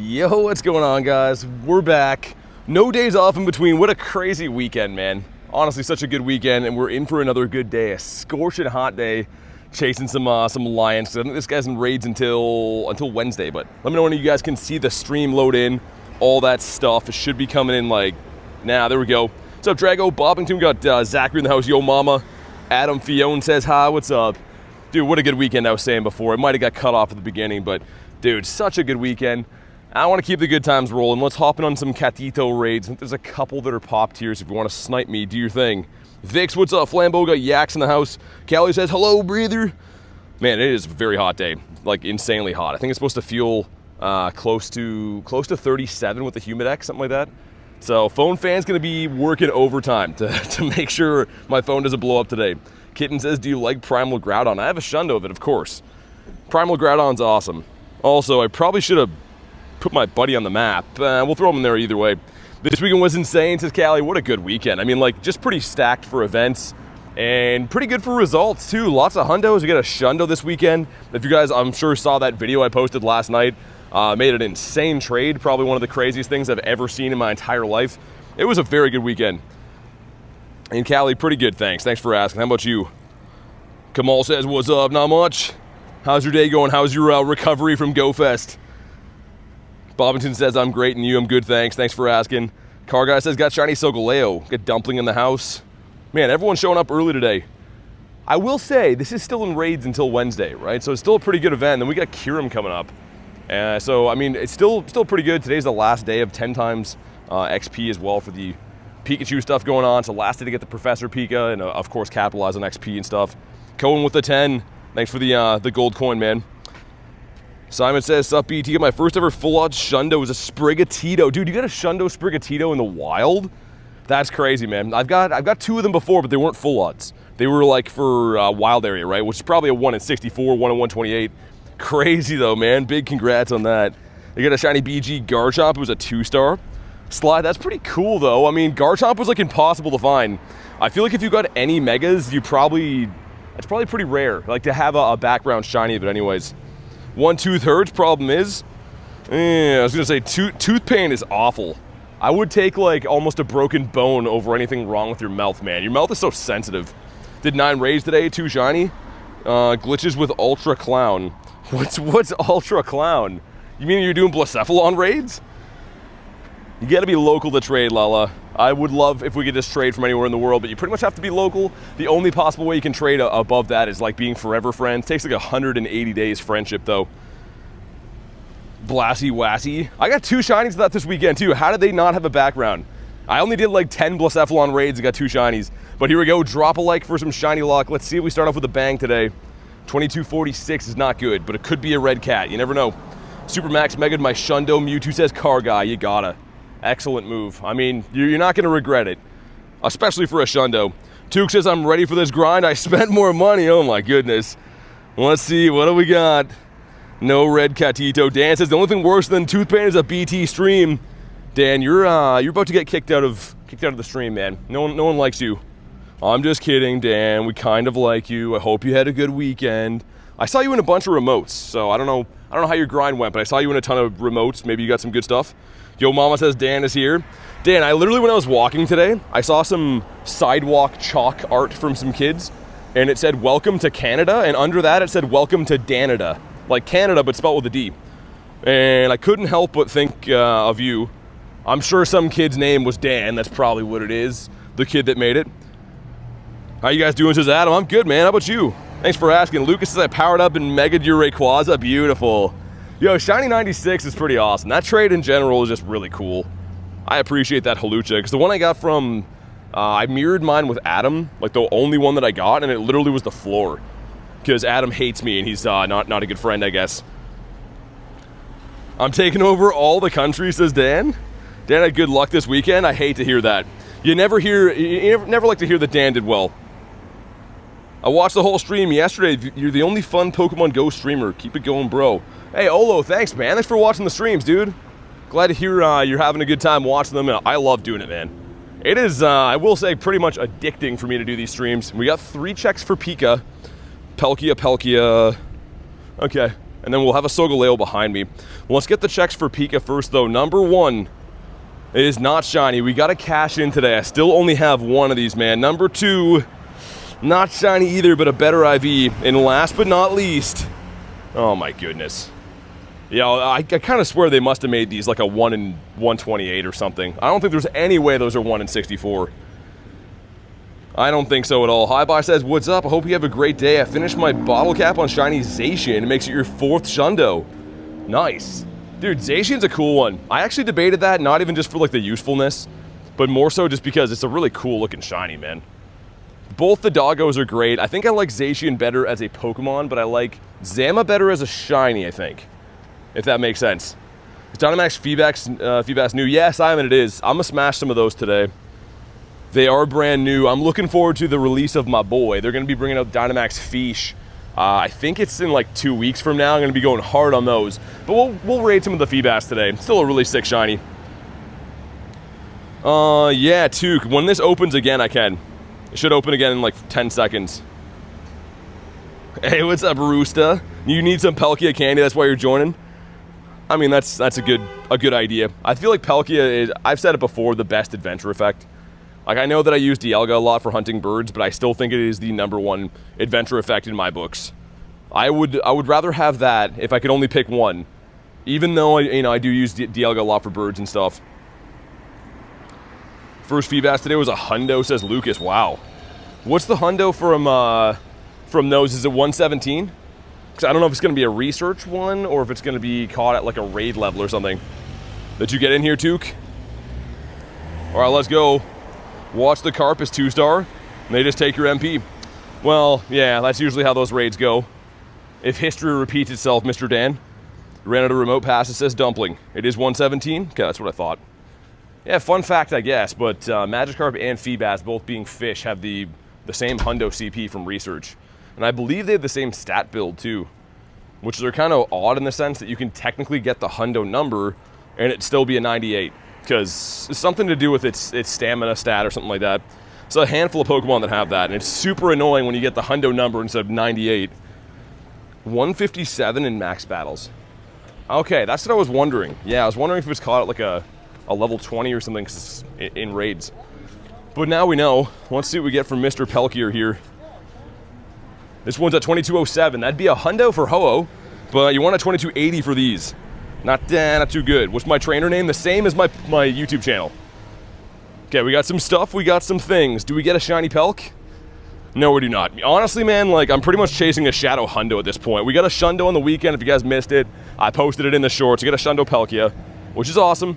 Yo, what's going on, guys? We're back. No days off in between. What a crazy weekend, man. Honestly, such a good weekend, and we're in for another good day. A scorching hot day, chasing some lions. I think this guy's in raids until Wednesday, but let me know when you guys can see the stream load in. All that stuff. It should be coming in like, there we go. What's up, Drago? Bobbington, got Zachary in the house. Yo, mama. Adam Fione says hi. What's up? Dude, what a good weekend I was saying before. It might have got cut off at the beginning, but dude, such a good weekend. I want to keep the good times rolling. Let's hop in on some Catito raids. I think there's a couple that are pop tiers. If you want to snipe me, do your thing. Vix, what's up? Flambeau, got Yaks in the house. Callie says, hello, breather. Man, it is a very hot day. Like, insanely hot. I think it's supposed to feel close to 37 with the Humidex, something like that. So, phone fan's going to be working overtime to make sure my phone doesn't blow up today. Kitten says, do you like Primal Groudon? I have a shundo of it, of course. Primal Groudon's awesome. Also, I probably should have put my buddy on the map. We'll throw him in there either way. This weekend was insane, says Callie. What a good weekend. I mean, like, just pretty stacked for events and pretty good for results, too. Lots of hundos. We got a shundo this weekend. If you guys, I'm sure, saw that video I posted last night, made an insane trade. Probably one of the craziest things I've ever seen in my entire life. It was a very good weekend. And Callie, pretty good, thanks. Thanks for asking. How about you? Kamal says, what's up? Not much. How's your day going? How's your recovery from GoFest? Bobbington says, I'm great, and you? I'm good, thanks. Thanks for asking. Car Guy says, got Shiny Solgaleo. Got Dumpling in the house. Man, everyone's showing up early today. I will say, this is still in raids until Wednesday, right? So it's still a pretty good event. Then we got Kirim coming up. So, I mean, it's still pretty good. Today's the last day of 10 times XP as well for the Pikachu stuff going on. So last day to get the Professor Pika and, of course, capitalize on XP and stuff. Cohen with the 10. Thanks for the gold coin, man. Simon says, sup BT, got my first ever full-on shundo was a Sprigatito. Dude, you got a shundo Sprigatito in the wild? That's crazy, man. I've got two of them before, but they weren't full odds. They were like for wild area, right? Which is probably a 1 in 64, 1 in 128. Crazy though, man. Big congrats on that. They got a shiny BG Garchomp. It was a 2-star. Slide, that's pretty cool though. I mean, Garchomp was like impossible to find. I feel like if you got any megas, it's probably pretty rare. Like to have a background shiny of it anyways. One tooth hurts. Problem is, I was gonna say tooth pain is awful. I would take like almost a broken bone over anything wrong with your mouth, man. Your mouth is so sensitive. Did 9 raids today, 2 shiny. Glitches with Ultra Clown. What's Ultra Clown? You mean you're doing Blacephalon raids? You gotta be local to trade, Lala. I would love if we could just trade from anywhere in the world, but you pretty much have to be local. The only possible way you can trade above that is like being forever friends. Takes like 180 days friendship though. Blassie Wassy. I got 2 shinies of that this weekend too. How did they not have a background? I only did like 10 Blacephalon raids and got 2 shinies. But here we go, drop a like for some shiny luck. Let's see if we start off with a bang today. 2246 is not good, but it could be a red cat. You never know. Supermax Mega'd my shundo. Mewtwo says, car guy, you gotta. Excellent move. I mean, you're not going to regret it, especially for a shundo. Took says, I'm ready for this grind. I spent more money. Oh, my goodness. Let's see. What do we got? No red Catito. Dan says, the only thing worse than tooth pain is a BT stream. Dan, you're about to get kicked out of the stream, man. No one likes you. I'm just kidding, Dan. We kind of like you. I hope you had a good weekend. I saw you in a bunch of remotes, so I don't know how your grind went, but I saw you in a ton of remotes. Maybe you got some good stuff. Yo Mama says Dan is here. Dan, I literally, when I was walking today, I saw some sidewalk chalk art from some kids, and it said, welcome to Canada, and under that it said, welcome to Danada. Like Canada, but spelled with a D. And I couldn't help but think of you. I'm sure some kid's name was Dan. That's probably what it is, the kid that made it. How you guys doing, says Adam? I'm good, man. How about you? Thanks for asking. Lucas says, I powered up and Mega'd your Rayquaza. Beautiful. Yo, Shiny 96 is pretty awesome. That trade in general is just really cool. I appreciate that Halucha, because the one I got from, I mirrored mine with Adam, like the only one that I got, and it literally was the floor. Because Adam hates me, and he's not a good friend, I guess. I'm taking over all the country, says Dan. Dan had good luck this weekend. I hate to hear that. You never like to hear that Dan did well. I watched the whole stream yesterday. You're the only fun Pokemon GO streamer. Keep it going, bro. Hey, Olo, thanks, man. Thanks for watching the streams, dude. Glad to hear you're having a good time watching them, and I love doing it, man. It is, I will say, pretty much addicting for me to do these streams. We got 3 checks for Pika. Palkia. Okay. and then we'll have a Solgaleo behind me. Let's get the checks for Pika first, though. Number 1, it is not shiny. We got to cash in today. I still only have one of these, man. Number 2, not shiny either, but a better IV. And last but not least, oh my goodness. Yeah, I kind of swear they must have made these like a 1 in 128 or something. I don't think there's any way those are 1 in 64. I don't think so at all. Hi-Bye says, what's up? I hope you have a great day. I finished my bottle cap on shiny Zacian. It makes it your 4th shundo. Nice. Dude, Zacian's a cool one. I actually debated that, not even just for like the usefulness, but more so just because it's a really cool looking shiny, man. Both the doggos are great. I think I like Zacian better as a Pokemon, but I like Zama better as a shiny, I think. If that makes sense. Is Dynamax Feedback's new? Yes, Simon, it is. I'm gonna smash some of those today. They are brand new. I'm looking forward to the release of my boy. They're going to be bringing out Dynamax Fish. I think it's in like 2 weeks from now. I'm going to be going hard on those. But we'll raid some of the Feebas today. Still a really sick shiny. Yeah, Took. When this opens again, I can. It should open again in like 10 seconds. Hey, what's up, Roosta? You need some Palkia candy, that's why you're joining? I mean, that's a good idea. I feel like Palkia is, I've said it before, the best adventure effect. Like, I know that I use Dialga a lot for hunting birds, but I still think it is the #1 adventure effect in my books. I would rather have that if I could only pick one, even though I do use Dialga a lot for birds and stuff. First Feebas today was a hundo, says Lucas. Wow. What's the hundo from those? Is it 117? Because I don't know if it's going to be a research one or if it's going to be caught at like a raid level or something. Did you get in here, Took? All right, let's go. Watch the Carpus 2-star, and they just take your MP. Well, yeah, that's usually how those raids go. If history repeats itself, Mr. Dan. Ran out of remote pass, it says Dumpling. It is 117? Okay, that's what I thought. Yeah, fun fact, I guess, but Magikarp and Feebas, both being fish, have the same hundo CP from research. And I believe they have the same stat build, too. Which are kind of odd in the sense that you can technically get the hundo number, and it'd still be a 98. Because it's something to do with its stamina stat or something like that. So a handful of Pokemon that have that, and it's super annoying when you get the hundo number instead of 98. 157 in max battles. Okay, that's what I was wondering. Yeah, I was wondering if it was caught at like a level 20 or something in raids. But now we know. Let's see what we get from Mr. Pelkier here. This one's at 2207. That'd be a hundo for Ho-Oh, but you want a 2280 for these. Not too good. What's my trainer name? The same as my YouTube channel. Okay, we got some stuff, we got some things. Do we get a shiny Pelk? No, we do not. Honestly, man, like, I'm pretty much chasing a Shadow Hundo at this point. We got a Shundo on the weekend, if you guys missed it. I posted it in the shorts. We got a Shundo Palkia, which is awesome.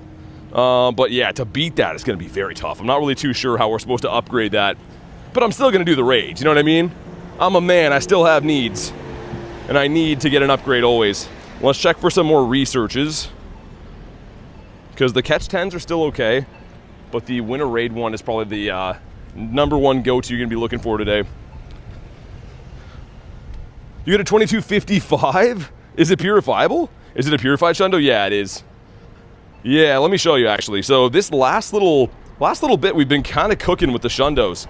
But yeah, to beat that, it's going to be very tough. I'm not really too sure how we're supposed to upgrade that. But I'm still going to do the raids, you know what I mean? I'm a man, I still have needs. And I need to get an upgrade always. Let's check for some more researches. Because the catch 10s are still okay. But the winter raid one is probably the #1 go-to you're going to be looking for today. You get a 2255? Is it purifiable? Is it a purified Shundo? Yeah, it is. Yeah, let me show you actually. So this last little bit we've been kind of cooking with the Shundos.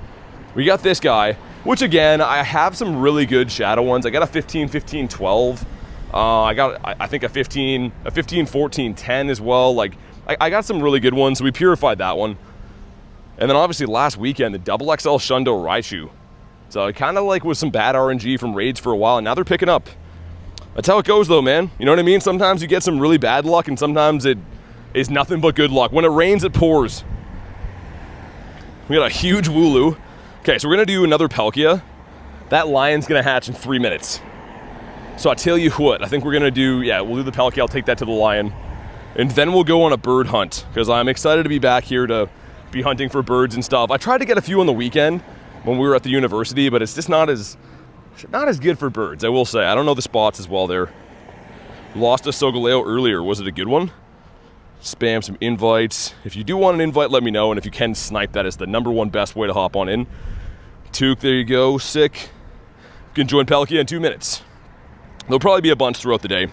We got this guy, which again, I have some really good shadow ones. I got a 15, 15, 12. I got, I think, a 15, 14, 10 as well. Like, I got some really good ones, so we purified that one. And then obviously last weekend, the XXL Shundo Raichu. So it kind of like was some bad RNG from raids for a while, and now they're picking up. That's how it goes though, man. You know what I mean? Sometimes you get some really bad luck, and sometimes it is nothing but good luck. When it rains, it pours. We got a huge Wooloo. Okay, so we're gonna do another Palkia. That lion's gonna hatch in 3 minutes. So I tell you what, I think we're gonna do, yeah, we'll do the Palkia, I'll take that to the lion. And then we'll go on a bird hunt, because I'm excited to be back here to be hunting for birds and stuff. I tried to get a few on the weekend when we were at the university, but it's just not as good for birds, I will say. I don't know the spots as well there. Lost a Solgaleo earlier, was it a good one? Spam some invites. If you do want an invite, let me know, and if you can snipe, that is the #1 best way to hop on in. Took, there you go, sick. You can join Palkia in 2 minutes. There'll probably be a bunch throughout the day.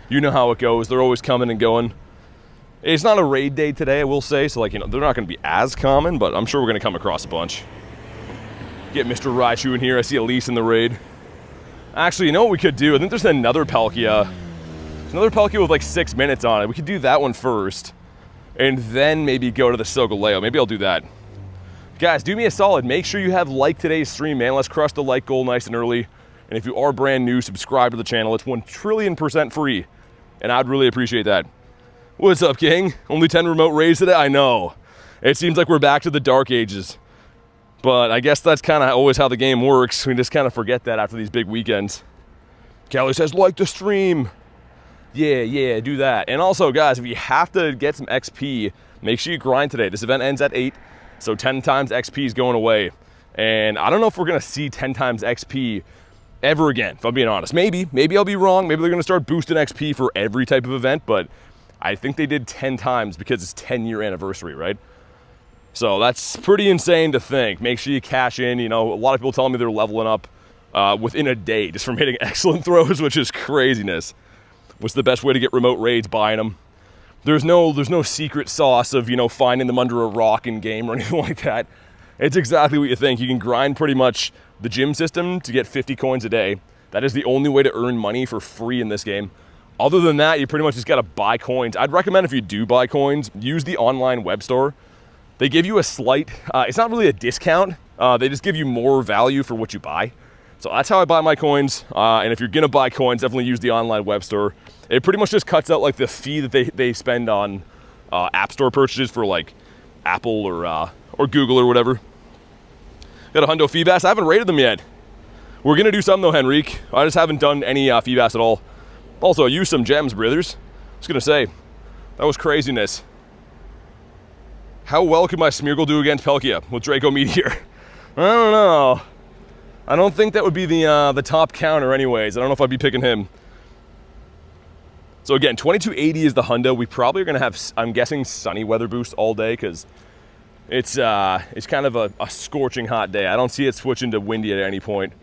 You know how it goes, they're always coming and going. It's not a raid day today, I will say, so like, you know, they're not gonna be as common, but I'm sure we're gonna come across a bunch. Get Mr. Raichu in here, I see Elise in the raid. Actually, you know what we could do? I think there's another Palkia. There's another Palkia with like 6 minutes on it. We could do that one first, and then maybe go to the Solgaleo. Maybe I'll do that. Guys, do me a solid. Make sure you have liked today's stream, man. Let's crush the like goal nice and early. And if you are brand new, subscribe to the channel. It's 1,000,000,000% free, and I'd really appreciate that. What's up, King? Only 10 remote raids today? I know. It seems like we're back to the dark ages. But I guess that's kind of always how the game works. We just kind of forget that after these big weekends. Kelly says, like the stream. Yeah, do that. And also, guys, if you have to get some XP, make sure you grind today. This event ends at 8, so 10 times XP is going away. And I don't know if we're going to see 10 times XP ever again, if I'm being honest. Maybe I'll be wrong. Maybe they're going to start boosting XP for every type of event, but I think they did 10 times because it's 10-year anniversary, right? So that's pretty insane to think. Make sure you cash in. You know, a lot of people telling me they're leveling up within a day just from hitting excellent throws, which is craziness. What's the best way to get remote raids? Buying them. There's no secret sauce of, you know, finding them under a rock in game or anything like that. It's exactly what you think. You can grind pretty much the gym system to get 50 coins a day. That is the only way to earn money for free in this game. Other than that, you pretty much just got to buy coins. I'd recommend if you do buy coins, use the online web store. They give you a slight, it's not really a discount. They just give you more value for what you buy. So that's how I buy my coins. And if you're gonna buy coins, definitely use the online web store. It pretty much just cuts out like the fee that they spend on app store purchases for like Apple or Google or whatever. Got a hundo Feebas. I haven't rated them yet. We're gonna do some though, Henrique. I just haven't done any Feebas at all. Also, I used some gems, brothers. I was gonna say, that was craziness. How well could my Smeargle do against Palkia with Draco Meteor? I don't know. I don't think that would be the top counter anyways. I don't know if I'd be picking him. So again, 2280 is the hundo. We probably are gonna have, I'm guessing, sunny weather boost all day because it's kind of a scorching hot day. I don't see it switching to windy at any point.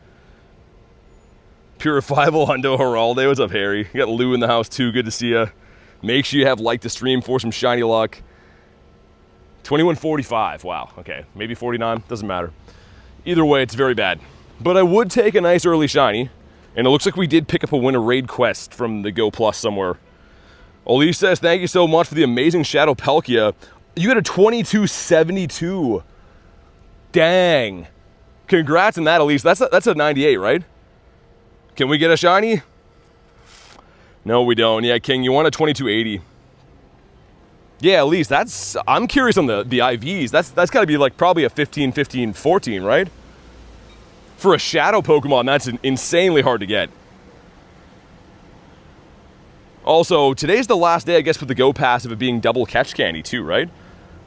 Purifiable hundo Heralde. What's up, Harry? You got Lou in the house too. Good to see you. Make sure you have liked the stream for some shiny luck. 2145, wow, okay, maybe 49, doesn't matter. Either way, it's very bad. But I would take a nice early shiny, and it looks like we did pick up a winner raid quest from the Go Plus somewhere. Oli says, thank you so much for the amazing Shadow Palkia. You got a 2272. Dang. Congrats on that, Elise. That's a 98, right? Can we get a shiny? No, we don't. Yeah, King, you want a 2280. Yeah, at least that's, I'm curious on the IVs. That's got to be like probably a 15, 15, 14, right? For a shadow Pokemon, that's insanely hard to get. Also, today's the last day, I guess, with the Go Pass of it being double catch candy too, right?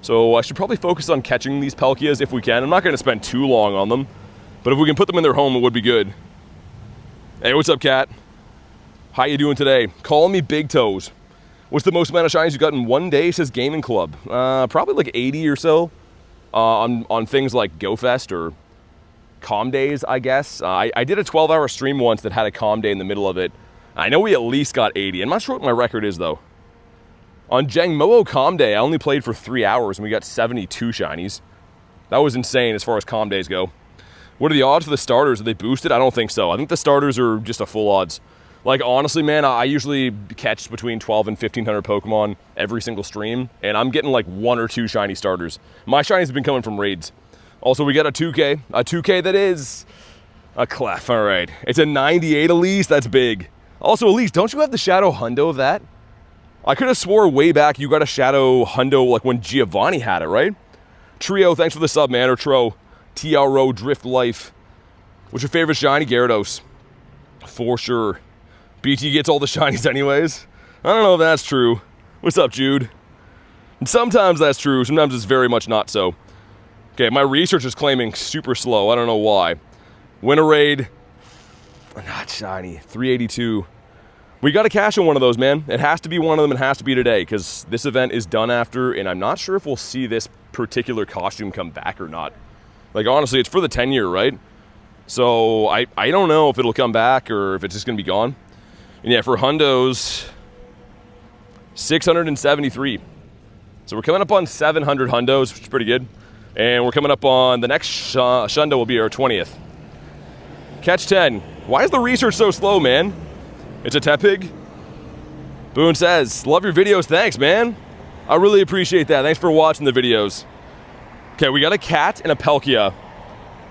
So I should probably focus on catching these Palkias if we can. I'm not going to spend too long on them, but if we can put them in their home, it would be good. Hey, what's up, Cat? How you doing today? Call me Big Toes. What's the most amount of shinies you got in one day, says Gaming Club? Probably like 80 or so on things like GoFest or Calm Days, I guess. I did a 12-hour stream once that had a Calm Day in the middle of it. I know we at least got 80. I'm not sure what my record is, though. On Jangmo Calm Day, I only played for 3 hours, and we got 72 shinies. That was insane as far as Calm Days go. What are the odds for the starters? Are they boosted? I don't think so. I think the starters are just a full odds. Like, honestly, man, I usually catch between 12 and 1,500 Pokemon every single stream, and I'm getting like 1 or 2 shiny starters. My shinies have been coming from raids. Also, we got a 2K that is a clef, all right. It's a 98 Elise, that's big. Also, Elise, don't you have the Shadow Hundo of that? I could have swore way back you got a Shadow Hundo like when Giovanni had it, right? Trio, thanks for the sub, man, or Tro. TRO, Drift Life. What's your favorite shiny? Gyarados. For sure. BT gets all the shinies anyways. I don't know if that's true. What's up, Jude? And sometimes that's true, sometimes it's very much not so. Okay, my research is claiming super slow, I don't know why. Win a raid. Not shiny, 382. We gotta cash in one of those, man. It has to be one of them, it has to be today, because this event is done after, and I'm not sure if we'll see this particular costume come back or not. Like, honestly, it's for the 10-year, right? So, I don't know if it'll come back, or if it's just gonna be gone. And yeah, for hundos, 673. So we're coming up on 700 hundos, which is pretty good. And we're coming up on the next shundo will be our 20th. Catch 10. Why is the research so slow, man? It's a Tepig. Boone says, love your videos. Thanks, man. I really appreciate that. Thanks for watching the videos. Okay, we got a cat and a Palkia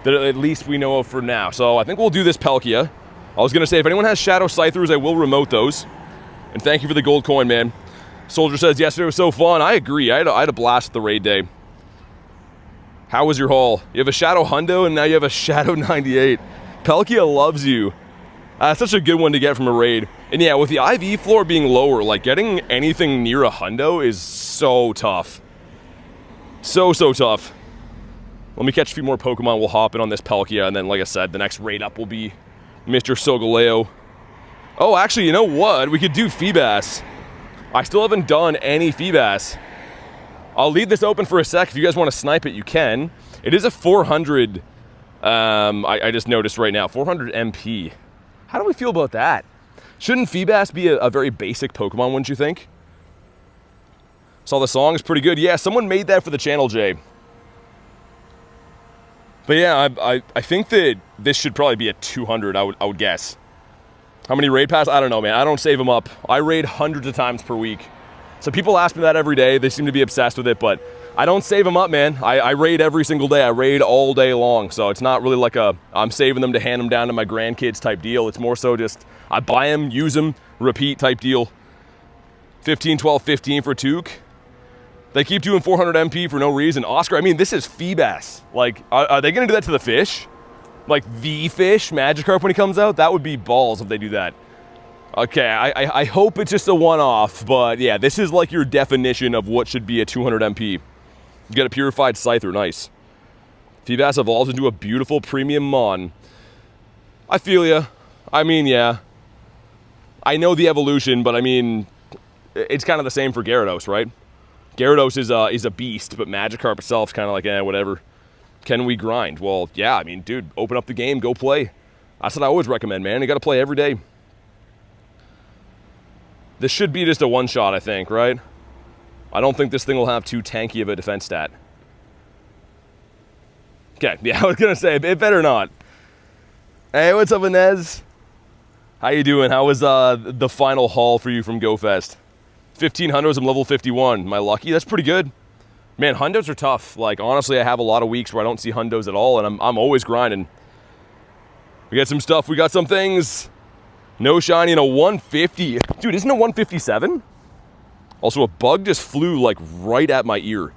that at least we know of for now. So I think we'll do this Palkia. I was going to say, if anyone has Shadow Scythers, I will remote those. And thank you for the gold coin, man. Soldier says, yesterday was so fun. I agree. I had a blast the raid day. How was your haul? You have a Shadow Hundo, and now you have a Shadow 98. Palkia loves you. Such a good one to get from a raid. And yeah, with the IV floor being lower, like getting anything near a Hundo is so tough. So tough. Let me catch a few more Pokemon. We'll hop in on this Palkia, and then, like I said, the next raid up will be Mr. Solgaleo. Oh, actually, you know what? We could do Feebas. I still haven't done any Feebas. I'll leave this open for a sec. If you guys want to snipe it, you can. It is a 400, I just noticed right now, 400 MP. How do we feel about that? Shouldn't Feebas be a very basic Pokemon, wouldn't you think? Saw the song is pretty good. Yeah, someone made that for the channel, Jay. But yeah, I think that this should probably be a 200, I would guess. How many raid pass? I don't know, man. I don't save them up. I raid hundreds of times per week. So people ask me that every day. They seem to be obsessed with it, but I don't save them up, man. I raid every single day. I raid all day long. So it's not really like I'm saving them to hand them down to my grandkids type deal. It's more so just I buy them, use them, repeat type deal. 15, 12, 15 for Took. They keep doing 400 MP for no reason. Oscar, I mean, this is Feebas. Like, are they going to do that to the fish? Like, the fish, Magikarp, when he comes out? That would be balls if they do that. Okay, I hope it's just a one-off, but yeah, this is like your definition of what should be a 200 MP. You get a Purified Scyther, nice. Feebas evolves into a beautiful premium Mon. I feel ya. I mean, yeah. I know the evolution, but I mean, it's kind of the same for Gyarados, right? Gyarados is a beast, but Magikarp itself is kind of like, whatever. Can we grind? Well, yeah, I mean, dude, open up the game, go play. That's what I always recommend, man. You got to play every day. This should be just a one-shot, I think, right? I don't think this thing will have too tanky of a defense stat. Okay, yeah, I was going to say, it better not. Hey, what's up, Inez? How you doing? How was the final haul for you from GoFest? 15 hundos, I'm level 51. Am I lucky? That's pretty good. Man, hundos are tough. Like, honestly, I have a lot of weeks where I don't see hundos at all, and I'm always grinding. We got some stuff. We got some things. No shiny and a 150. Dude, isn't it 157? Also, a bug just flew, like, right at my ear.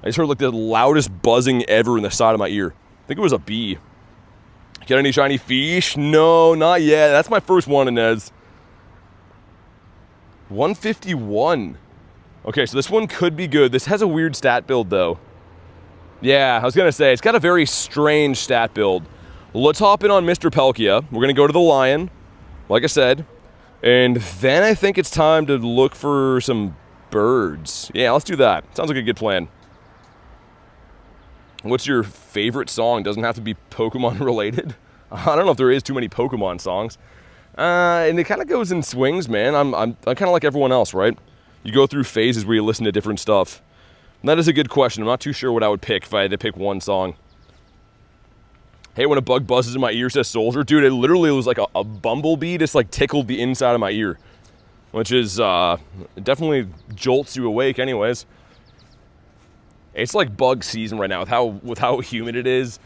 I just heard, like, the loudest buzzing ever in the side of my ear. I think it was a bee. Get any shiny fish? No, not yet. That's my first one, Inez. 151. Okay, so this one could be good. This has a weird stat build, though. Yeah, I was going to say, it's got a very strange stat build. Let's hop in on Mr. Palkia. We're going to go to the Lion, like I said. And then I think it's time to look for some birds. Yeah, let's do that. Sounds like a good plan. What's your favorite song? Doesn't have to be Pokemon related. I don't know if there is too many Pokemon songs. And it kind of goes in swings, man. I'm kind of like everyone else, right? You go through phases where you listen to different stuff. And that is a good question. I'm not too sure what I would pick if I had to pick one song. Hey, when a bug buzzes in my ear, says Soldier. Dude, it literally was like a bumblebee just like tickled the inside of my ear. Which is, it definitely jolts you awake anyways. It's like bug season right now with how humid it is.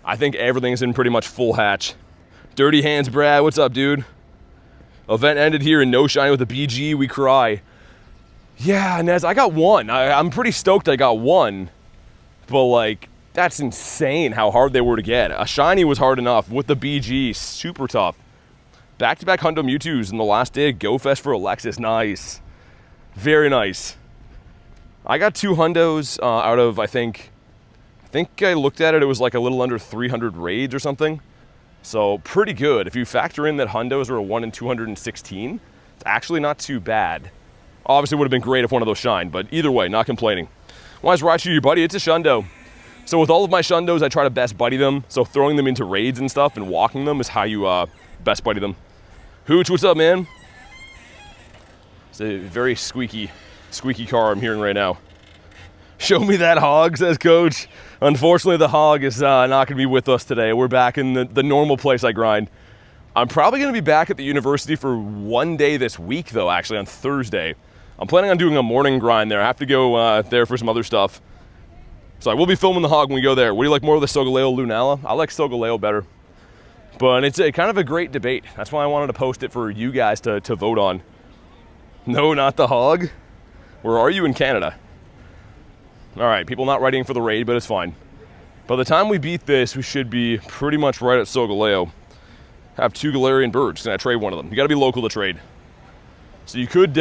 I think everything's in pretty much full hatch. Dirty Hands Brad, what's up, dude? Event ended here in no shiny with a BG, we cry. Yeah, Nez, I got one. I'm pretty stoked I got one. But like, that's insane how hard they were to get. A shiny was hard enough. With the BG, super tough. Back-to-back Hundo Mewtwo's in the last day of GoFest for Alexis. Nice. Very nice. I got 2 hundos out of, I think I looked at it, it was like a little under 300 raids or something. So pretty good. If you factor in that hundos are a 1 in 216, it's actually not too bad. Obviously, it would have been great if one of those shined, but either way, not complaining. Why is Raichu your buddy? It's a shundo. So with all of my shundos, I try to best buddy them. So throwing them into raids and stuff and walking them is how you best buddy them. Hooch, what's up, man? It's a very squeaky car I'm hearing right now. Show me that hog, says Coach. Unfortunately, the hog is not going to be with us today. We're back in the normal place I grind. I'm probably going to be back at the university for one day this week, though, actually, on Thursday. I'm planning on doing a morning grind there. I have to go there for some other stuff. So I will be filming the hog when we go there. What do you like more of, the Solgaleo Lunala? I like Solgaleo better. But it's kind of a great debate. That's why I wanted to post it for you guys to vote on. No, not the hog. Where are you in Canada? All right, people not writing for the raid, but it's fine. By the time we beat this, we should be pretty much right at Solgaleo. Have 2 Galarian Birds. Can I trade one of them? You got to be local to trade. So you could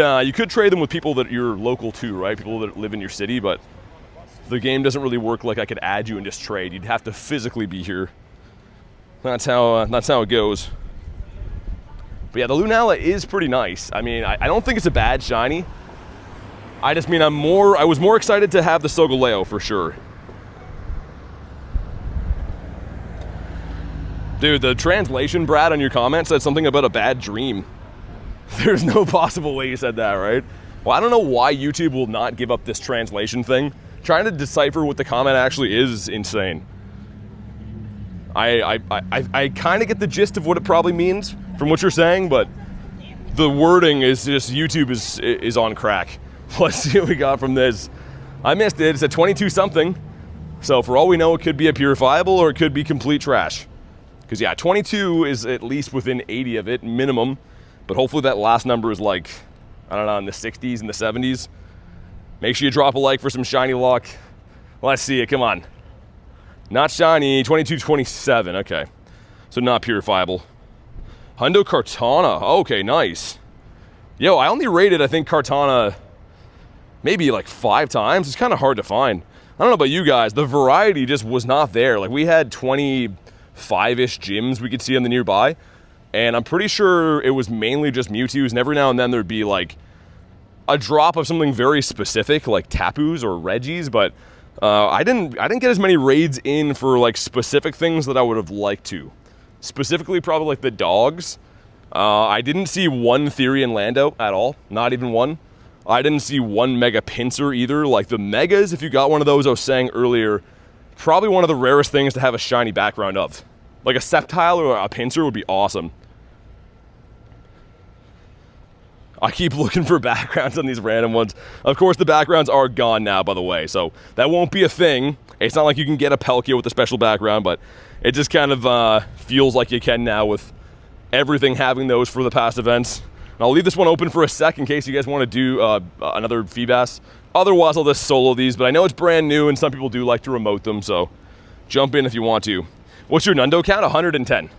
trade them with people that you're local to, right? People that live in your city, but the game doesn't really work like I could add you and just trade. You'd have to physically be here. That's how it goes. But yeah, the Lunala is pretty nice. I mean, I don't think it's a bad shiny. I just mean I was more excited to have the Solgaleo for sure. Dude, the translation, Brad, on your comment said something about a bad dream. There's no possible way you said that, right? Well, I don't know why YouTube will not give up this translation thing. Trying to decipher what the comment actually is insane. I kind of get the gist of what it probably means from what you're saying, but the wording is just, YouTube is on crack. Let's see what we got from this. I missed it. It's a 22 something. So for all we know, it could be a purifiable or it could be complete trash. Because yeah, 22 is at least within 80 of it, minimum. But hopefully that last number is like, I don't know, in the 60s and the 70s. Make sure you drop a like for some shiny luck. Let's see it, come on. Not shiny, 2227, okay. So not purifiable. Hundo Kartana, okay, nice. Yo, I only rated, I think, Kartana maybe like 5 times. It's kind of hard to find. I don't know about you guys, the variety just was not there. Like we had 25-ish gyms we could see on the nearby. And I'm pretty sure it was mainly just Mewtwo's, and every now and then there'd be like a drop of something very specific, like Tapus or Regis, but I didn't get as many raids in for like specific things that I would have liked to. Specifically, probably like the dogs. I didn't see one Therian Lando at all, not even one. I didn't see one Mega Pinsir either. Like the Megas, if you got one of those I was saying earlier, probably one of the rarest things to have a shiny background of. Like a Sceptile or a Pinsir would be awesome. I keep looking for backgrounds on these random ones. Of course, the backgrounds are gone now, by the way, so that won't be a thing. It's not like you can get a Palkia with a special background, but it just kind of feels like you can now with everything having those for the past events. And I'll leave this one open for a sec in case you guys want to do another Feebas. Otherwise, I'll just solo these, but I know it's brand new and some people do like to remote them, so jump in if you want to. What's your Nundo count? 110.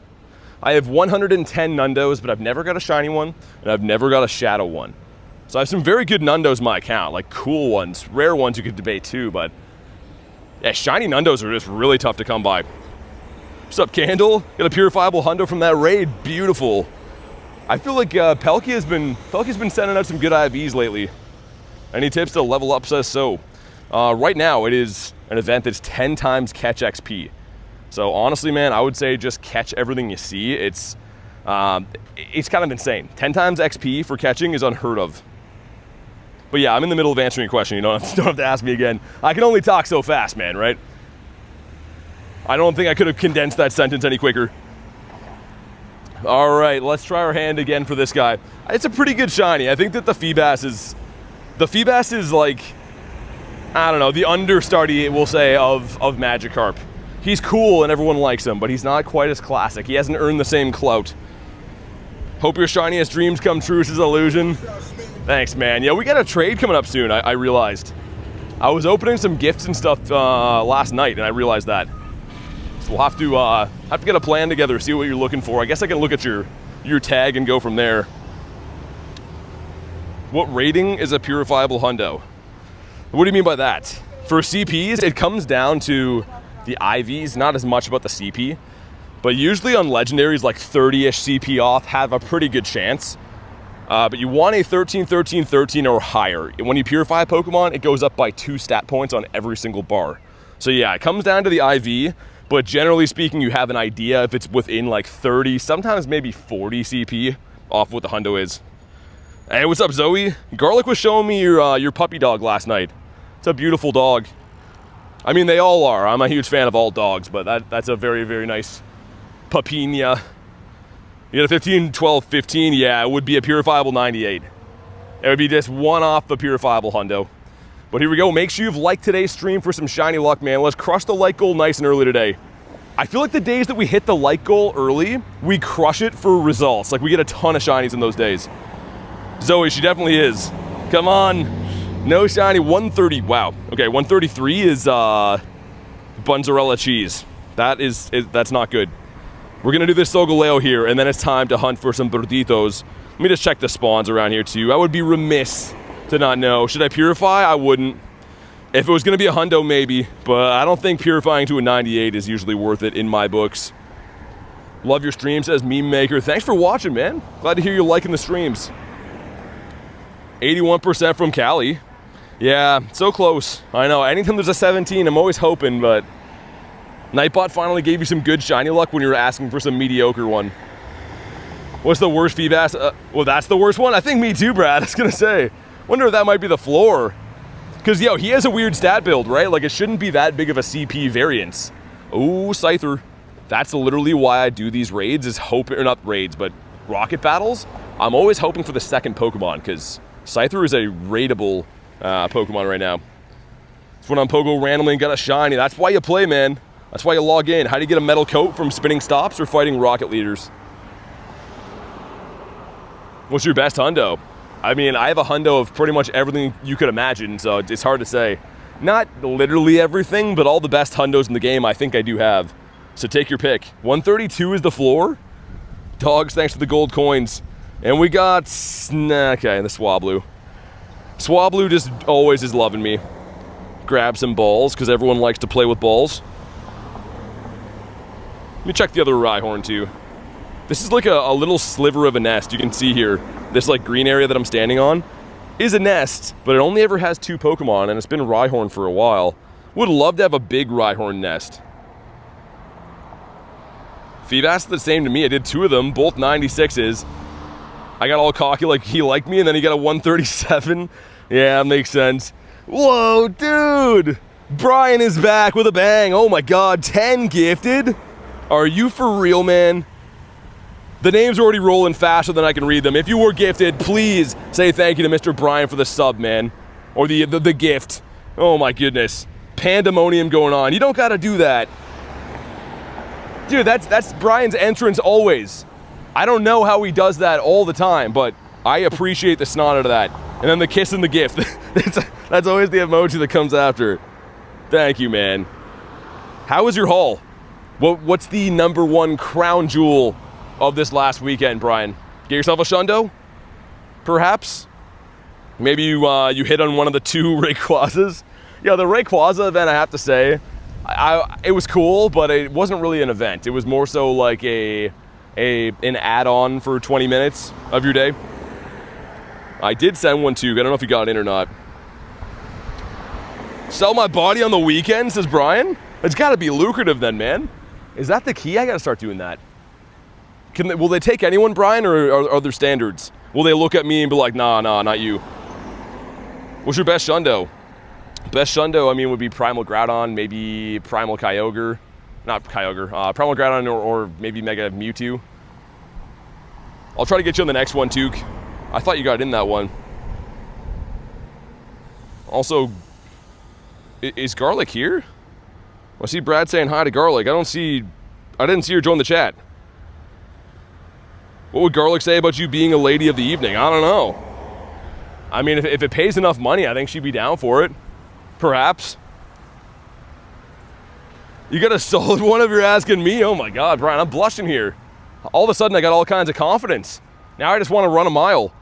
I have 110 Nundos, but I've never got a shiny one, and I've never got a shadow one. So I have some very good Nundos in my account, like cool ones, rare ones you could debate too, but yeah, shiny Nundos are just really tough to come by. What's up, Candle? Got a purifiable hundo from that raid, beautiful. I feel like Palkia's been sending out some good IVs lately. Any tips to level up says so. Right now, it is an event that's 10 times catch XP. So honestly, man, I would say just catch everything you see. It's kind of insane. 10 times XP for catching is unheard of. But yeah, I'm in the middle of answering your question. You don't have to ask me again. I can only talk so fast, man, right? I don't think I could have condensed that sentence any quicker. All right, let's try our hand again for this guy. It's a pretty good shiny. I think that the Feebas is like, I don't know, the understudy, we'll say, of Magikarp. He's cool and everyone likes him, but he's not quite as classic. He hasn't earned the same clout. Hope your shiniest dreams come true, says Illusion. Thanks, man. Yeah, we got a trade coming up soon, I realized. I was opening some gifts and stuff last night, and I realized that. So we'll have to get a plan together, see what you're looking for. I guess I can look at your tag and go from there. What rating is a purifiable hundo? What do you mean by that? For CPs, it comes down to the IVs, not as much about the CP, but usually on legendaries like 30-ish CP off have a pretty good chance. But you want a 13, 13, 13 or higher. When you purify a Pokemon, it goes up by 2 stat points on every single bar. So yeah, it comes down to the IV, but generally speaking, you have an idea if it's within like 30, sometimes maybe 40 CP off what the hundo is. Hey, what's up, Zoe? Garlic was showing me your puppy dog last night. It's a beautiful dog. I mean, they all are. I'm a huge fan of all dogs, but that's a very, very nice Papina. You got a 15, 12, 15. Yeah, it would be a purifiable 98. It would be just one off the purifiable hundo. But here we go. Make sure you've liked today's stream for some shiny luck, man. Let's crush the like goal nice and early today. I feel like the days that we hit the like goal early, we crush it for results. Like, we get a ton of shinies in those days. Zoe, she definitely is. Come on. No shiny. 130. Wow. Okay, 133 is Bunzarella cheese. That's not good. We're going to do this Solgaleo here, and then it's time to hunt for some Birditos. Let me just check the spawns around here, too. I would be remiss to not know. Should I purify? I wouldn't. If it was going to be a hundo, maybe, but I don't think purifying to a 98 is usually worth it in my books. Love your stream, says Meme Maker. Thanks for watching, man. Glad to hear you liking the streams. 81% from Cali. Yeah, so close. I know. Anytime there's a 17, I'm always hoping, but Nightbot finally gave you some good shiny luck when you were asking for some mediocre one. What's the worst feedback? Well, that's the worst one? I think me too, Brad. I was going to say. Wonder if that might be the floor. Because, yo, he has a weird stat build, right? Like, it shouldn't be that big of a CP variance. Oh, Scyther. That's literally why I do these raids, is hoping, or not raids, but rocket battles. I'm always hoping for the second Pokemon, because Scyther is a raidable Pokemon right now. It's when I'm Pogo randomly and got a shiny. That's why you play, man. That's why you log in. How do you get a metal coat from spinning stops or fighting rocket leaders? What's your best hundo? I mean, I have a hundo of pretty much everything you could imagine, so it's hard to say. Not literally everything, but all the best hundos in the game I think I do have. So take your pick. 132 is the floor. Dogs, thanks for the gold coins. And we got, okay, the Swablu. Swablu just always is loving me. Grab some balls, because everyone likes to play with balls. Let me check the other Rhyhorn too. This is like a little sliver of a nest. You can see here, this like green area that I'm standing on is a nest, but it only ever has 2 Pokemon, and it's been Rhyhorn for a while. Would love to have a big Rhyhorn nest. Feebas the same to me. I did 2 of them, both 96s. I got all cocky like he liked me, and then he got a 137. Yeah, makes sense. Whoa, dude! Brian is back with a bang. Oh my god, 10 gifted? Are you for real, man? The names are already rolling faster than I can read them. If you were gifted, please say thank you to Mr. Brian for the sub, man. Or the gift. Oh my goodness. Pandemonium going on. You don't gotta do that. Dude, that's Brian's entrance always. I don't know how he does that all the time, but I appreciate the snot out of that. And then the kiss and the gift. That's always the emoji that comes after. Thank you, man. How was your haul? What's the #1 crown jewel of this last weekend, Brian? Get yourself a shundo? Perhaps? Maybe you hit on one of the 2 Rayquazas? Yeah, the Rayquaza event, I have to say, it was cool, but it wasn't really an event. It was more so like an add-on for 20 minutes of your day. I did send one too. I don't know if you got in or not. Sell my body on the weekend, says Brian? It's got to be lucrative then, man. Is that the key? I got to start doing that. Will they take anyone, Brian, or are there standards? Will they look at me and be like, nah, not you? What's your best shundo? Best shundo, I mean, would be Primal Groudon, maybe Primal Kyogre. Not Kyogre. Primal Groudon or maybe Mega Mewtwo. I'll try to get you on the next one, too. I thought you got in that one. Also, is Garlic here? I see Brad saying hi to Garlic. I didn't see her join the chat. What would Garlic say about you being a lady of the evening? I don't know. I mean, if it pays enough money, I think she'd be down for it. Perhaps. You got a solid one if you're asking me? Oh my god, Brian, I'm blushing here. All of a sudden, I got all kinds of confidence. Now I just want to run a mile.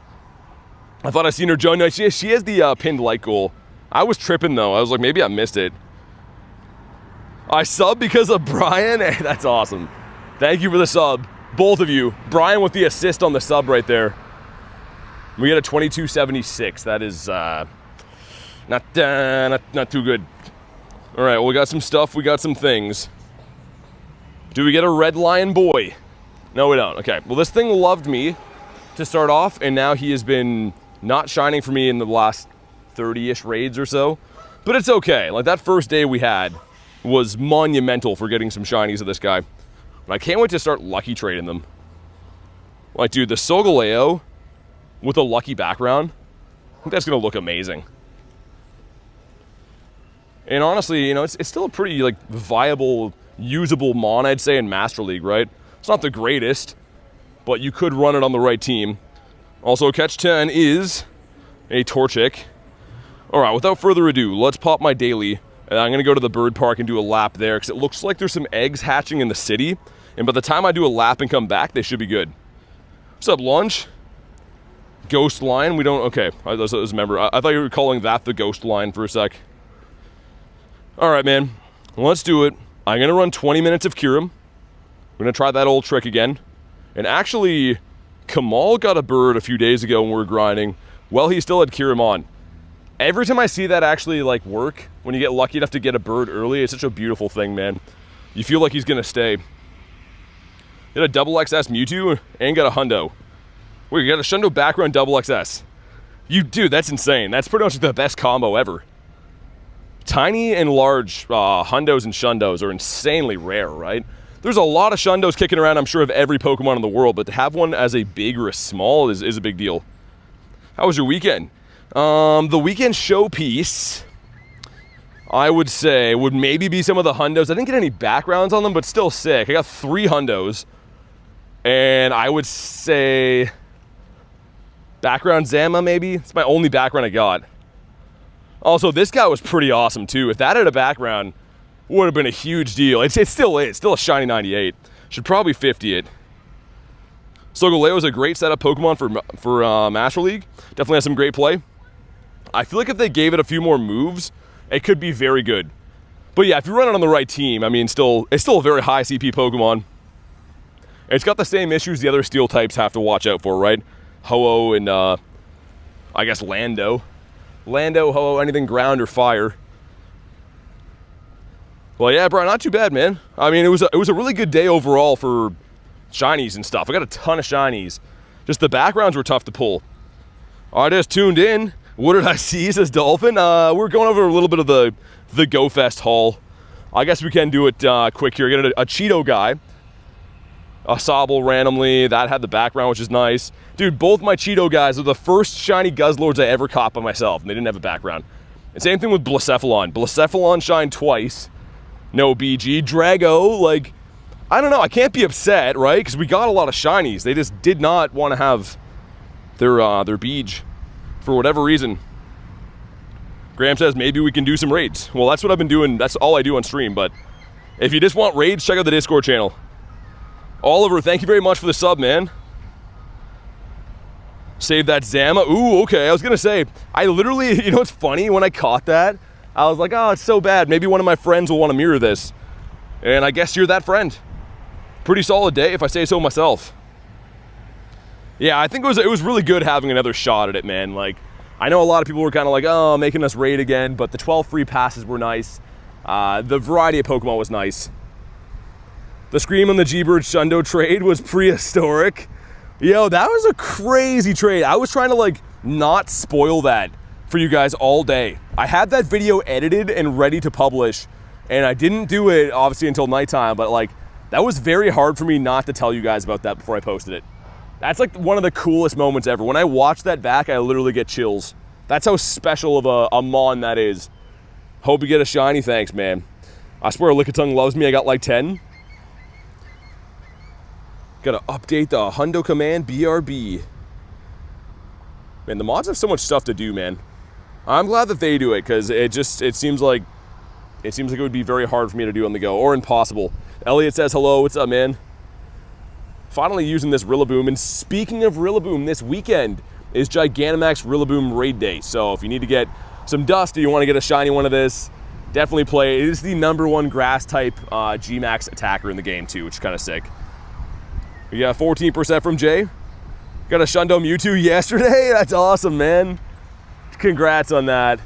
I thought I seen her join. She has the pinned like goal. I was tripping, though. I was like, maybe I missed it. I sub because of Brian? Hey, that's awesome. Thank you for the sub. Both of you. Brian with the assist on the sub right there. We got a 2276. That is not too good. All right, well, we got some stuff. We got some things. Do we get a red lion boy? No, we don't. Okay, well, this thing loved me to start off, and now he has been not shining for me in the last 30-ish raids or so. But it's okay. Like, that first day we had was monumental for getting some shinies of this guy. And I can't wait to start lucky trading them. Like, dude, the Solgaleo with a lucky background, I think that's going to look amazing. And honestly, you know, it's still a pretty, like, viable, usable mon, I'd say, in Master League, right? It's not the greatest, but you could run it on the right team. Also, catch 10 is a Torchic. All right, without further ado, let's pop my daily. And I'm going to go to the bird park and do a lap there because it looks like there's some eggs hatching in the city. And by the time I do a lap and come back, they should be good. What's up, Lunch? Ghost line? We don't... Okay, I was remember. I thought you were calling that the ghost line for a sec. All right, man. Let's do it. I'm going to run 20 minutes of Kyurem. We're going to try that old trick again. And actually, Kamal got a bird a few days ago when we were grinding. Well, he still had Kyurem on. Every time I see that actually, like, work, when you get lucky enough to get a bird early, it's such a beautiful thing, man. You feel like he's going to stay. Got a double XS Mewtwo and got a hundo. Wait, you got a shundo background double XS. Dude, that's insane. That's pretty much the best combo ever. Tiny and large hundos and shundos are insanely rare, right? There's a lot of shundos kicking around, I'm sure, of every Pokemon in the world, but to have one as a big or a small is a big deal. How was your weekend? The weekend showpiece, I would say, would maybe be some of the hundos. I didn't get any backgrounds on them, but still sick. I got 3 hundos, and I would say background Zama, maybe. It's my only background I got. Also, this guy was pretty awesome, too. If that had a background, would have been a huge deal. It still is. Still a shiny 98. Should probably 50 it. Solgaleo is a great setup Pokemon for Master League. Definitely has some great play. I feel like if they gave it a few more moves, it could be very good. But yeah, if you run it on the right team, I mean, it's still a very high CP Pokemon. It's got the same issues the other steel types have to watch out for, right? Ho-Oh and, I guess, Lando. Lando, Ho-Oh, anything ground or fire. Well, yeah, Brian, not too bad, man. I mean, it was a really good day overall for shinies and stuff. I got a ton of shinies. Just the backgrounds were tough to pull. I just tuned in. What did I see, says Dolphin? We're going over a little bit of the Go Fest haul. I guess we can do it quick here. Get a Cheeto guy. A Sobble randomly. That had the background, which is nice. Dude, both my Cheeto guys are the first shiny Guzzlords I ever caught by myself, and they didn't have a background. And same thing with Blacephalon. Blacephalon shined twice. No BG. Drago, like, I don't know. I can't be upset, right? Because we got a lot of shinies. They just did not want to have their Beej. For whatever reason. Graham says maybe we can do some raids. Well, that's what I've been doing. That's all I do on stream. But if you just want raids, check out the Discord channel. Oliver, thank you very much for the sub, man. Save that Zama. Ooh, okay. I was going to say, I literally, you know what's funny? When I caught that, I was like, oh, it's so bad. Maybe one of my friends will want to mirror this. And I guess you're that friend. Pretty solid day, if I say so myself. Yeah, I think it was really good having another shot at it, man. Like, I know a lot of people were kind of like, oh, making us raid again, but the 12 free passes were nice. The variety of Pokemon was nice. The Scream on the G-Bird Shundo trade was prehistoric. Yo, that was a crazy trade. I was trying to, like, not spoil that for you guys all day. I had that video edited and ready to publish, and I didn't do it, obviously, until nighttime, but, like, that was very hard for me not to tell you guys about that before I posted it. That's like one of the coolest moments ever. When I watch that back, I literally get chills. That's how special of a mon that is. Hope you get a shiny, thanks, man. I swear Lickitung loves me. I got like 10. Gotta update the Hundo command BRB. Man, the mods have so much stuff to do, man. I'm glad that they do it, because it seems like it would be very hard for me to do on the go, or impossible. Elliot says hello, what's up, man? Finally using this Rillaboom, and speaking of Rillaboom, this weekend is Gigantamax Rillaboom Raid Day. So if you need to get some dust or you want to get a shiny one of this, definitely play. It is the #1 grass type G-Max attacker in the game too, which is kind of sick. We got 14% from Jay. Got a Shundo Mewtwo yesterday. That's awesome, man. Congrats on that.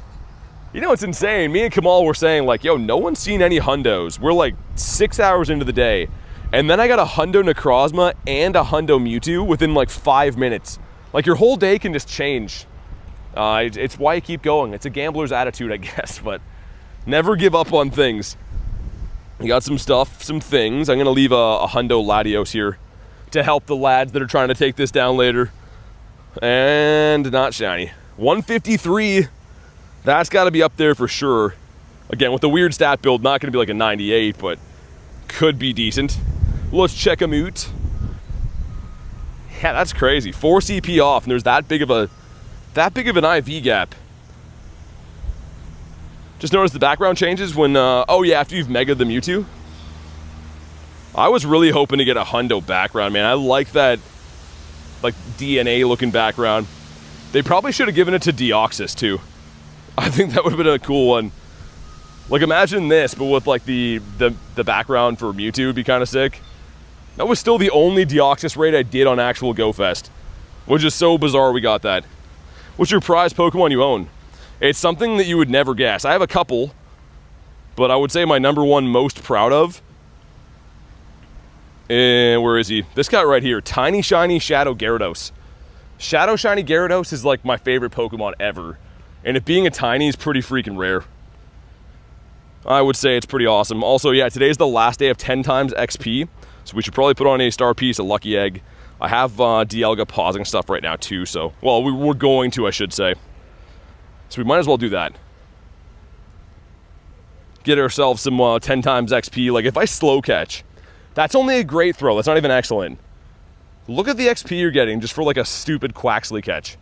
You know, it's insane. Me and Kamal were saying, like, yo, no one's seen any hundos. We're like 6 hours into the day. And then I got a Hundo Necrozma and a Hundo Mewtwo within like 5 minutes. Like, your whole day can just change. It's why you keep going. It's a gambler's attitude, I guess, but never give up on things. You got some stuff, some things. I'm going to leave a Hundo Latios here to help the lads that are trying to take this down later. And not shiny. 153, that's got to be up there for sure. Again, with the weird stat build, not going to be like a 98, but could be decent. Let's check them out. Yeah, that's crazy. 4 CP off, and there's that big of an IV gap. Just notice the background changes when, oh yeah, after you've megaed the Mewtwo. I was really hoping to get a hundo background, man. I like that, like, DNA looking background. They probably should have given it to Deoxys too. I think that would have been a cool one. Like, imagine this, but with like the background for Mewtwo would be kind of sick. That was still the only Deoxys raid I did on actual GoFest, which is so bizarre we got that. What's your prize Pokemon you own? It's something that you would never guess. I have a couple, but I would say my number one most proud of. And where is he? This guy right here, Tiny Shiny Shadow Gyarados. Shadow Shiny Gyarados is like my favorite Pokemon ever. And it being a tiny is pretty freaking rare. I would say it's pretty awesome. Also, yeah, today's the last day of 10 times XP. So we should probably put on a star piece, a lucky egg. I have Dialga pausing stuff right now too, so... Well, we're going to, I should say. So we might as well do that. Get ourselves some 10 times XP. Like, if I slow catch, that's only a great throw. That's not even excellent. Look at the XP you're getting just for like a stupid Quaxley catch.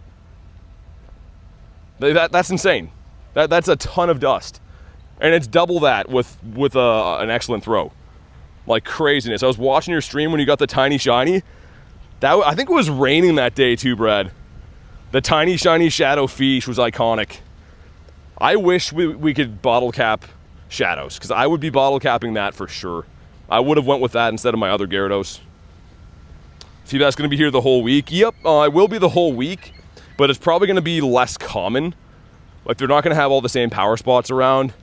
That's insane. That's a ton of dust. And it's double that with an excellent throw. Like craziness. I was watching your stream when you got the Tiny Shiny. I think it was raining that day too, Brad. The Tiny Shiny Shadow Fish was iconic. I wish we could bottle cap Shadows, because I would be bottle capping that for sure. I would have went with that instead of my other Gyarados. See, that's going to be here the whole week. Yep, I will be the whole week, but it's probably going to be less common. Like, they're not going to have all the same power spots around.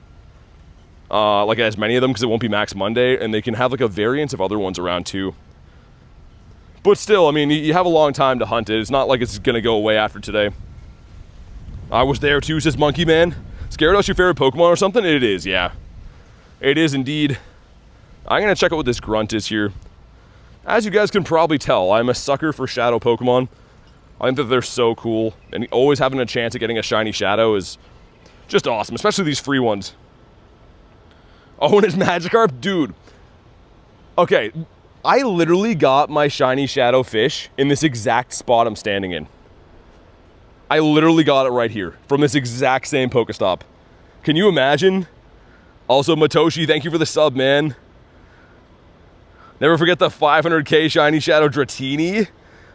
Like as many of them, because it won't be Max Monday, and they can have like a variance of other ones around too. But still, I mean, you have a long time to hunt it. It's not like it's gonna go away after today. I was there too, says Monkey Man. Is Gyarados your favorite Pokemon or something? It is, yeah. It is indeed. I'm gonna check out what this grunt is here. As you guys can probably tell, I'm a sucker for Shadow Pokemon. I think that they're so cool, and always having a chance at getting a shiny Shadow is just awesome, especially these free ones. Oh, and his Magikarp? Dude. Okay, I literally got my shiny Shadow Fish in this exact spot I'm standing in. I literally got it right here, from this exact same Pokestop. Can you imagine? Also, Matoshi, thank you for the sub, man. Never forget the 500k shiny Shadow Dratini.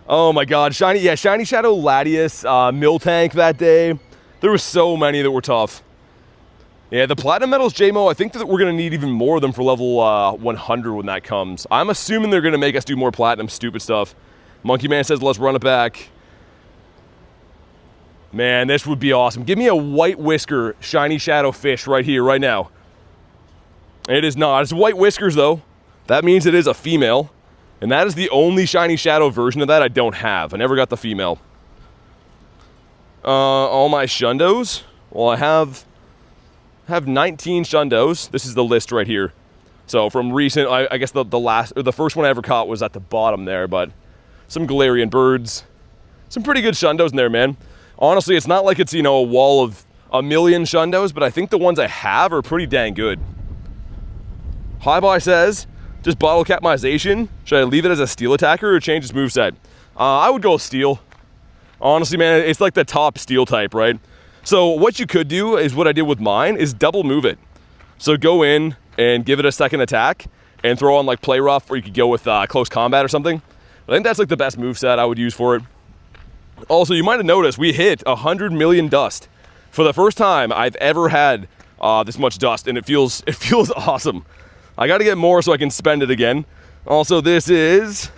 Oh my god, shiny Shadow Latias, Miltank that day. There were so many that were tough. Yeah, the Platinum Medals, JMO, I think that we're going to need even more of them for level 100 when that comes. I'm assuming they're going to make us do more Platinum stupid stuff. Monkey Man says, let's run it back. Man, this would be awesome. Give me a White Whisker shiny Shadow Fish right here, right now. It is not. It's White Whiskers, though. That means it is a female. And that is the only shiny Shadow version of that I don't have. I never got the female. All my Shundos. Well, I have 19 Shundos. This is the list right here. So from recent, I guess the first one I ever caught was at the bottom there, but some Galarian Birds. Some pretty good Shundos in there, man. Honestly, it's not like it's, you know, a wall of a million Shundos, but I think the ones I have are pretty dang good. Highboy says, just bottle capmization. Should I leave it as a steel attacker or change its moveset? I would go with steel. Honestly, man, it's like the top steel type, right? So what you could do is what I did with mine is double move it. So go in and give it a second attack and throw on like play rough, or you could go with close combat or something. I think that's like the best moveset I would use for it. Also, you might have noticed we hit 100 million dust for the first time I've ever had this much dust, and it feels awesome. I got to get more so I can spend it again. Also, this is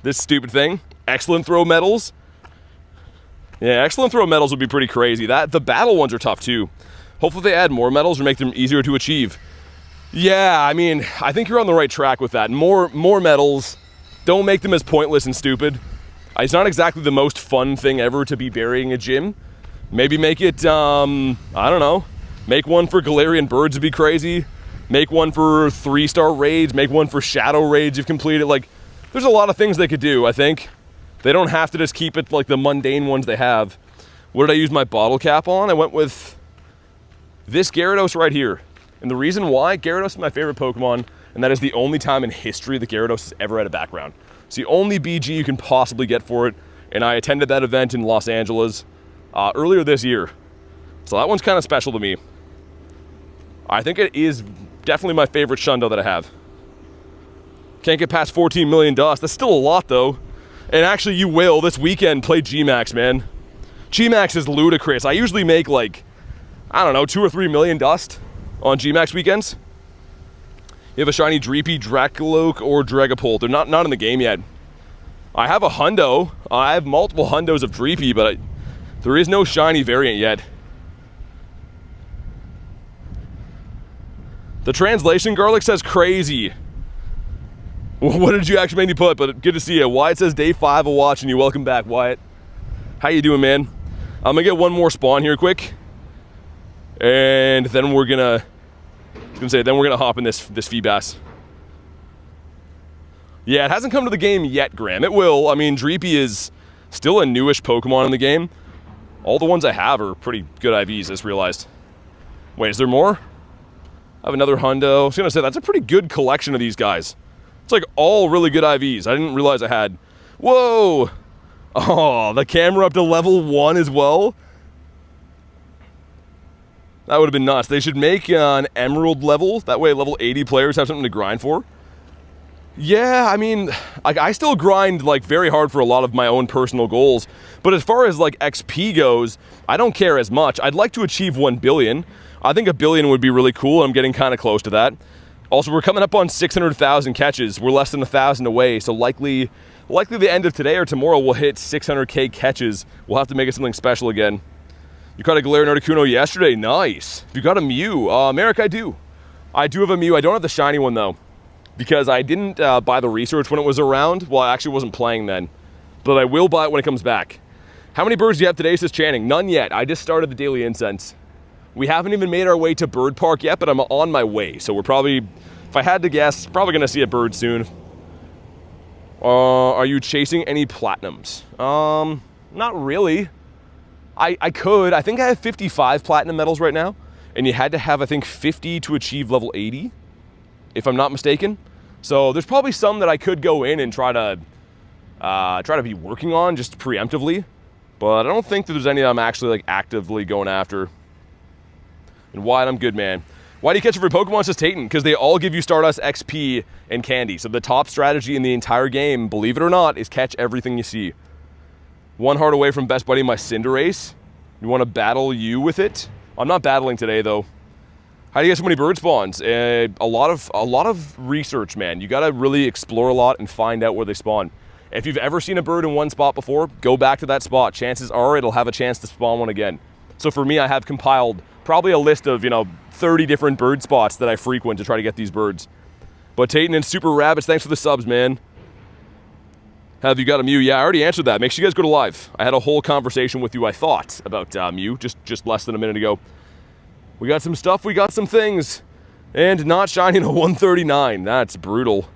this stupid thing. Excellent throw medals. Yeah, excellent throw medals would be pretty crazy. The battle ones are tough too. Hopefully they add more medals or make them easier to achieve. Yeah, I mean, I think you're on the right track with that. More medals. Don't make them as pointless and stupid. It's not exactly the most fun thing ever to be burying a gym. Maybe make it, I don't know. Make one for Galarian Birds would be crazy. Make one for 3-star raids. Make one for shadow raids you've completed. Like, There's a lot of things they could do, I think. They don't have to just keep it like the mundane ones they have. What did I use my bottle cap on? I went with this Gyarados right here. And the reason why, Gyarados is my favorite Pokemon, and that is the only time in history that Gyarados has ever had a background. It's the only BG you can possibly get for it, and I attended that event in Los Angeles earlier this year. So that one's kind of special to me. I think it is definitely my favorite Shundo that I have. Can't get past 14 million dust. That's still a lot, though. And actually, you will, this weekend, play G-Max, man. G-Max is ludicrous. I usually make, like, I don't know, 2 or 3 million dust on G-Max weekends. You have a shiny Dreepy, Dracoloak, or Dragapult. They're not in the game yet. I have a Hundo. I have multiple Hundos of Dreepy, but there is no shiny variant yet. The translation, Garlic, says crazy. What did you actually make me put? But good to see you. Wyatt says day 5 of watching you. Welcome back, Wyatt. How you doing, man? I'm gonna get one more spawn here quick. And then we're gonna hop in this Feebas. Yeah, it hasn't come to the game yet, Graham. It will. I mean, Dreepy is still a newish Pokemon in the game. All the ones I have are pretty good IVs, I just realized. Wait, is there more? I have another Hundo. I was gonna say, that's a pretty good collection of these guys. It's like all really good IVs. I didn't realize I had. Whoa! Oh, the camera up to level 1 as well? That would have been nuts. They should make an Emerald level. That way level 80 players have something to grind for. Yeah, I mean, I still grind like very hard for a lot of my own personal goals. But as far as like XP goes, I don't care as much. I'd like to achieve 1 billion. I think 1 billion would be really cool. I'm getting kind of close to that. Also, we're coming up on 600,000 catches. We're less than 1,000 away, so likely the end of today or tomorrow we'll hit 600k catches. We'll have to make it something special again. You caught a Galarian Articuno yesterday. Nice. You got a Mew. Merrick, I do. I do have a Mew. I don't have the shiny one, though, because I didn't buy the research when it was around. Well, I actually wasn't playing then, but I will buy it when it comes back. How many birds do you have today, says Channing? None yet. I just started the Daily Incense. We haven't even made our way to Bird Park yet, but I'm on my way. So we're probably, if I had to guess, probably going to see a bird soon. Are you chasing any platinums? Not really. I could. I think I have 55 platinum medals right now. And you had to have, I think, 50 to achieve level 80, if I'm not mistaken. So there's probably some that I could go in and try to be working on just preemptively. But I don't think that there's any that I'm actually like actively going after. And Wyatt, I'm good, man. Why do you catch every Pokemon, says Tayton? Because they all give you Stardust, XP, and candy. So the top strategy in the entire game, believe it or not, is catch everything you see. 1 heart away from best buddy, my Cinderace. You want to battle you with it? I'm not battling today, though. How do you get so many bird spawns? A lot of research, man. You got to really explore a lot and find out where they spawn. If you've ever seen a bird in one spot before, go back to that spot. Chances are it'll have a chance to spawn one again. So for me, I have compiled probably a list of, 30 different bird spots that I frequent to try to get these birds. But Tayton and Super Rabbits, thanks for the subs, man. Have you got a Mew? Yeah, I already answered that. Make sure you guys go to live. I had a whole conversation with you, I thought, about Mew, just less than a minute ago. We got some stuff, we got some things. And not shining a 139. That's brutal.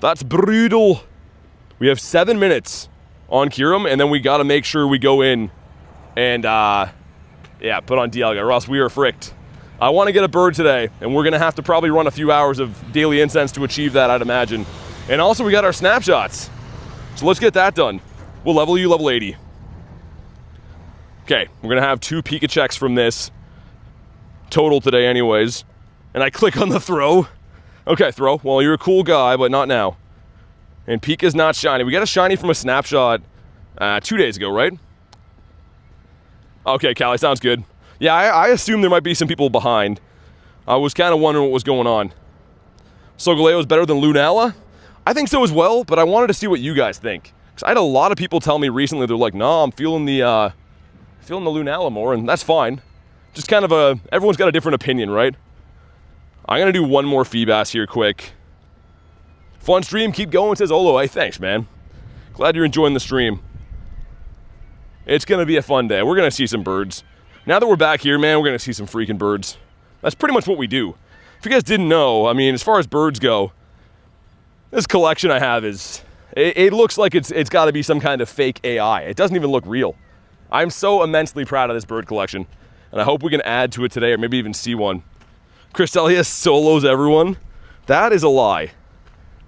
That's brutal. We have 7 minutes on Kyurem, and then we got to make sure we go in and, yeah, put on Dialga, or else we are fricked. I want to get a bird today, and we're going to have to probably run a few hours of Daily Incense to achieve that, I'd imagine. And also, we got our snapshots. So let's get that done. We'll level you level 80. Okay, we're going to have 2 Pika checks from this total today anyways. And I click on the throw. Okay, throw. Well, you're a cool guy, but not now. And Pika's not shiny. We got a shiny from a snapshot 2 days ago, right? Okay, Callie, sounds good. Yeah, I assume there might be some people behind. I was kind of wondering what was going on. Solgaleo is better than Lunala? I think so as well, but I wanted to see what you guys think. Because I had a lot of people tell me recently, they're like, nah, I'm feeling the Lunala more, and that's fine. Just kind of everyone's got a different opinion, right? I'm going to do one more Feebas here quick. Fun stream, keep going, says Olo. Hey, thanks, man. Glad you're enjoying the stream. It's going to be a fun day. We're going to see some birds. Now that we're back here, man, we're going to see some freaking birds. That's pretty much what we do. If you guys didn't know, I mean, as far as birds go, this collection I have is It looks like it's got to be some kind of fake AI. It doesn't even look real. I'm so immensely proud of this bird collection, and I hope we can add to it today, or maybe even see one. Crystalia solos everyone. That is a lie.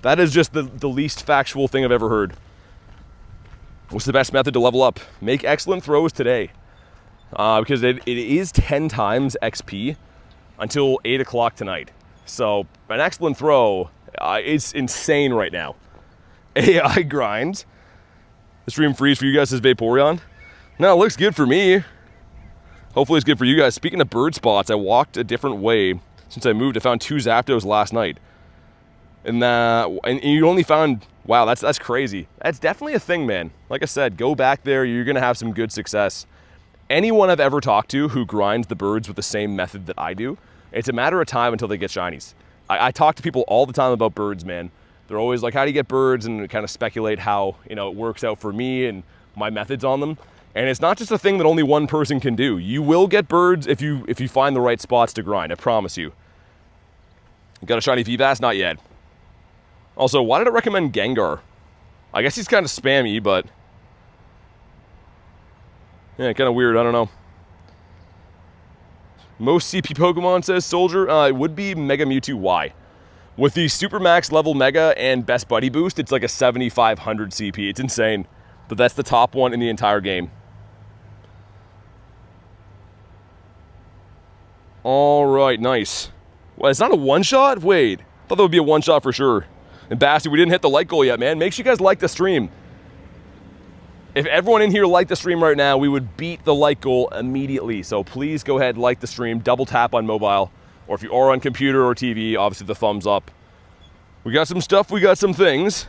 That is just the least factual thing I've ever heard. What's the best method to level up? Make excellent throws today. Because it is 10 times XP until 8 o'clock tonight. So an excellent throw is insane right now. AI Grindz. The stream freeze for you guys is Vaporeon. No, it looks good for me. Hopefully it's good for you guys. Speaking of bird spots, I walked a different way since I moved. I found 2 Zapdos last night. And you only found, wow, that's crazy. That's definitely a thing, man. Like I said, go back there. You're going to have some good success. Anyone I've ever talked to who grinds the birds with the same method that I do, it's a matter of time until they get shinies. I talk to people all the time about birds, man. They're always like, how do you get birds? And kind of speculate how, you know, it works out for me and my methods on them. And it's not just a thing that only one person can do. You will get birds if you find the right spots to grind, I promise you. Got a shiny V-Bass? Not yet. Also, why did it recommend Gengar? I guess he's kind of spammy, but yeah, kind of weird. I don't know. Most CP Pokemon, says Soldier. It would be Mega Mewtwo Y. With the Super Max level Mega and Best Buddy boost, it's like a 7,500 CP. It's insane. But that's the top one in the entire game. All right, nice. Well, it's not a one-shot? Wait. I thought that would be a one-shot for sure. And Basti, we didn't hit the like goal yet, man. Make sure you guys like the stream. If everyone in here liked the stream right now, we would beat the like goal immediately. So please go ahead, like the stream, double tap on mobile. Or if you are on computer or TV, obviously the thumbs up. We got some stuff, we got some things.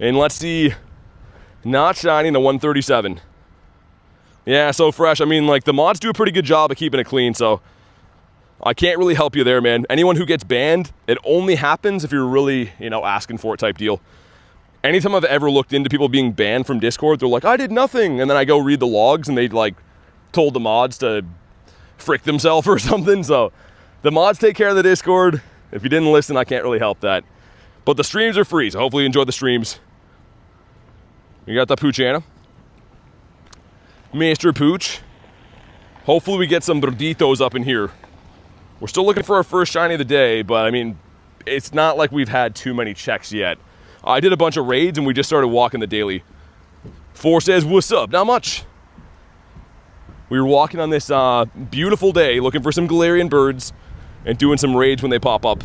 And let's see, not shiny, the 137. Yeah, so fresh. I mean, like, the mods do a pretty good job of keeping it clean, so I can't really help you there, man. Anyone who gets banned, it only happens if you're really, you know, asking for it type deal. Anytime I've ever looked into people being banned from Discord, they're like, I did nothing. And then I go read the logs and they like told the mods to frick themselves or something. So the mods take care of the Discord. If you didn't listen, I can't really help that. But the streams are free, so hopefully you enjoy the streams. You got the Poochana. Mr. Pooch. Hopefully we get some Birditos up in here. We're still looking for our first shiny of the day, but I mean, it's not like we've had too many checks yet. I did a bunch of raids and we just started walking the daily. 4 says, what's up? Not much. We were walking on this beautiful day looking for some Galarian Birds and doing some raids when they pop up.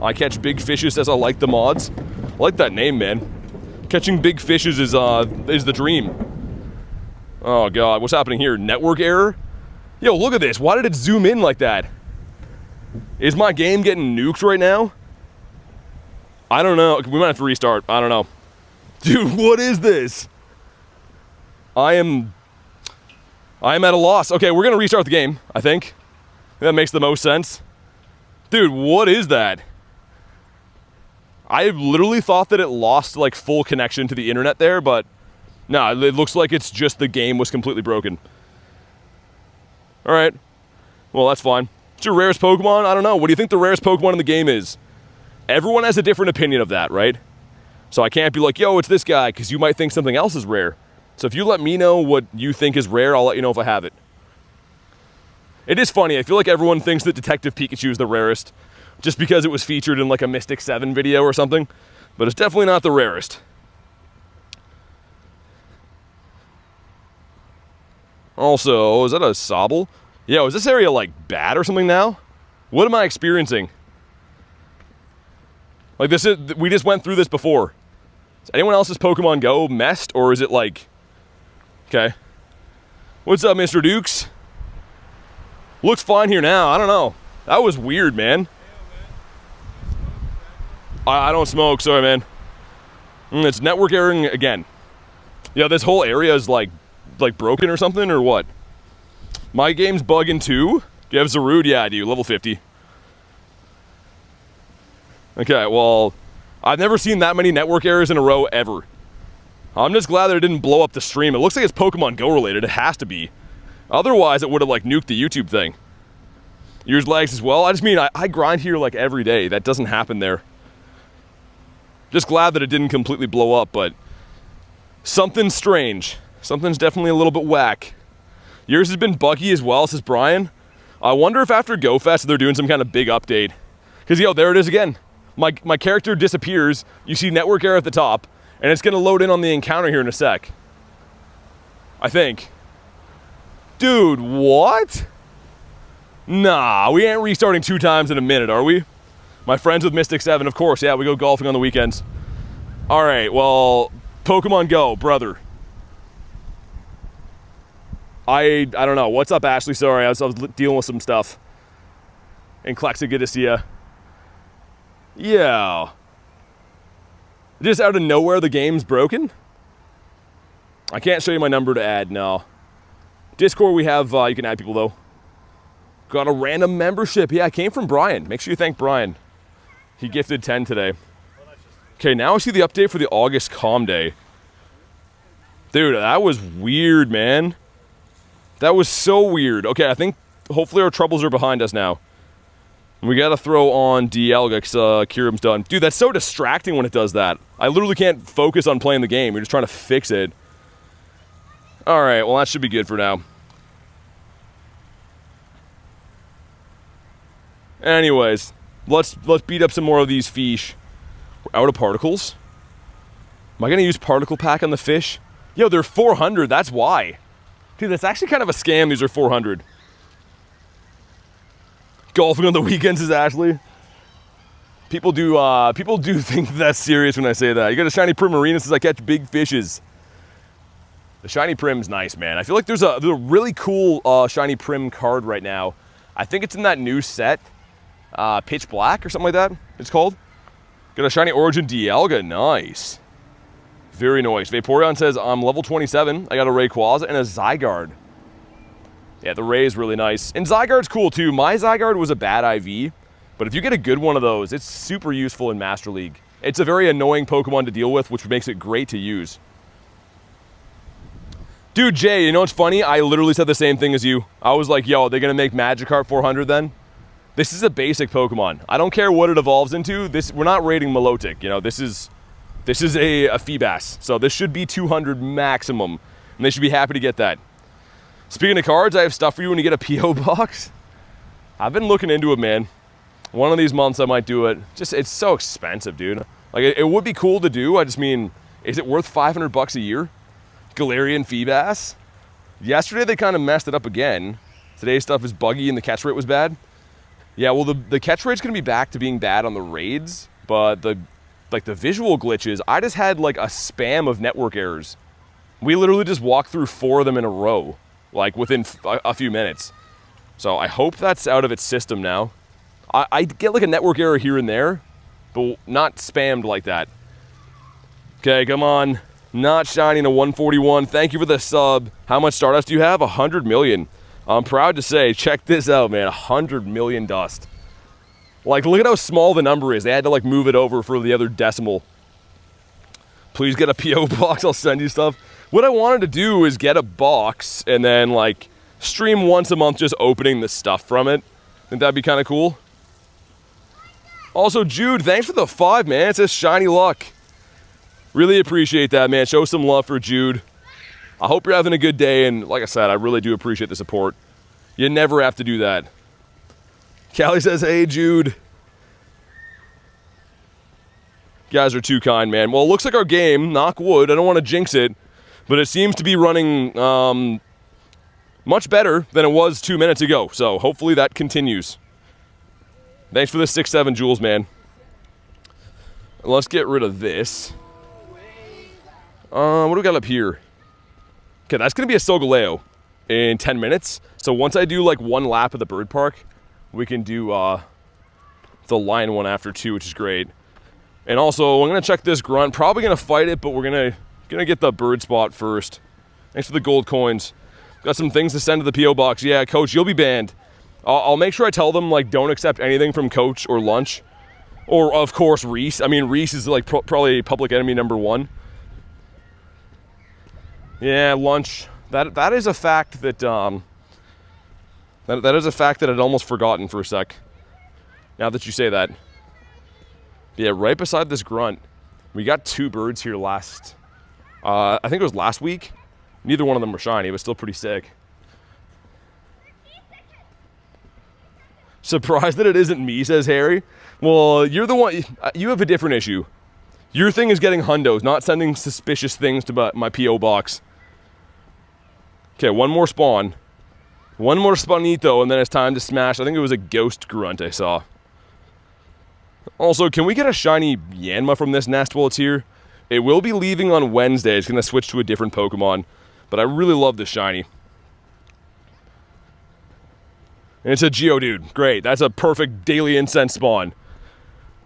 I catch big fishes as I like the mods. I like that name, man. Catching big fishes is the dream. Oh god, what's happening here? Network error? Yo, look at this. Why did it zoom in like that? Is my game getting nuked right now? I don't know. We might have to restart. I don't know. Dude, what is this? I am at a loss. Okay, we're gonna restart the game, I think. That makes the most sense. Dude, what is that? I literally thought that it lost like full connection to the internet there, but no, it looks like it's just the game was completely broken. All right, well, that's fine. What's your rarest Pokemon? I don't know. What do you think the rarest Pokemon in the game is? Everyone has a different opinion of that, right? So I can't be like, yo, it's this guy, because you might think something else is rare. So if you let me know what you think is rare, I'll let you know if I have it. It is funny. I feel like everyone thinks that Detective Pikachu is the rarest, just because it was featured in like a Mystic 7 video or something. But it's definitely not the rarest. Also, is that a Sobble? Yo, is this area like bad or something now? What am I experiencing? Like this is, we just went through this before. Is anyone else's Pokemon Go messed, or is it like, okay. What's up, Mr. Dukes? Looks fine here now, I don't know. That was weird, man. I don't smoke, sorry, man. It's network erroring again. Yeah, this whole area is like broken or something, or what? My game's bugging too? Do you have Zarude? Yeah, I do, level 50. Okay, well, I've never seen that many network errors in a row ever. I'm just glad that it didn't blow up the stream. It looks like it's Pokemon Go related, it has to be. Otherwise, it would have like nuked the YouTube thing. Yours lags as well? I just mean, I grind here like every day. That doesn't happen there. Just glad that it didn't completely blow up, but something's strange. Something's definitely a little bit whack. Yours has been buggy as well, says Brian. I wonder if after Go Fest they're doing some kind of big update. Because, yo, there it is again. My character disappears. You see network error at the top, and it's going to load in on the encounter here in a sec. I think. Dude, what? Nah, we ain't restarting 2 times in a minute, are we? My friends with Mystic 7, of course. Yeah, we go golfing on the weekends. All right, well, Pokemon Go, brother. I don't know. What's up, Ashley? Sorry, I was dealing with some stuff. And Klexa, good to see ya. Yeah. Just out of nowhere, the game's broken? I can't show you my number to add, no. Discord, we have, you can add people, though. Got a random membership. Yeah, it came from Brian. Make sure you thank Brian. He gifted 10 today. Okay, now I see the update for the August Calm Day. Dude, that was weird, man. That was so weird. Okay, I think hopefully our troubles are behind us now. We gotta throw on DL because Kirim's done. Dude, that's so distracting when it does that. I literally can't focus on playing the game. You're just trying to fix it. Alright, well that should be good for now. Anyways, let's beat up some more of these fish. We're out of particles. Am I gonna use particle pack on the fish? Yo, they're 400, that's why. Dude, that's actually kind of a scam, these are 400. Golfing on the weekends, is Ashley. People do think that's serious when I say that. You got a shiny Primarina, says I catch big fishes. The shiny Prim's nice, man. I feel like there's a really cool shiny Prim card right now. I think it's in that new set, Pitch Black or something like that. It's called. Got a shiny Origin Dialga, nice. Very nice. Vaporeon says I'm level 27. I got a Rayquaza and a Zygarde. Yeah, the Ray is really nice. And Zygarde's cool too. My Zygarde was a bad IV, but if you get a good one of those, it's super useful in Master League. It's a very annoying Pokemon to deal with, which makes it great to use. Dude, Jay, you know what's funny? I literally said the same thing as you. I was like, yo, are they gonna make Magikarp 400 then? This is a basic Pokemon. I don't care what it evolves into. We're not rating Milotic, you know, this is a Feebas. So this should be 200 maximum, and they should be happy to get that. Speaking of cards, I have stuff for you when you get a P.O. box. I've been looking into it, man. One of these months I might do it. Just, it's so expensive, dude. Like, it would be cool to do. I just mean, is it worth 500 bucks a year? Galarian Feebas. Yesterday they kind of messed it up again. Today's stuff is buggy and the catch rate was bad. Yeah, well the catch rate's gonna be back to being bad on the raids, but the visual glitches, I just had like a spam of network errors. We literally just walked through 4 of them in a row, like within a few minutes. So I hope that's out of its system now. I get like a network error here and there, but not spammed like that. Okay, come on. Not shining a 141. Thank you for the sub. How much Stardust do you have? 100 million. I'm proud to say, check this out, man. 100 million dust. Like, look at how small the number is. They had to, like, move it over for the other decimal. Please get a P.O. box. I'll send you stuff. What I wanted to do is get a box and then, like, stream once a month just opening the stuff from it. Think that'd be kind of cool? Also, Jude, thanks for the 5, man. It says shiny luck. Really appreciate that, man. Show some love for Jude. I hope you're having a good day, and like I said, I really do appreciate the support. You never have to do that. Callie says, hey, Jude. You guys are too kind, man. Well, it looks like our game, knock wood, I don't want to jinx it, but it seems to be running much better than it was 2 minutes ago, so hopefully that continues. Thanks for the 6-7 Jules, man. Let's get rid of this. What do we got up here? Okay, that's going to be a Solgaleo in 10 minutes. So once I do like 1 lap of the bird park, we can do the lion one after 2, which is great. And also, I'm going to check this grunt. Probably going to fight it, but we're going to get the bird spot first. Thanks for the gold coins. Got some things to send to the P.O. box. Yeah, Coach, you'll be banned. I'll make sure I tell them, like, don't accept anything from Coach or Lunch. Or, of course, Reese. I mean, Reese is, like, probably public enemy number 1. Yeah, Lunch. That is a fact that that is a fact that I'd almost forgotten for a sec. Now that you say that. Yeah, right beside this grunt. We got 2 birds here last, I think it was last week. Neither one of them were shiny, but still pretty sick. Surprised that it isn't me, says Harry. Well, you're the one, you have a different issue. Your thing is getting hundos, not sending suspicious things to my P.O. box. Okay, one more spawn. One more spawnito, and then it's time to smash. I think it was a ghost grunt I saw. Also, can we get a shiny Yanma from this nest while it's here? It will be leaving on Wednesday. It's going to switch to a different Pokemon. But I really love this shiny. And it's a Geodude. Great. That's a perfect Daily Incense spawn.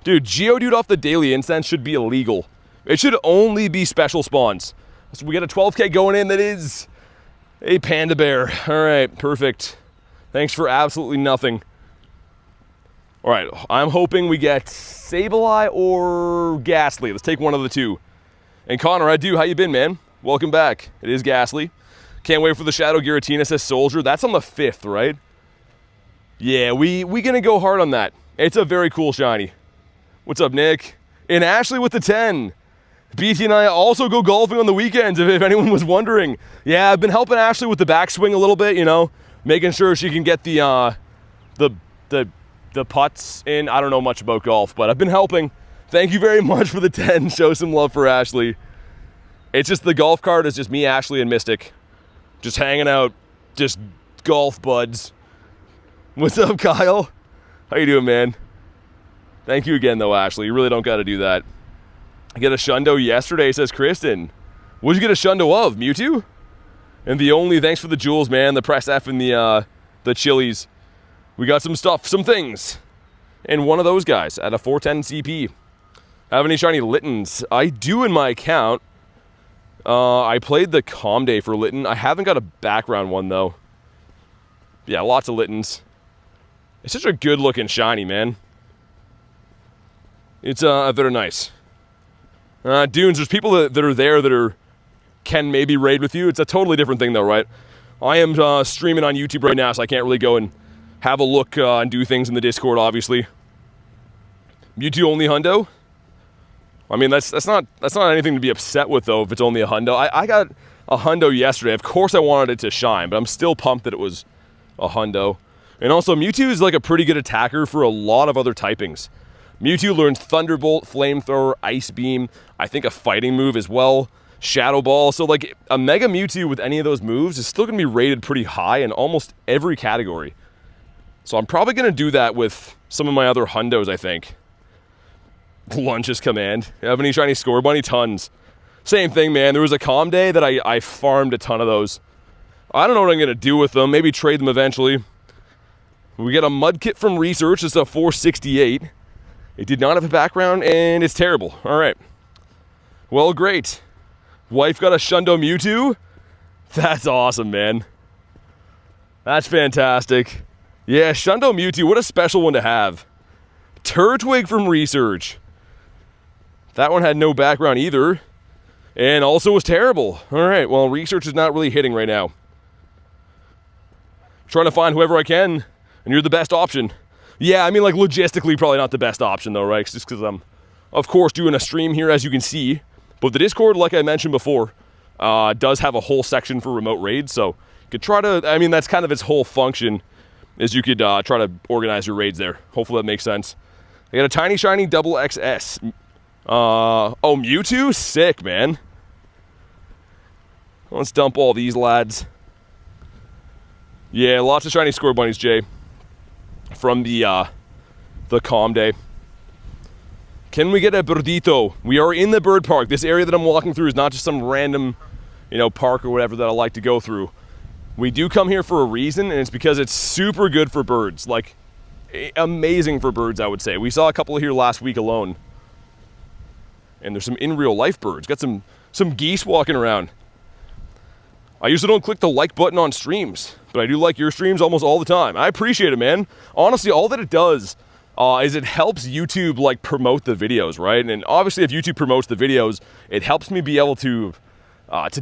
Dude, Geodude off the Daily Incense should be illegal. It should only be special spawns. So we got a 12K going in that is a Panda Bear. All right, perfect. Thanks for absolutely nothing. All right, I'm hoping we get Sableye or Ghastly. Let's take one of the two. And Connor, I do. How you been, man? Welcome back. It is Ghastly. Can't wait for the Shadow Giratina, says Soldier. That's on the 5th, right? Yeah, we gonna go hard on that. It's a very cool shiny. What's up, Nick? And Ashley with the 10. BT and I also go golfing on the weekends, if anyone was wondering. Yeah, I've been helping Ashley with the backswing a little bit, you know, making sure she can get the putts in. I don't know much about golf, but I've been helping. Thank you very much for the 10. Show some love for Ashley. It's just the golf cart is just me, Ashley, and Mystic. Just hanging out, just golf buds. What's up, Kyle? How you doing, man? Thank you again, though, Ashley. You really don't got to do that. I got a Shundo yesterday, says Kristen. What'd you get a Shundo of? Mewtwo? And the only, thanks for the jewels, man. The press F and the chilies. We got some stuff, some things. And one of those guys at a 410 CP. Have any shiny Littens? I do in my account. I played the Calm Day for Litten. I haven't got a background one, though. Yeah, lots of Littens. It's such a good-looking shiny, man. It's very nice. Dunes, there's people that are there that can maybe raid with you. It's a totally different thing, though, right? I am streaming on YouTube right now, so I can't really go and have a look and do things in the Discord, obviously. Mewtwo only hundo? I mean, that's not anything to be upset with, though, if it's only a hundo. I got a hundo yesterday. Of course I wanted it to shine, but I'm still pumped that it was a hundo. And also, Mewtwo is like a pretty good attacker for a lot of other typings. Mewtwo learns Thunderbolt, Flamethrower, Ice Beam, I think a fighting move as well, Shadow Ball. So like a Mega Mewtwo with any of those moves is still going to be rated pretty high in almost every category. So I'm probably going to do that with some of my other hundos, I think. Lunch's Command. You have any shiny Score Bunny? Tons. Same thing, man. There was a Calm Day that I farmed a ton of those. I don't know what I'm going to do with them. Maybe trade them eventually. We get a Mudkip from Research. It's a 468. It did not have a background, and it's terrible. All right. Well, great. Wife got a Shundo Mewtwo? That's awesome, man. That's fantastic. Yeah, Shundo Mewtwo, what a special one to have. Turtwig from Research. That one had no background either. And also was terrible. All right, well, Research is not really hitting right now. Trying to find whoever I can, and you're the best option. Yeah, I mean, like, logistically, probably not the best option, though, right? Just because I'm, of course, doing a stream here, as you can see. But the Discord, like I mentioned before, does have a whole section for remote raids. So you could try to, I mean, that's kind of its whole function, is you could try to organize your raids there. Hopefully that makes sense. I got a tiny, shiny double XS. Oh, Mewtwo? Sick, man. Let's dump all these lads. Yeah, lots of shiny Score Bunnies, Jay. From the Calm Day. Can we get a Birdito? We are in the bird park. This area that I'm walking through is not just some random, you know, park or whatever that I like to go through. We do come here for a reason, and it's because it's super good for birds. Like, amazing for birds, I would say. We saw a couple here last week alone. And there's some in real life birds. Got some geese walking around. I usually don't click the like button on streams, but I do like your streams almost all the time. I appreciate it, man. Honestly, all that it does is it helps YouTube like promote the videos, right? And obviously, if YouTube promotes the videos, it helps me be able to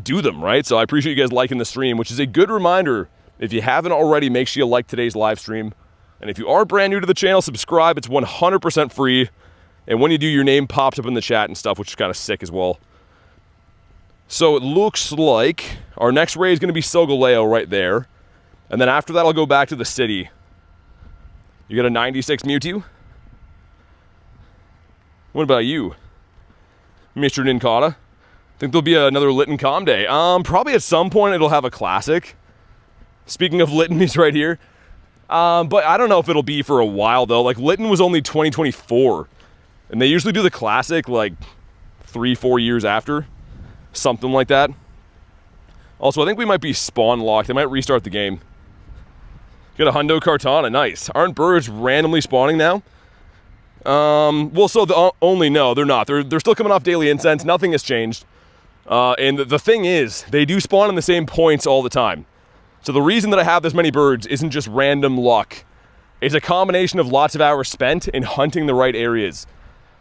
do them, right? So I appreciate you guys liking the stream, which is a good reminder. If you haven't already, make sure you like today's live stream. And if you are brand new to the channel, subscribe. It's 100% free. And when you do, your name pops up in the chat and stuff, which is kind of sick as well. So it looks like our next raid is going to be Solgaleo right there. And then after that, I'll go back to the city. You got a 96 Mewtwo? What about you, Mr. Ninkata? Think there'll be another Litten Com Day? Probably at some point it'll have a classic. Speaking of Littens right here. But I don't know if it'll be for a while though. Like Litten was only 2024. And they usually do the classic like 3-4 years after. Something like that. Also, I think we might be spawn locked. They might restart the game. Got a Hundo Kartana, nice. Aren't birds randomly spawning now? Well, so only no, they're not. They're still coming off Daily Incense. Nothing has changed. And the thing is, they do spawn in the same points all the time. So the reason that I have this many birds isn't just random luck. It's a combination of lots of hours spent in hunting the right areas.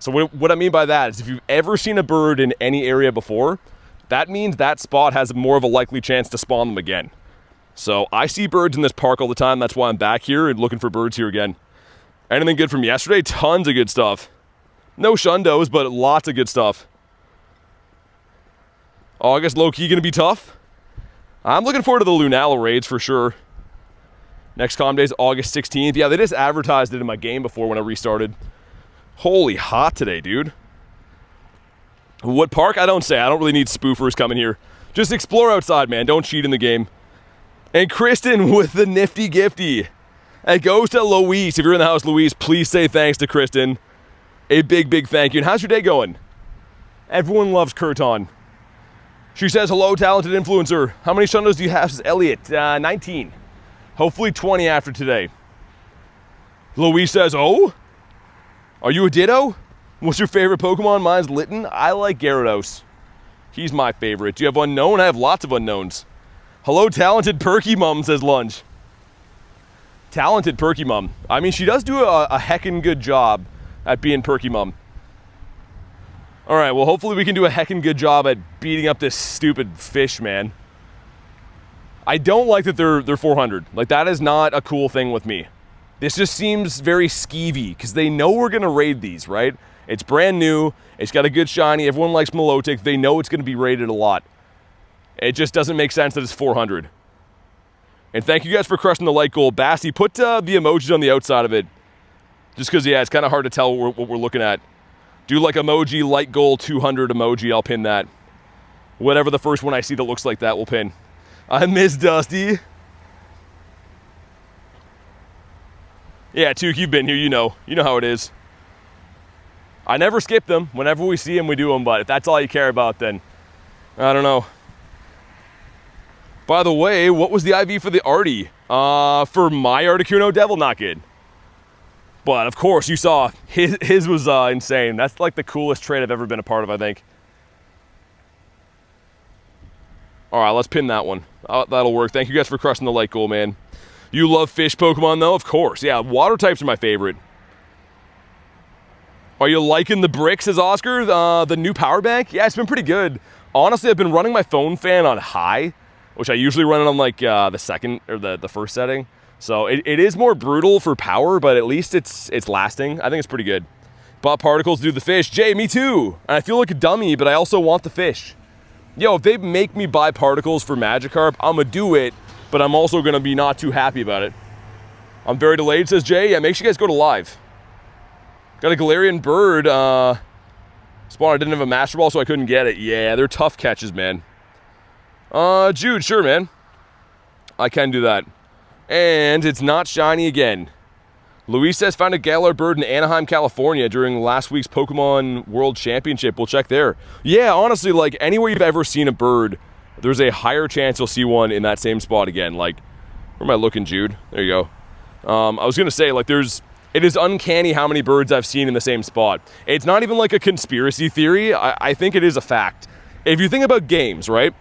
So what I mean by that is if you've ever seen a bird in any area before, that means that spot has more of a likely chance to spawn them again. So I see birds in this park all the time. That's why I'm back here and looking for birds here again. Anything good from yesterday? Tons of good stuff. No shundos, but lots of good stuff. August low-key gonna be tough. I'm looking forward to the Lunala raids for sure. Next comm day is August 16th. Yeah, they just advertised it in my game before when I restarted. Holy hot today, dude. What park? I don't say. I don't really need spoofers coming here. Just explore outside, man. Don't cheat in the game. And Kristen with the nifty gifty. It goes to Louise. If you're in the house, Louise, please say thanks to Kristen. A big, big thank you. And how's your day going? Everyone loves Kurton. She says, hello, talented influencer. How many shundos do you have? Says Elliot. 19. Hopefully 20 after today. Louise says, oh? Are you a Ditto? What's your favorite Pokemon? Mine's Litten. I like Gyarados. He's my favorite. Do you have unknown? I have lots of unknowns. Hello, talented Perky Mum, says Lunch. Talented Perky Mum. I mean, she does do a heckin' good job at being Perky Mum. All right, well, hopefully we can do a heckin' good job at beating up this stupid fish, man. I don't like that they're 400. Like, that is not a cool thing with me. This just seems very skeevy, because they know we're going to raid these, right? It's brand new. It's got a good shiny. Everyone likes Milotic. They know it's going to be raided a lot. It just doesn't make sense that it's 400. And thank you guys for crushing the like goal. Basti, put the emojis on the outside of it. Just because, yeah, it's kind of hard to tell what we're looking at. Do like emoji, light goal, 200 emoji. I'll pin that. Whatever the first one I see that looks like that, we'll pin. I miss Dusty. Yeah, Tuke, you've been here. You know how it is. I never skip them. Whenever we see them, we do them. But if that's all you care about, then I don't know. By the way, what was the IV for the Artie? For my Articuno Devil, not good. But of course, you saw his was insane. That's like the coolest trade I've ever been a part of, I think. All right, let's pin that one. That'll work. Thank you guys for crushing the like goal, man. You love fish Pokemon, though? Of course. Yeah, water types are my favorite. Are you liking the bricks, says Oscar? The new power bank? Yeah, it's been pretty good. Honestly, I've been running my phone fan on high, which I usually run it on like the second or the first setting. So it is more brutal for power, but at least it's lasting. I think it's pretty good. Bought particles to do the fish. Jay, me too. And I feel like a dummy, but I also want the fish. Yo, if they make me buy particles for Magikarp, I'm gonna do it, but I'm also gonna be not too happy about it. I'm very delayed, says Jay. Yeah, make sure you guys go to live. Got a Galarian Bird. Spawn, I didn't have a Master Ball, so I couldn't get it. Yeah, they're tough catches, man. Jude, sure, man. I can do that. And it's not shiny again. Luis says found a Galarian Bird in Anaheim, California during last week's Pokemon World Championship. We'll check there. Yeah, honestly, like anywhere you've ever seen a bird, there's a higher chance you'll see one in that same spot again. Like, where am I looking, Jude? There you go. I was gonna say, like, it is uncanny how many birds I've seen in the same spot. It's not even like a conspiracy theory. I think it is a fact. If you think about games, right?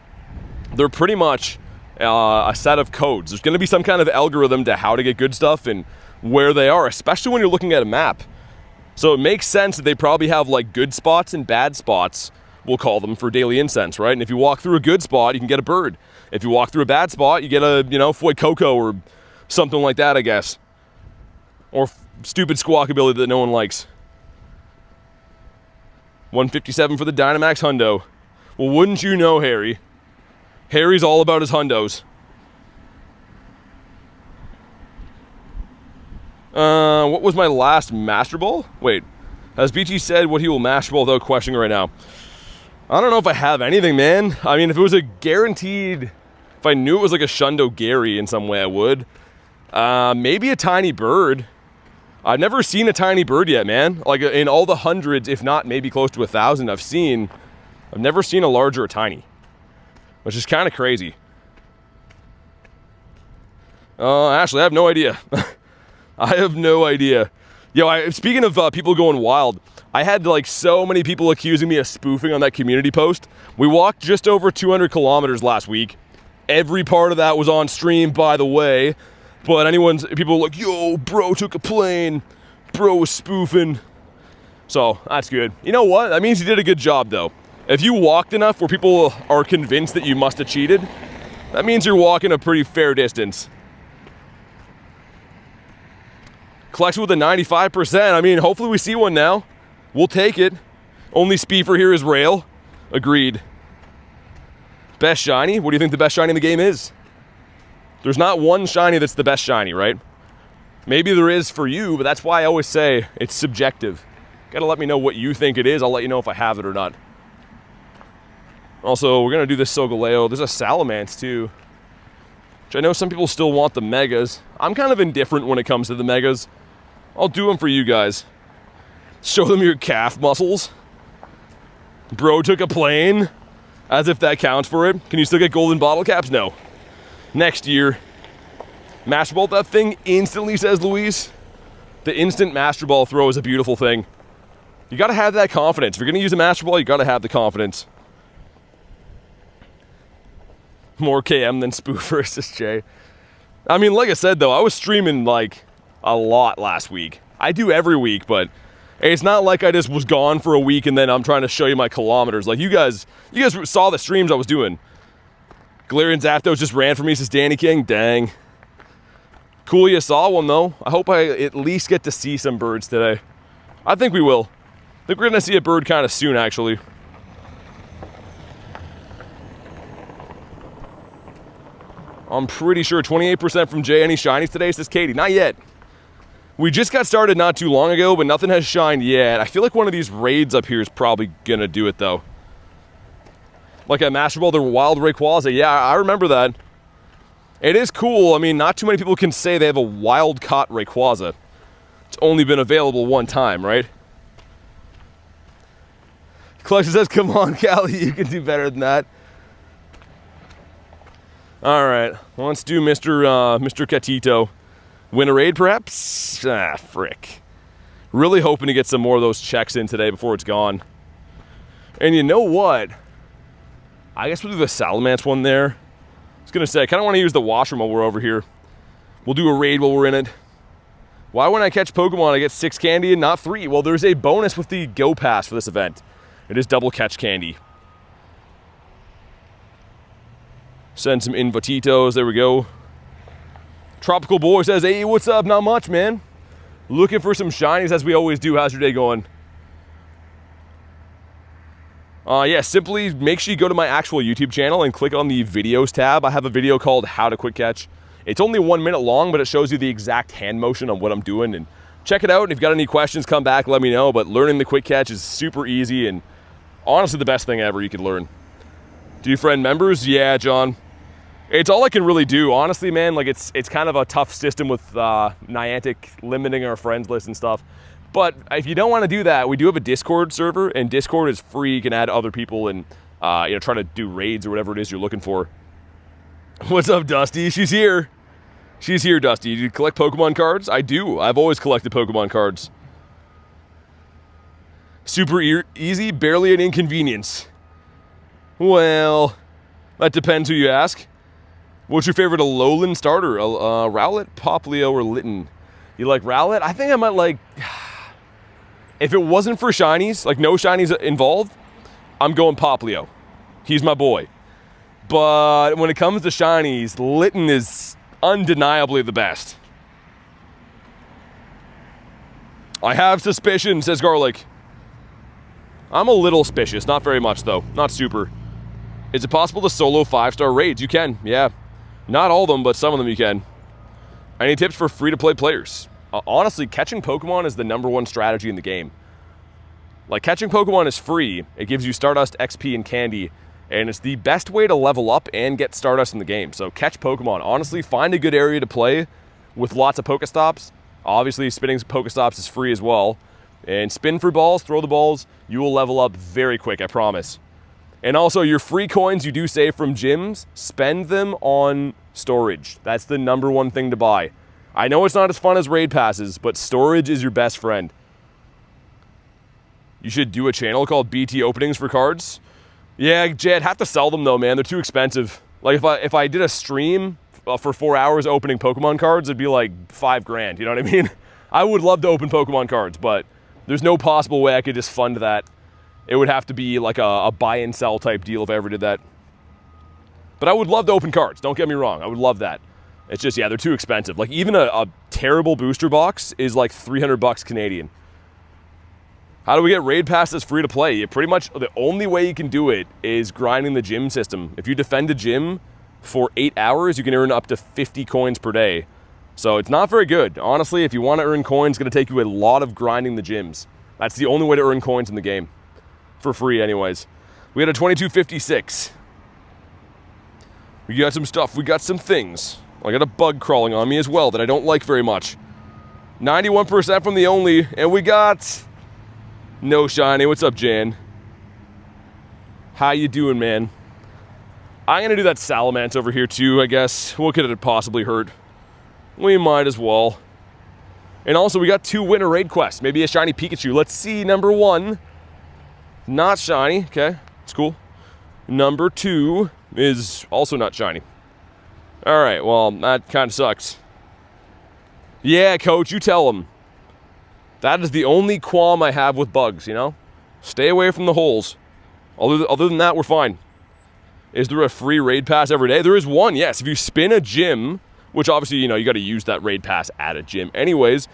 They're pretty much a set of codes. There's going to be some kind of algorithm to how to get good stuff and where they are, especially when you're looking at a map. So it makes sense that they probably have like good spots and bad spots, we'll call them, for Daily Incense, right? And if you walk through a good spot, you can get a bird. If you walk through a bad spot, you get a, Foy Coco or something like that, I guess. Or stupid squawk ability that no one likes. 157 for the Dynamax Hundo. Well, wouldn't you know, Harry? Harry's all about his hundos. What was my last Master Ball? Wait, has BG said what he will Master Ball without questioning right now? I don't know if I have anything, man. I mean, if it was a guaranteed, if I knew it was like a Shundo Gary in some way, I would. Maybe a tiny bird. I've never seen a tiny bird yet, man. Like in all the hundreds, if not maybe close to 1,000 I've seen, I've never seen a large or a tiny, which is kind of crazy. Actually, I have no idea. I have no idea. Yo, speaking of people going wild, I had like so many people accusing me of spoofing on that community post. We walked just over 200 kilometers last week. Every part of that was on stream, by the way. But people were like, yo, bro took a plane. Bro was spoofing. So, that's good. You know what? That means you did a good job, though. If you walked enough where people are convinced that you must have cheated, that means you're walking a pretty fair distance. Collection with a 95%. I mean, hopefully we see one now. We'll take it. Only speefer here is rail. Agreed. Best shiny? What do you think the best shiny in the game is? There's not one shiny that's the best shiny, right? Maybe there is for you, but that's why I always say it's subjective. Gotta let me know what you think it is. I'll let you know if I have it or not. Also, we're gonna do this Solgaleo. There's a Salamence too, which I know some people still want the megas. I'm kind of indifferent when it comes to the megas. I'll do them for you guys. Show them your calf muscles. Bro took a plane. As if that counts for it. Can you still get golden bottle caps? No. Next year. Master Ball that thing instantly, says Louise. The instant Master Ball throw is a beautiful thing. You gotta have that confidence. If you're gonna use a Master Ball, you gotta have the confidence. More KM than spoofer, says Jay. I mean, like I said though, I was streaming like a lot last week. I do every week, but it's not like I just was gone for a week and then I'm trying to show you my kilometers. Like you guys saw the streams I was doing. Galarian Zapdos just ran for me, says Danny King. Dang. Cool you saw one though. I hope I at least get to see some birds today. I think we will. I think we're gonna see a bird kind of soon, actually. I'm pretty sure 28% from Jay. Any shinies today, says Katie. Not yet. We just got started not too long ago, but nothing has shined yet. I feel like one of these raids up here is probably gonna do it though. Like at Master Ball, the Wild Rayquaza. Yeah, I remember that. It is cool. I mean, not too many people can say they have a wild caught Rayquaza. It's only been available one time, right? Collection says, come on, Callie, you can do better than that. All right, let's do Mr. Catito. Win a raid, perhaps? Ah, frick. Really hoping to get some more of those checks in today before it's gone. And you know what? I guess we'll do the Salamence one there. I was gonna say, I kind of want to use the washroom while we're over here. We'll do a raid while we're in it. Why when I catch Pokemon I get 6 candy and not 3? Well, there's a bonus with the Go Pass for this event. It is double catch candy. Send some invititos, there we go. Tropical Boy says, hey, what's up? Not much, man. Looking for some shinies as we always do. How's your day going? Yeah, simply make sure you go to my actual YouTube channel and click on the videos tab. I have a video called How to Quick Catch. It's only 1 minute long, but it shows you the exact hand motion on what I'm doing. And check it out. And if you've got any questions, come back, let me know. But learning the quick catch is super easy and honestly the best thing ever you could learn. Do you friend members? Yeah, John. It's all I can really do. Honestly, man, like it's kind of a tough system with Niantic limiting our friends list and stuff. But if you don't want to do that, we do have a Discord server, and Discord is free. You can add other people and try to do raids or whatever it is you're looking for. What's up, Dusty? She's here. She's here, Dusty. Do you collect Pokemon cards? I do. I've always collected Pokemon cards. Super easy, barely an inconvenience. Well, that depends who you ask. What's your favorite Alolan starter? Rowlet, Poplio, or Litten? You like Rowlet? I think I might like... If it wasn't for shinies, like no shinies involved, I'm going Poplio. He's my boy. But when it comes to shinies, Litten is undeniably the best. I have suspicion, says Garlic. I'm a little suspicious, not very much though, not super. Is it possible to solo 5-star raids? You can, yeah. Not all of them, but some of them you can. Any tips for free-to-play players? Honestly, catching Pokemon is the #1 strategy in the game. Like, catching Pokemon is free. It gives you Stardust, XP, and candy, and it's the best way to level up and get Stardust in the game. So catch Pokemon. Honestly, find a good area to play with lots of Pokestops. Obviously, spinning Pokestops is free as well. And spin for balls, throw the balls. You will level up very quick, I promise. And also, your free coins you do save from gyms, spend them on storage. That's the #1 thing to buy. I know it's not as fun as raid passes, but storage is your best friend. You should do a channel called BT Openings for cards. Yeah, Jay, I'd have to sell them though, man. They're too expensive. Like if I did a stream for 4 hours opening Pokemon cards, it'd be like $5 grand, you know what I mean? I would love to open Pokemon cards, but there's no possible way I could just fund that. It would have to be like a buy and sell type deal if I ever did that. But I would love to open cards, don't get me wrong. I would love that. It's just, yeah, they're too expensive. Like even a terrible booster box is like 300 bucks Canadian. How do we get raid passes free to play? You pretty much, the only way you can do it is grinding the gym system. If you defend a gym for 8 hours, you can earn up to 50 coins per day. So it's not very good. Honestly, if you want to earn coins, it's going to take you a lot of grinding the gyms. That's the only way to earn coins in the game. For free anyways. We had a 2256. We got some stuff. We got some things. I got a bug crawling on me as well that I don't like very much. 91% from the only. And we got no shiny. What's up, Jan? How you doing, man? I'm going to do that Salamence over here too, I guess. What could it possibly hurt? We might as well. And also, we got 2 winter raid quests. Maybe a shiny Pikachu. Let's see, #1. Not shiny. Okay, it's cool. #2 is also not shiny. All right, well, that kind of sucks. Yeah, coach, you tell him. That is the only qualm I have with bugs, you know? Stay away from the holes. Other than that, we're fine. Is there a free raid pass every day? There is one, yes. If you spin a gym, which obviously, you know, you got to use that raid pass at a gym anyways,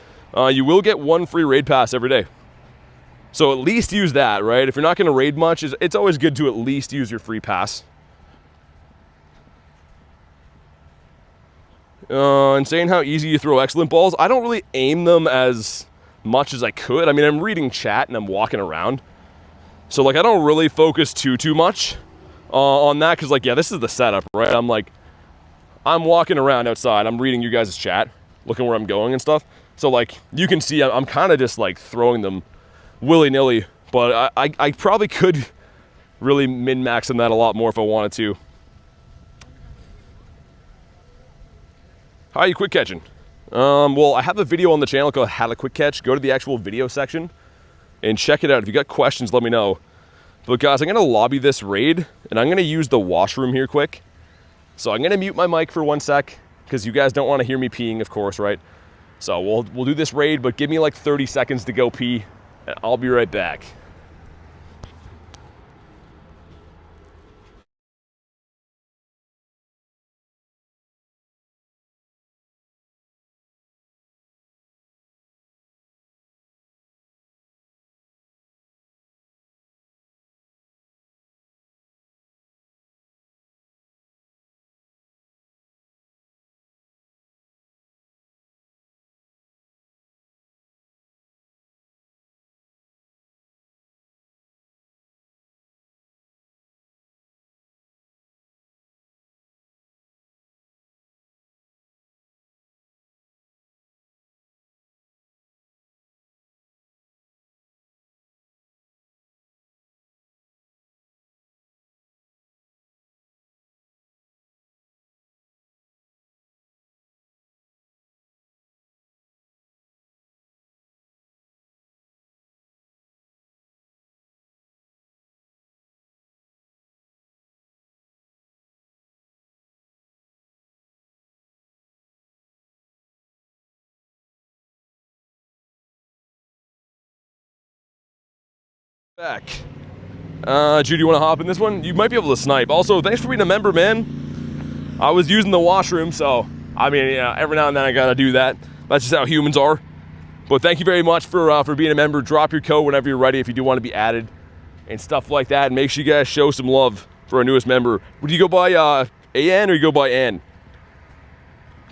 you will get 1 free raid pass every day. So at least use that, right? If you're not going to raid much, it's always good to at least use your free pass. And saying how easy you throw excellent balls, I don't really aim them as much as I could. I mean, I'm reading chat and I'm walking around. So, like, I don't really focus too much on that because, like, yeah, this is the setup, right? I'm walking around outside. I'm reading you guys' chat, looking where I'm going and stuff. So, like, you can see I'm kind of just, like, throwing them willy-nilly. But I probably could really min-max on that a lot more if I wanted to. How are you quick catching? Well, I have a video on the channel called How to Quick Catch. Go to the actual video section and check it out. If you got questions, let me know. But guys, I'm going to lobby this raid, and I'm going to use the washroom here quick. So I'm going to mute my mic for 1 sec, because you guys don't want to hear me peeing, of course, right? So we'll do this raid, but give me like 30 seconds to go pee, and I'll be right back. Back. Judy, you want to hop in this one? You might be able to snipe. Also, thanks for being a member, man. I was using the washroom, so, I mean, yeah, every now and then I gotta do that. That's just how humans are. But thank you very much for being a member. Drop your code whenever you're ready if you do want to be added. and stuff like that. And make sure you guys show some love for our newest member. Would you go by AN or you go by N?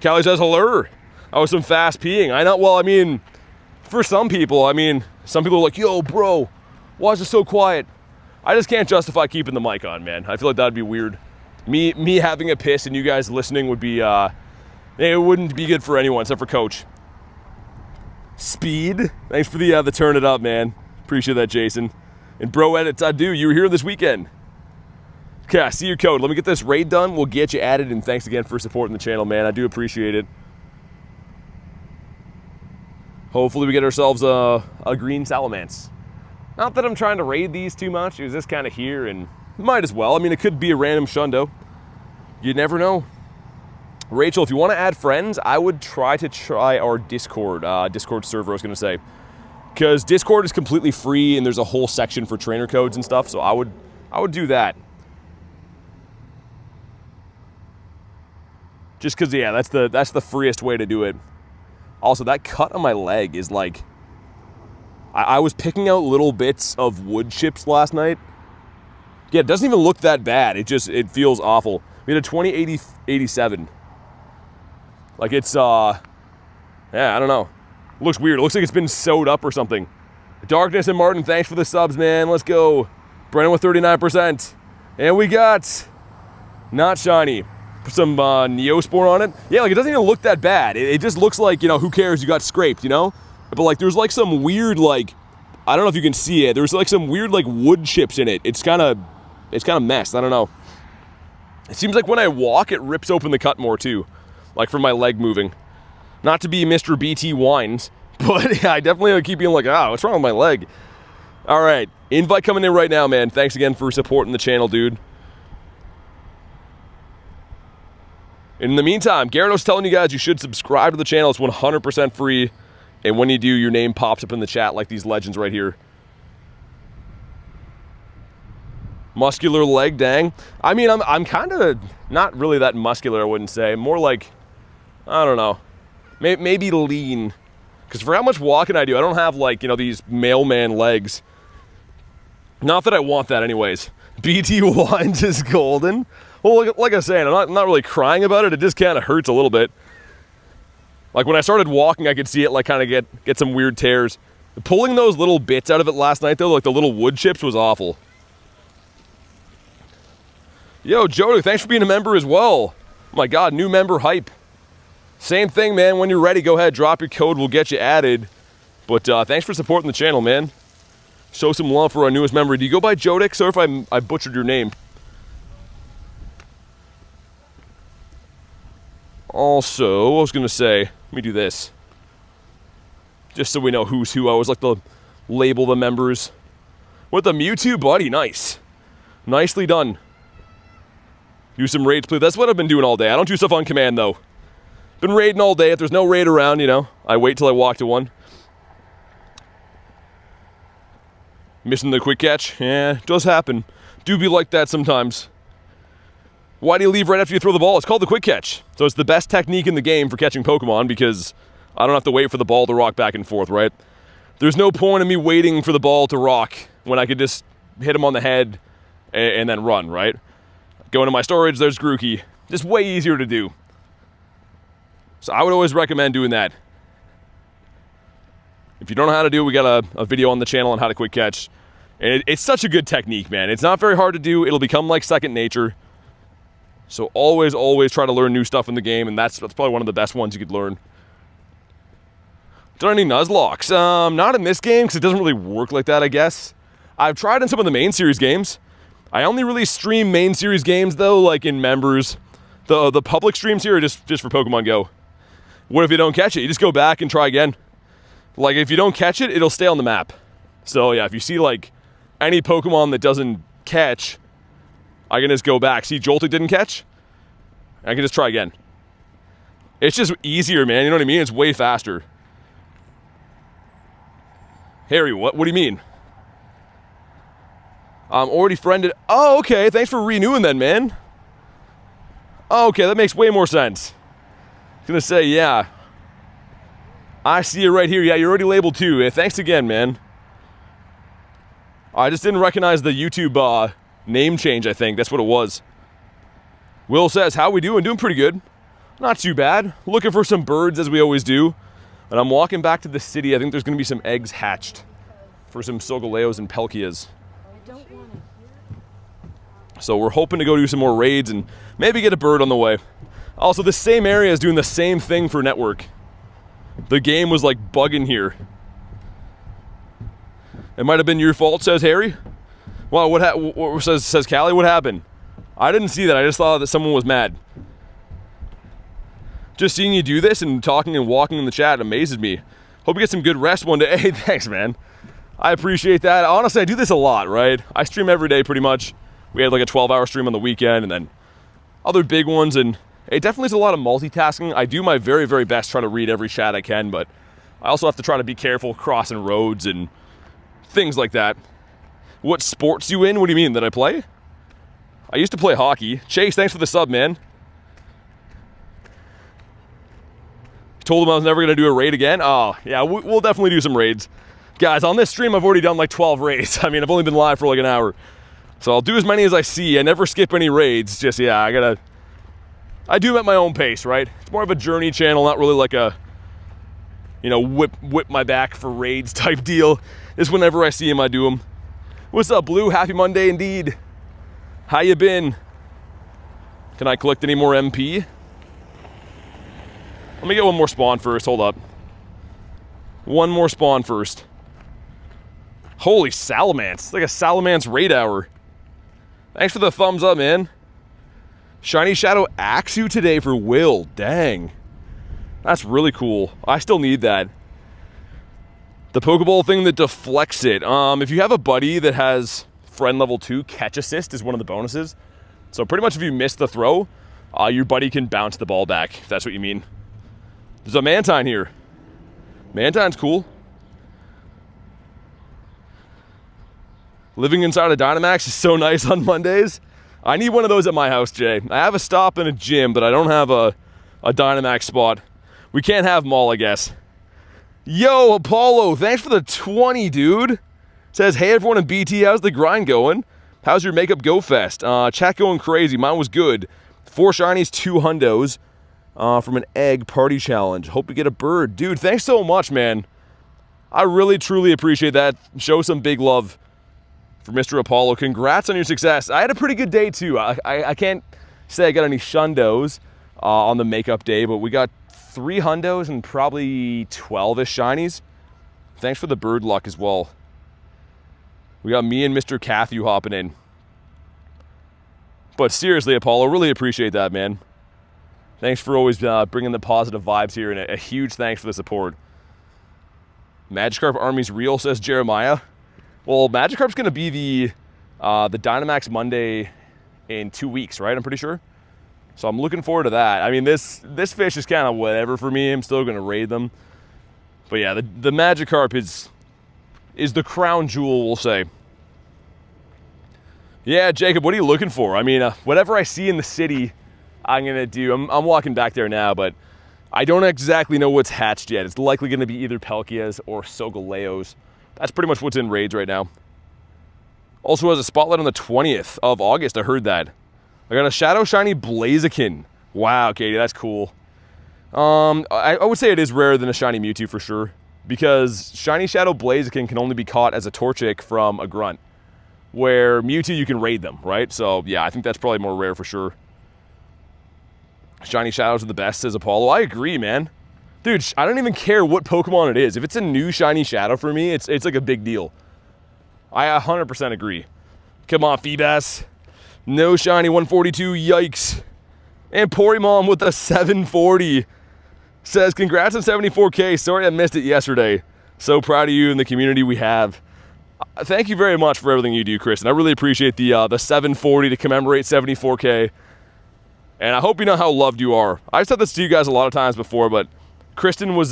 Callie says hello. I was some fast peeing. I know, well, I mean, for some people, some people are like, yo, bro, why is it so quiet? I just can't justify keeping the mic on, man. I feel like that'd be weird. Me having a piss and you guys listening would be, it wouldn't be good for anyone except for Coach. Speed, thanks for the turn it up, man. Appreciate that, Jason. And bro edits, I do. You were here this weekend. Okay, I see your code. Let me get this raid done. We'll get you added, and thanks again for supporting the channel, man. I do appreciate it. Hopefully we get ourselves a green Salamence. Not that I'm trying to raid these too much. It was just kind of here, and might as well. I mean, it could be a random shundo. You never know. Rachel, if you want to add friends, I would try our Discord server, I was going to say. Because Discord is completely free, and there's a whole section for trainer codes and stuff, so I would do that. Just because, yeah, that's the freest way to do it. Also, that cut on my leg is like... I was picking out little bits of wood chips last night. Yeah, it doesn't even look that bad. It feels awful. We had a 20-87. Like it's, yeah, I don't know. Looks weird. It looks like it's been sewed up or something. Darkness and Martin, thanks for the subs, man. Let's go. Brennan with 39%. And we got, not shiny, some Neospore on it. Yeah, like it doesn't even look that bad. It just looks like, you know, who cares? You got scraped, you know? But like there's like some weird, like, I don't know if you can see it. There's like some weird like wood chips in it. It's kind of messed. I don't know. It seems like when I walk, it rips open the cut more too. Like from my leg moving. Not to be Mr. BT Wines, but yeah, I definitely keep being like, what's wrong with my leg? All right, invite coming in right now, man. Thanks again for supporting the channel, dude. In the meantime, Gyarados telling you guys you should subscribe to the channel. It's 100% free. And when you do, your name pops up in the chat like these legends right here. Muscular leg, dang. I mean, I'm kind of not really that muscular, I wouldn't say. More like, I don't know, maybe lean. Because for how much walking I do, I don't have like, you know, these mailman legs. Not that I want that anyways. BT Wines is golden. Well, like I was saying, I'm not really crying about it. It just kind of hurts a little bit. Like when I started walking, I could see it like kind of get some weird tears. Pulling those little bits out of it last night though, like the little wood chips, was awful. Yo, Jodo, thanks for being a member as well. Oh my God, new member hype. Same thing, man. When you're ready, go ahead, drop your code. We'll get you added. But thanks for supporting the channel, man. Show some love for our newest member. Do you go by Jodix? Sorry if I butchered your name. Also, I was going to say, let me do this. Just so we know who's who. I always like to label the members. With the Mewtwo, buddy. Nice. Nicely done. Do some raids, please. That's what I've been doing all day. I don't do stuff on command, though. Been raiding all day. If there's no raid around, you know, I wait till I walk to one. Missing the quick catch? Yeah, it does happen. Do be like that sometimes. Why do you leave right after you throw the ball? It's called the quick catch. So it's the best technique in the game for catching Pokemon because I don't have to wait for the ball to rock back and forth, right? There's no point in me waiting for the ball to rock when I could just hit him on the head and then run, right? Go into my storage, there's Grookey. Just way easier to do. So I would always recommend doing that. If you don't know how to do it, we got a video on the channel on how to quick catch. And it's such a good technique, man. It's not very hard to do. It'll become like second nature. So always try to learn new stuff in the game, and that's probably one of the best ones you could learn. Done any Nuzlocks? Not in this game, because it doesn't really work like that, I guess. I've tried in some of the main series games. I only really stream main series games, though, like in members. The public streams here are just for Pokemon GO. What if you don't catch it? You just go back and try again. Like, if you don't catch it, it'll stay on the map. So, yeah, if you see, like, any Pokemon that doesn't catch, I can just go back. See, Joltik didn't catch? I can just try again. It's just easier, man. You know what I mean? It's way faster. Harry, what do you mean? I'm already friended. Oh, okay. Thanks for renewing then, man. Oh, okay, that makes way more sense. I was gonna say, yeah. I see it right here. Yeah, you're already labeled too. Yeah, thanks again, man. I just didn't recognize the YouTube name change, I think. That's what it was. Will says, how we doing? Doing pretty good. Not too bad. Looking for some birds, as we always do. And I'm walking back to the city. I think there's going to be some eggs hatched for some Solgaleos and Palkias. So we're hoping to go do some more raids and maybe get a bird on the way. Also, the same area is doing the same thing for network. The game was like bugging here. It might have been your fault, says Harry. Well, what says Callie? What happened? I didn't see that. I just thought that someone was mad. Just seeing you do this and talking and walking in the chat amazes me. Hope you get some good rest one day. Hey, thanks, man. I appreciate that. Honestly, I do this a lot, right? I stream every day pretty much. We had like a 12-hour stream on the weekend and then other big ones, and it definitely is a lot of multitasking. I do my very, very best trying to read every chat I can, but I also have to try to be careful crossing roads and things like that. What sports you in? What do you mean, that I play? I used to play hockey. Chase, thanks for the sub, man. Told him I was never going to do a raid again. Oh, yeah, we'll definitely do some raids. Guys, on this stream, I've already done like 12 raids. I mean, I've only been live for like an hour. So I'll do as many as I see. I never skip any raids. Just, yeah, I do them at my own pace, right? It's more of a journey channel, not really like a, you know, whip my back for raids type deal. Just whenever I see them, I do them. What's up, Blue? Happy Monday indeed. How you been? Can I collect any more MP? Let me get one more spawn first. Hold up. One more spawn first. Holy Salamence. It's like a Salamence raid hour. Thanks for the thumbs up, man. Shiny Shadow Axew today for Will. Dang. That's really cool. I still need that. The Pokeball thing that deflects it. If you have a buddy that has friend level 2, catch assist is one of the bonuses. So pretty much if you miss the throw, your buddy can bounce the ball back, if that's what you mean. There's a Mantine here. Mantine's cool. Living inside a Dynamax is so nice on Mondays. I need one of those at my house, Jay. I have a stop and a gym, but I don't have a Dynamax spot. We can't have them all, I guess. Yo, Apollo, thanks for the 20, dude. Says, hey, everyone in BT, how's the grind going? How's your makeup go fest? Chat going crazy. Mine was good. 4 shinies, 2 hundos from an egg party challenge. Hope you get a bird. Dude, thanks so much, man. I really, truly appreciate that. Show some big love for Mr. Apollo. Congrats on your success. I had a pretty good day, too. I can't say I got any shundos on the makeup day, but we got 3 hundos and probably 12-ish shinies. Thanks for the bird luck as well. We got me and Mr. Cathew hopping in. But seriously, Apollo, really appreciate that, man. Thanks for always bringing the positive vibes here, and a huge thanks for the support. Magikarp Army's real, says Jeremiah. Well, Magikarp's going to be the Dynamax Monday in 2 weeks, right? I'm pretty sure. So I'm looking forward to that. I mean, this fish is kind of whatever for me. I'm still going to raid them. But yeah, the Magikarp is the crown jewel, we'll say. Yeah, Jacob, what are you looking for? I mean, whatever I see in the city, I'm going to do. I'm walking back there now, but I don't exactly know what's hatched yet. It's likely going to be either Palkias or Solgaleos. That's pretty much what's in raids right now. Also has a spotlight on the 20th of August. I heard that. I got a Shadow Shiny Blaziken. Wow, Katie, that's cool. I would say it is rarer than a Shiny Mewtwo for sure, because Shiny Shadow Blaziken can only be caught as a Torchic from a Grunt, where Mewtwo you can raid them, right? So yeah, I think that's probably more rare for sure. Shiny Shadows are the best, says Apollo. I agree, man. Dude, I don't even care what Pokemon it is. If it's a new Shiny Shadow for me, it's like a big deal. I 100% agree. Come on, Feebas. No Shiny 142, yikes. And Porimom with a 740 says, congrats on 74K. Sorry I missed it yesterday. So proud of you and the community we have. Thank you very much for everything you do, Kristen. I really appreciate the 740 to commemorate 74K. And I hope you know how loved you are. I've said this to you guys a lot of times before, but Kristen was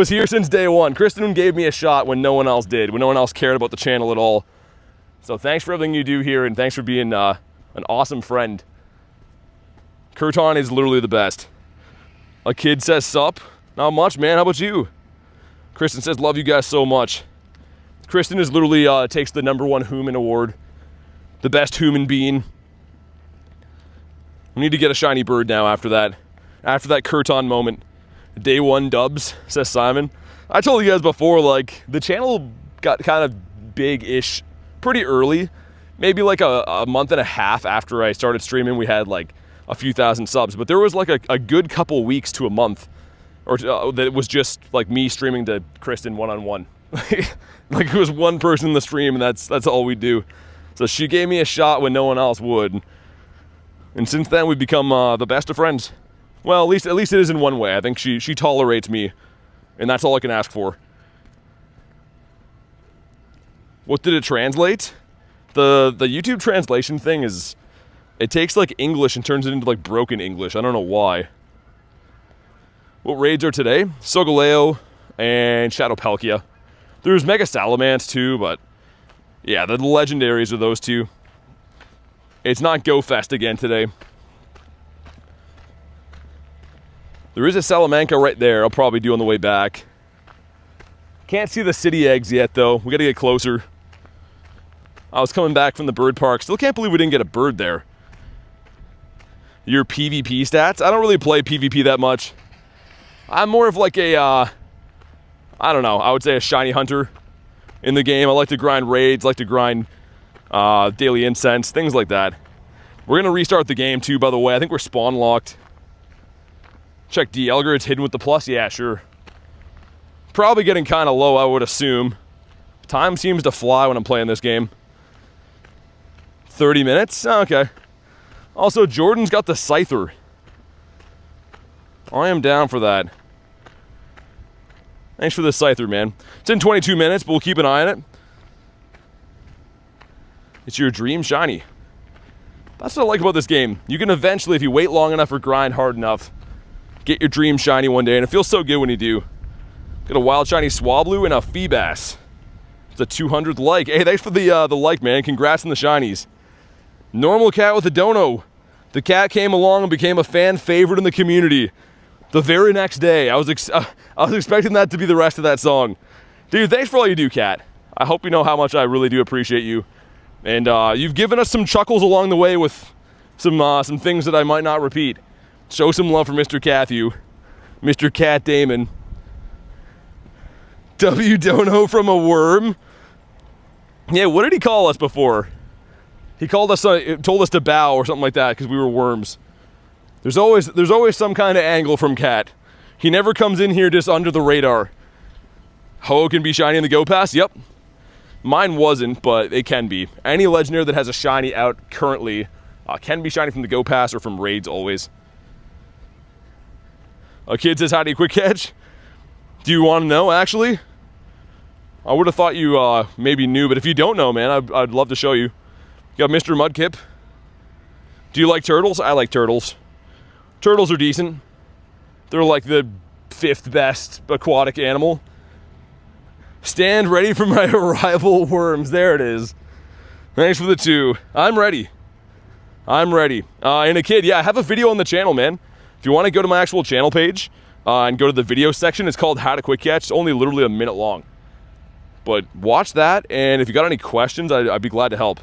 here since day one. Kristen gave me a shot when no one else did, when no one else cared about the channel at all. So thanks for everything you do here, and thanks for being an awesome friend. Kurton is literally the best. A kid says sup. Not much, man. How about you? Kristen says, love you guys so much. Kristen is literally takes the #1 human award. The best human being. We need to get a shiny bird now after that. After that Curton moment. Day 1 dubs, says Simon. I told you guys before, like, the channel got kind of big-ish pretty early. Maybe like a month and a half after I started streaming, we had like a few thousand subs. But there was like a good couple weeks to a month or that was just like me streaming to Kristen one-on-one. Like it was one person in the stream and that's all we do. So she gave me a shot when no one else would. And since then we've become the best of friends. Well, at least it is in one way. I think she tolerates me, and that's all I can ask for. What did it translate? The YouTube translation thing is, it takes like English and turns it into like broken English. I don't know why. What raids are today? Solgaleo and Shadow Palkia. There's Mega Salamence too, but yeah, the legendaries are those two. It's not Go Fest again today. There is a Salamanca right there I'll probably do on the way back. Can't see the city eggs yet though. We gotta get closer. I was coming back from the bird park. Still can't believe we didn't get a bird there. Your PvP stats? I don't really play PvP that much. I'm more of like a, I don't know, I would say a shiny hunter in the game. I like to grind raids, like to grind daily incense, things like that. We're gonna restart the game too, by the way. I think we're spawn locked. Check D. Elgar, it's hidden with the plus. Yeah, sure. Probably getting kind of low, I would assume. Time seems to fly when I'm playing this game. 30 minutes? Okay. Also, Jordan's got the Scyther. I am down for that. Thanks for the Scyther, man. It's in 22 minutes, but we'll keep an eye on it. It's your dream shiny. That's what I like about this game. You can eventually, if you wait long enough or grind hard enough, get your dream shiny one day, and it feels so good when you do. Got a wild shiny Swablu and a Feebas. It's a 200th like. Hey, thanks for the like, man. Congrats on the shinies. Normal cat with a dono. The cat came along and became a fan favorite in the community. The very next day, I was expecting that to be the rest of that song. Dude, thanks for all you do, cat. I hope you know how much I really do appreciate you. And you've given us some chuckles along the way with some things that I might not repeat. Show some love for Mr. Cathew. Mr. Cat Damon. W Dono from a worm? Yeah, what did he call us before? He called us, told us to bow or something like that because we were worms. There's always some kind of angle from Cat. He never comes in here just under the radar. Ho can be shiny in the Go Pass? Yep. Mine wasn't, but it can be. Any legendary that has a shiny out currently can be shiny from the Go Pass or from raids always. A kid says, how do you quick catch? Do you want to know, actually? I would have thought you maybe knew, but if you don't know, man, I'd love to show you. You got Mr. Mudkip. Do you like turtles? I like turtles. Turtles are decent. They're like the 5th best aquatic animal. Stand ready for my arrival, worms. There it is. Thanks for the 2. I'm ready. I'm ready. And a kid, yeah, I have a video on the channel, man. If you want to go to my actual channel page and go to the video section, it's called How to Quick Catch. It's only literally a minute long. But watch that, and if you got any questions, I'd be glad to help.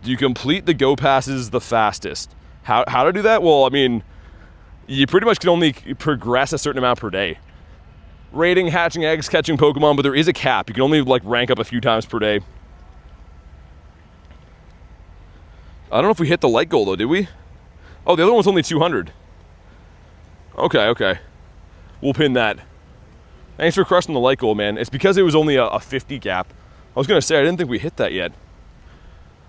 Do you complete the Go Passes the fastest? How to do that? Well, I mean, you pretty much can only progress a certain amount per day. Raiding, hatching eggs, catching Pokemon, but there is a cap. You can only like rank up a few times per day. I don't know if we hit the light goal though, did we? Oh, the other one's only 200. Okay. We'll pin that. Thanks for crushing the light goal, man. It's because it was only a 50 gap. I was gonna say, I didn't think we hit that yet.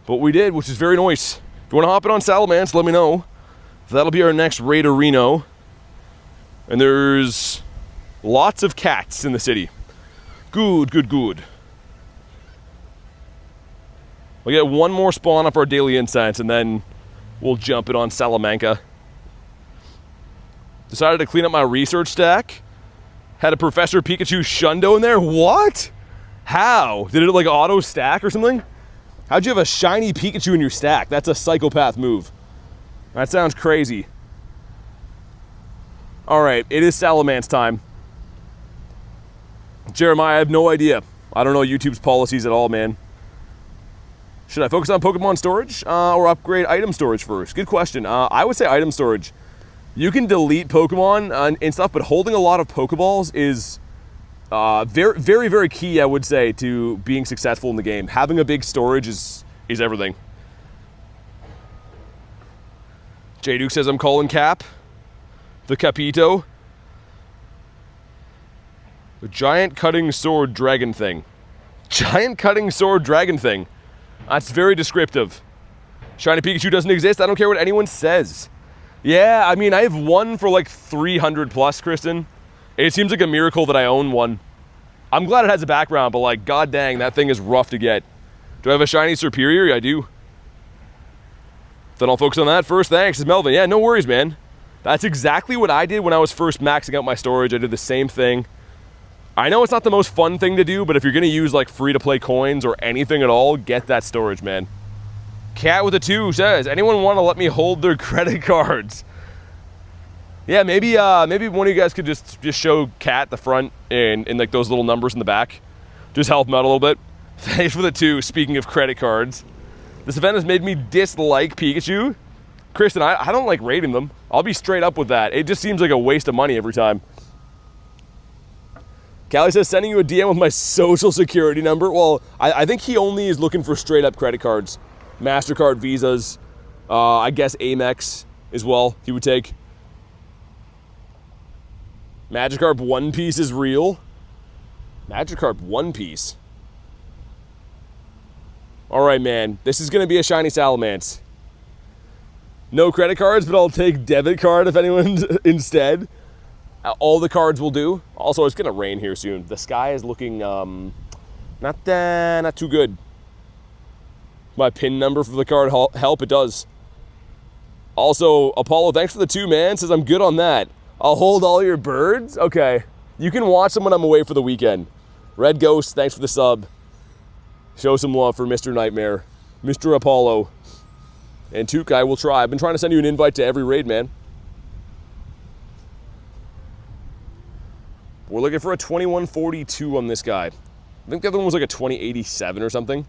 But we did, which is very nice. If you wanna hop in on Salamence, let me know. That'll be our next raid Reno. And there's lots of cats in the city. Good. We'll get one more spawn up our daily incense and then we'll jump it on Salamanca. Decided to clean up my research stack. Had a Professor Pikachu Shundo in there. What? How? Did it like auto stack or something? How'd you have a shiny Pikachu in your stack? That's a psychopath move. That sounds crazy. All right, it is Salamence time. Jeremiah, I have no idea. I don't know YouTube's policies at all, man. Should I focus on Pokemon storage or upgrade item storage first? Good question. I would say item storage. You can delete Pokemon and stuff, but holding a lot of Pokeballs is very, very, very key, I would say, to being successful in the game. Having a big storage is everything. J Duke says I'm calling Cap. The Capito. The giant cutting sword dragon thing. Giant cutting sword dragon thing. That's very descriptive. Shiny Pikachu doesn't exist. I don't care what anyone says. Yeah, I mean, I have one for like 300 plus, Kristen. It seems like a miracle that I own one. I'm glad it has a background, but like, god dang, that thing is rough to get. Do I have a shiny Superior? Yeah, I do. Then I'll focus on that first. Thanks, it's Melvin. Yeah, no worries, man. That's exactly what I did when I was first maxing out my storage. I did the same thing. I know it's not the most fun thing to do, but if you're going to use like free-to-play coins or anything at all, get that storage, man. Cat with a 2 says, anyone want to let me hold their credit cards? Yeah, maybe one of you guys could just show Cat the front and like those little numbers in the back. Just help him out a little bit. Thanks for the 2, speaking of credit cards. This event has made me dislike Pikachu. Kristen, I don't like rating them. I'll be straight up with that. It just seems like a waste of money every time. Callie says, sending you a DM with my social security number. Well, I think he only is looking for straight up credit cards. MasterCard, Visas, I guess Amex as well, he would take. Magikarp One Piece is real. Magikarp One Piece. All right, man. This is going to be a shiny Salamence. No credit cards, but I'll take debit card if anyone's instead. All the cards will do. Also, it's going to rain here soon. The sky is looking not too good. My PIN number for the card help, it does. Also, Apollo, thanks for the 2, man. Says I'm good on that. I'll hold all your birds? Okay. You can watch them when I'm away for the weekend. Red Ghost, thanks for the sub. Show some love for Mr. Nightmare, Mr. Apollo. And Took, I will try. I've been trying to send you an invite to every raid, man. We're looking for a 2142 on this guy. I think the other one was like a 2087 or something.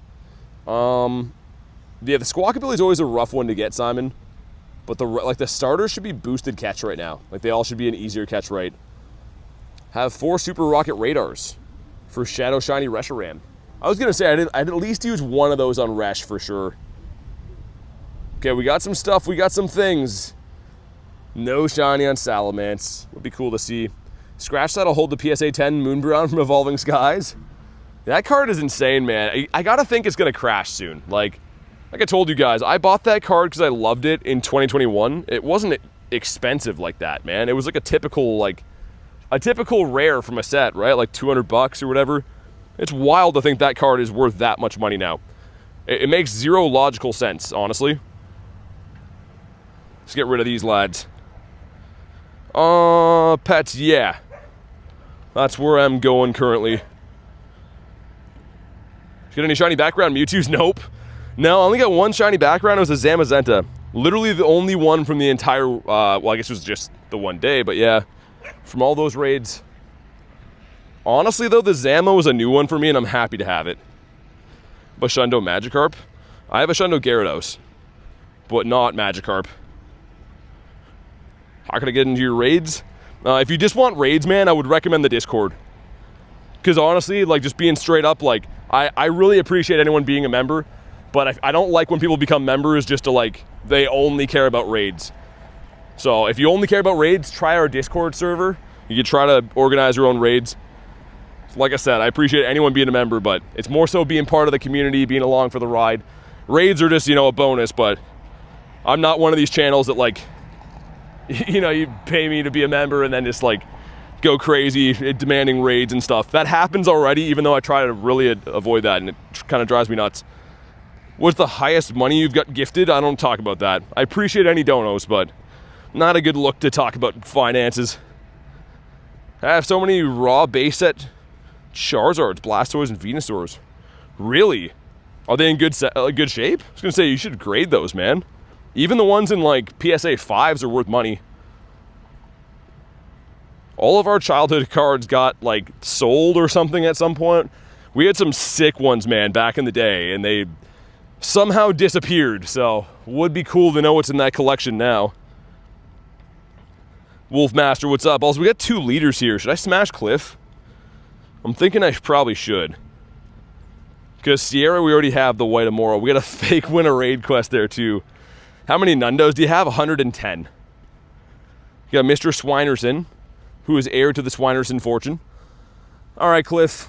Yeah, the squawk ability is always a rough one to get, Simon. But the starters should be boosted catch right now. Like, they all should be an easier catch right. Have 4 Super Rocket Radars for Shadow Shiny Reshiram. I was gonna say I'd at least use one of those on Resh for sure. Okay, we got some stuff, we got some things. No shiny on Salamence. Would be cool to see. Scratch that'll hold the PSA 10 Moonbrown from Evolving Skies. That card is insane, man. I gotta think it's gonna crash soon. Like I told you guys, I bought that card because I loved it in 2021. It wasn't expensive like that, man. It was like a typical rare from a set, right? Like 200 bucks or whatever. It's wild to think that card is worth that much money now. It makes zero logical sense, honestly. Let's get rid of these lads. Pets, yeah. That's where I'm going currently. Get any shiny background Mewtwo's? Nope. No, I only got one shiny background. It was a Zamazenta. Literally the only one from the entire, well, I guess it was just the one day, but yeah. From all those raids. Honestly, though, the Zama was a new one for me, and I'm happy to have it. But Shundo Magikarp? I have a Shundo Gyarados, but not Magikarp. How can I get into your raids? If you just want raids, man, I would recommend the Discord. Because honestly, like, just being straight up, like, I really appreciate anyone being a member, but I don't like when people become members just to, like, they only care about raids. So if you only care about raids, try our Discord server. You can try to organize your own raids. Like I said, I appreciate anyone being a member, but it's more so being part of the community, being along for the ride. Raids are just, a bonus, but I'm not one of these channels that, like, you pay me to be a member and then just, like, go crazy demanding raids and stuff. That happens already, even though I try to really avoid that, and it kind of drives me nuts. What's the highest money you've got gifted? I don't talk about that. I appreciate any donos, but not a good look to talk about finances. I have so many raw base set Charizards, Blastoise, and Venusaurs. Really? Are they in good shape? I was gonna say, you should grade those, man. Even the ones in, like, PSA 5s are worth money. All of our childhood cards got, like, sold or something at some point. We had some sick ones, man, back in the day, and they somehow disappeared, so would be cool to know what's in that collection now. Wolfmaster, what's up? Also, we got 2 leaders here. Should I smash Cliff? I'm thinking I probably should. Because Sierra, we already have the White Amora. We got a fake win a raid quest there, too. How many Nundos do you have? 110. You got Mr. Swinerson, who is heir to the Swinerson fortune. All right, Cliff.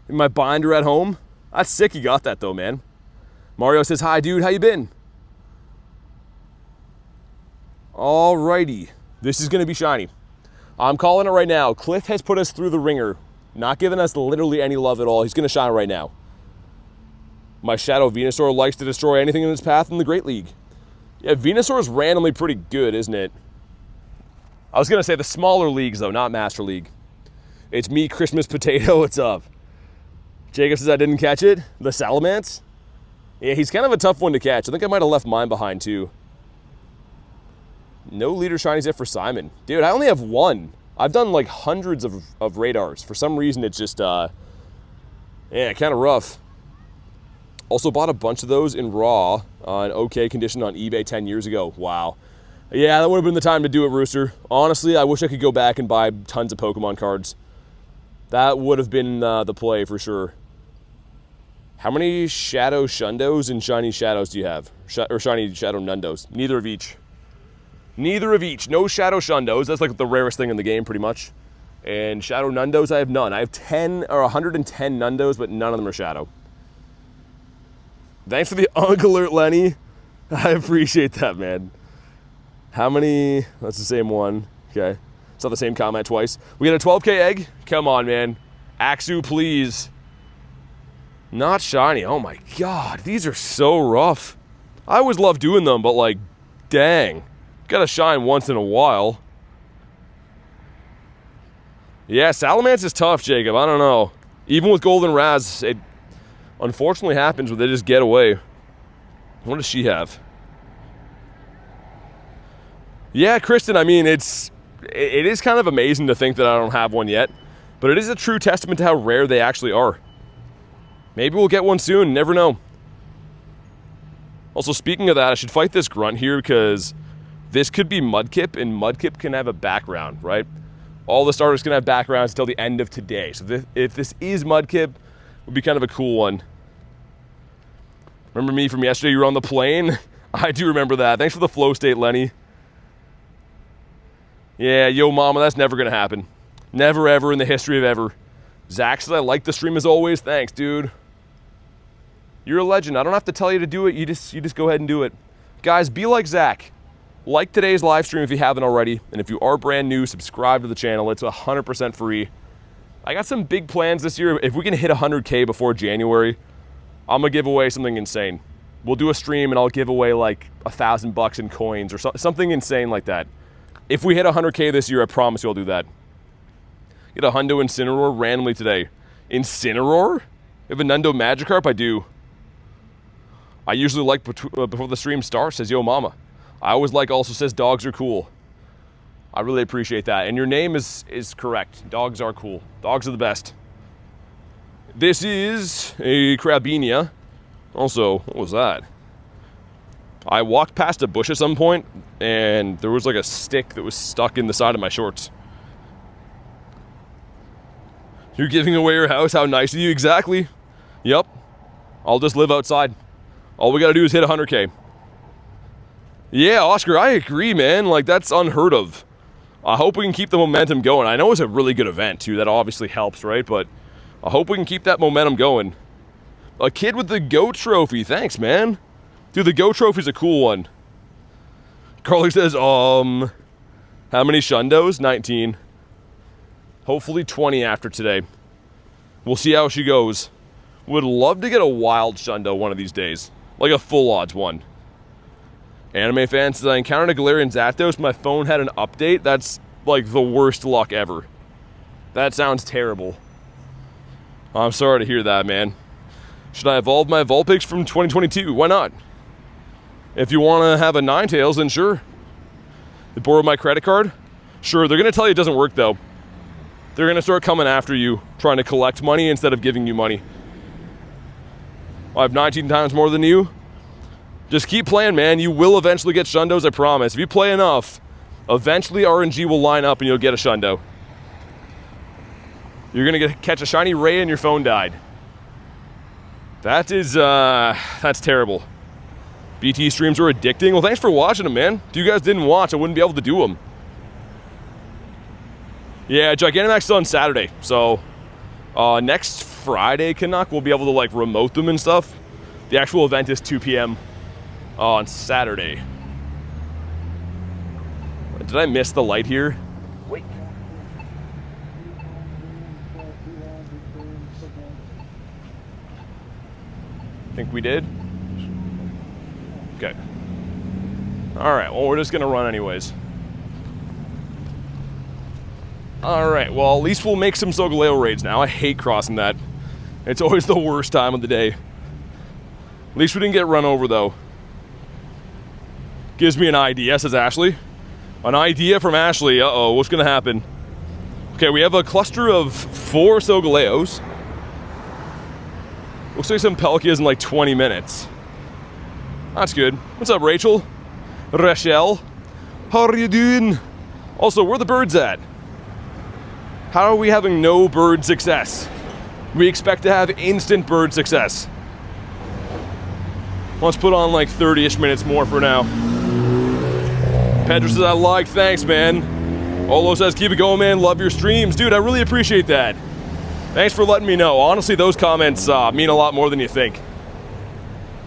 In my binder at home. That's sick you got that, though, man. Mario says, hi, dude. How you been? All righty. This is going to be shiny. I'm calling it right now. Cliff has put us through the ringer. Not giving us literally any love at all. He's going to shine right now. My Shadow Venusaur likes to destroy anything in its path in the Great League. Yeah, Venusaur is randomly pretty good, isn't it? I was going to say the smaller leagues, though, not Master League. It's me, Christmas Potato. What's up? Jacob says I didn't catch it. The Salamence? Yeah, he's kind of a tough one to catch. I think I might have left mine behind, too. No leader shinies yet for Simon. Dude, I only have 1. I've done like hundreds of radars. For some reason, it's just, yeah, kind of rough. Also bought a bunch of those in raw in okay condition on eBay 10 years ago. Wow. Yeah, that would have been the time to do it, Rooster. Honestly, I wish I could go back and buy tons of Pokemon cards. That would have been the play for sure. How many Shadow Shundos and Shiny Shadows do you have? Or Shiny Shadow Nundos? Neither of each. Neither of each. No Shadow Shundos. That's like the rarest thing in the game, pretty much. And Shadow Nundos, I have none. I have 10 or 110 Nundos, but none of them are Shadow. Thanks for the Unk Alert, Lenny. I appreciate that, man. How many? That's the same one. Okay. It's not the same comment twice. We got a 12K egg? Come on, man. Axu, please. Not shiny. Oh, my God. These are so rough. I always love doing them, but, like, dang. Gotta shine once in a while. Yeah, Salamence is tough, Jacob. I don't know. Even with Golden Raz, it unfortunately happens where they just get away. What does she have? Yeah, Kristen, I mean, it is kind of amazing to think that I don't have one yet, but it is a true testament to how rare they actually are. Maybe we'll get one soon, never know. Also, speaking of that, I should fight this grunt here because this could be Mudkip, and Mudkip can have a background, right? All the starters can have backgrounds until the end of today. So if this is Mudkip, it would be kind of a cool one. Remember me from yesterday? You were on the plane? I do remember that. Thanks for the flow state, Lenny. Yeah, yo mama, that's never going to happen. Never ever in the history of ever. Zach says I like the stream as always. Thanks, dude. You're a legend. I don't have to tell you to do it. You just go ahead and do it. Guys, be like Zach. Like today's live stream if you haven't already, and if you are brand new, subscribe to the channel. It's 100% free. I got some big plans this year. If we can hit 100K before January, I'm gonna give away something insane. We'll do a stream and I'll give away like $1,000 in coins or something insane like that. If we hit 100K this year, I promise you I'll do that. Get a Hundo Incineroar randomly today. Incineroar? If a Nundo Magikarp, I do. I usually like before the stream starts, says Yo Mama. I always like also says dogs are cool. I really appreciate that. And your name is correct. Dogs are cool. Dogs are the best. This is a Crabinia. Also, what was that? I walked past a bush at some point and there was like a stick that was stuck in the side of my shorts. You're giving away your house? How nice of you. Exactly. Yep. I'll just live outside. All we gotta do is hit 100K. Yeah, Oscar, I agree, man. Like, that's unheard of. I hope we can keep the momentum going. I know it's a really good event, too. That obviously helps, right? But I hope we can keep that momentum going. A kid with the GO trophy. Thanks, man. Dude, the GO trophy's a cool one. Carly says, how many shundos? 19. Hopefully 20 after today. We'll see how she goes. Would love to get a wild shundo one of these days. Like a full odds one. Anime fan says, I encountered a Galarian Zapdos. My phone had an update. That's like the worst luck ever. That sounds terrible. I'm sorry to hear that, man. Should I evolve my Vulpix from 2022? Why not? If you want to have a Ninetales, then sure. They borrow my credit card? Sure, they're going to tell you it doesn't work, though. they're gonna start coming after you, trying to collect money instead of giving you money. I have 19 times more than you. Just keep playing, man. You will eventually get shundos, I promise. If you play enough, eventually RNG will line up and you'll get a shundo. You're gonna catch a shiny ray and your phone died. That is, that's terrible. BT streams are addicting. Well, thanks for watching them, man. If you guys didn't watch, I wouldn't be able to do them. Yeah, Gigantamax is on Saturday, so next Friday, Canuck, we'll be able to like remote them and stuff. The actual event is 2 p.m. On Saturday. Did I miss the light here? Wait. Think we did? Okay. All right, well, we're just gonna run anyways. All right, well, at least we'll make some Solgaleo raids now. I hate crossing that. It's always the worst time of the day. At least we didn't get run over, though. Gives me an idea, says Ashley. An idea from Ashley. Uh-oh, what's gonna happen? Okay, we have a cluster of 4 Solgaleos. Looks like some Pelkias in like 20 minutes. That's good. What's up, Rachel? Rachel? How are you doing? Also, where are the birds at? How are we having no bird success? We expect to have instant bird success. Let's put on like 30-ish minutes more for now. Pedro says, I like, thanks, man. Olo says, keep it going, man. Love your streams. Dude, I really appreciate that. Thanks for letting me know. Honestly, those comments mean a lot more than you think.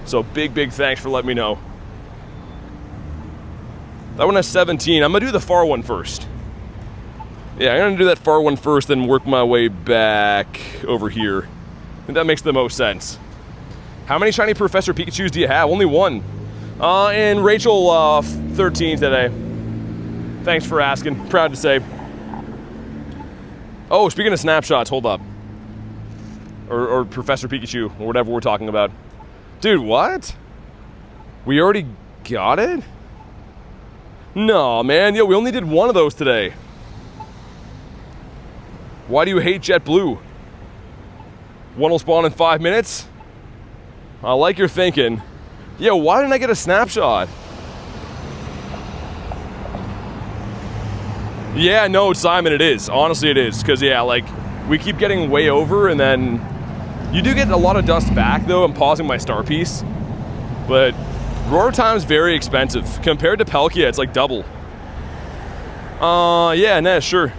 So big, big thanks for letting me know. That one has 17. I'm gonna do the far one first. Yeah, I'm gonna do that far one first, then work my way back over here. I think that makes the most sense. How many shiny Professor Pikachus do you have? Only one. And Rachel, 13 today. Thanks for asking. Proud to say. Oh, speaking of snapshots, hold up. Or Professor Pikachu, or whatever we're talking about. Dude, what? We already got it? No, man. Yo, we only did one of those today. Why do you hate JetBlue? One will spawn in 5 minutes? I like your thinking. Yo, why didn't I get a snapshot? Yeah, no, Simon, it is. Honestly, it is. Because, yeah, like, we keep getting way over, and then you do get a lot of dust back, though. I'm pausing my star piece. But roar time's very expensive. Compared to Palkia, it's like double. Yeah, nah, sure.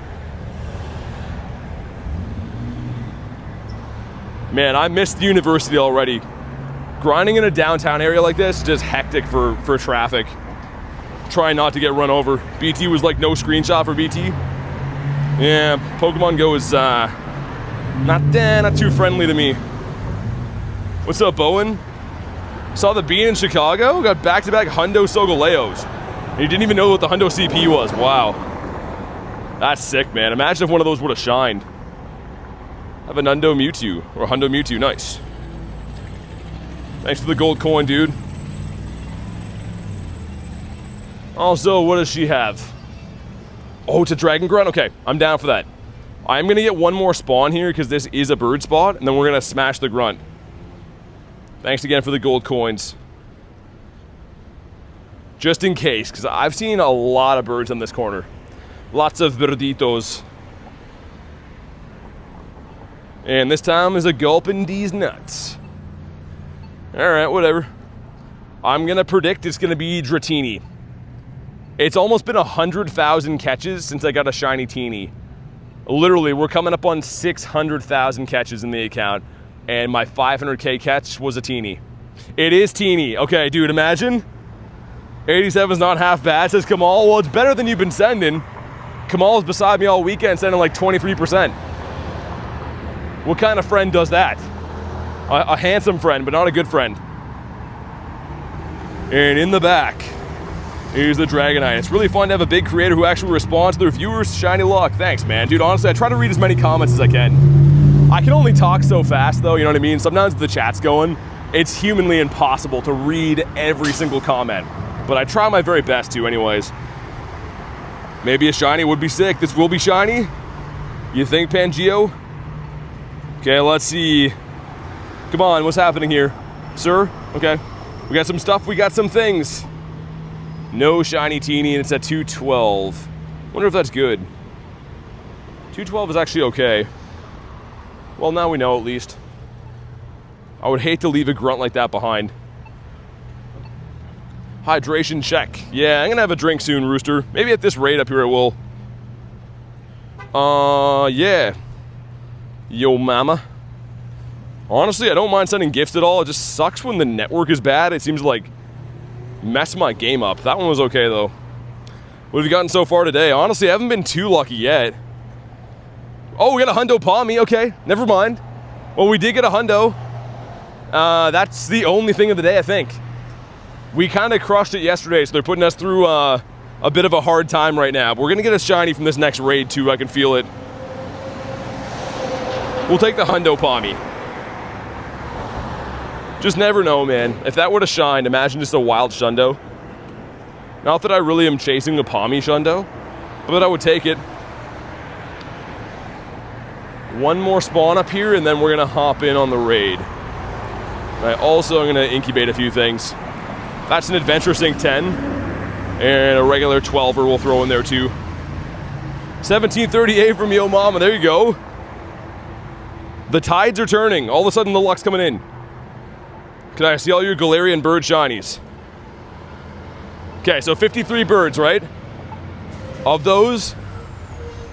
Man, I missed the university already. Grinding in a downtown area like this, just hectic for traffic. Trying not to get run over. BT was like no screenshot for BT. Yeah, Pokemon GO is not too friendly to me. What's up, Bowen? Saw the Bean in Chicago? Got back-to-back Hundo Solgaleos. And you didn't even know what the Hundo CP was. Wow. That's sick, man. Imagine if one of those would have shined. I have an Hundo Mewtwo, or Hundo Mewtwo, nice. Thanks for the gold coin, dude. Also, what does she have? Oh, it's a Dragon Grunt? Okay, I'm down for that. I'm gonna get one more spawn here because this is a bird spot, and then we're gonna smash the Grunt. Thanks again for the gold coins. Just in case, because I've seen a lot of birds in this corner. Lots of birditos. And this time is a gulping these nuts. Alright, whatever. I'm gonna predict it's gonna be Dratini. It's almost been 100,000 catches since I got a shiny teeny. Literally, we're coming up on 600,000 catches in the account, and my 500k catch was a teeny. It is teeny. Okay, dude, imagine. 87's not half bad, says Kamal. Well, it's better than you've been sending. Kamal was beside me all weekend sending like 23%. What kind of friend does that? A handsome friend, but not a good friend. And in the back is the Dragonite. It's really fun to have a big creator who actually responds to their viewers. Shiny luck. Thanks, man. Dude, honestly, I try to read as many comments as I can. I can only talk so fast, though, you know what I mean? Sometimes the chat's going. It's humanly impossible to read every single comment. But I try my very best to, anyways. Maybe a shiny would be sick. This will be shiny. You think, Pangeo? Okay, let's see. Come on, what's happening here? Sir? Okay. We got some stuff, we got some things. No shiny teeny, and it's at 212. Wonder if that's good. 212 is actually okay. Well, now we know at least. I would hate to leave a grunt like that behind. Hydration check. Yeah, I'm gonna have a drink soon, Rooster. Maybe at this rate up here it will. Yeah. Yo, mama. Honestly, I don't mind sending gifts at all. It just sucks when the network is bad. It seems to, like, mess my game up. That one was okay, though. What have you gotten so far today? Honestly, I haven't been too lucky yet. Oh, we got a hundo Palmy. Okay, never mind. Well, we did get a hundo. That's the only thing of the day, I think. We kind of crushed it yesterday, so they're putting us through a bit of a hard time right now. But we're going to get a shiny from this next raid, too. I can feel it. We'll take the hundo Palmy. Just never know, man. If that were to shine, imagine just a wild shundo. Not that I really am chasing a Palmy shundo, but I would take it. One more spawn up here, and then we're gonna hop in on the raid. I also am gonna incubate a few things. That's an Adventure Sync 10, and a regular 12er we'll throw in there too. 1738 from Yo Mama, there you go. The tides are turning. All of a sudden the luck's coming in. Can I see all your Galarian Bird shinies? Okay, so 53 birds, right? Of those,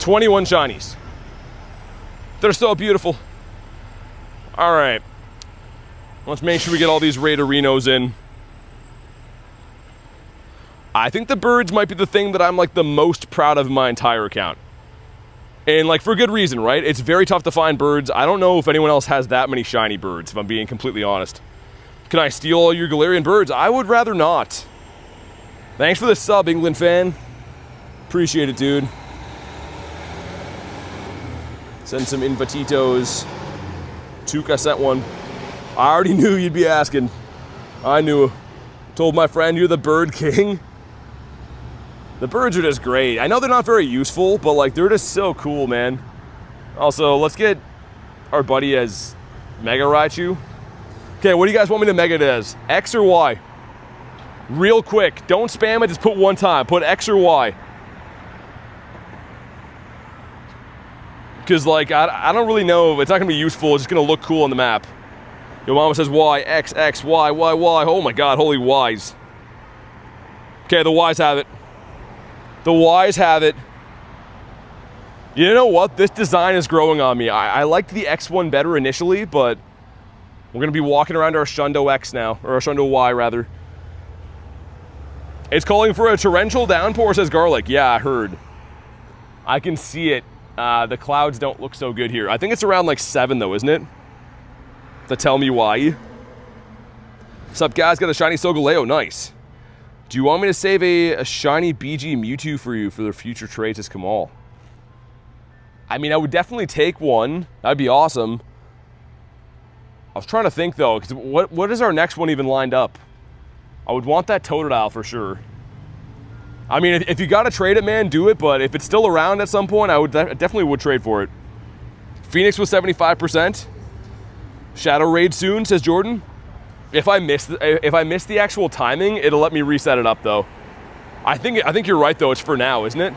21 shinies. They're so beautiful. All right. Let's make sure we get all these Raiderinos in. I think the birds might be the thing that I'm like the most proud of in my entire account. And like for good reason, right? It's very tough to find birds. I don't know if anyone else has that many shiny birds, if I'm being completely honest. Can I steal all your Galarian birds? I would rather not. Thanks for the sub, England fan. Appreciate it, dude. Send some invititos. Tuca sent one. I already knew you'd be asking. I knew. Told my friend you're the bird king. The birds are just great. I know they're not very useful, but like they're just so cool, man. Also, let's get our buddy as Mega Raichu. Okay, what do you guys want me to mega it as? X or Y? Real quick, don't spam it, just put one time. Put X or Y. Because like, I don't really know, it's not gonna be useful, it's just gonna look cool on the map. Your mama says Y, X, X, Y, Y, Y. Oh my God, holy Ys. Okay, the Ys have it. The Ys have it. You know what? This design is growing on me. I liked the X one better initially, but we're gonna be walking around our Shundo X now, or our Shundo Y rather. It's calling for a torrential downpour, says Garlic. Yeah, I heard. I can see it. The clouds don't look so good here. I think it's around like 7 though, isn't it? To tell me why. What's up, guys? Got a shiny Solgaleo. Nice. Do you want me to save a shiny BG Mewtwo for you for the future trades as Kamal? I mean, I would definitely take one. That'd be awesome. I was trying to think though, because what is our next one even lined up? I would want that Totodile for sure. I mean, if you gotta trade it, man, do it, but if it's still around at some point, I definitely would trade for it. Phoenix was 75%. Shadow Raid soon, says Jordan. If I miss the actual timing, it'll let me reset it up though. I think you're right though, it's for now, isn't it?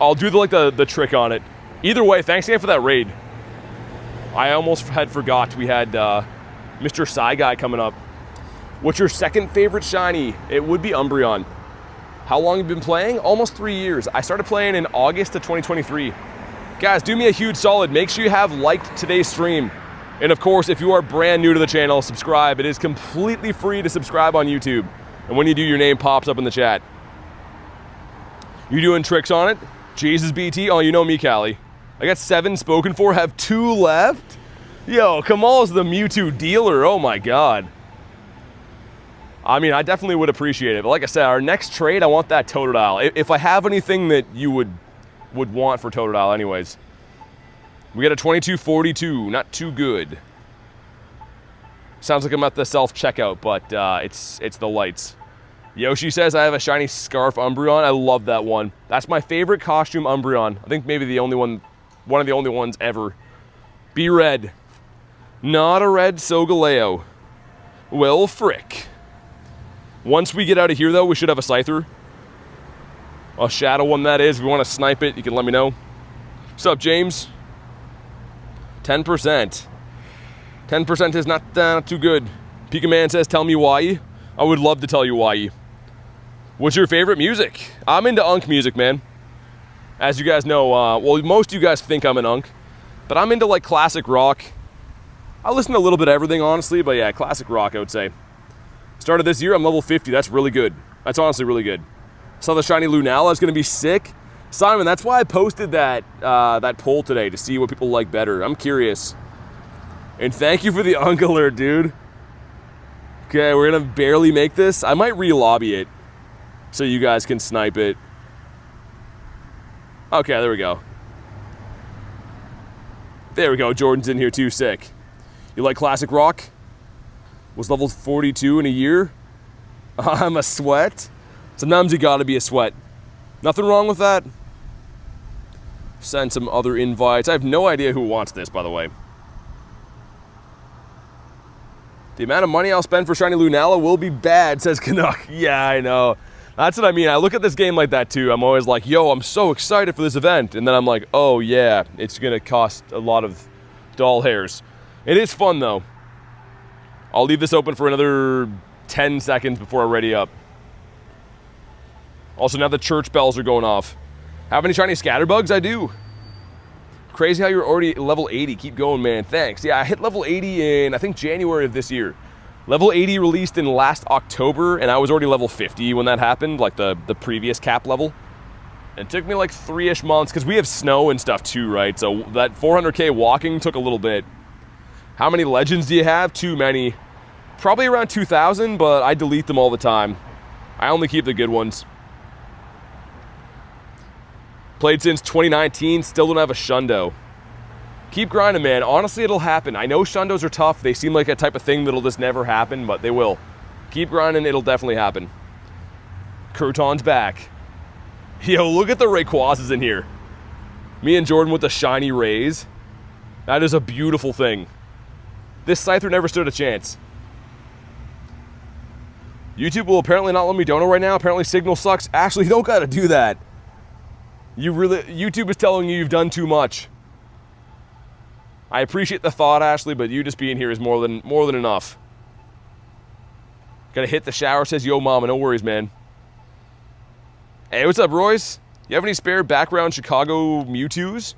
I'll do the trick on it. Either way, thanks again for that raid. I almost had forgot we had Mr. Psy Guy coming up. What's your second favorite shiny? It would be Umbreon. How long have you been playing? Almost 3 years. I started playing in August of 2023. Guys, do me a huge solid. Make sure you have liked today's stream. And of course, if you are brand new to the channel, subscribe. It is completely free to subscribe on YouTube. And when you do, your name pops up in the chat. You doing tricks on it? Jesus BT? Oh, you know me, Callie. I got 7 spoken for, have 2 left? Yo, Kamal's the Mewtwo dealer, oh my God. I mean, I definitely would appreciate it, but like I said, our next trade, I want that Totodile. If I have anything that you would want for Totodile anyways. We got a 2242, not too good. Sounds like I'm at the self-checkout, but it's the lights. Yoshi says I have a shiny Scarf Umbreon. I love that one. That's my favorite costume Umbreon. I think maybe the only one One of the only ones ever. Be red. Not a red Solgaleo. Well, frick. Once we get out of here, though, we should have a Scyther. A shadow one, that is. If you want to snipe it, you can let me know. What's up, James? 10%. 10% is not too good. Pika Man says, tell me why. I would love to tell you why. What's your favorite music? I'm into Unk music, man. As you guys know, well, most of you guys think I'm an Unk, but I'm into like classic rock. I listen to a little bit of everything, honestly, but yeah, classic rock, I would say. Started this year, I'm level 50. That's really good. That's honestly really good. Saw the shiny Lunala is going to be sick. Simon, that's why I posted that that poll today, to see what people like better. I'm curious. And thank you for the Unk alert, dude. Okay, we're going to barely make this. I might re-lobby it so you guys can snipe it. Okay, there we go. There we go. Jordan's in here too. Sick. You like classic rock? Was level 42 in a year? I'm a sweat. Sometimes you gotta be a sweat. Nothing wrong with that. Send some other invites. I have no idea who wants this, by the way. The amount of money I'll spend for shiny Lunala will be bad, says Canuck. Yeah, I know. That's what I mean. I look at this game like that too. I'm always like, yo, I'm so excited for this event. And then I'm like, oh yeah, it's gonna cost a lot of doll hairs. It is fun though. I'll leave this open for another 10 seconds before I ready up. Also, now the church bells are going off. Have any shiny scatterbugs? I do. Crazy how you're already level 80. Keep going, man. Thanks. Yeah, I hit level 80 in, I think, January of this year. Level 80 released in last October, and I was already level 50 when that happened, like the previous cap level. And it took me like 3-ish months, because we have snow and stuff too, right? So that 400k walking took a little bit. How many legends do you have? Too many. Probably around 2,000, but I delete them all the time. I only keep the good ones. Played since 2019, still don't have a shundo. Keep grinding, man. Honestly, it'll happen. I know shundos are tough. They seem like a type of thing that'll just never happen, but they will. Keep grinding, it'll definitely happen. Crouton's back. Yo, look at the Rayquazas in here. Me and Jordan with the shiny rays. That is a beautiful thing. This Scyther never stood a chance. YouTube will apparently not let me dono right now. Apparently signal sucks. Ashley, you don't gotta do that. YouTube is telling you you've done too much. I appreciate the thought, Ashley, but you just being here is more than enough. Gotta hit the shower, says Yo Mama. No worries, man. Hey, what's up, Royce? You have any spare background Chicago Mewtwo's?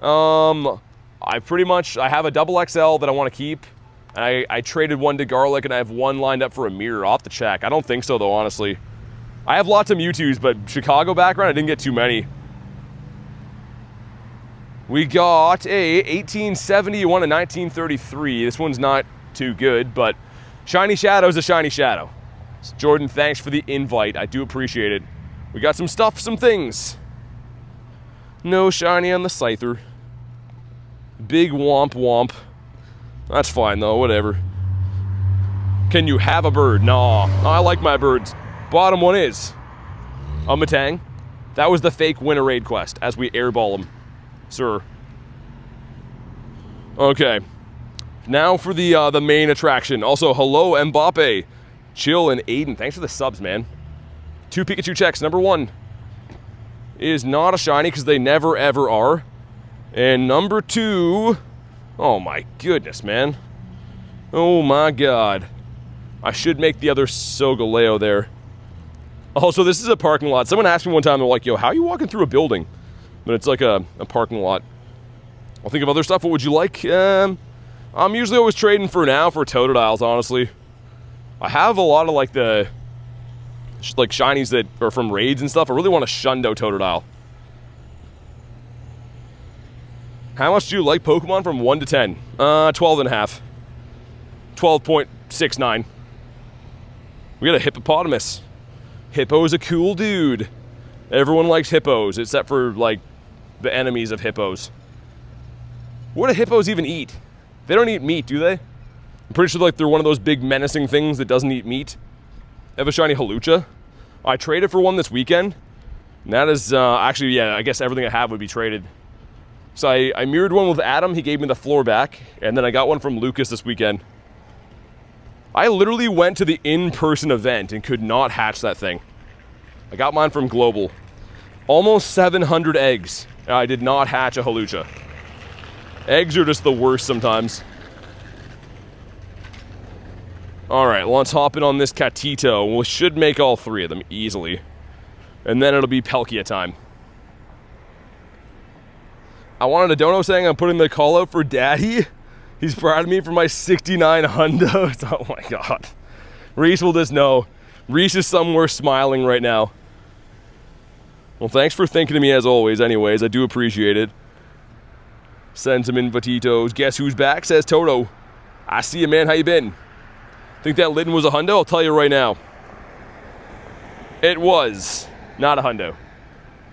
I have a double XL that I want to keep. I traded one to Garlic, and I have one lined up for a mirror. I'll have to check. I don't think so, though, honestly. I have lots of Mewtwo's, but Chicago background, I didn't get too many. We got a 1870, one a 1933. This one's not too good, but Shiny Shadow's a Shiny Shadow. So Jordan, thanks for the invite. I do appreciate it. We got some stuff, some things. No shiny on the Scyther. Big womp womp. That's fine though, whatever. Can you have a bird? Nah, I like my birds. Bottom one is a Matang. That was the fake winter raid quest as we airball them. Sir. Okay. Now for the main attraction. Also, hello Mbappe, Chill, and Aiden. Thanks for the subs, man. 2 Pikachu checks. Number 1 is not a shiny because they never ever are. And number 2, oh my goodness, man. Oh my god. I should make the other Solgaleo there. Also, this is a parking lot. Someone asked me one time, they're like, yo, how are you walking through a building? But it's like a parking lot. I'll think of other stuff. What would you like? I'm usually always trading for now for Totodiles, honestly. I have a lot of like the shinies that are from raids and stuff. I really want a Shundo Totodile. How much do you like Pokemon from 1 to 10? 12.5. 12.69. We got a hippopotamus. Hippo's a cool dude. Everyone likes hippos, except for, like, the enemies of hippos. What do hippos even eat? They don't eat meat, do they? I'm pretty sure, like, they're one of those big menacing things that doesn't eat meat. I have a shiny Halucha. I traded for one this weekend. And that is, actually, yeah, I guess everything I have would be traded. So I mirrored one with Adam. He gave me the floor back. And then I got one from Lucas this weekend. I literally went to the in-person event and could not hatch that thing. I got mine from Global. Almost 700 eggs. I did not hatch a Hawlucha. Eggs are just the worst sometimes. Alright, let's hop in on this Catito. We should make all 3 of them easily. And then it'll be Palkia time. I wanted a dono saying I'm putting the call out for Daddy. He's proud of me for my 69 hundos. Oh my god. Reese will just know. Reese is somewhere smiling right now. Well, thanks for thinking of me as always anyways. I do appreciate it. Send some invititos. Guess who's back, says Toto. I see you, man. How you been? Think that Litten was a hundo? I'll tell you right now. It was not a hundo.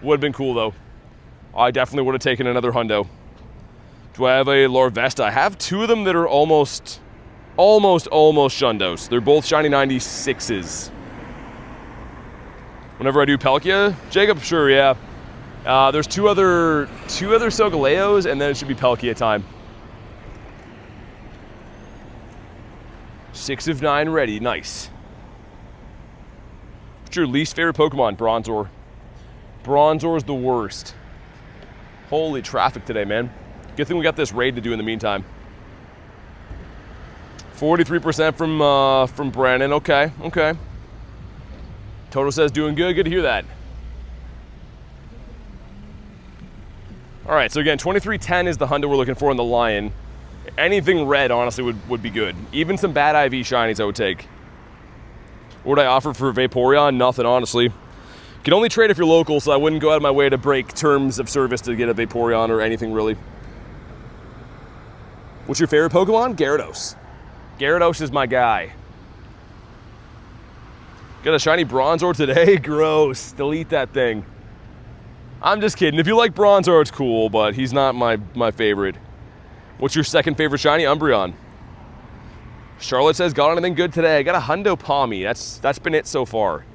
Would have been cool though. I definitely would have taken another hundo. Do I have a Larvesta? I have 2 of them that are almost shundos. They're both shiny 96s. Whenever I do Palkia, Jacob, sure, yeah. There's two other Solgaleos, and then it should be Palkia time. 6 of 9 ready, nice. What's your least favorite Pokemon? Bronzor. Bronzor's the worst. Holy traffic today, man. Good thing we got this raid to do in the meantime. 43% from Brandon. Okay. Toto says doing good. Good to hear that. All right, so again, 2310 is the hundo we're looking for in the Lion. Anything red, honestly, would be good. Even some bad IV shinies I would take. What would I offer for Vaporeon? Nothing, honestly. You can only trade if you're local, so I wouldn't go out of my way to break terms of service to get a Vaporeon or anything, really. What's your favorite Pokemon? Gyarados. Gyarados is my guy. Got a shiny Bronzor today? Gross. Delete that thing. I'm just kidding. If you like Bronzor, it's cool, but he's not my favorite. What's your second favorite shiny? Umbreon. Charlotte says, got anything good today? I got a Hundo Palmy. That's been it so far.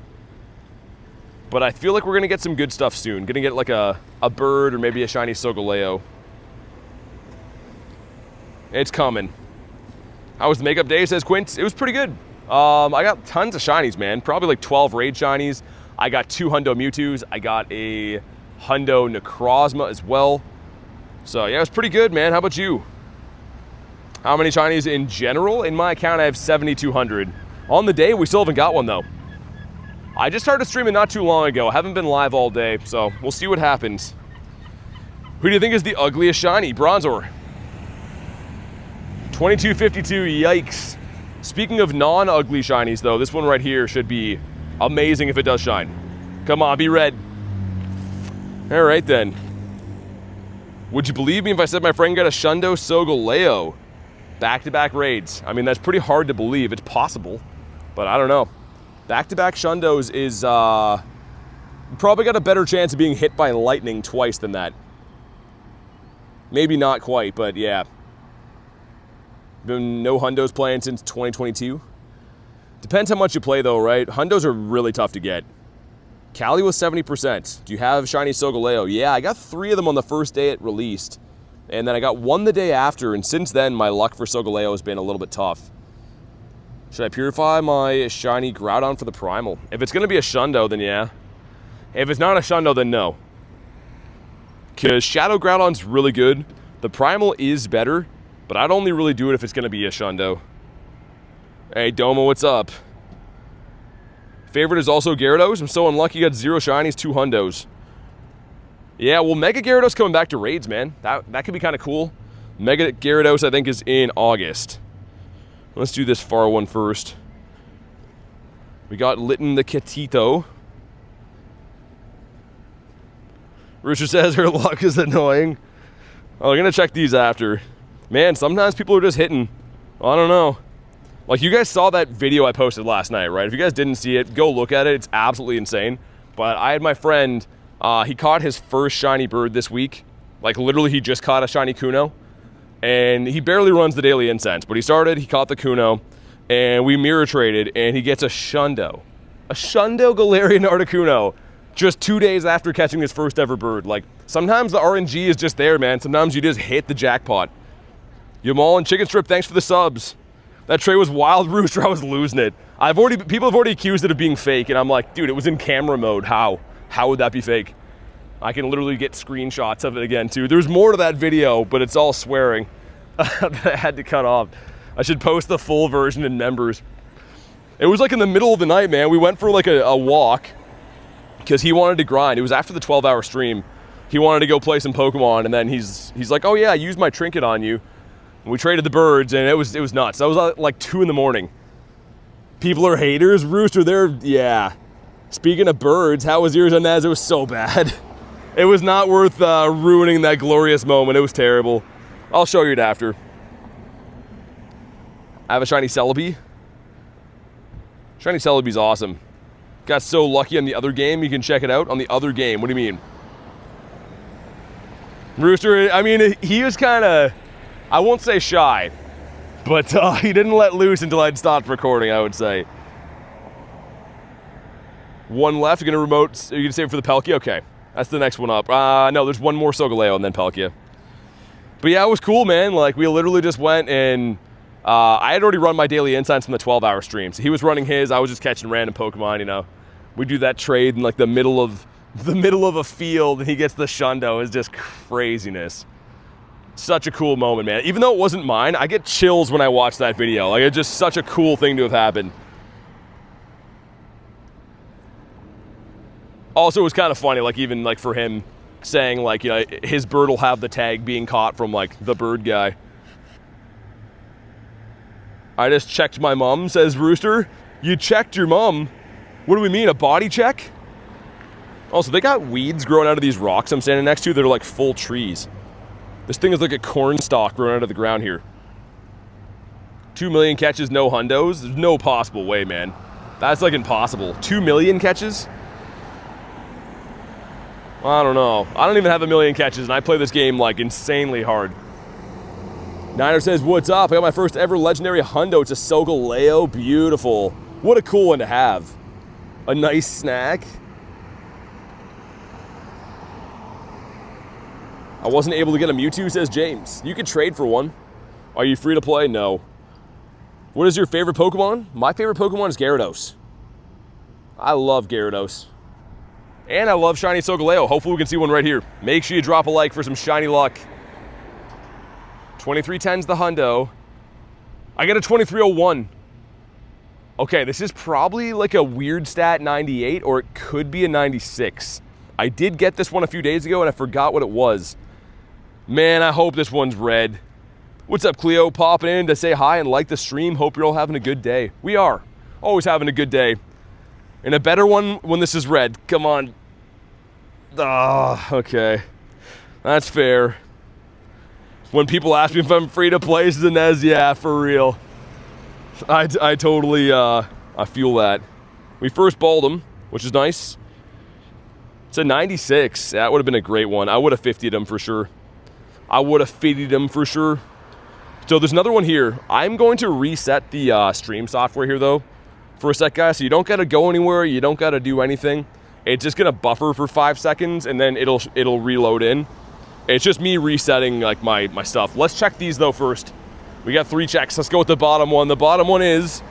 But I feel like we're going to get some good stuff soon. Going to get like a bird or maybe a shiny Solgaleo. It's coming. How was the makeup day, says Quint? It was pretty good. I got tons of shinies, man. Probably like 12 raid shinies. I got 2 Hundo Mewtwo's. I got a Hundo Necrozma as well. So yeah, it was pretty good, man. How about you? How many shinies in general? In my account, I have 7,200. On the day, we still haven't got one though. I just started streaming not too long ago. I haven't been live all day, so we'll see what happens. Who do you think is the ugliest shiny? Bronzor. 2252, yikes. Speaking of non-ugly shinies though, this one right here should be amazing if it does shine. Come on, be red. All right then. Would you believe me if I said my friend got a Shundo Solgaleo? Back-to-back raids. I mean, that's pretty hard to believe. It's possible, but I don't know. Back-to-back Shundos is probably got a better chance of being hit by lightning twice than that. Maybe not quite, but yeah. Been no Hundos playing since 2022. Depends how much you play though, right? Hundos are really tough to get. Cali was 70%. Do you have shiny Solgaleo? Yeah, I got 3 of them on the first day it released. And then I got 1 the day after, and since then my luck for Solgaleo has been a little bit tough. Should I purify my shiny Groudon for the Primal? If it's going to be a Shundo, then yeah. If it's not a Shundo, then no. Because Shadow Groudon's really good. The Primal is better, but I'd only really do it if it's going to be a Shundo. Hey, Domo, what's up? Favorite is also Gyarados. I'm so unlucky, got 0 shinies, 2 Hundos. Yeah, well, Mega Gyarados coming back to raids, man. That could be kind of cool. Mega Gyarados, I think, is in August. Let's do this far one first. We got Litten the Catito. Richard says her luck is annoying. Oh, we're going to check these after. Man, sometimes people are just hitting. I don't know. Like, you guys saw that video I posted last night, right? If you guys didn't see it, go look at it. It's absolutely insane. But I had my friend, he caught his first shiny bird this week. Like, literally, he just caught a shiny Kuno. And he barely runs the Daily Incense. But he caught the Kuno, and we mirror traded, and he gets a Shundo. A Shundo Galarian Articuno just 2 days after catching his first ever bird. Like, Sometimes the RNG is just there, man. Sometimes you just hit the jackpot. Yamal and Chicken Strip, thanks for the subs. That tray was wild, Rooster. I was losing it. People have already accused it of being fake, and I'm like, dude, it was in camera mode. How? How would that be fake? I can literally get screenshots of it again, too. There's more to that video, but it's all swearing that I had to cut off. I should post the full version in members. It was like in the middle of the night, man. We went for like a walk because he wanted to grind. It was after the 12-hour stream. He wanted to go play some Pokemon, and then he's like, oh yeah, I used my trinket on you. And we traded the birds, and it was nuts. That was like 2 in the morning. People are haters. Rooster, yeah. Speaking of birds, how was yours on Naz? It was so bad. It was not worth ruining that glorious moment. It was terrible. I'll show you it after. I have a shiny Celebi. Shiny Celebi's awesome. Got so lucky on the other game. You can check it out on the other game. What do you mean? Rooster, I mean, he was kind of, I won't say shy, but he didn't let loose until I'd stopped recording, I would say. One left. You're going to save it for the Palkia? Okay. That's the next one up. No, there's one more Solgaleo and then Palkia. But yeah, it was cool, man. Like, we literally just went and I had already run my daily incense from the 12-hour stream. So he was running his. I was just catching random Pokemon, you know. We do that trade in like the middle of a field, and he gets the shundo. It's just craziness. Such a cool moment, man. Even though it wasn't mine, I get chills when I watch that video. Like, it's just such a cool thing to have happened. Also, it was kind of funny, like, even like for him saying, like, you know, his bird will have the tag being caught from like the bird guy. I just checked my mom, says Rooster. You checked your mom? What do we mean, a body check? Also, they got weeds growing out of these rocks I'm standing next to that are like full trees. This thing is like a corn stalk growing out of the ground here. 2 million catches, no hundos? There's no possible way, man. That's like impossible. 2 million catches? I don't know. I don't even have 1 million catches, and I play this game like insanely hard. Niner says, what's up? I got my first ever legendary hundo. It's a Solgaleo. Beautiful. What a cool one to have. A nice snack. I wasn't able to get a Mewtwo, says James. You could trade for one. Are you free to play? No. What is your favorite Pokemon? My favorite Pokemon is Gyarados. I love Gyarados. And I love Shiny Solgaleo. Hopefully we can see one right here. Make sure you drop a like for some shiny luck. 2310's the hundo. I got a 2301. Okay, this is probably like a weird stat 98, or it could be a 96. I did get this one a few days ago and I forgot what it was. Man, I hope this one's red. What's up, Cleo? Popping in to say hi and like the stream. Hope you're all having a good day. We are. Always having a good day. And a better one when this is red. Come on. Okay. That's fair. When people ask me if I'm free to play Zinez, yeah, for real. I totally, I feel that. We first balled him, which is nice. It's a 96. That would have been a great one. I would have 50'd him for sure. I would have 50'd him for sure. So there's another one here. I'm going to reset the stream software here, though, for a sec, guys. So you don't got to go anywhere. You don't got to do anything. It's just going to buffer for 5 seconds, and then it'll reload in. It's just me resetting like my stuff. Let's check these, though, first. We got 3 checks. Let's go with the bottom one. The bottom one is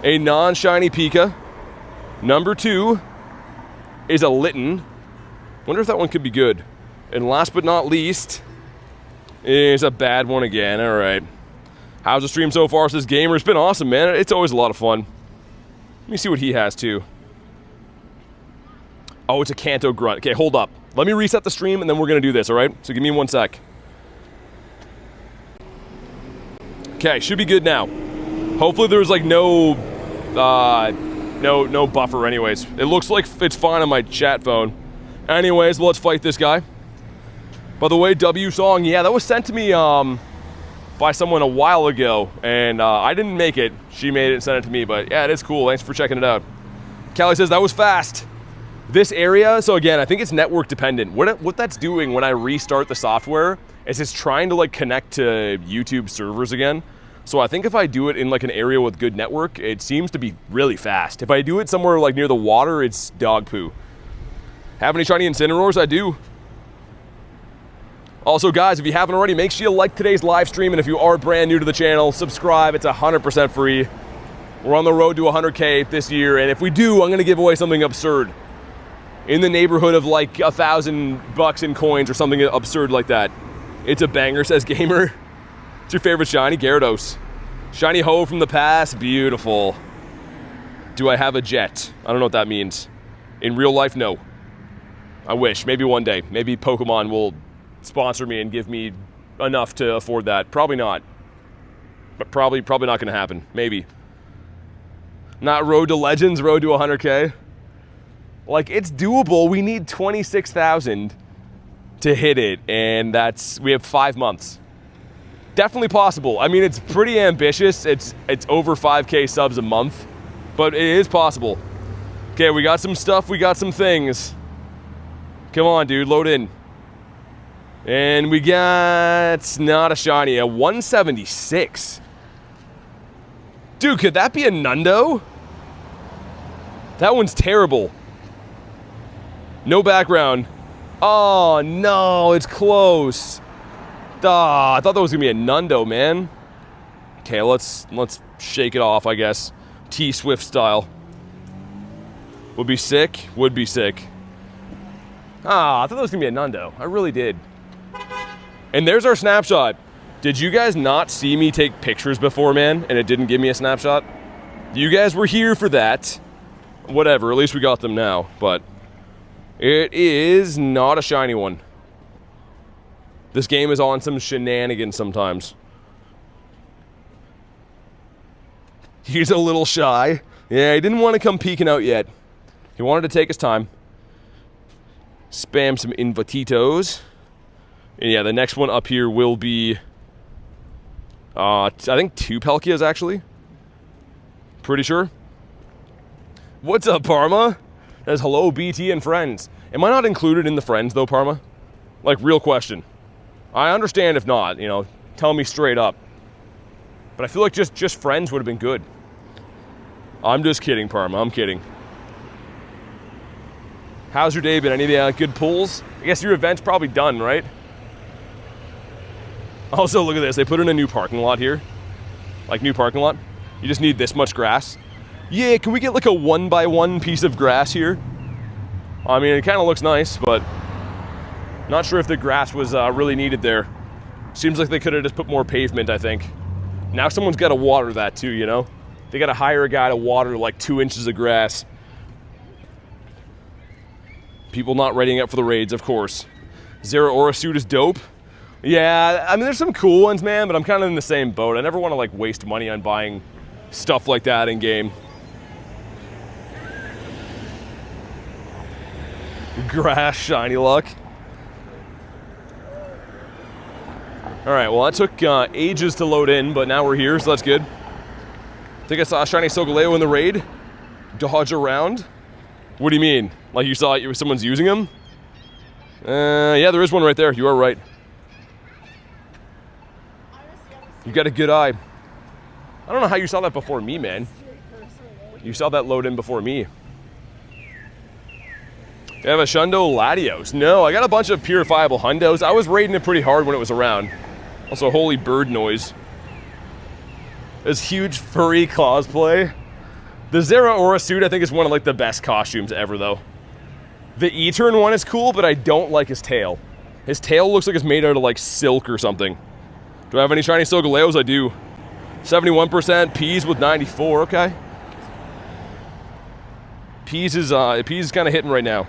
a non-shiny Pika. Number 2 is a Litten. Wonder if that one could be good. And last but not least is a bad one again. All right. How's the stream so far, says Gamer? It's been awesome, man. It's always a lot of fun. Let me see what he has, too. Oh, it's a Kanto Grunt. Okay, hold up. Let me reset the stream, and then we're going to do this, all right? So give me 1 sec. Okay, should be good now. Hopefully there's, like, no buffer anyways. It looks like it's fine on my chat phone. Anyways, let's fight this guy. By the way, W Song, yeah, that was sent to me by someone a while ago, and I didn't make it. She made it and sent it to me, but yeah, it is cool. Thanks for checking it out. Callie says, that was fast. This area, so again, I think it's network dependent. What that's doing when I restart the software is it's trying to like connect to YouTube servers again. So I think if I do it in like an area with good network, it seems to be really fast. If I do it somewhere like near the water, it's dog poo. Have any shiny Incineroars? I do. Also, guys, if you haven't already, make sure you like today's live stream, and if you are brand new to the channel, subscribe. It's 100% free. We're on the road to 100K this year, and if we do, I'm gonna give away something absurd. In the neighborhood of like $1,000 in coins or something absurd like that. It's a banger, says Gamer. What's your favorite shiny? Gyarados. Shiny Ho from the past, beautiful. Do I have a jet? I don't know what that means. In real life, no. I wish, maybe one day. Maybe Pokemon will sponsor me and give me enough to afford that. Probably not. But probably not gonna happen, maybe. Not road to legends, road to 100K. Like, it's doable. We need 26,000 to hit it, and we have 5 months. Definitely possible. I mean, it's pretty ambitious. It's over 5K subs a month, but it is possible. Okay, we got some stuff, we got some things. Come on, dude, load in. And we got, not a shiny, a 176. Dude, could that be a Nundo? That one's terrible. No background. Oh, no, it's close. I thought that was gonna be a Nundo, man. Okay, let's shake it off, I guess. T-Swift style. Would be sick, would be sick. I thought that was gonna be a Nundo. I really did. And there's our snapshot. Did you guys not see me take pictures before, man, and it didn't give me a snapshot? You guys were here for that. Whatever, at least we got them now, but it is not a shiny one. This game is on some shenanigans sometimes. He's a little shy. Yeah, he didn't want to come peeking out yet. He wanted to take his time. Spam some invititos. And yeah, the next one up here will be, I think 2 Palkias actually. Pretty sure. What's up, Parma? That's hello, BT and friends. Am I not included in the friends though, Parma? Like, real question. I understand if not, you know, tell me straight up. But I feel like just friends would have been good. I'm just kidding, Parma, I'm kidding. How's your day been? Any good pulls? I guess your event's probably done, right? Also, look at this. They put in a new parking lot here. Like, new parking lot. You just need this much grass. Yeah, can we get like a 1x1 piece of grass here? I mean, it kind of looks nice, but not sure if the grass was really needed there. Seems like they could have just put more pavement, I think. Now someone's got to water that too, you know? They got to hire a guy to water like 2 inches of grass. People not readying up for the raids, of course. Zero Aura suit is dope. Yeah, I mean, there's some cool ones, man, but I'm kind of in the same boat. I never want to like waste money on buying stuff like that in game. Grass shiny luck. All right, well, that took ages to load in, but now we're here, so that's good. I think I saw a shiny Solgaleo in the raid. Dodge around. What do you mean? Like you saw someone's using them? Yeah, there is one right there. You are right. You got a good eye. I don't know how you saw that before me, man. You saw that load in before me. You have a Shundo Latios. No, I got a bunch of purifiable hundos. I was raiding it pretty hard when it was around. Also, holy bird noise. This huge furry cosplay. The Zero Aura suit, I think, is one of like the best costumes ever, though. The E-turn one is cool, but I don't like his tail. His tail looks like it's made out of like silk or something. Do I have any shiny Solgaleos? I do. 71%, Peas with 94, okay. Peas is kind of hitting right now.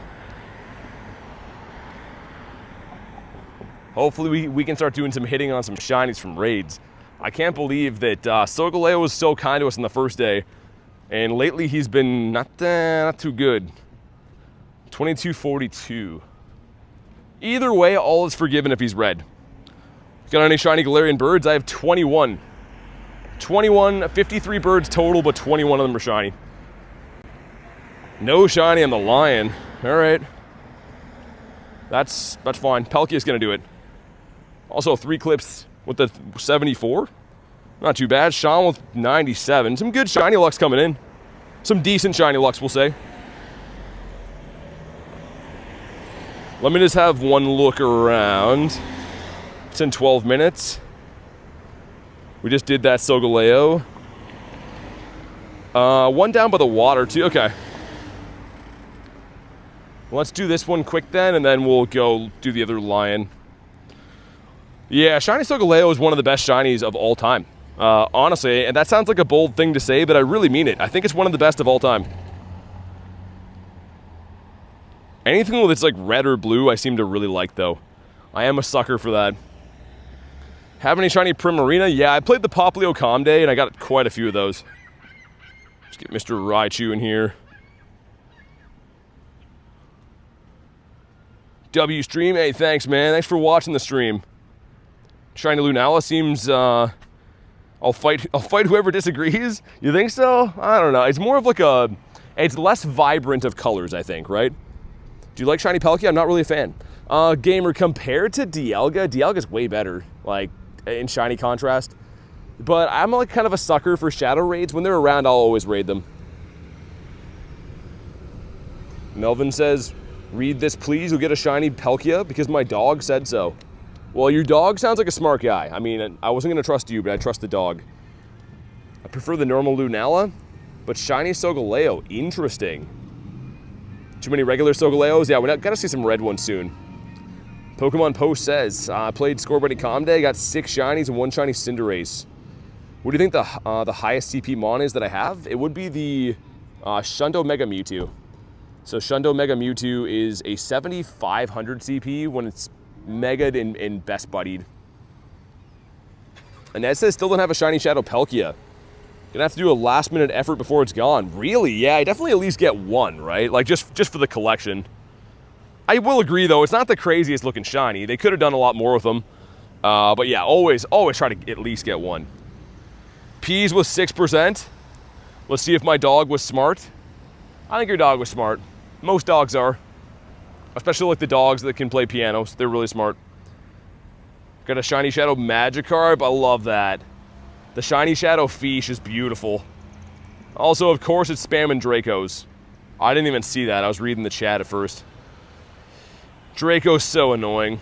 Hopefully we can start doing some hitting on some shinies from raids. I can't believe that Solgaleo was so kind to us on the first day, and lately he's been not too good. 2242. Either way, all is forgiven if he's red. Got any shiny Galarian Birds? I have 21. 53 birds total, but 21 of them are shiny. No shiny on the lion. All right. That's fine. Palkia's gonna do it. Also 3 clips with the 74. Not too bad. Sean with 97. Some good shiny lucks coming in. Some decent shiny lucks, we'll say. Let me just have one look around. It's in 12 minutes. We just did that Solgaleo. One down by the water too. Okay. Let's do this one quick then, and then we'll go do the other lion. Yeah, Shiny Solgaleo is one of the best shinies of all time. Honestly, and that sounds like a bold thing to say, but I really mean it. I think it's one of the best of all time. Anything that's like red or blue, I seem to really like, though. I am a sucker for that. Have any shiny Primarina? Yeah, I played the Popplio Comday, and I got quite a few of those. Let's get Mr. Raichu in here. W stream, hey, thanks, man. Thanks for watching the stream. Shiny Lunala seems, I'll fight whoever disagrees. You think so? I don't know. It's more of like a, it's less vibrant of colors, I think, right? Do you like Shiny Palkia? I'm not really a fan. Gamer, compared to Dialga, Dialga's way better, like, in shiny contrast. But I'm like kind of a sucker for shadow raids. When they're around, I'll always raid them. Melvin says, read this please, you'll get a shiny Palkia because my dog said so. Well, your dog sounds like a smart guy. I mean, I wasn't going to trust you, but I trust the dog. I prefer the normal Lunala, but shiny Solgaleo, interesting. Too many regular Solgaleos? Yeah, we got to see some red ones soon. Pokemon Post says, I played Score Buddy Comday, got 6 shinies and 1 shiny Cinderace. What do you think the highest CP Mon is that I have? It would be the Shundo Mega Mewtwo. So Shundo Mega Mewtwo is a 7,500 CP when it's Mega'd and Best Buddied. And that says still don't have a shiny Shadow Palkia. Gonna have to do a last minute effort before it's gone. Really? Yeah, I definitely at least get one, right? Like just for the collection. I will agree though, it's not the craziest looking shiny. They could have done a lot more with them. But yeah, always try to at least get one. Peas was 6%. Let's see if my dog was smart. I think your dog was smart. Most dogs are. Especially like the dogs that can play pianos. They're really smart. Got a shiny Shadow Magikarp. I love that. The shiny Shadow Fish is beautiful. Also, of course, it's spamming Dracos. I didn't even see that. I was reading the chat at first. Draco's so annoying.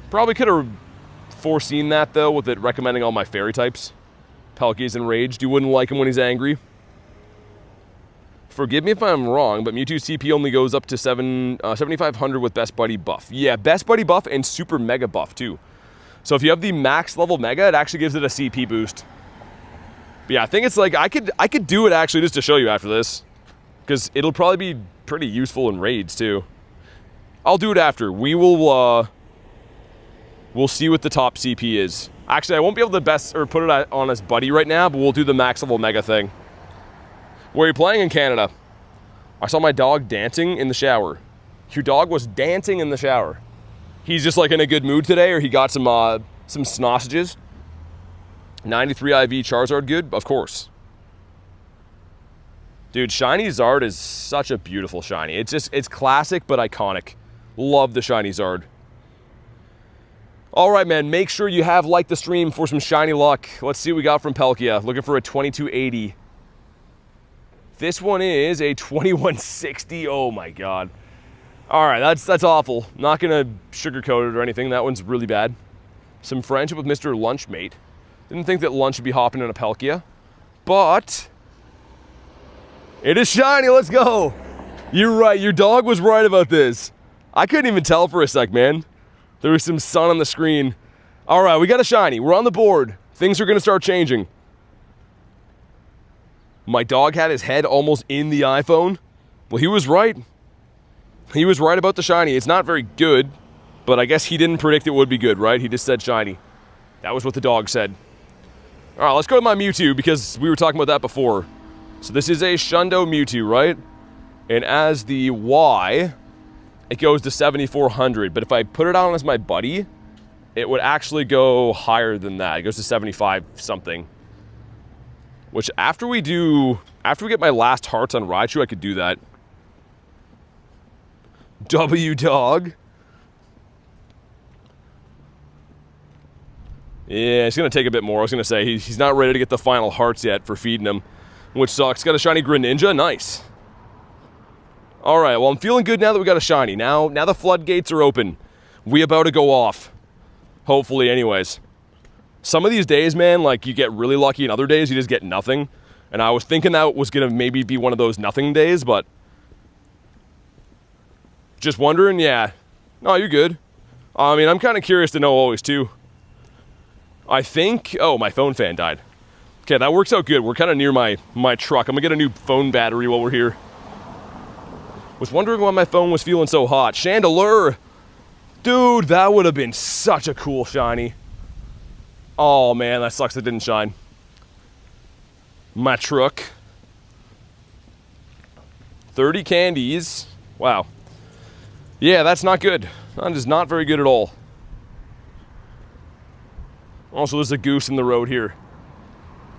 Probably could have foreseen that, though, with it recommending all my fairy types. Palkia's enraged. You wouldn't like him when he's angry. Forgive me if I'm wrong, but Mewtwo CP only goes up to 7,500 with Best Buddy buff. Yeah, Best Buddy buff and Super Mega buff, too. So if you have the max level Mega, it actually gives it a CP boost. But yeah, I think it's like, I could do it actually just to show you after this. Because it'll probably be pretty useful in raids, too. I'll do it after. We'll see what the top CP is. Actually, I won't be able to put it on as Buddy right now, but we'll do the max level Mega thing. Where are you playing in Canada? I saw my dog dancing in the shower. Your dog was dancing in the shower. He's just like in a good mood today, or he got some sausages. 93 IV Charizard good? Of course. Dude, Shiny Zard is such a beautiful shiny. It's classic but iconic. Love the Shiny Zard. All right, man, make sure you have liked the stream for some shiny luck. Let's see what we got from Palkia. Looking for a 2280. This one is a 2160. Oh my god. All right, that's awful. Not gonna sugarcoat it or anything. That one's really bad. Some friendship with Mr. Lunchmate. Didn't think that Lunch would be hopping in a Palkia, but it is shiny. Let's go. You're right. Your dog was right about this. I couldn't even tell for a sec, man. There was some sun on the screen. All right, we got a shiny. We're on the board. Things are gonna start changing. My dog had his head almost in the iPhone. Well, he was right. He was right about the shiny. It's not very good, but I guess he didn't predict it would be good, right? He just said shiny. That was what the dog said. All right, let's go to my Mewtwo because we were talking about that before. So this is a Shundo Mewtwo, right? And as the Y, it goes to 7,400. But if I put it on as my buddy, it would actually go higher than that. It goes to 75 something. Which after we get my last hearts on Raichu, I could do that. W dog. Yeah, it's gonna take a bit more. I was gonna say he's not ready to get the final hearts yet for feeding him, which sucks. Got a shiny Greninja, nice. All right, well I'm feeling good now that we got a shiny. Now the floodgates are open. We about to go off. Hopefully, anyways. Some of these days, man, like, you get really lucky, and other days you just get nothing. And I was thinking that was going to maybe be one of those nothing days, but... Just wondering, yeah. No, you're good. I mean, I'm kind of curious to know always, too. I think... Oh, my phone fan died. Okay, that works out good. We're kind of near my truck. I'm going to get a new phone battery while we're here. Was wondering why my phone was feeling so hot. Chandelier! Dude, that would have been such a cool shiny. Oh, man, that sucks it didn't shine. My truck. 30 candies. Wow. Yeah, that's not good. That is not very good at all. Also, there's a goose in the road here.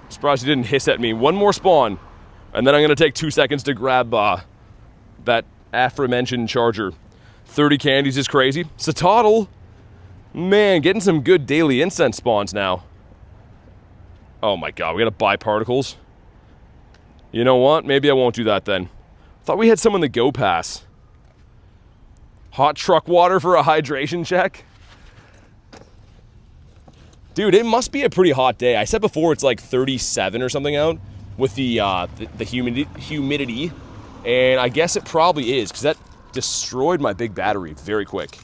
Surprised he didn't hiss at me. One more spawn. And then I'm going to take 2 seconds to grab that aforementioned charger. 30 candies is crazy. Satotl. Man, getting some good daily incense spawns now. Oh my god, we got to buy particles. You know what? Maybe I won't do that then. Thought we had some in the Go Pass. Hot truck water for a hydration check? Dude, it must be a pretty hot day. I said before it's like 37 or something out with the humidity. And I guess it probably is, because that destroyed my big battery very quick.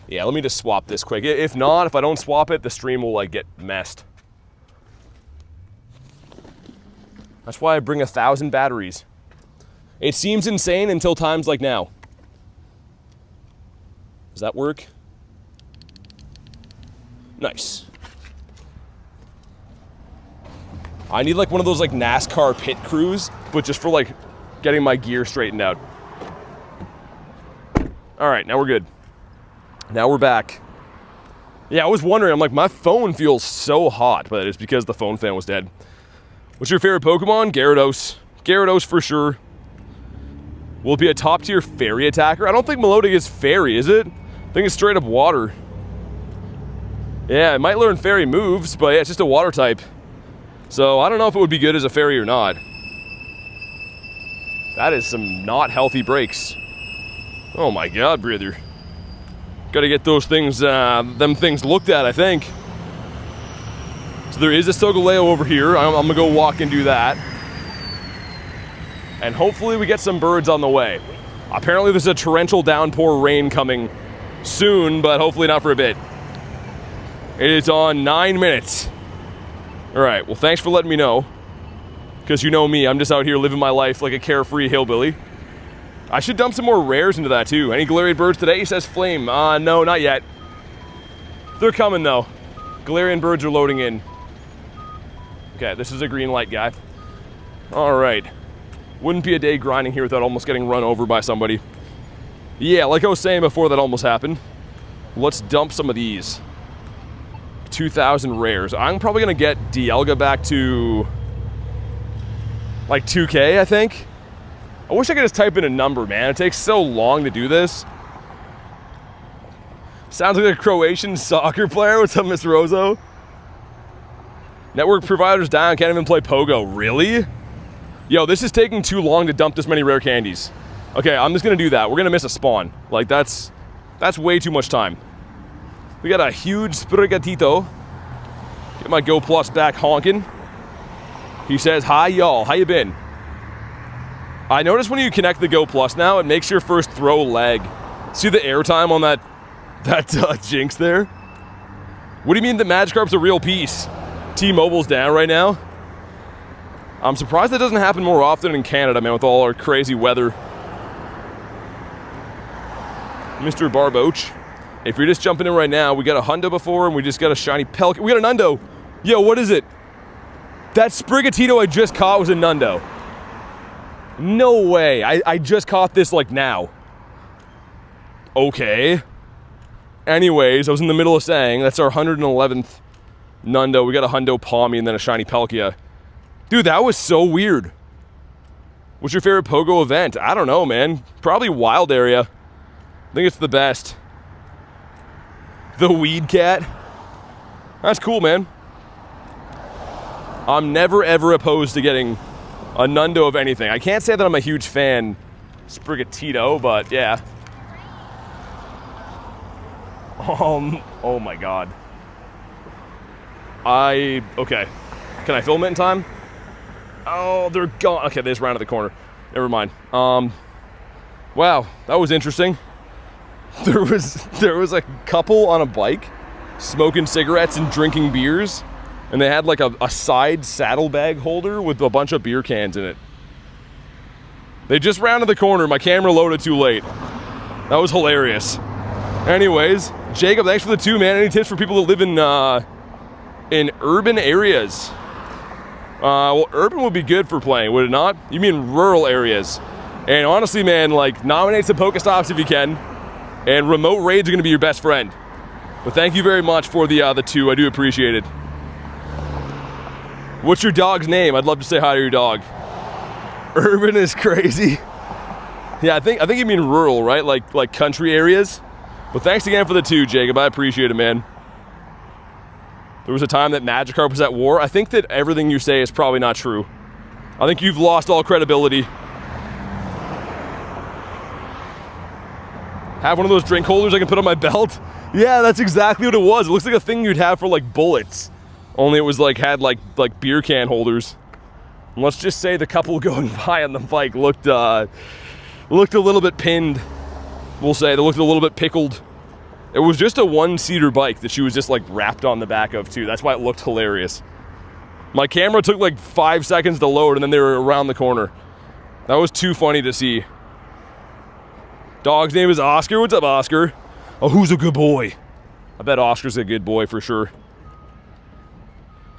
Yeah, let me just swap this quick. If not, if I don't swap it, the stream will like get messed. That's why I bring 1,000 batteries. It seems insane until times like now. Does that work? Nice. I need like one of those like NASCAR pit crews, but just for like getting my gear straightened out. All right, now we're good. Now we're back. Yeah, I was wondering, I'm like, my phone feels so hot, but it's because the phone fan was dead. What's your favorite Pokemon? Gyarados. Gyarados for sure. Will it be a top tier fairy attacker? I don't think Melodic is fairy, is it? I think it's straight up water. Yeah, it might learn fairy moves, but yeah, it's just a water type. So I don't know if it would be good as a fairy or not. That is some not healthy breaks. Oh my god, brother. Gotta get those things, them things looked at, I think. So there is a Solgaleo over here. I'm gonna go walk and do that. And hopefully we get some birds on the way. Apparently there's a torrential downpour rain coming soon, but hopefully not for a bit. It is on 9 minutes. All right, well, thanks for letting me know. Because you know me, I'm just out here living my life like a carefree hillbilly. I should dump some more rares into that too. Any Galarian Birds today? He says Flame. No, not yet. They're coming though. Galarian Birds are loading in. Okay, this is a green light guy. All right. Wouldn't be a day grinding here without almost getting run over by somebody. Yeah, like I was saying before that almost happened. Let's dump some of these. 2,000 rares. I'm probably gonna get Dialga back to like 2K, I think. I wish I could just type in a number, man. It takes so long to do this. Sounds like a Croatian soccer player. What's up, Mr. Rozo? Network providers down, can't even play Pogo. Really? Yo, this is taking too long to dump this many rare candies. Okay, I'm just gonna do that. We're gonna miss a spawn. Like, that's way too much time. We got a huge Sprigatito. Get my Go Plus back honking. He says, hi, y'all. How you been? I noticed when you connect the Go Plus now, it makes your first throw lag. See the airtime on that Jinx there? What do you mean the Magikarp's a real piece? T-Mobile's down right now? I'm surprised that doesn't happen more often in Canada, man, with all our crazy weather. Mr. Barboach. If you're just jumping in right now, we got a Hundo before, and we just got a shiny Pelican. We got a Nundo. Yo, what is it? That Sprigatito I just caught was a Nundo. No way. I just caught this, like, now. Okay. Anyways, I was in the middle of saying, that's our 111th Nundo. We got a Hundo Palmy and then a shiny Palkia. Dude, that was so weird. What's your favorite Pogo event? I don't know, man. Probably Wild Area. I think it's the best. The Weed Cat. That's cool, man. I'm never, ever opposed to getting a Nundo of anything. I can't say that I'm a huge fan Sprigatito, but yeah. Oh my God. Okay. Can I film it in time? Oh, they're gone. Okay, they just rounded the corner. Never mind. Wow, that was interesting. There was a couple on a bike smoking cigarettes and drinking beers, and they had like a side saddlebag holder with a bunch of beer cans in it. They just rounded the corner. My camera loaded too late. That was hilarious. Anyways, Jacob, thanks for the 2, man. Any tips for people that live in urban areas? Well, urban would be good for playing, would it not? You mean rural areas? And honestly, man, like, nominate some Pokestops if you can. And remote raids are going to be your best friend. But thank you very much for the 2. I do appreciate it. What's your dog's name? I'd love to say hi to your dog. Urban is crazy. Yeah, I think you mean rural, right? Like country areas. But thanks again for the 2, Jacob. I appreciate it, man. There was a time that Magikarp was at war. I think that everything you say is probably not true. I think you've lost all credibility. Have one of those drink holders I can put on my belt? Yeah, that's exactly what it was. It looks like a thing you'd have for like bullets. Only it was like, had like beer can holders. And let's just say the couple going by on the bike looked a little bit pinned. We'll say they looked a little bit pickled. It was just a 1-seater bike that she was just like wrapped on the back of too. That's why it looked hilarious. My camera took like 5 seconds to load and then they were around the corner. That was too funny to see. Dog's name is Oscar. What's up, Oscar? Oh, who's a good boy? I bet Oscar's a good boy for sure.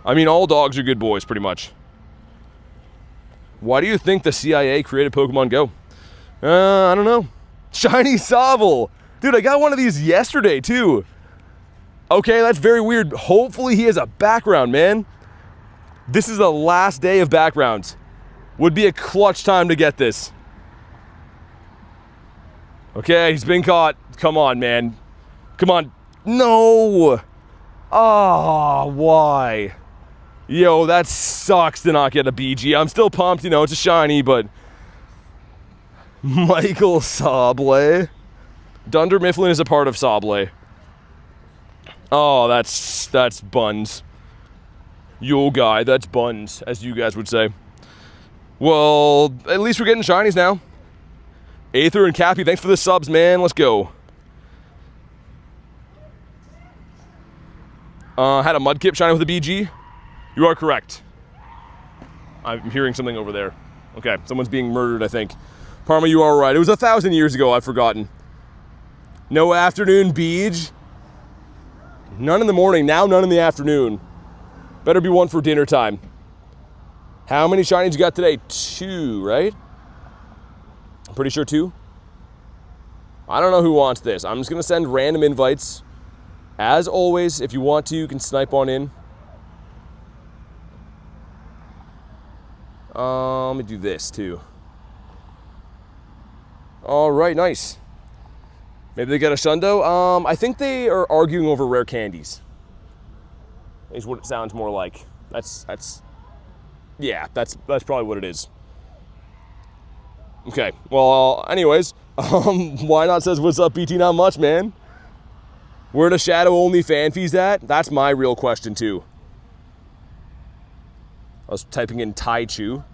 I mean, all dogs are good boys, pretty much. Why do you think the CIA created Pokemon Go? I don't know. Shiny Solgaleo. Dude, I got one of these yesterday, too. Okay, that's very weird. Hopefully he has a background, man. This is the last day of backgrounds. Would be a clutch time to get this. Okay, he's been caught. Come on, man. Come on. No! Oh, why? Yo, that sucks to not get a BG. I'm still pumped, you know, it's a shiny, but... Michael Solgaleo. Dunder Mifflin is a part of Solgaleo. Oh, that's buns. Yo, guy, that's buns, as you guys would say. Well, at least we're getting shinies now. Aether and Cappy, thanks for the subs, man. Let's go. Had a Mudkip shiny with a BG. You are correct. I'm hearing something over there. Okay, someone's being murdered, I think. Parma, you are right. It was 1,000 years ago, I've forgotten. No afternoon beach. None in the morning, now none in the afternoon. Better be one for dinner time. How many shinies you got today? 2, right? I'm pretty sure 2. I don't know who wants this. I'm just gonna send random invites. As always, if you want to, you can snipe on in. Let me do this too. All right, nice. Maybe they got a shundo. I think they are arguing over rare candies. Is what it sounds more like. That's probably what it is. Okay, well, anyways, why not says, what's up, BT? Not much, man. Where the shadow only fan fees at? That's my real question, too. I was typing in Taichu.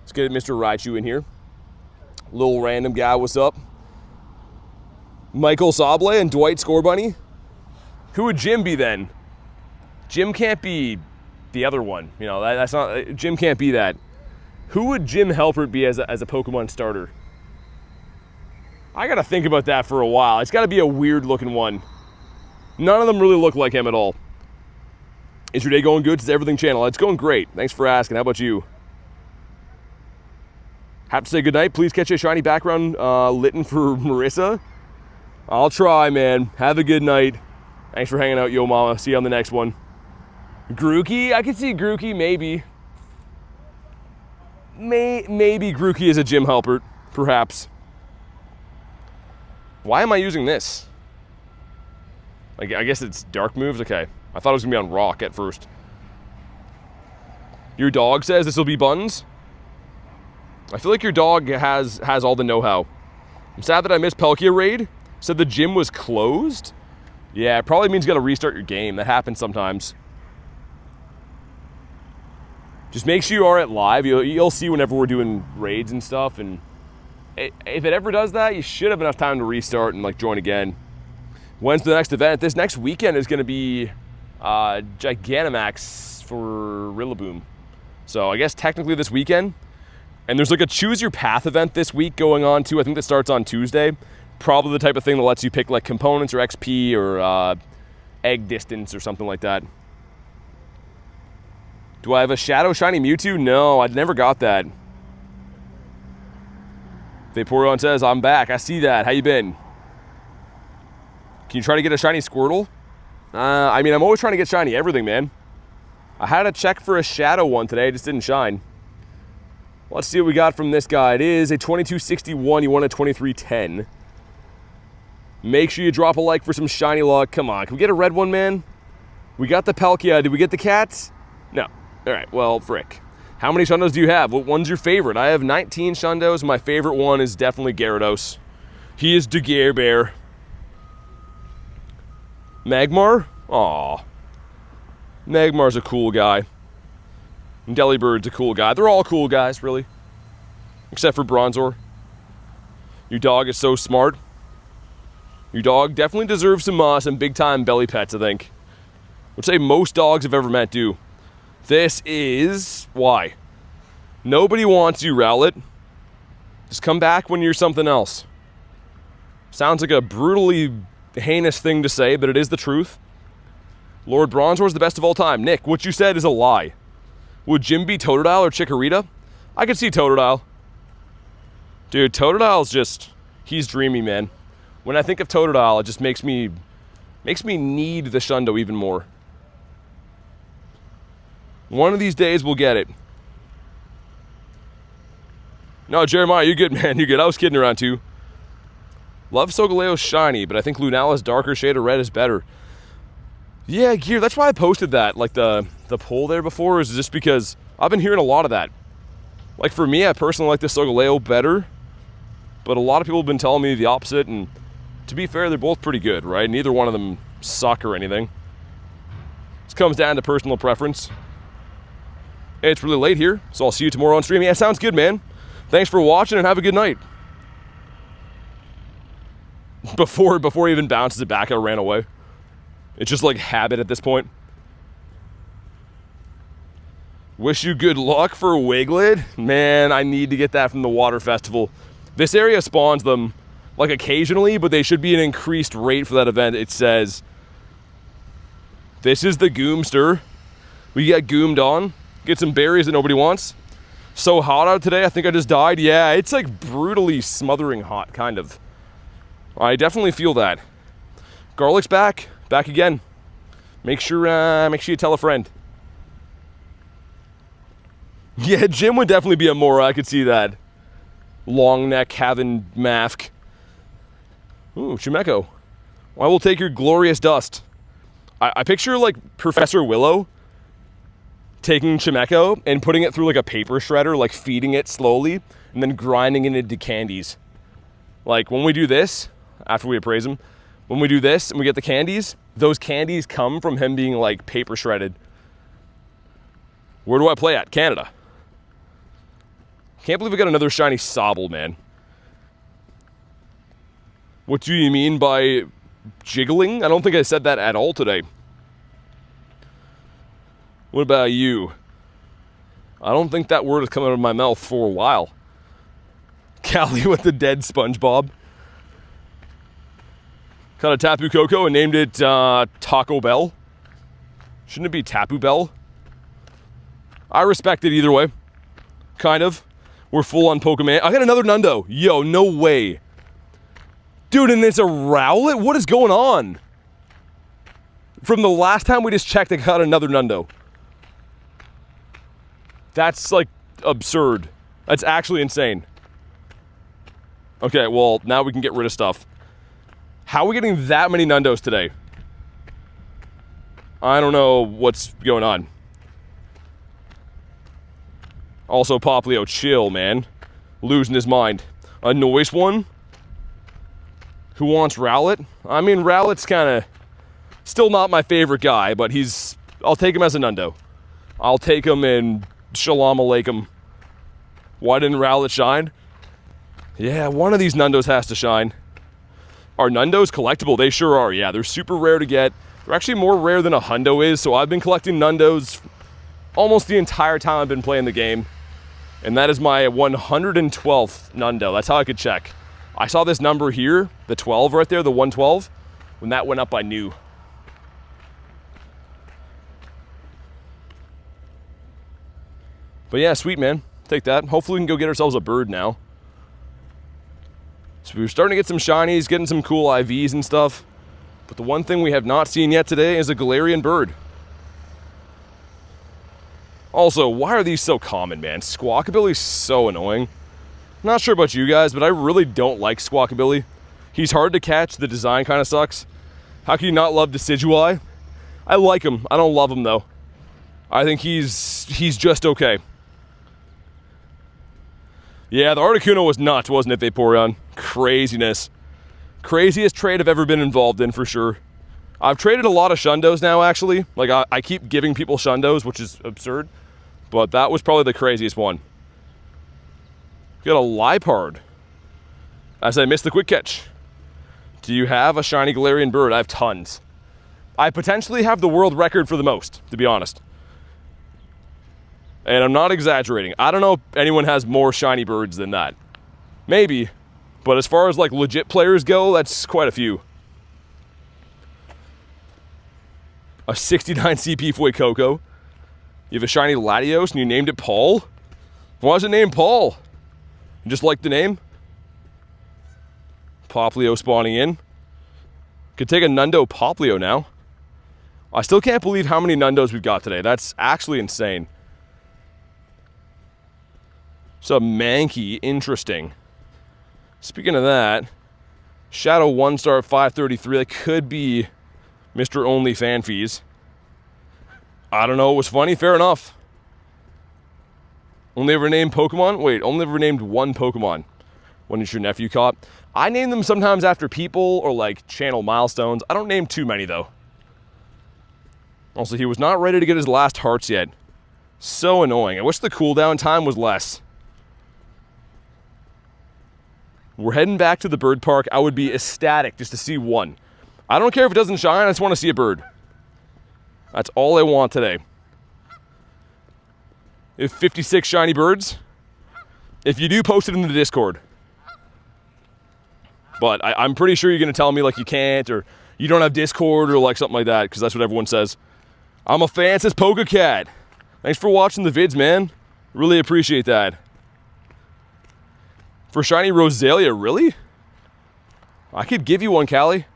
Let's get Mr. Raichu in here. Little random guy, what's up? Michael Solgaleo and Dwight Scorebunny. Who would Jim be then? Jim can't be the other one. You know, that's not, Jim can't be that. Who would Jim Halpert be as a Pokemon starter? I gotta think about that for a while. It's gotta be a weird looking one. None of them really look like him at all. Is your day going good? It's Everything Channel. It's going great. Thanks for asking. How about you? Have to say goodnight. Please catch a shiny background litten for Marissa. I'll try, man. Have a good night. Thanks for hanging out, yo mama. See you on the next one. Grookey? I could see Grookey, maybe. Maybe Grookey is a Jim Halpert, perhaps. Why am I using this? I guess it's dark moves? Okay. I thought it was gonna be on rock at first. Your dog says this will be buns? I feel like your dog has all the know-how. I'm sad that I missed Palkia raid. Said the gym was closed. Yeah, it probably means you got to restart your game. That happens sometimes. Just make sure you are at live. You'll see whenever we're doing raids and stuff. And if it ever does that, you should have enough time to restart and like join again. When's the next event? This next weekend is going to be Gigantamax for Rillaboom. So I guess technically this weekend. And there's like a choose your path event this week going on too. I think that starts on Tuesday. Probably the type of thing that lets you pick like components or XP or egg distance or something like that. Do I have a Shadow Shiny Mewtwo? No, I never got that. Vaporeon says, I'm back. I see that. How you been? Can you try to get a Shiny Squirtle? I mean, I'm always trying to get Shiny everything, man. I had to check for a Shadow one today. It just didn't shine. Let's see what we got from this guy. It is a 2261. You want a 2310. Make sure you drop a like for some shiny luck. Come on, can we get a red one, man? We got the Palkia. Did we get the cats? No. All right, well, frick. How many shundos do you have? What one's your favorite? I have 19 shundos. My favorite one is definitely Gyarados. He is the Gare Bear. Magmar? Aw. Magmar's a cool guy. And Delibird's a cool guy. They're all cool guys, really. Except for Bronzor. Your dog is so smart. Your dog definitely deserves some big-time belly pets, I think. I would say most dogs I've ever met do. This is... why? Nobody wants you, Rowlet. Just come back when you're something else. Sounds like a brutally heinous thing to say, but it is the truth. Lord Bronzor is the best of all time. Nick, what you said is a lie. Would Jim be Totodile or Chikorita? I could see Totodile. Dude, Totodile's just... he's dreamy, man. When I think of Totodile, it just makes me need the Shundo even more. One of these days, we'll get it. No, Jeremiah, you're good, man. You're good. I was kidding around, too. Love Solgaleo's shiny, but I think Lunala's darker shade of red is better. Yeah, Gear, that's why I posted that, like the poll there before, is just because I've been hearing a lot of that. Like, for me, I personally like the Solgaleo better, but a lot of people have been telling me the opposite, and to be fair, they're both pretty good, right? Neither one of them suck or anything. This comes down to personal preference. Hey, it's really late here, so I'll see you tomorrow on stream. Yeah, sounds good, man. Thanks for watching, and have a good night. Before he even bounces it back, I ran away. It's just like habit at this point. Wish you good luck for Wiglet. Man, I need to get that from the water festival. This area spawns them like occasionally, but they should be an increased rate for that event. It says, this is the Goomster. We get goomed on. Get some berries that nobody wants. So hot out today, I think I just died. Yeah, it's like brutally smothering hot, kind of. I definitely feel that. Garlic's back again. Make sure you tell a friend. Yeah, Jim would definitely be a Mora, I could see that. Long neck having Mafk. Ooh, Chimecho. I will take your glorious dust. I picture like Professor Willow taking Chimecho and putting it through like a paper shredder, like feeding it slowly, and then grinding it into candies. Like when we do this, after we appraise him, when we do this and we get the candies, those candies come from him being like paper shredded. Where do I play at? Canada. Can't believe we got another shiny Sobble, man. What do you mean by jiggling? I don't think I said that at all today. What about you? I don't think that word has come out of my mouth for a while. Callie with the dead SpongeBob. Caught a Tapu Koko and named it Taco Bell. Shouldn't it be Tapu Bell? I respect it either way. Kind of. We're full on Pokemon. I got another Nundo. Yo, no way. Dude, and it's a Rowlet? What is going on? From the last time we just checked, I got another Nundo. That's like absurd. That's actually insane. Okay, well, now we can get rid of stuff. How are we getting that many Nundos today? I don't know what's going on. Also, Poplio, chill, man. Losing his mind. A Noise one? Who wants Rowlet? I mean, Rowlet's kind of... Still not my favorite guy, but I'll take him as a Nundo. I'll take him and Shalom Aleikum. Why didn't Rowlet shine? Yeah, one of these Nundos has to shine. Are Nundos collectible? They sure are. Yeah, they're super rare to get. They're actually more rare than a Hundo is, so I've been collecting Nundos almost the entire time I've been playing the game. And that is my 112th Nundo. That's how I could check. I saw this number here, the 12 right there, the 112. When that went up, I knew. But yeah, sweet, man. Take that. Hopefully we can go get ourselves a bird now. So we're starting to get some shinies, getting some cool IVs and stuff. But the one thing we have not seen yet today is a Galarian Bird. Also, why are these so common, man? Squawkabilly's so annoying. Not sure about you guys, but I really don't like Squawkabilly. He's hard to catch. The design kind of sucks. How can you not love Decidueye? I like him. I don't love him, though. I think he's just okay. Yeah, the Articuno was nuts, wasn't it, Vaporeon? Craziness. Craziest trade I've ever been involved in, for sure. I've traded a lot of shundos now, actually. Like, I keep giving people shundos, which is absurd. But that was probably the craziest one. Got a Liepard. As I missed the quick catch. Do you have a shiny Galarian Bird? I have tons. I potentially have the world record for the most, to be honest. And I'm not exaggerating. I don't know if anyone has more shiny birds than that. Maybe. But as far as like legit players go, that's quite a few. A 69 CP Fuecoco. You have a shiny Latios and you named it Paul? Why is it named Paul? You just like the name? Poplio spawning in. Could take a Nundo Poplio now. I still can't believe how many Nundos we've got today. That's actually insane. So Mankey, interesting. Speaking of that, Shadow 1-star at 533. That could be Mr. Only Fan Fees. I don't know, it was funny, fair enough. Only ever named Pokemon? Wait, only ever named one Pokemon. When is your nephew caught? I name them sometimes after people or like channel milestones. I don't name too many though. Also, he was not ready to get his last hearts yet. So annoying. I wish the cooldown time was less. We're heading back to the bird park. I would be ecstatic just to see one. I don't care if it doesn't shine, I just want to see a bird. That's all I want today. If 56 shiny birds. If you do, post it in the Discord. But I'm pretty sure you're going to tell me like you can't, or you don't have Discord, or like something like that, because that's what everyone says. I'm a fan, says PokeCat. Thanks for watching the vids, man. Really appreciate that. For shiny Roselia, really? I could give you one, Callie.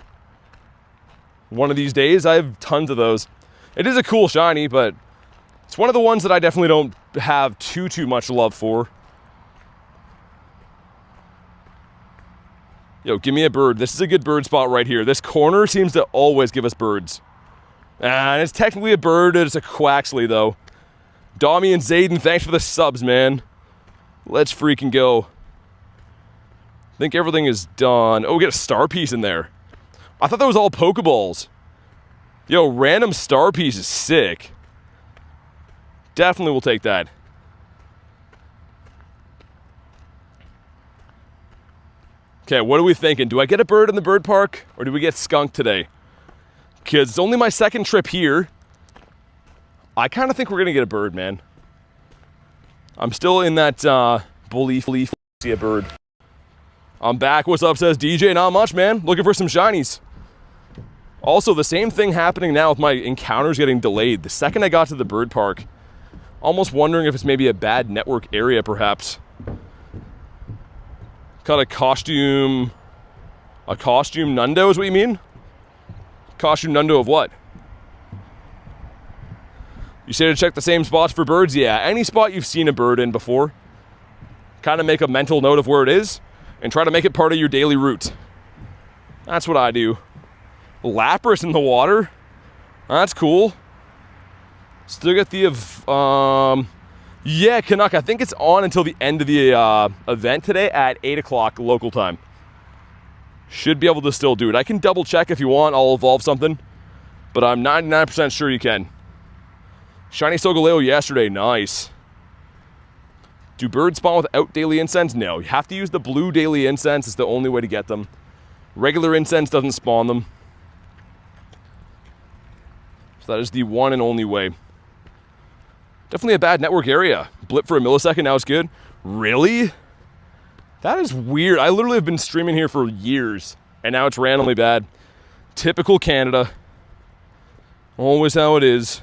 One of these days. I have tons of those. It is a cool shiny, but it's one of the ones that I definitely don't have too much love for. Yo, give me a bird. This is a good bird spot right here. This corner seems to always give us birds. And it's technically a bird. It's a Quaxley, though. Dami and Zayden, thanks for the subs, man. Let's freaking go. I think everything is done. Oh, we got a star piece in there. I thought that was all Pokeballs. Yo, random star piece is sick. Definitely will take that. Okay, what are we thinking? Do I get a bird in the bird park, or do we get skunked today? Because it's only my second trip here. I kind of think we're going to get a bird, man. I'm still in that belief to see a bird. I'm back. What's up, says DJ? Not much, man. Looking for some shinies. Also, the same thing happening now with my encounters getting delayed. The second I got to the bird park, almost wondering if it's maybe a bad network area, perhaps. Got a costume Nundo is what you mean? Costume Nundo of what? You say to check the same spots for birds? Yeah, any spot you've seen a bird in before. Kind of make a mental note of where it is and try to make it part of your daily route. That's what I do. Lapras in the water? That's cool. Still got the yeah, Canuck. I think it's on until the end of the event today at 8 o'clock local time. Should be able to still do it. I can double check if you want. I'll evolve something. but I'm 99% sure you can. Shiny Solgaleo yesterday, nice. Do birds spawn without Daily Incense? No, you have to use the blue Daily Incense. It's the only way to get them. Regular incense doesn't spawn them. So that is the one and only way. Definitely a bad network area. Blip for a millisecond, now it's good. Really? That is weird. I literally have been streaming here for years, and now it's randomly bad. Typical Canada. Always how it is.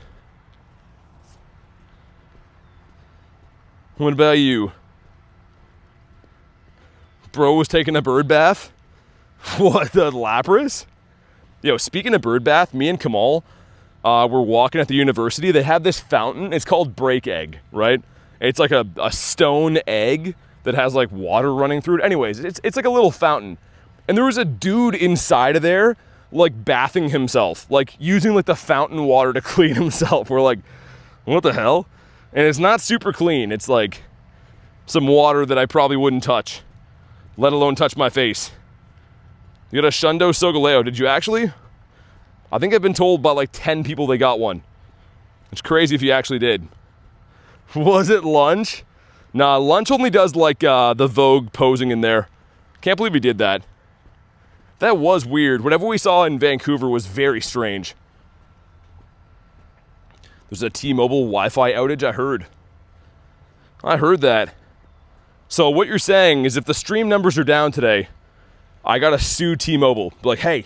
What about you? Bro was taking a bird bath? What, the Lapras? Yo, speaking of bird bath, me and Kamal were walking at the university. They have this fountain. It's called Break Egg, right? It's like a stone egg that has like water running through it. Anyways, it's like a little fountain. And there was a dude inside of there, like bathing himself, like using like the fountain water to clean himself. We're like, what the hell? And it's not super clean. It's like some water that I probably wouldn't touch, let alone touch my face. You got a shundos Solgaleo. Did you actually? I think I've been told by like 10 people they got one. It's crazy if you actually did. Was it lunch? Nah, lunch only does like the Vogue posing in there. Can't believe he did that. That was weird. Whatever we saw in Vancouver was very strange. There's a T-Mobile Wi-Fi outage, I heard that. So what you're saying is if the stream numbers are down today, I gotta sue T-Mobile. Be like, hey,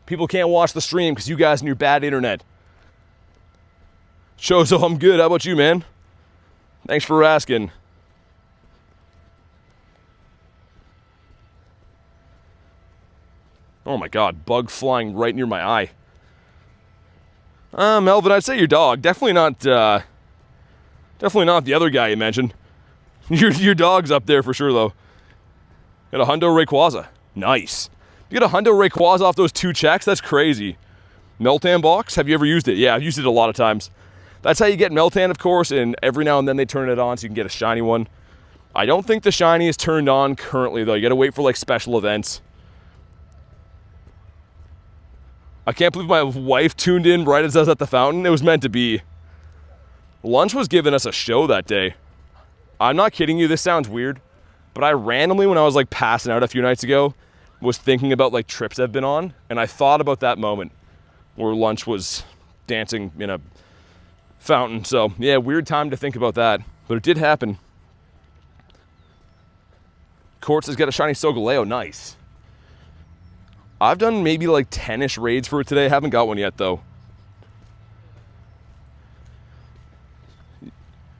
people can't watch the stream because you guys and your bad internet. So I'm good. How about you, man? Thanks for asking. Oh my God, bug flying right near my eye. Melvin, I'd say your dog. Definitely not the other guy you mentioned. Your dog's up there for sure, though. Got a hundo Rayquaza. Nice. You got a hundo Rayquaza off those 2 checks? That's crazy. Meltan box? Have you ever used it? Yeah, I've used it a lot of times. That's how you get Meltan, of course, and every now and then they turn it on so you can get a shiny one. I don't think the shiny is turned on currently, though. You gotta wait for, like, special events. I can't believe my wife tuned in right as I was at the fountain. It was meant to be. Lunch was giving us a show that day. I'm not kidding you, this sounds weird, but I randomly, when I was like passing out a few nights ago, was thinking about like trips I've been on, and I thought about that moment where Lunch was dancing in a fountain. So yeah, weird time to think about that, but it did happen. Quartz has got a shiny Solgaleo, nice. I've done maybe like 10-ish raids for it today. Haven't got one yet, though.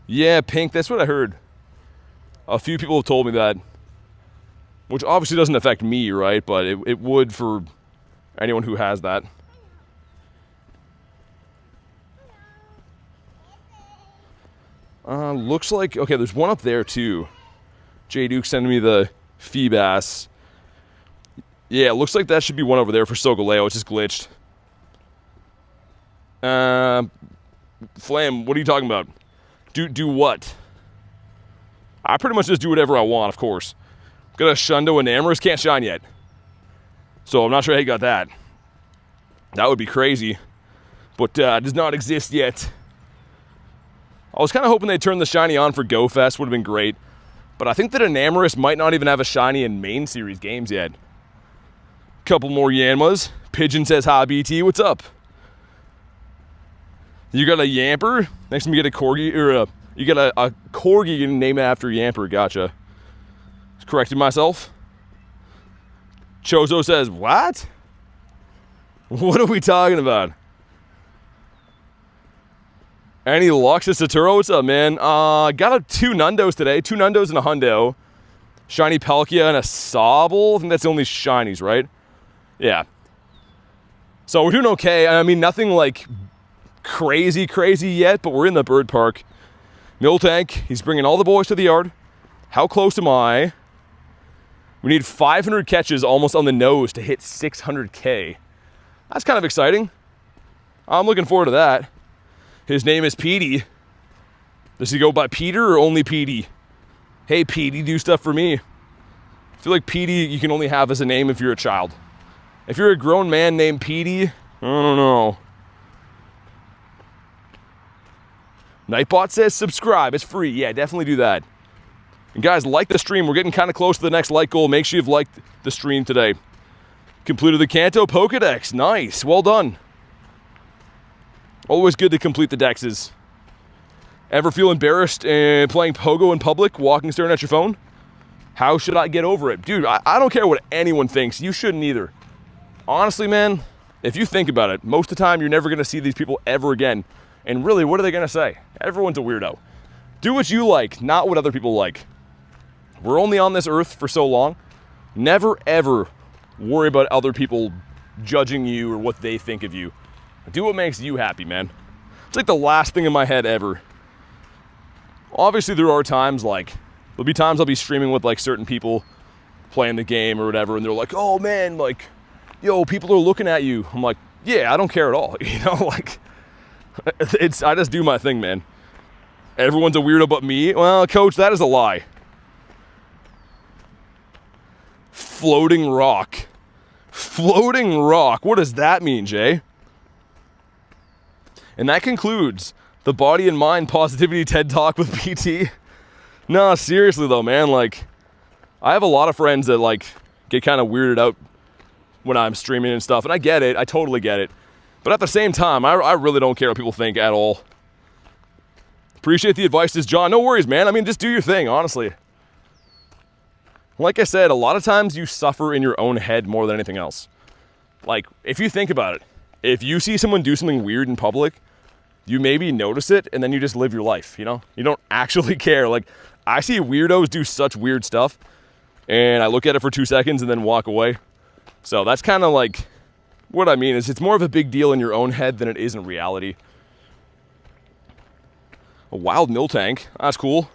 Yeah, pink, that's what I heard. A few people have told me that. Which obviously doesn't affect me, right? But it would for anyone who has that. Looks like... Okay, there's one up there, too. J Duke sending me the Feebass. Yeah, it looks like that should be one over there for Solgaleo. It's just glitched. Flam, what are you talking about? Do what? I pretty much just do whatever I want, of course. Got a Shundo Enamorous, can't shine yet. So I'm not sure how you got that. That would be crazy. But does not exist yet. I was kind of hoping they'd turn the shiny on for Go Fest. Would have been great. But I think that Enamorous might not even have a shiny in main series games yet. Couple more Yanmas. Pigeon says, hi, BT, what's up? You got a Yamper? Next time you get a Corgi, or you got a Corgi you can name it after Yamper, gotcha. Just correcting myself. Chozo says, what? What are we talking about? Any Luxus Saturo, what's up, man? Got 2 Nundos today, 2 Nundos and a Hundo. Shiny Palkia and a Sobble. I think that's the only shinies, right? Yeah. So we're doing okay. I mean, nothing like crazy yet, but we're in the bird park. Miltank, he's bringing all the boys to the yard. How close am I? We need 500 catches almost on the nose to hit 600K. That's kind of exciting. I'm looking forward to that. His name is Petey. Does he go by Peter or only Petey? Hey, Petey, do stuff for me. I feel like Petey you can only have as a name if you're a child. If you're a grown man named Petey, I don't know. Nightbot says subscribe. It's free. Yeah, definitely do that. And guys, like the stream. We're getting kind of close to the next like goal. Make sure you've liked the stream today. Completed the Kanto Pokedex. Nice. Well done. Always good to complete the dexes. Ever feel embarrassed playing Pogo in public, walking staring at your phone? How should I get over it? Dude, I don't care what anyone thinks. You shouldn't either. Honestly, man, if you think about it, most of the time you're never going to see these people ever again. And really, what are they going to say? Everyone's a weirdo. Do what you like, not what other people like. We're only on this earth for so long. Never, ever worry about other people judging you or what they think of you. Do what makes you happy, man. It's like the last thing in my head ever. Obviously, there are times like, there'll be times I'll be streaming with like certain people playing the game or whatever, and they're like, oh man, like, yo, people are looking at you. I'm like, yeah, I don't care at all. You know, like, I just do my thing, man. Everyone's a weirdo but me. Well, coach, that is a lie. Floating rock. Floating rock. What does that mean, Jay? And that concludes the Body and Mind Positivity TED Talk with PT. No, seriously though, man, like, I have a lot of friends that like get kind of weirded out when I'm streaming and stuff, and I get it, I totally get it. But at the same time, I really don't care what people think at all. Appreciate the advice, says John. No worries, man. I mean, just do your thing, honestly. Like I said, a lot of times you suffer in your own head more than anything else. Like, if you think about it, if you see someone do something weird in public, you maybe notice it, and then you just live your life, you know? You don't actually care. Like, I see weirdos do such weird stuff, and I look at it for 2 seconds and then walk away. So that's kind of like, what I mean is it's more of a big deal in your own head than it is in reality. A wild mill tank, that's cool.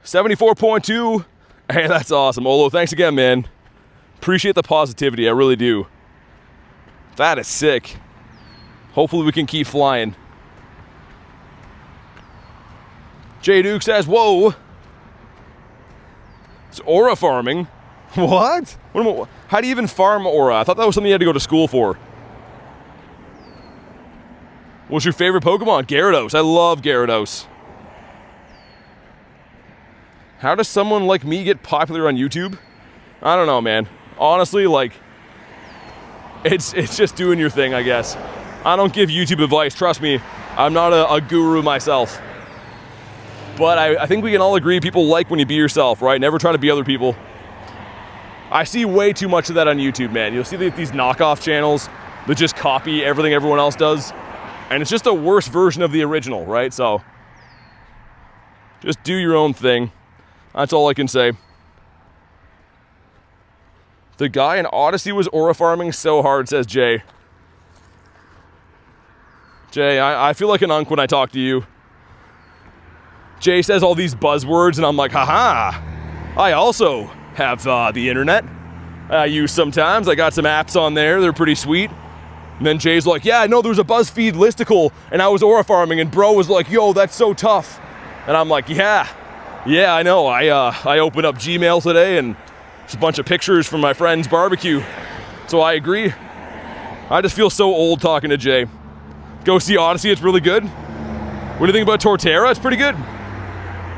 74.2, hey, that's awesome. Olo, thanks again, man. Appreciate the positivity, I really do. That is sick. Hopefully we can keep flying. J Duke says, whoa. It's aura farming. What? How do you even farm aura? I thought that was something you had to go to school for. What's your favorite Pokemon? Gyarados. I love Gyarados. How does someone like me get popular on YouTube? I don't know, man. Honestly, like, it's just doing your thing, I guess. I don't give YouTube advice. Trust me, I'm not a guru myself. But I think we can all agree people like when you be yourself, right? Never try to be other people. I see way too much of that on YouTube, man. You'll see these knockoff channels that just copy everything everyone else does. And it's just a worse version of the original, right? So just do your own thing. That's all I can say. The guy in Odyssey was aura farming so hard, says Jay. Jay, I feel like an unk when I talk to you. Jay says all these buzzwords, and I'm like, haha, I also have the internet. I use sometimes. I got some apps on there. They're pretty sweet. And then Jay's like, yeah, I know there's a BuzzFeed listicle, and I was aura farming, and bro was like, yo, that's so tough. And I'm like, yeah, I know. I opened up Gmail today, and there's a bunch of pictures from my friend's barbecue. So I agree. I just feel so old talking to Jay. Go see Odyssey, it's really good. What do you think about Torterra? It's pretty good.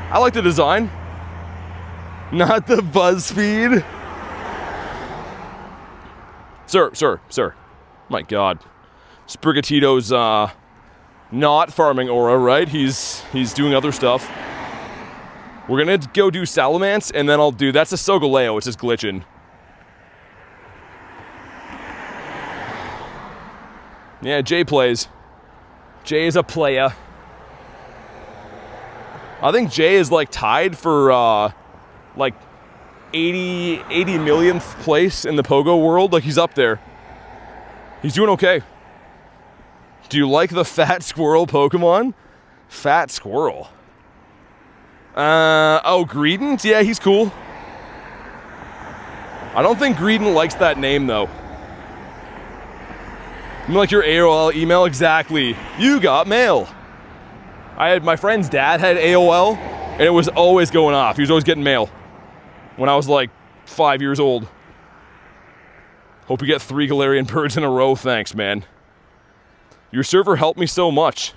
I like the design. Not the BuzzFeed. Sir. My God. Sprigatito's not farming aura, right? He's doing other stuff. We're gonna go do Salamence, and then I'll do, that's a Solgaleo, it's just glitching. Yeah, Jay plays. Jay is a playa. I think Jay is like tied for like 80 millionth place in the Pogo world. Like, he's up there. He's doing okay. Do you like the fat squirrel Pokemon? Fat squirrel. Oh, Greedent? Yeah, he's cool. I don't think Greedent likes that name though. You like your AOL email? Exactly. You got mail. My friend's dad had AOL, and it was always going off. He was always getting mail when I was like 5 years old. Hope you get 3 Galarian Birds in a row. Thanks, man. Your server helped me so much.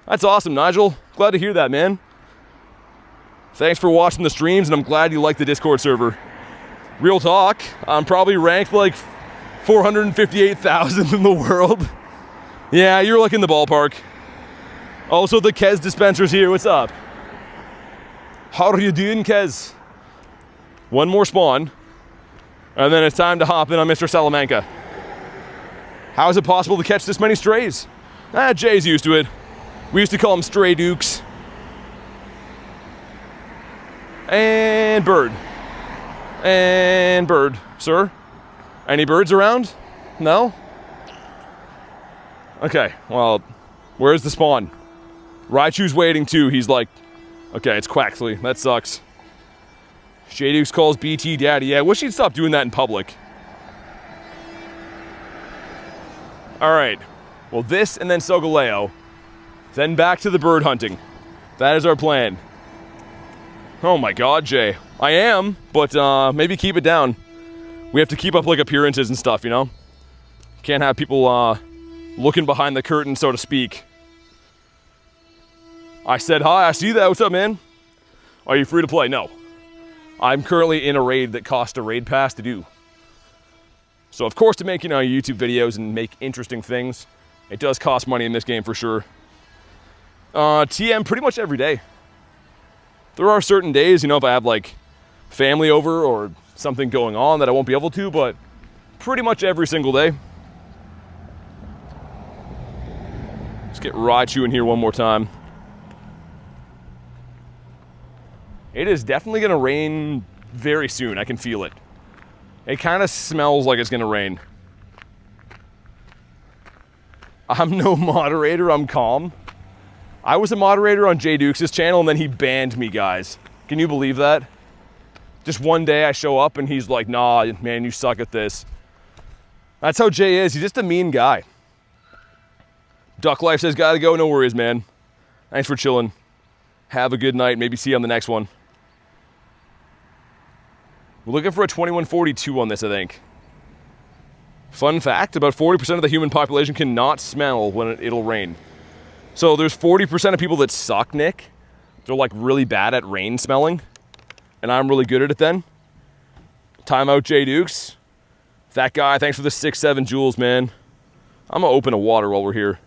That's awesome, Nigel. Glad to hear that, man. Thanks for watching the streams, and I'm glad you like the Discord server. Real talk, I'm probably ranked like 458,000 in the world. Yeah, you're like in the ballpark. Also, the Kez dispenser's here. What's up? How are you doing, Kez? One more spawn, and then it's time to hop in on Mr. Salamanca. How is it possible to catch this many strays? Jay's used to it. We used to call them stray dukes. And bird. And bird. Sir? Any birds around? No? Okay, well, where's the spawn? Raichu's waiting too. He's like, okay, it's Quaxley. That sucks. J-Dukes calls BT daddy. Yeah, I wish he'd stop doing that in public. Alright. Well, this and then Solgaleo. Then back to the bird hunting. That is our plan. Oh my god, Jay. I am, but maybe keep it down. We have to keep up like appearances and stuff, you know? Can't have people looking behind the curtain, so to speak. I said hi, I see that. What's up, man? Are you free to play? No. I'm currently in a raid that cost a raid pass to do. So of course, to make, you know, YouTube videos and make interesting things, it does cost money in this game for sure. TM pretty much every day. There are certain days, you know, if I have like family over or something going on that I won't be able to, but pretty much every single day. Let's get Raichu in here one more time. It is definitely gonna rain very soon. I can feel it. It kind of smells like it's gonna rain. I'm no moderator, I'm calm. I was a moderator on J Dukes' channel and then he banned me, guys. Can you believe that? Just one day I show up and he's like, nah, man, you suck at this. That's how Jay is. He's just a mean guy. Duck Life says, gotta go, no worries, man. Thanks for chilling. Have a good night. Maybe see you on the next one. We're looking for a 2142 on this, I think. Fun fact, about 40% of the human population cannot smell when it'll rain. So there's 40% of people that suck, Nick. They're like really bad at rain smelling. And I'm really good at it then. Timeout J Dukes. That guy, thanks for the 6-7 jewels, man. I'm gonna open a water while we're here.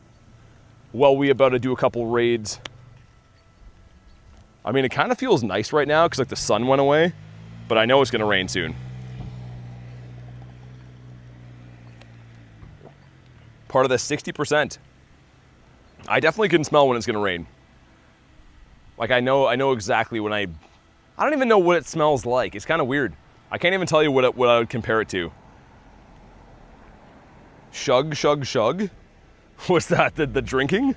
While we about to do a couple raids. I mean, it kind of feels nice right now because like the sun went away. But I know it's gonna rain soon. Part of the 60%. I definitely can smell when it's gonna rain. Like I know exactly when I don't even know what it smells like. It's kind of weird. I can't even tell you what I would compare it to. Shug, shug, shug? What's that, the drinking?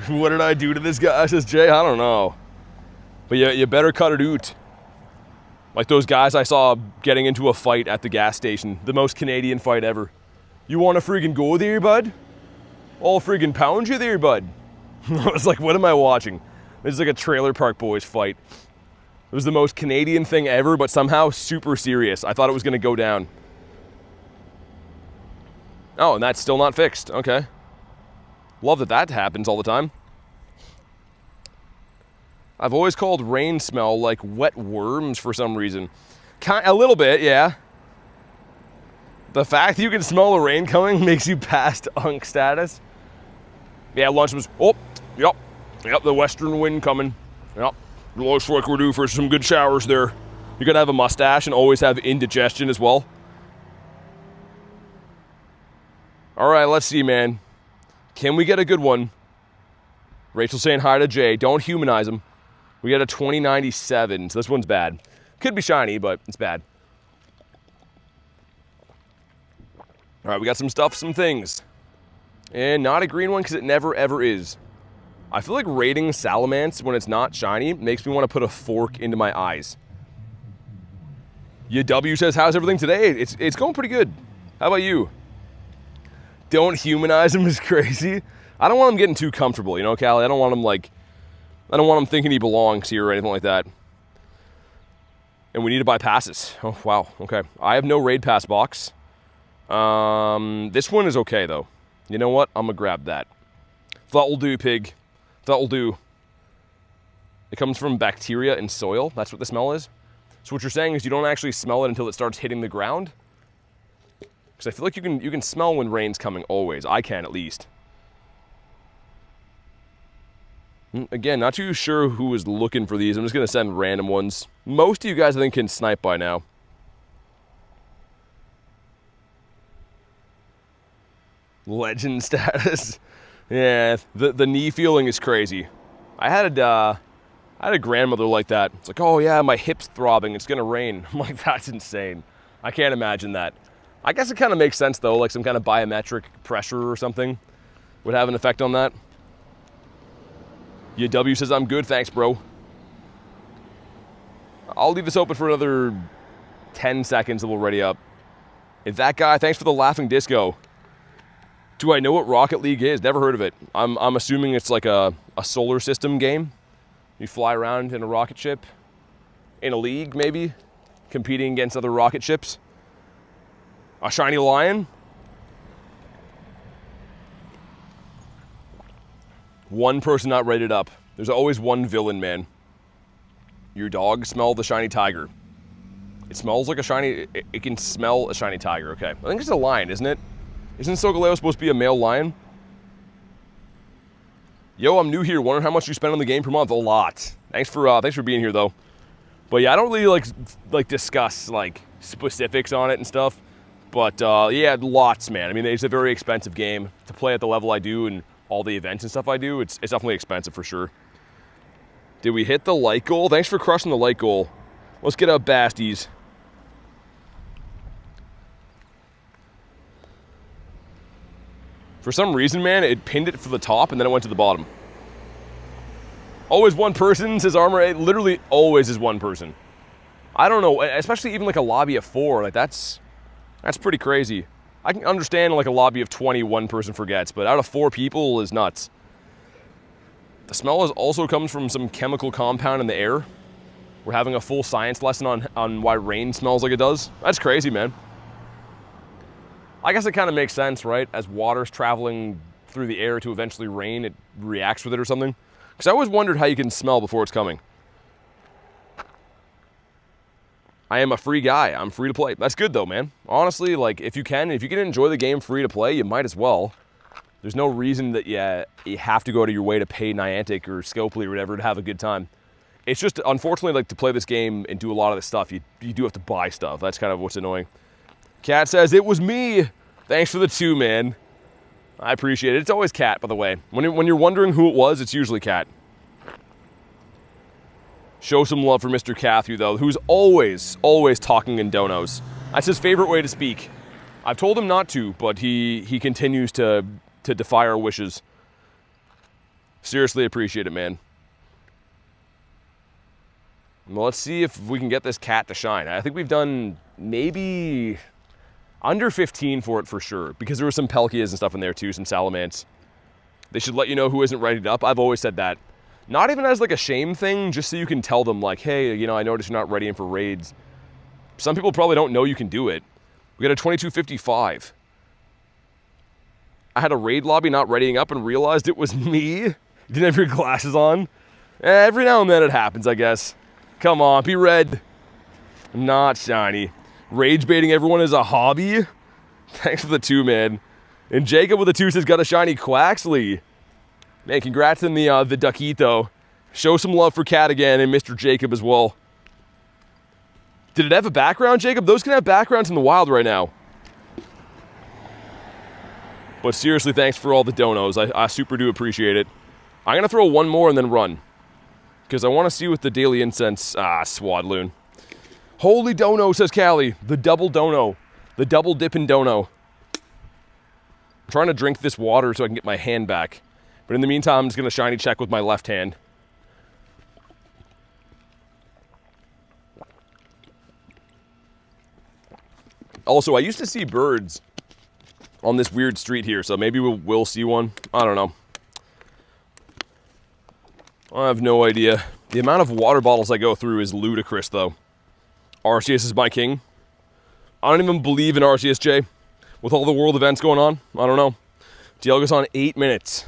What did I do to this guy, says Jay? I don't know. But yeah, you better cut it out. Like those guys I saw getting into a fight at the gas station. The most Canadian fight ever. You wanna friggin' go there, bud? I'll friggin' pound you there, bud. I was like, what am I watching? This is like a Trailer Park Boys fight. It was the most Canadian thing ever, but somehow super serious. I thought it was gonna go down. Oh, and that's still not fixed, okay. Love that that happens all the time. I've always called rain smell like wet worms for some reason. A little bit, yeah. The fact that you can smell the rain coming makes you past unk status. Yeah, lunch was, oh, yep, the western wind coming. Yep, looks like we're due for some good showers there. You gotta have a mustache and always have indigestion as well. All right, let's see, man. Can we get a good one? Rachel saying hi to Jay. Don't humanize him. We got a 2097, so this one's bad. Could be shiny, but it's bad. All right, we got some stuff, some things. And not a green one because it never ever is. I feel like raiding Salamence when it's not shiny makes me want to put a fork into my eyes. W says, how's everything today? It's going pretty good. How about you? Don't humanize him is crazy. I don't want him getting too comfortable, you know, Callie? I don't want him thinking he belongs here or anything like that. And we need to buy passes. Oh, wow, okay. I have no raid pass box. This one is okay, though. You know what? I'm gonna grab that. That will do, pig. That will do. It comes from bacteria in soil. That's what the smell is. So what you're saying is you don't actually smell it until it starts hitting the ground? Because I feel like you can smell when rain's coming always. I can, at least. Again, not too sure who was looking for these. I'm just going to send random ones. Most of you guys, I think, can snipe by now. Legend status. Yeah, the knee feeling is crazy. I had a grandmother like that. It's like, oh yeah, my hip's throbbing, it's gonna rain. I'm like, that's insane. I can't imagine that. I guess it kind of makes sense though, like some kind of biometric pressure or something would have an effect on that. W says, I'm good, thanks bro. I'll leave this open for another 10 seconds and we'll ready up. If that guy, thanks for the laughing disco. Do I know what Rocket League is? Never heard of it. I'm assuming it's like a solar system game. You fly around in a rocket ship, in a league maybe, competing against other rocket ships. A shiny lion. One person not rated up. There's always one villain, man. Your dog smelled the shiny tiger. It smells like a shiny, it can smell a shiny tiger, okay. I think it's a lion, isn't it? Isn't Solgaleo supposed to be a male lion? Yo, I'm new here. Wondering how much you spend on the game per month? A lot. Thanks for being here though. But yeah, I don't really like discuss like specifics on it and stuff. But yeah, lots, man. I mean, it's a very expensive game to play at the level I do and all the events and stuff I do. It's definitely expensive for sure. Did we hit the light goal? Thanks for crushing the light goal. Let's get up Basties. For some reason, man, it pinned it for the top and then it went to the bottom. Always one person, says Armor. It literally always is one person. I don't know, especially even like a lobby of 4. Like that's pretty crazy. I can understand like a lobby of 20, one person forgets, but out of 4 people is nuts. The smell also comes from some chemical compound in the air. We're having a full science lesson on why rain smells like it does. That's crazy, man. I guess it kind of makes sense, right? As water's traveling through the air to eventually rain, it reacts with it or something. Because I always wondered how you can smell before it's coming. I am a free guy. I'm free to play. That's good though, man. Honestly, like if you can enjoy the game free to play, you might as well. There's no reason that you have to go to your way to pay Niantic or Scopely or whatever to have a good time. It's just, unfortunately, like to play this game and do a lot of this stuff, you do have to buy stuff. That's kind of what's annoying. Cat says, it was me. Thanks for the 2, man. I appreciate it. It's always Cat, by the way. When you're wondering who it was, it's usually Cat. Show some love for Mr. Cathy, though, who's always talking in donos. That's his favorite way to speak. I've told him not to, but he continues to defy our wishes. Seriously appreciate it, man. Well, let's see if we can get this cat to shine. I think we've done maybe under 15 for it for sure, because there were some Pelkias and stuff in there too, some Salamence. They should let you know who isn't readied up. I've always said that. Not even as like a shame thing, just so you can tell them like, hey, you know, I noticed you're not readying for raids. Some people probably don't know you can do it. We got a 2255. I had a raid lobby not readying up and realized it was me. You didn't have your glasses on. Every now and then it happens, I guess. Come on, be red. Not shiny. Rage baiting everyone is a hobby. Thanks for the 2, man. And Jacob with the 2 says, got a shiny Quaxley. Man, congrats on the Duckito. Show some love for Cat again and Mr. Jacob as well. Did it have a background, Jacob? Those can have backgrounds in the wild right now. But seriously, thanks for all the donos. I super do appreciate it. I'm going to throw one more and then run. Because I want to see what the Daily Incense... Swadloon. Holy dono, says Callie. The double dono. The double dippin' dono. I'm trying to drink this water so I can get my hand back. But in the meantime, I'm just going to shiny check with my left hand. Also, I used to see birds on this weird street here, so maybe we'll see one. I don't know. I have no idea. The amount of water bottles I go through is ludicrous, though. RCS is my king. I don't even believe in RCSJ. With all the world events going on, I don't know. DL goes on 8 minutes.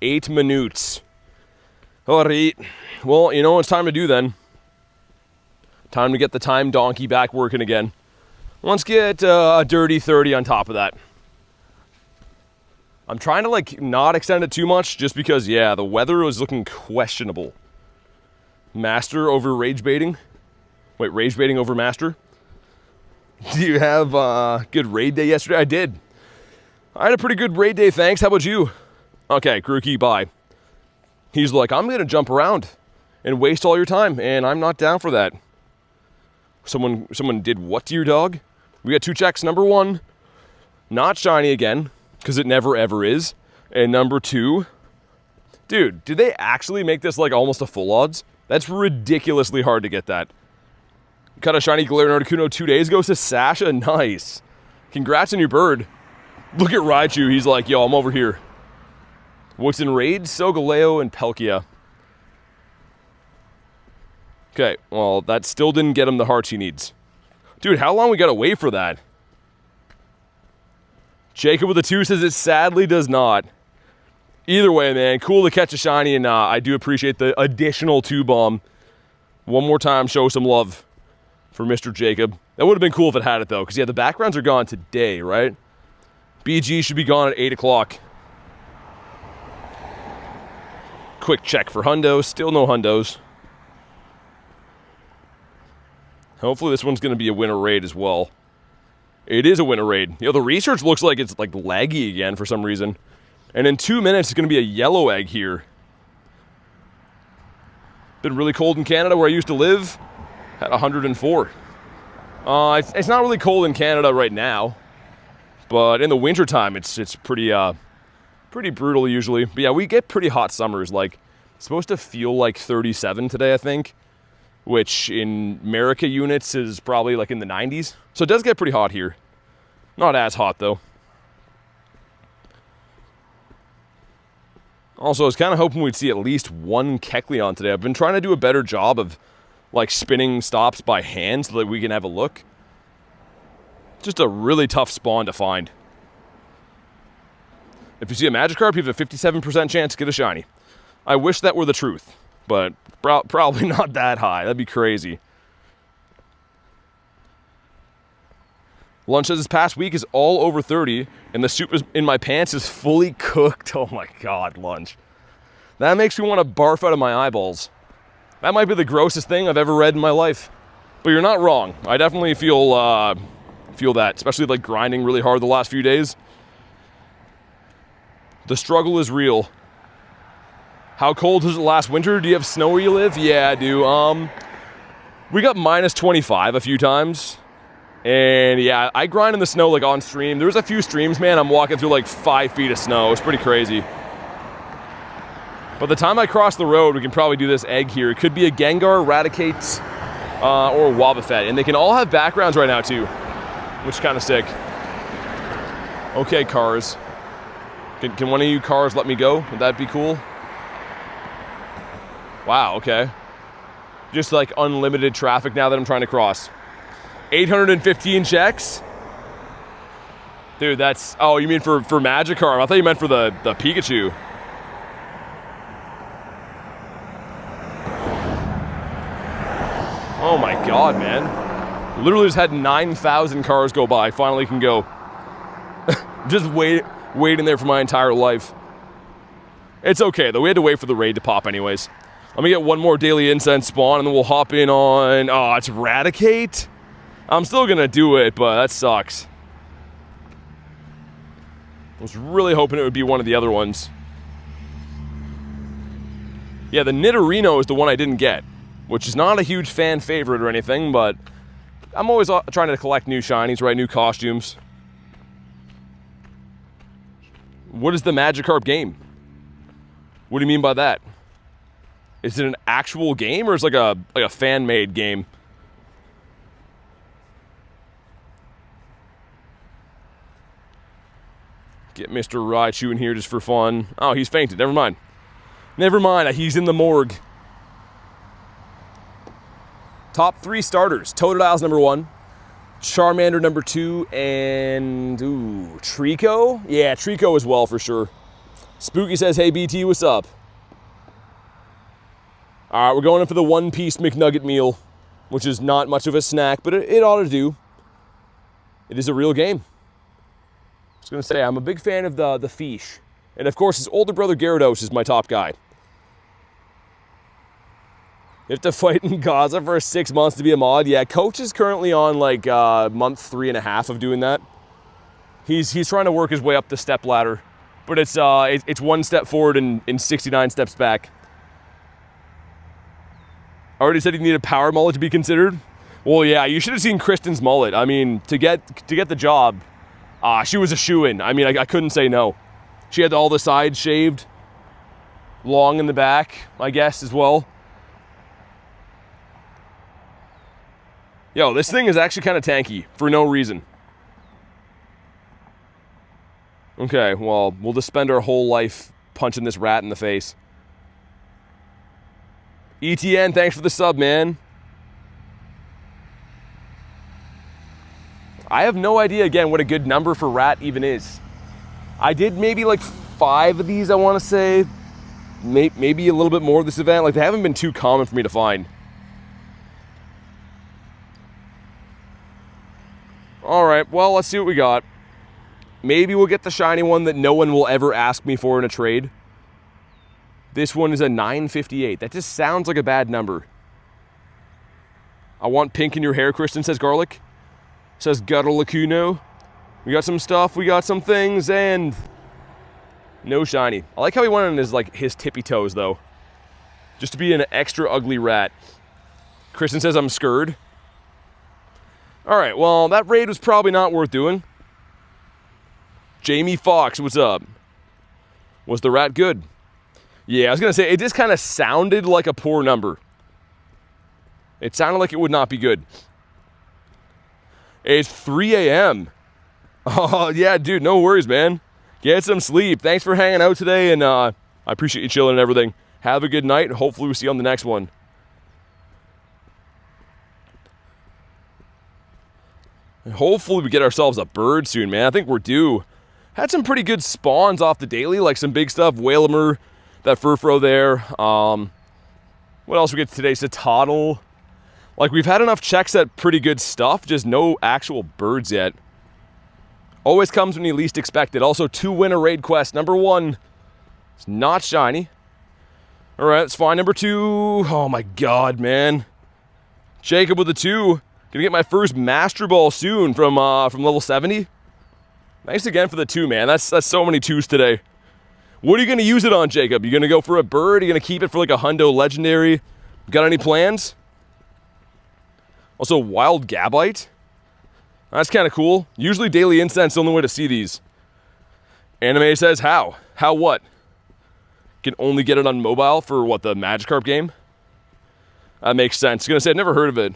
8 minutes. All right. Well, you know what it's time to do then. Time to get the time donkey back working again. Let's get a dirty 30 on top of that. I'm trying to like not extend it too much just because, yeah, the weather was looking questionable. Master over rage baiting. Wait, rage baiting over master? Do you have a good raid day yesterday? I did. I had a pretty good raid day, thanks. How about you? Okay, Grookey, bye. He's like, I'm going to jump around and waste all your time, and I'm not down for that. Someone did what to your dog? We got 2 checks. Number 1, not shiny again, because it never ever is. And number 2, dude, did they actually make this like almost a full odds? That's ridiculously hard to get that. Got a shiny Galarian Articuno 2 days ago to Sasha. Nice. Congrats on your bird. Look at Raichu. He's like, yo, I'm over here. What's in raids? Solgaleo and Palkia. Okay, well, that still didn't get him the hearts he needs. Dude, how long we gotta wait for that? Jacob with a 2 says it sadly does not. Either way, man, cool to catch a shiny, and I do appreciate the additional 2 bomb. One more time, show some love for Mr. Jacob. That would have been cool if it had it, though, because, yeah, the backgrounds are gone today, right? BG should be gone at 8 o'clock. Quick check for hundos. Still no hundos. Hopefully this one's going to be a winter raid as well. It is a winter raid. You know, the research looks like it's like laggy again for some reason. And in 2 minutes, it's going to be a yellow egg here. Been really cold in Canada where I used to live. At 104. It's not really cold in Canada right now. But in the wintertime, it's pretty brutal usually. But yeah, we get pretty hot summers. Like, it's supposed to feel like 37 today, I think. Which in America units is probably like in the 90s. So it does get pretty hot here. Not as hot though. Also, I was kind of hoping we'd see at least 1 Kecleon today. I've been trying to do a better job of like spinning stops by hand so that we can have a look. Just a really tough spawn to find. If you see a Magikarp, you have a 57% chance to get a shiny. I wish that were the truth, but probably not that high. That'd be crazy. Lunch says this past week is all over 30, and the soup in my pants is fully cooked. Oh my god, Lunch. That makes me want to barf out of my eyeballs. That might be the grossest thing I've ever read in my life. But you're not wrong. I definitely feel that, especially like grinding really hard the last few days. The struggle is real. How cold was it last winter? Do you have snow where you live? Yeah, I do. We got minus 25 a few times. And yeah, I grind in the snow like on stream. There was a few streams, man, I'm walking through like 5 feet of snow. It's pretty crazy. By the time I cross the road, we can probably do this egg here. It could be a Gengar, Raticate, or a Wobbuffet. And they can all have backgrounds right now too, which is kind of sick. Okay, cars. Can one of you cars let me go? Would that be cool? Wow, okay. Just like unlimited traffic now that I'm trying to cross. 815 checks? Dude, that's... Oh, you mean for Magikarp? I thought you meant for the Pikachu. Oh my god, man. Literally just had 9,000 cars go by. Finally can go. Just waiting there for my entire life. It's okay, though. We had to wait for the raid to pop anyways. Let me get one more Daily Incense spawn, and then we'll hop in on... Oh, it's Raticate? I'm still going to do it, but that sucks. I was really hoping it would be one of the other ones. Yeah, the Nidorino is the one I didn't get, which is not a huge fan favorite or anything, but I'm always trying to collect new shinies, right? New costumes. What is the Magikarp game? What do you mean by that? Is it an actual game, or is it like a fan-made game? Get Mr. Raichu in here just for fun. Oh, he's fainted. Never mind. Never mind. He's in the morgue. Top 3 starters. Totodile's number 1. Charmander number 2. And, ooh, Trico? Yeah, Trico as well for sure. Spooky says, hey, BT, what's up? All right, we're going in for the one-piece McNugget meal, which is not much of a snack, but it ought to do. It is a real game. I was going to say, I'm a big fan of the fish. And of course, his older brother Gyarados is my top guy. You have to fight in Gaza for 6 months to be a mod. Yeah, Coach is currently on like month 3.5 of doing that. He's trying to work his way up the step ladder, but it's 1 step forward and 69 steps back. I already said he needed a power mullet to be considered. Well, yeah, you should have seen Kristen's mullet. I mean, to get the job, she was a shoo-in. I mean, I couldn't say no. She had all the sides shaved, long in the back, I guess, as well. Yo, this thing is actually kind of tanky for no reason. Okay, well, we'll just spend our whole life punching this rat in the face. ETN, thanks for the sub, man. I have no idea, again, what a good number for rat even is. I did maybe like 5 of these, I want to say. Maybe a little bit more of this event. Like, they haven't been too common for me to find. All right, well, let's see what we got. Maybe we'll get the shiny one that no one will ever ask me for in a trade. This one is a 958. That just sounds like a bad number. I want pink in your hair, Kristen, says Garlic. Says Galarian. We got some stuff, we got some things, and no shiny. I like how he went on his tippy toes, though. Just to be an extra ugly rat. Kristen says I'm scared. All right, well, that raid was probably not worth doing. Jamie Fox, what's up? Was the rat good? Yeah, I was going to say, it just kind of sounded like a poor number. It sounded like it would not be good. It's 3 a.m. Oh, yeah, dude, no worries, man. Get some sleep. Thanks for hanging out today, and I appreciate you chilling and everything. Have a good night, and hopefully we'll see you on the next one. And hopefully we get ourselves a bird soon, man. I think we're due. Had some pretty good spawns off the daily, like some big stuff. Whalmer, that Furfro there. What else we get today? Satotl. Like, we've had enough checks at pretty good stuff, just no actual birds yet. Always comes when you least expect it. Also, 2 winner raid quest. Number 1 is not shiny. All right, let's find number 2. Oh my God, man. Jacob with the 2. Gonna get my first Master Ball soon from level 70. Thanks again for the 2, man. That's so many 2s today. What are you gonna use it on, Jacob? You gonna go for a bird? Are you gonna keep it for like a hundo legendary? Got any plans? Also, wild Gabite. That's kind of cool. Usually Daily Incense is the only way to see these. Anime says how? How what? Can only get it on mobile for what, the Magikarp game? That makes sense. I was gonna say, I've never heard of it.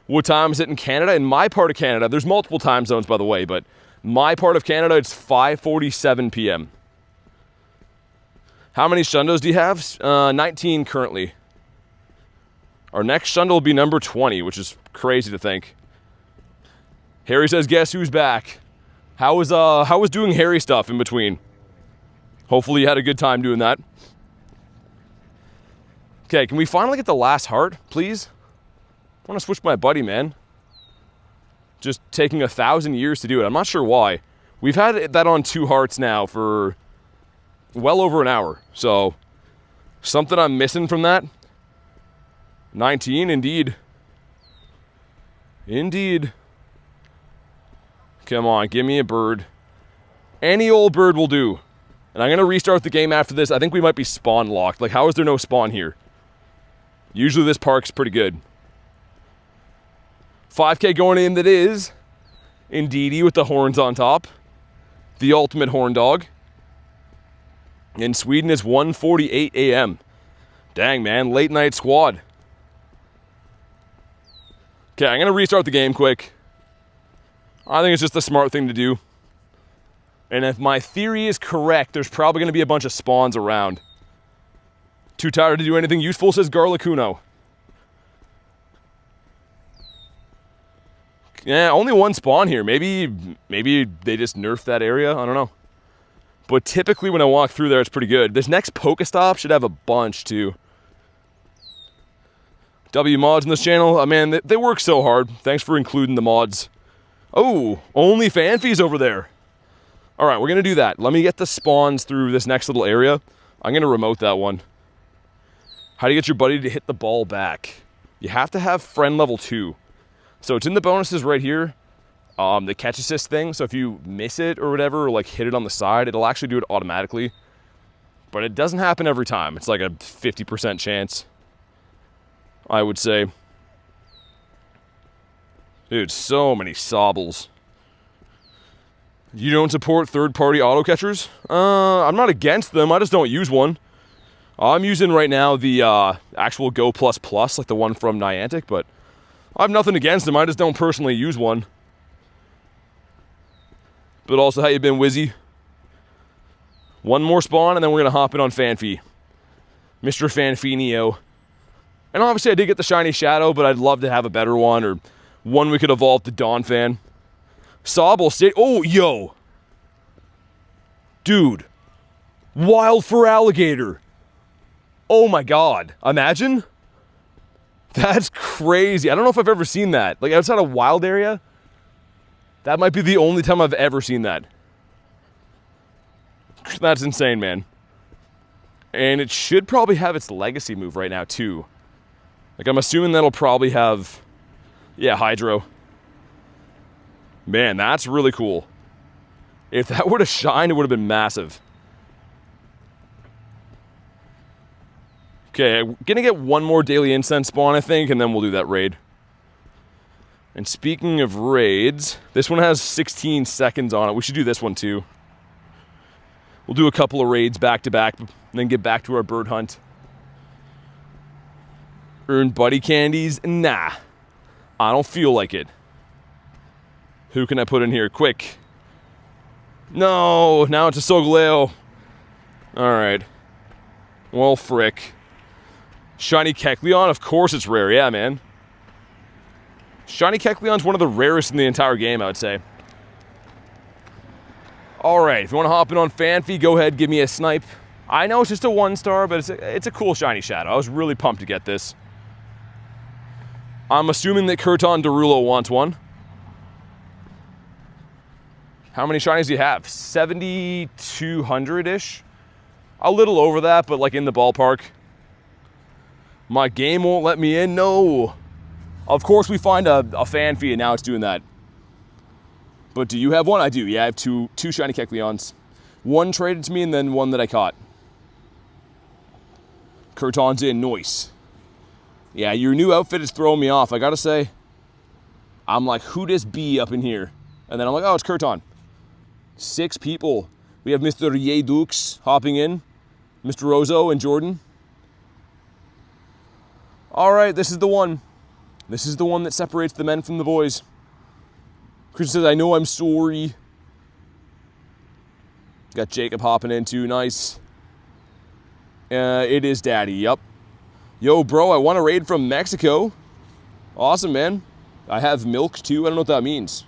What time is it in Canada? In my part of Canada, there's multiple time zones, by the way, but my part of Canada, it's 5:47 p.m. How many shundos do you have? 19 currently. Our next shundo will be number 20, which is crazy to think. Harry says, guess who's back? How was doing Harry stuff in between? Hopefully you had a good time doing that. Okay, can we finally get the last heart, please? I want to switch my buddy, man. Just taking 1,000 years to do it. I'm not sure why. We've had that on 2 hearts now for well over an hour. So, something I'm missing from that. 19, indeed. Indeed. Come on, give me a bird. Any old bird will do. And I'm going to restart the game after this. I think we might be spawn locked. Like, how is there no spawn here? Usually this park's pretty good. 5K going in that is. Indeedy with the horns on top. The ultimate horn dog. In Sweden it's 1:48 a.m. Dang, man. Late night squad. Okay, I'm going to restart the game quick. I think it's just the smart thing to do. And if my theory is correct, there's probably going to be a bunch of spawns around. Too tired to do anything useful, says Garlicuno. Yeah, only 1 spawn here. Maybe they just nerfed that area. I don't know. But typically when I walk through there, it's pretty good. This next Pokestop should have a bunch too. W mods in this channel, man, they work so hard. Thanks for including the mods. Oh, only Fanfi's over there. All right, we're gonna do that. Let me get the spawns through this next little area. I'm gonna remote that one. How do you get your buddy to hit the ball back? You have to have friend level 2. So it's in the bonuses right here. The catch assist thing. So if you miss it or whatever, or like hit it on the side, it'll actually do it automatically. But it doesn't happen every time. It's like a 50% chance, I would say. Dude, so many sobbles. You don't support third-party auto catchers? I'm not against them. I just don't use one. I'm using right now the actual Go++, like the one from Niantic, but I have nothing against them. I just don't personally use one. But also, how you been, Wizzy? One more spawn, and then we're going to hop in on Fanfi. Mr. Fanfinio. And obviously, I did get the Shiny Shadow, but I'd love to have a better one, or one we could evolve to Dawn Fan. Sobble State. Oh, yo. Dude. Wild for alligator. Oh my god. Imagine. That's crazy. I don't know if I've ever seen that. Like outside a wild area. That might be the only time I've ever seen that. That's insane, man. And it should probably have its legacy move right now, too. Like, I'm assuming that'll probably have... Yeah, Hydro. Man, that's really cool. If that were to shine, it would have been massive. Okay, I'm gonna get one more Daily Incense spawn, I think, and then we'll do that raid. And speaking of raids, this one has 16 seconds on it. We should do this one, too. We'll do a couple of raids back-to-back, and then get back to our bird hunt. Earn buddy candies? Nah. I don't feel like it. Who can I put in here? Quick. No, now it's a Solgaleo. Alright. Well, frick. Shiny Kecleon? Of course it's rare. Yeah, man. Shiny Kecleon's one of the rarest in the entire game, I would say. Alright, if you want to hop in on Fanfi, go ahead, give me a snipe. I know it's just a 1-star, but it's a cool Shiny Shadow. I was really pumped to get this. I'm assuming that Kurton Derulo wants one. How many shinies do you have? 7,200-ish? A little over that, but like in the ballpark. My game won't let me in? No. Of course we find a Fanfi and now it's doing that. But do you have one? I do. Yeah, I have two Shiny Kecleons. One traded to me and then one that I caught. Kurton's in. Nice. Yeah, your new outfit is throwing me off. I gotta say, I'm like, who does B up in here? And then I'm like, oh, it's Kurton. 6 people. We have Mr. Yedux hopping in. Mr. Rozo and Jordan. Alright, this is the one. This is the one that separates the men from the boys. Chris says, I know I'm sorry. Got Jacob hopping in too. Nice. It is Daddy, yep. Yo, bro, I want a raid from Mexico. Awesome, man. I have milk too. I don't know what that means.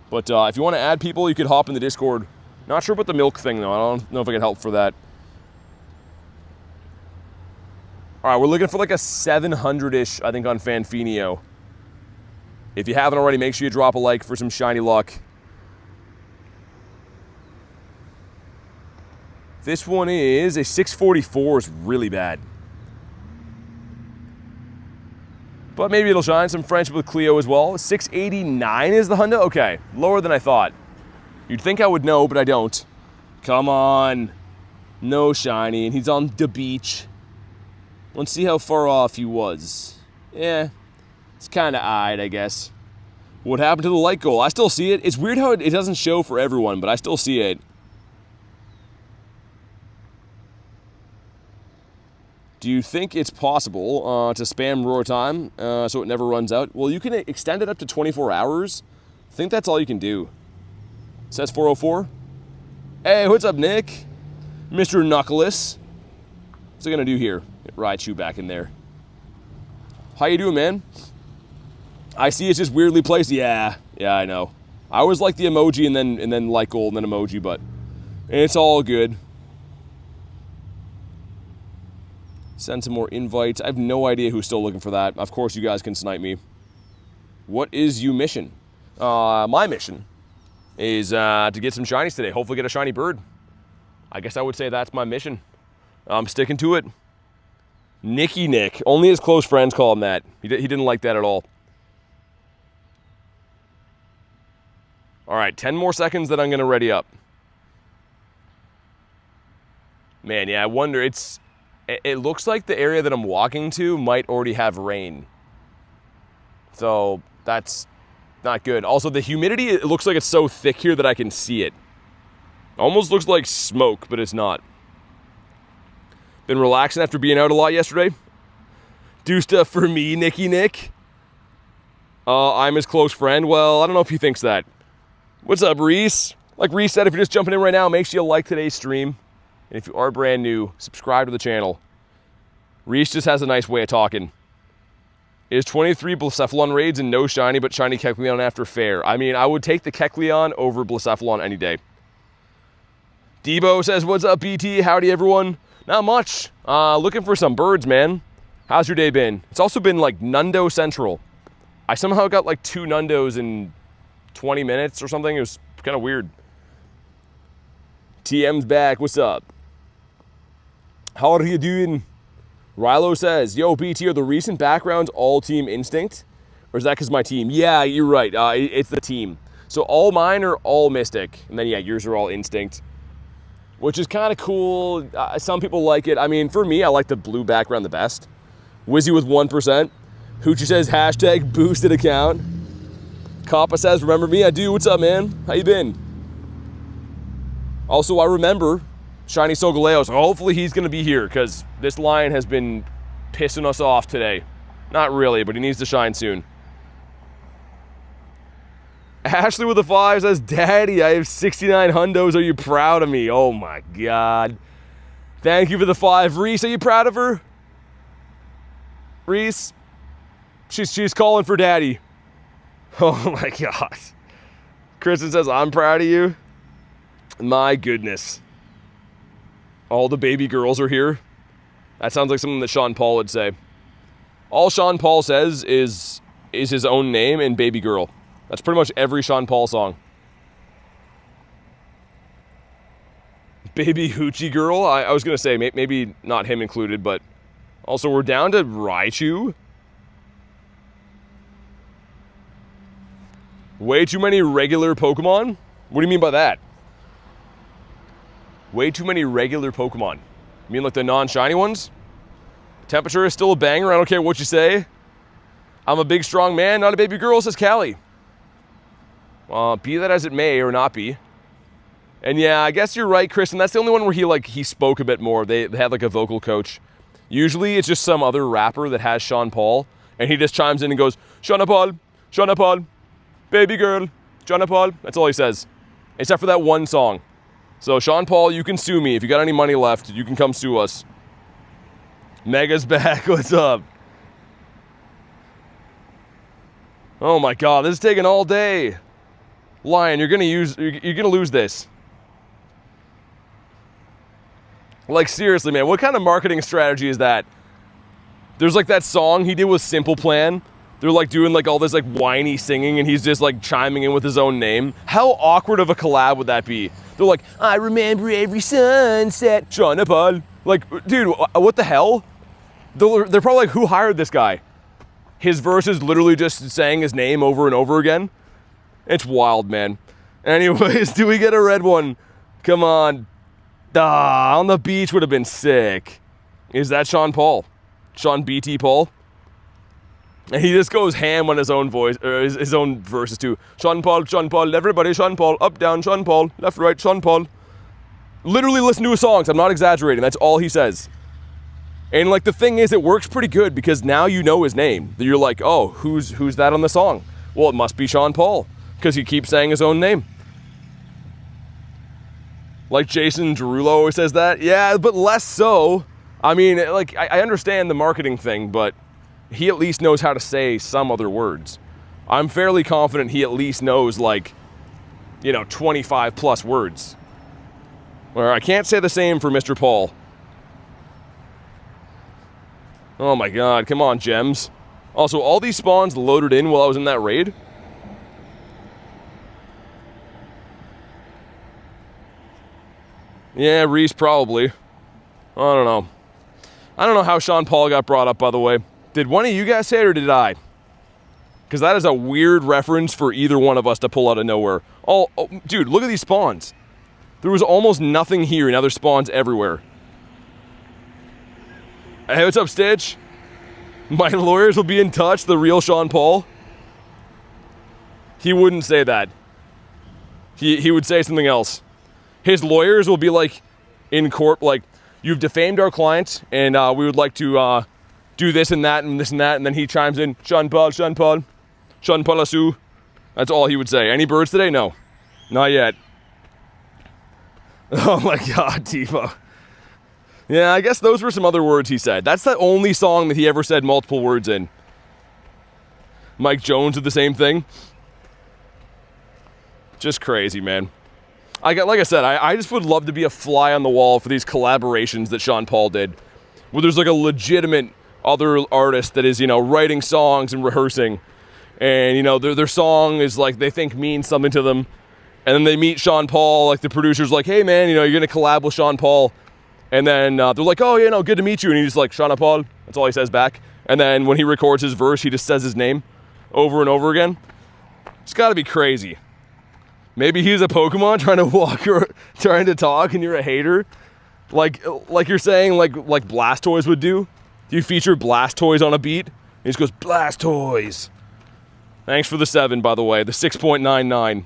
But if you want to add people, you could hop in the Discord. Not sure about the milk thing, though. I don't know if I can help for that. All right, we're looking for like a 700-ish, I think, on Fanfinio. If you haven't already, make sure you drop a like for some shiny luck. This one is a 644. Is really bad. But maybe it'll shine. Some friendship with Cleo as well. 689 is the hundo? Okay, lower than I thought. You'd think I would know, but I don't. Come on. No shiny, and he's on the beach. Let's see how far off he was. Yeah, it's kind of eyed, I guess. What happened to the light goal? I still see it. It's weird how it doesn't show for everyone, but I still see it. Do you think it's possible to spam roar time so it never runs out? Well, you can extend it up to 24 hours. I think that's all you can do. It says 404. Hey, what's up, Nick? Mr. Knuckles. What's it gonna do here? Get Raichu back in there. How you doing, man? I see it's just weirdly placed. Yeah, I know. I always like the emoji and then light gold and then emoji, but it's all good. Send some more invites. I have no idea who's still looking for that. Of course, you guys can snipe me. What is your mission? My mission is to get some shinies today. Hopefully get a shiny bird. I guess I would say that's my mission. I'm sticking to it. Nicky Nick. Only his close friends call him that. He didn't like that at all. All right, 10 more seconds that I'm going to ready up. Man, yeah, I wonder. It looks like the area that I'm walking to might already have rain. So that's not good. Also, the humidity, it looks like it's so thick here that I can see it. Almost looks like smoke, but it's not. Been relaxing after being out a lot yesterday. Do stuff for me, Nicky Nick. I'm his close friend. Well, I don't know if he thinks that. What's up, Reese? Like Reese said, if you're just jumping in right now, make sure you like today's stream. And if you are brand new, subscribe to the channel. Reese just has a nice way of talking. Is 23 Blacephalon raids and no shiny, but shiny Kecleon after fair? I mean, I would take the Kecleon over Blacephalon any day. Debo says, what's up, BT? Howdy, everyone. Not much. Looking for some birds, man. How's your day been? It's also been like Nundo Central. I somehow got like 2 Nundos in 20 minutes or something. It was kind of weird. TM's back. What's up? How are you doing? Rilo says, yo, BT, are the recent backgrounds all Team Instinct? Or is that because my team? Yeah, you're right. It's the team. So all mine are all Mystic. And then, yeah, yours are all Instinct. Which is kind of cool. Some people like it. I mean, for me, I like the blue background the best. Wizzy with 1%. Hoochie says, hashtag boosted account. Kappa says, remember me? I do. What's up, man? How you been? Also, I remember Shiny Solgaleo, so hopefully he's going to be here because this lion has been pissing us off today. Not really, but he needs to shine soon. Ashley with a 5 says, Daddy, I have 69 hundos. Are you proud of me? Oh, my God. Thank you for the 5. Reese, are you proud of her? Reese? She's calling for Daddy. Oh, my God. Kristen says, I'm proud of you. My goodness. All the baby girls are here. That sounds like something that Sean Paul would say. All Sean Paul says is his own name and baby girl. That's pretty much every Sean Paul song. Baby Hoochie Girl. I was going to say, maybe not him included, but also we're down to Raichu. Way too many regular Pokemon? What do you mean by that? Way too many regular Pokemon. You mean like the non-shiny ones? Temperature is still a banger. I don't care what you say. I'm a big, strong man, not a baby girl, says Callie. Be that as it may or not be. And yeah, I guess you're right, Kristen. That's the only one where he spoke a bit more. They had like a vocal coach. Usually it's just some other rapper that has Sean Paul, and he just chimes in and goes, Sean Paul, baby girl, Sean Paul. That's all he says. Except for that one song. So Sean Paul, you can sue me. If you got any money left, you can come sue us. Mega's back. What's up? Oh my God, this is taking all day. Lion, you're gonna lose this. Like seriously, man, what kind of marketing strategy is that? There's like that song he did with Simple Plan. They're like doing like all this like whiny singing and he's just like chiming in with his own name. How awkward of a collab would that be? They're like, I remember every sunset, Sean Paul. Like, dude, what the hell? They're probably like, who hired this guy? His verse is literally just saying his name over and over again. It's wild, man. Anyways, do we get a red one? Come on. On the beach would have been sick. Is that Sean Paul? Sean BT Paul? And he just goes ham on his own voice, or his own verses too. Sean Paul, everybody, Sean Paul, up, down, Sean Paul, left, right, Sean Paul. Literally listen to his songs. I'm not exaggerating. That's all he says. And like the thing is, it works pretty good because now you know his name. You're like, oh, who's that on the song? Well, it must be Sean Paul because he keeps saying his own name. Like Jason Derulo always says that. Yeah, but less so. I mean, like I understand the marketing thing, but he at least knows how to say some other words. I'm fairly confident he at least knows like, 25 plus words. Or I can't say the same for Mr. Paul. Oh my god, come on, gems. Also, all these spawns loaded in while I was in that raid. Yeah, Reese probably. I don't know. I don't know how Sean Paul got brought up, by the way. Did one of you guys say it or did I? Because that is a weird reference for either one of us to pull out of nowhere. Oh, dude, look at these spawns. There was almost nothing here, and now there's spawns everywhere. Hey, what's up, Stitch? My lawyers will be in touch, the real Sean Paul. He wouldn't say that. He would say something else. His lawyers will be like, in court, like, you've defamed our client, and we would like to do this and that and this and that, and then he chimes in, Sean Paul, Sean Paul, Sean Paul Asu. That's all he would say. Any birds today? No. Not yet. Oh my god, Tifa. Yeah, I guess those were some other words he said. That's the only song that he ever said multiple words in. Mike Jones did the same thing. Just crazy, man. Like I said, I just would love to be a fly on the wall for these collaborations that Sean Paul did. Where there's like a legitimate other artist that is, you know, writing songs and rehearsing. And, you know, their song is like, they think means something to them. And then they meet Sean Paul, like the producer's like, hey man, you know, you're going to collab with Sean Paul. And then they're like, oh, you know, good to meet you. And he's like, Sean Paul. That's all he says back. And then when he records his verse, he just says his name over and over again. It's got to be crazy. Maybe he's a Pokemon trying to walk or trying to talk and you're a hater. Like you're saying, like Blastoise would do. You feature Blastoise on a beat. And he just goes, Blastoise. Thanks for the 7, by the way. The 6.99.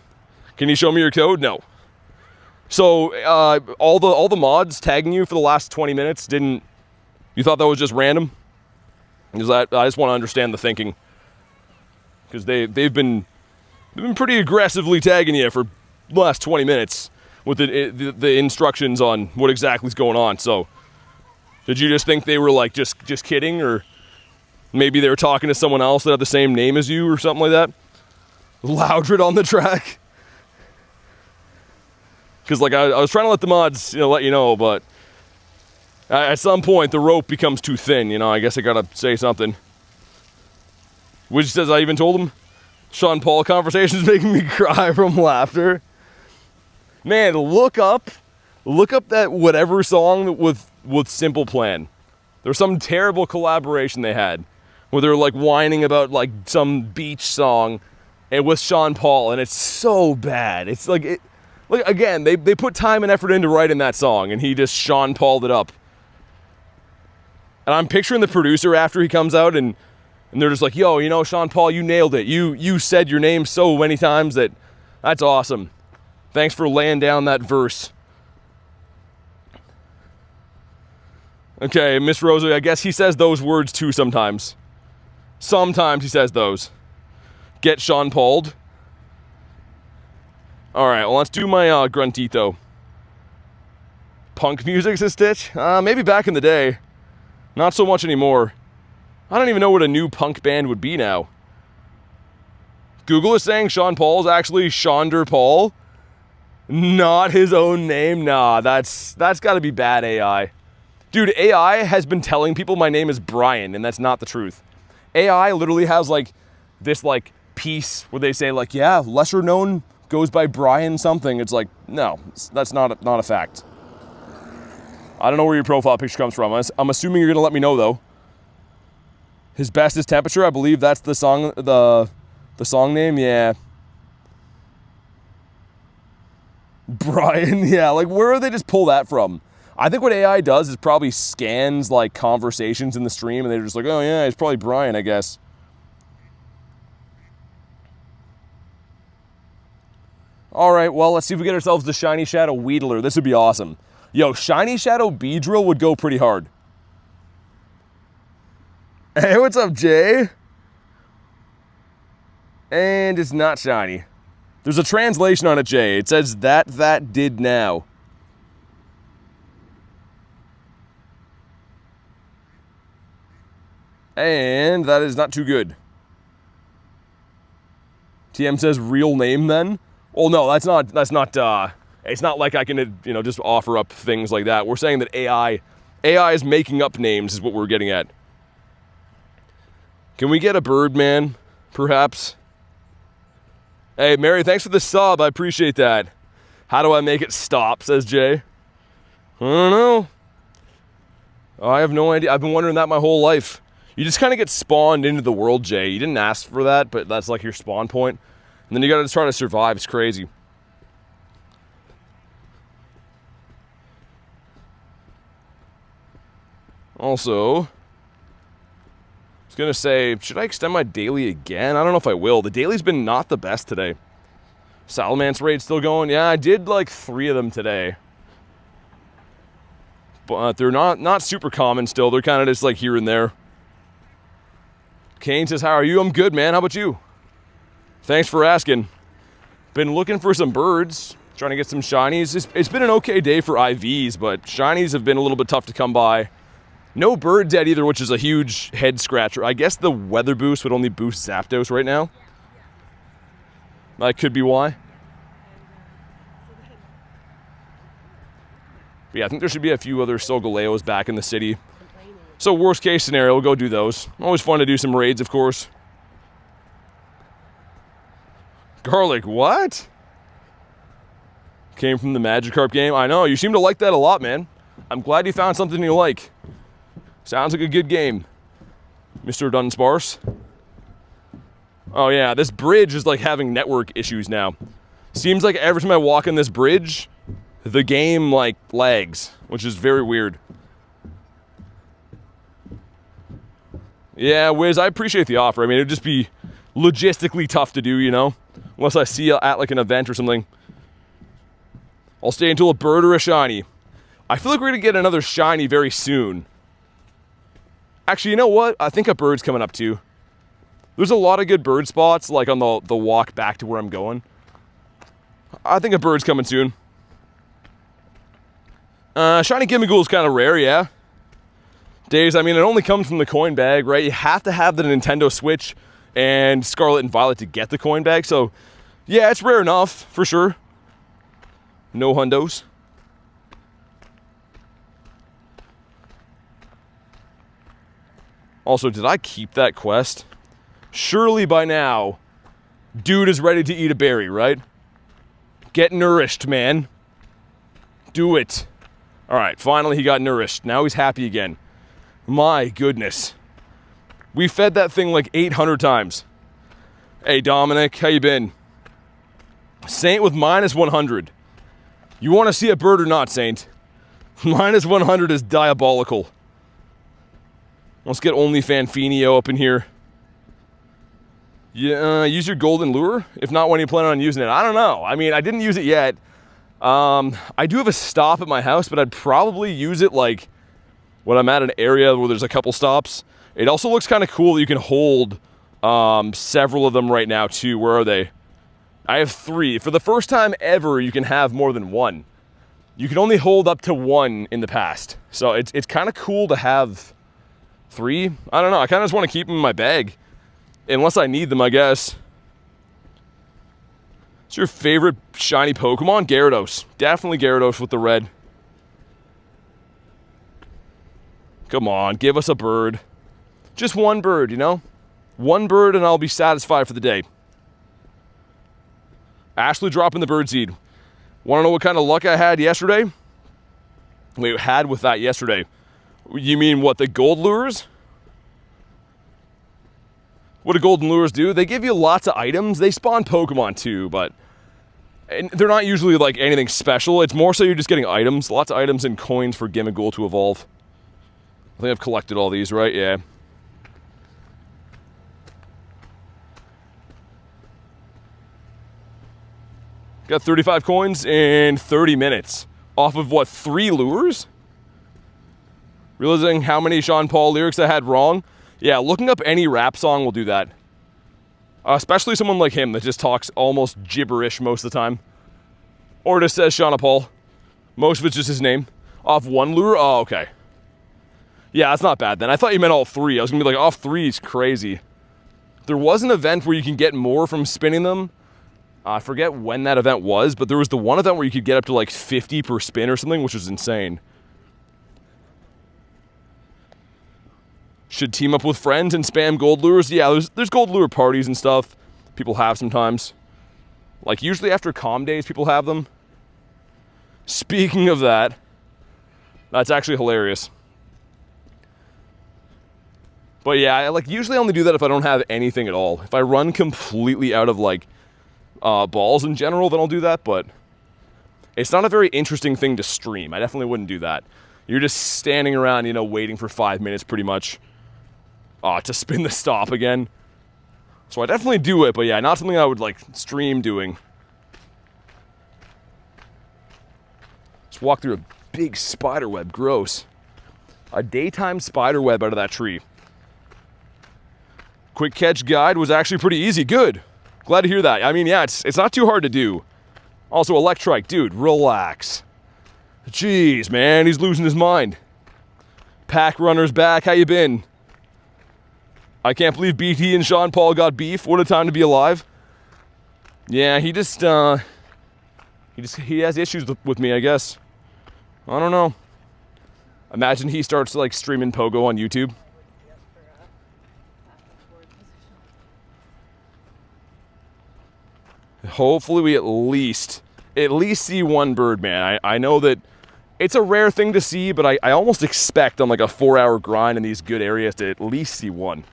Can you show me your code? No. So, all the mods tagging you for the last 20 minutes didn't... You thought that was just random? Because I just want to understand the thinking. Because they've been pretty aggressively tagging you for the last 20 minutes with the instructions on what exactly is going on. So, did you just think they were like just kidding, or maybe they were talking to someone else that had the same name as you or something like that? Loudred on the track. Because like I was trying to let the mods, you know, let you know, but at some point the rope becomes too thin. You know, I guess I gotta say something. Which says I even told him. Sean Paul conversations making me cry from laughter. Man, look up that whatever song with Simple Plan. There was some terrible collaboration they had where they're like whining about like some beach song and with Sean Paul, and it's so bad. It's like Like, again, they put time and effort into writing that song, and he just Sean Paul'd it up. And I'm picturing the producer after he comes out, and they're just like, yo, you know, Sean Paul, you nailed it. You said your name so many times that's awesome. Thanks for laying down that verse. Okay, Miss Rosa, I guess he says those words too sometimes. Sometimes he says those. Get Sean Paul'd. Alright, well, let's do my Gruntito. Punk music's a Stitch? Maybe back in the day. Not so much anymore. I don't even know what a new punk band would be now. Google is saying Sean Paul's actually Shonder Paul. Not his own name? Nah, that's got to be bad AI. Dude, AI has been telling people my name is Brian, and that's not the truth. AI literally has, like, this, like, piece where they say, like, yeah, lesser known goes by Brian something. It's like, no, that's not a fact. I don't know where your profile picture comes from. I'm assuming you're going to let me know, though. His best is Temperature. I believe that's the song, the song name. Yeah. Brian, yeah. Like, where do they just pull that from? I think what AI does is probably scans, like, conversations in the stream, and they're just like, oh, yeah, it's probably Brian, I guess. All right, well, let's see if we get ourselves the Shiny Shadow Weedler. This would be awesome. Yo, Shiny Shadow Beedrill would go pretty hard. Hey, what's up, Jay? And it's not shiny. There's a translation on it, Jay. It says that did now. And that is not too good. TM says real name then? Well, no, that's not, it's not like I can, you know, just offer up things like that. We're saying that AI is making up names is what we're getting at. Can we get a bird, man? Perhaps? Hey, Mary, thanks for the sub. I appreciate that. How do I make it stop, says Jay. I don't know. I have no idea. I've been wondering that my whole life. You just kind of get spawned into the world, Jay. You didn't ask for that, but that's like your spawn point. And then you got to try to survive. It's crazy. Also, I was going to say, should I extend my daily again? I don't know if I will. The daily's been not the best today. Salamence raid still going? Yeah, I did like 3 of them today. But they're not super common still. They're kind of just like here and there. Kane says, how are you? I'm good, man. How about you? Thanks for asking. Been looking for some birds. Trying to get some shinies. It's been an okay day for IVs, but shinies have been a little bit tough to come by. No birds yet either, which is a huge head scratcher. I guess the weather boost would only boost Zapdos right now. That could be why. But yeah, I think there should be a few other Solgaleos back in the city. So worst case scenario, we'll go do those. Always fun to do some raids, of course. Garlic, what? Came from the Magikarp game. I know, you seem to like that a lot, man. I'm glad you found something you like. Sounds like a good game, Mr. Dunsparce. Oh yeah, this bridge is like having network issues now. Seems like every time I walk in this bridge, the game like lags, which is very weird. Yeah, Wiz, I appreciate the offer. I mean, it'd just be logistically tough to do, you know? Unless I see you at like an event or something. I'll stay until a bird or a shiny. I feel like we're gonna get another shiny very soon. Actually, you know what? I think a bird's coming up too. There's a lot of good bird spots, like on the walk back to where I'm going. I think a bird's coming soon. Shiny Gimmighoul is kind of rare, yeah. Days, I mean, it only comes from the coin bag, right? You have to have the Nintendo Switch and Scarlet and Violet to get the coin bag, so yeah, it's rare enough, for sure. No hundos. Also, did I keep that quest? Surely by now, dude is ready to eat a berry, right? Get nourished, man. Do it. All right, finally he got nourished. Now he's happy again. My goodness. We fed that thing like 800 times. Hey, Dominic, how you been? Saint with minus 100. You want to see a bird or not, Saint? Minus 100 is diabolical. Let's get OnlyFanfinio up in here. Yeah, use your golden lure? If not, when are you planning on using it? I don't know. I mean, I didn't use it yet. I do have a stop at my house, but I'd probably use it like when I'm at an area where there's a couple stops. It also looks kind of cool that you can hold several of them right now too. Where are they? I have 3. For the first time ever, you can have more than 1. You can only hold up to 1 in the past. So it's kind of cool to have 3. I don't know. I kind of just want to keep them in my bag. Unless I need them, I guess. What's your favorite shiny Pokemon? Gyarados. Definitely Gyarados with the red. Come on, give us a bird. Just one bird, you know? One bird and I'll be satisfied for the day. Ashley dropping the birdseed. Want to know what kind of luck I had yesterday? Wait, had with that yesterday. You mean what, the gold lures? What do golden lures do? They give you lots of items. They spawn Pokemon too, but they're not usually like anything special. It's more so you're just getting items. Lots of items and coins for Gimmighoul to evolve. I think I've collected all these, right? Yeah. Got 35 coins in 30 minutes. Off of what, 3 lures? Realizing how many Sean Paul lyrics I had wrong. Yeah, looking up any rap song will do that. Especially someone like him that just talks almost gibberish most of the time. Or just says Sean Paul. Most of it's just his name. Off 1 lure? Oh, okay. Yeah, that's not bad then. I thought you meant all 3. I was going to be like, off 3 is crazy. There was an event where you can get more from spinning them. I forget when that event was, but there was the one event where you could get up to like 50 per spin or something, which was insane. Should team up with friends and spam gold lures. Yeah, there's gold lure parties and stuff people have sometimes. Like, usually after calm days, people have them. Speaking of that, that's actually hilarious. But yeah, I like usually only do that if I don't have anything at all. If I run completely out of like balls in general, then I'll do that, but it's not a very interesting thing to stream. I definitely wouldn't do that. You're just standing around, you know, waiting for 5 minutes pretty much to spin the stop again. So I definitely do it, but yeah, not something I would like stream doing. Let's walk through a big spider web, gross. A daytime spider web out of that tree. Quick catch guide was actually pretty easy, good. Glad to hear that. I mean, yeah, it's not too hard to do. Also, Electrike, dude, relax. Jeez, man, he's losing his mind. Pack runner's back, how you been? I can't believe BT and Sean Paul got beef. What a time to be alive. Yeah, he has issues with me, I guess. I don't know. Imagine he starts like streaming Pogo on YouTube. Hopefully we at least see one bird, man. I know that it's a rare thing to see, but I almost expect on like a 4-hour grind in these good areas to at least see one.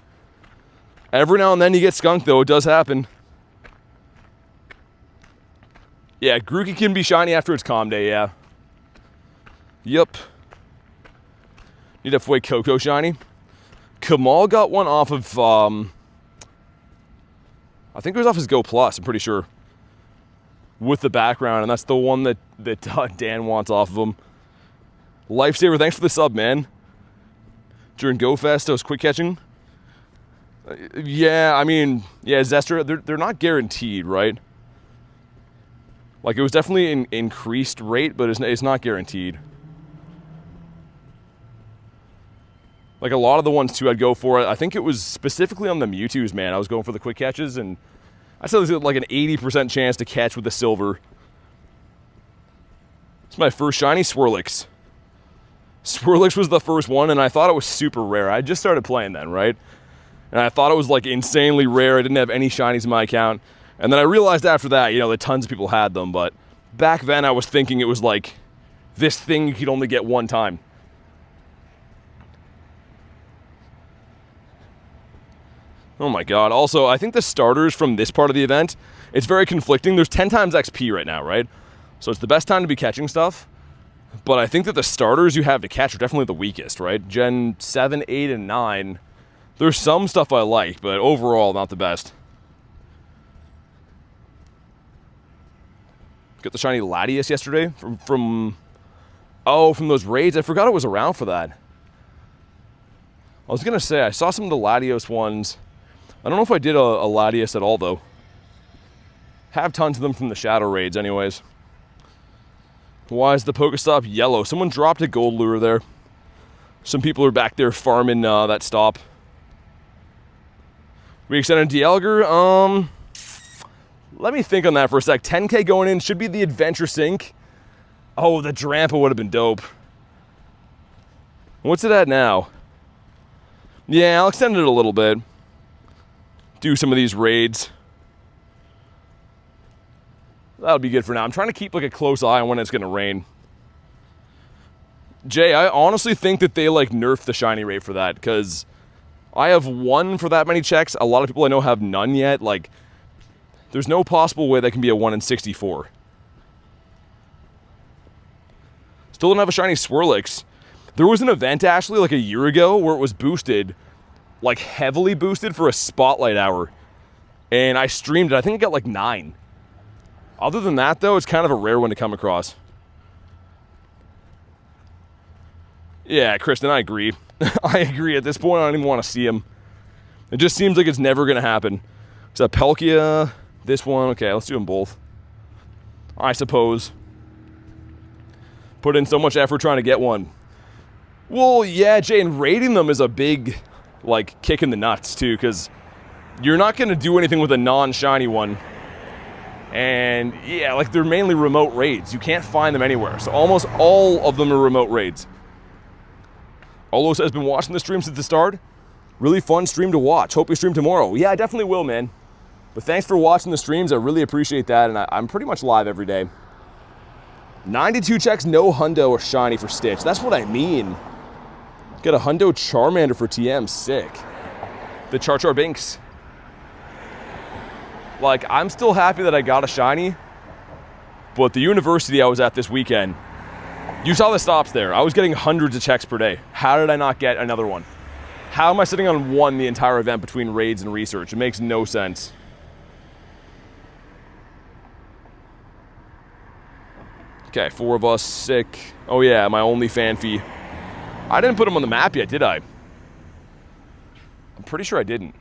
Every now and then you get skunked, though. It does happen. Yeah, Grookey can be shiny after its calm day, yeah. Yup. Need a Fue Coco shiny. Kamal got one off of, I think it was off his Go Plus, I'm pretty sure. With the background, and that's the one that Dan wants off of him. Lifesaver, thanks for the sub, man. During Go Fest, I was quick catching. Yeah, I mean, yeah, Zester, they're not guaranteed, right? Like, it was definitely an increased rate, but it's not guaranteed. Like, a lot of the ones, too, I'd go for it. I think it was specifically on the Mewtwo's, man. I was going for the quick catches, and I said there's like an 80% chance to catch with the silver. It's my first shiny Swirlix. Swirlix was the first one, and I thought it was super rare. I just started playing then, right? And I thought it was like insanely rare. I didn't have any shinies in my account. And then I realized after that, you know, that tons of people had them. But back then I was thinking it was like this thing you could only get one time. Oh my god. Also, I think the starters from this part of the event, it's very conflicting. There's 10 times XP right now, right? So it's the best time to be catching stuff. But I think that the starters you have to catch are definitely the weakest, right? Gen 7, 8, and 9. There's some stuff I like, but overall, not the best. Got the shiny Latias yesterday from those raids. I forgot it was around for that. I was going to say, I saw some of the Latios ones. I don't know if I did a Latias at all, though. Have tons of them from the Shadow Raids, anyways. Why is the Pokestop yellow? Someone dropped a gold lure there. Some people are back there farming that stop. We extended Dialga. Let me think on that for a sec. 10K going in should be the Adventure Sync. Oh, the Drampa would have been dope. What's it at now? Yeah, I'll extend it a little bit. Do some of these raids. That'll be good for now. I'm trying to keep like a close eye on when it's gonna rain. Jay, I honestly think that they like nerfed the shiny rate for that, because I have one for that many checks. A lot of people I know have none yet. Like, there's no possible way that can be a 1 in 64. Still don't have a shiny Swirlix. There was an event, Ashley, like a year ago where it was boosted, like heavily boosted for a spotlight hour. And I streamed it. I think it got like 9. Other than that, though, it's kind of a rare one to come across. Yeah, Kristen, I agree. I agree. At this point, I don't even want to see him. It just seems like it's never going to happen. Is that Palkia? This one? Okay, let's do them both. I suppose. Put in so much effort trying to get one. Well, yeah, Jay, and raiding them is a big, like, kick in the nuts, too, because you're not going to do anything with a non-shiny one. And, yeah, like, they're mainly remote raids. You can't find them anywhere. So almost all of them are remote raids. Olo says, been watching the stream since the start. Really fun stream to watch. Hope you stream tomorrow. Yeah, I definitely will, man. But thanks for watching the streams. I really appreciate that, and I'm pretty much live every day. 92 checks, no hundo or shiny for Stitch. That's what I mean. Get a hundo Charmander for TM, sick. The Char Char Binks. Like, I'm still happy that I got a shiny, but the university I was at this weekend, you saw the stops there. I was getting hundreds of checks per day. How did I not get another one? How am I sitting on one the entire event between raids and research? It makes no sense. Okay, 4 of us, sick. Oh yeah, my only fan fee. I didn't put him on the map yet, did I? I'm pretty sure I didn't.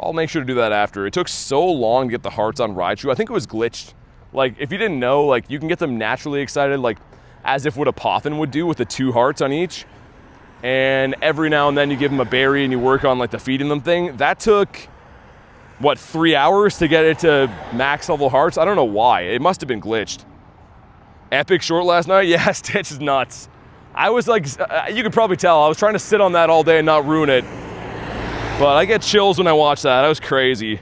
I'll make sure to do that after. It took so long to get the hearts on Raichu. I think it was glitched. Like, if you didn't know, like, you can get them naturally excited, like, as if what a Poffin would do with the 2 hearts on each. And every now and then you give them a berry and you work on, like, the feeding them thing. That took, what, 3 hours to get it to max level hearts? I don't know why. It must have been glitched. Epic short last night? Yeah, Stitch is nuts. I was like, you could probably tell, I was trying to sit on that all day and not ruin it. But I get chills when I watch that. That was crazy.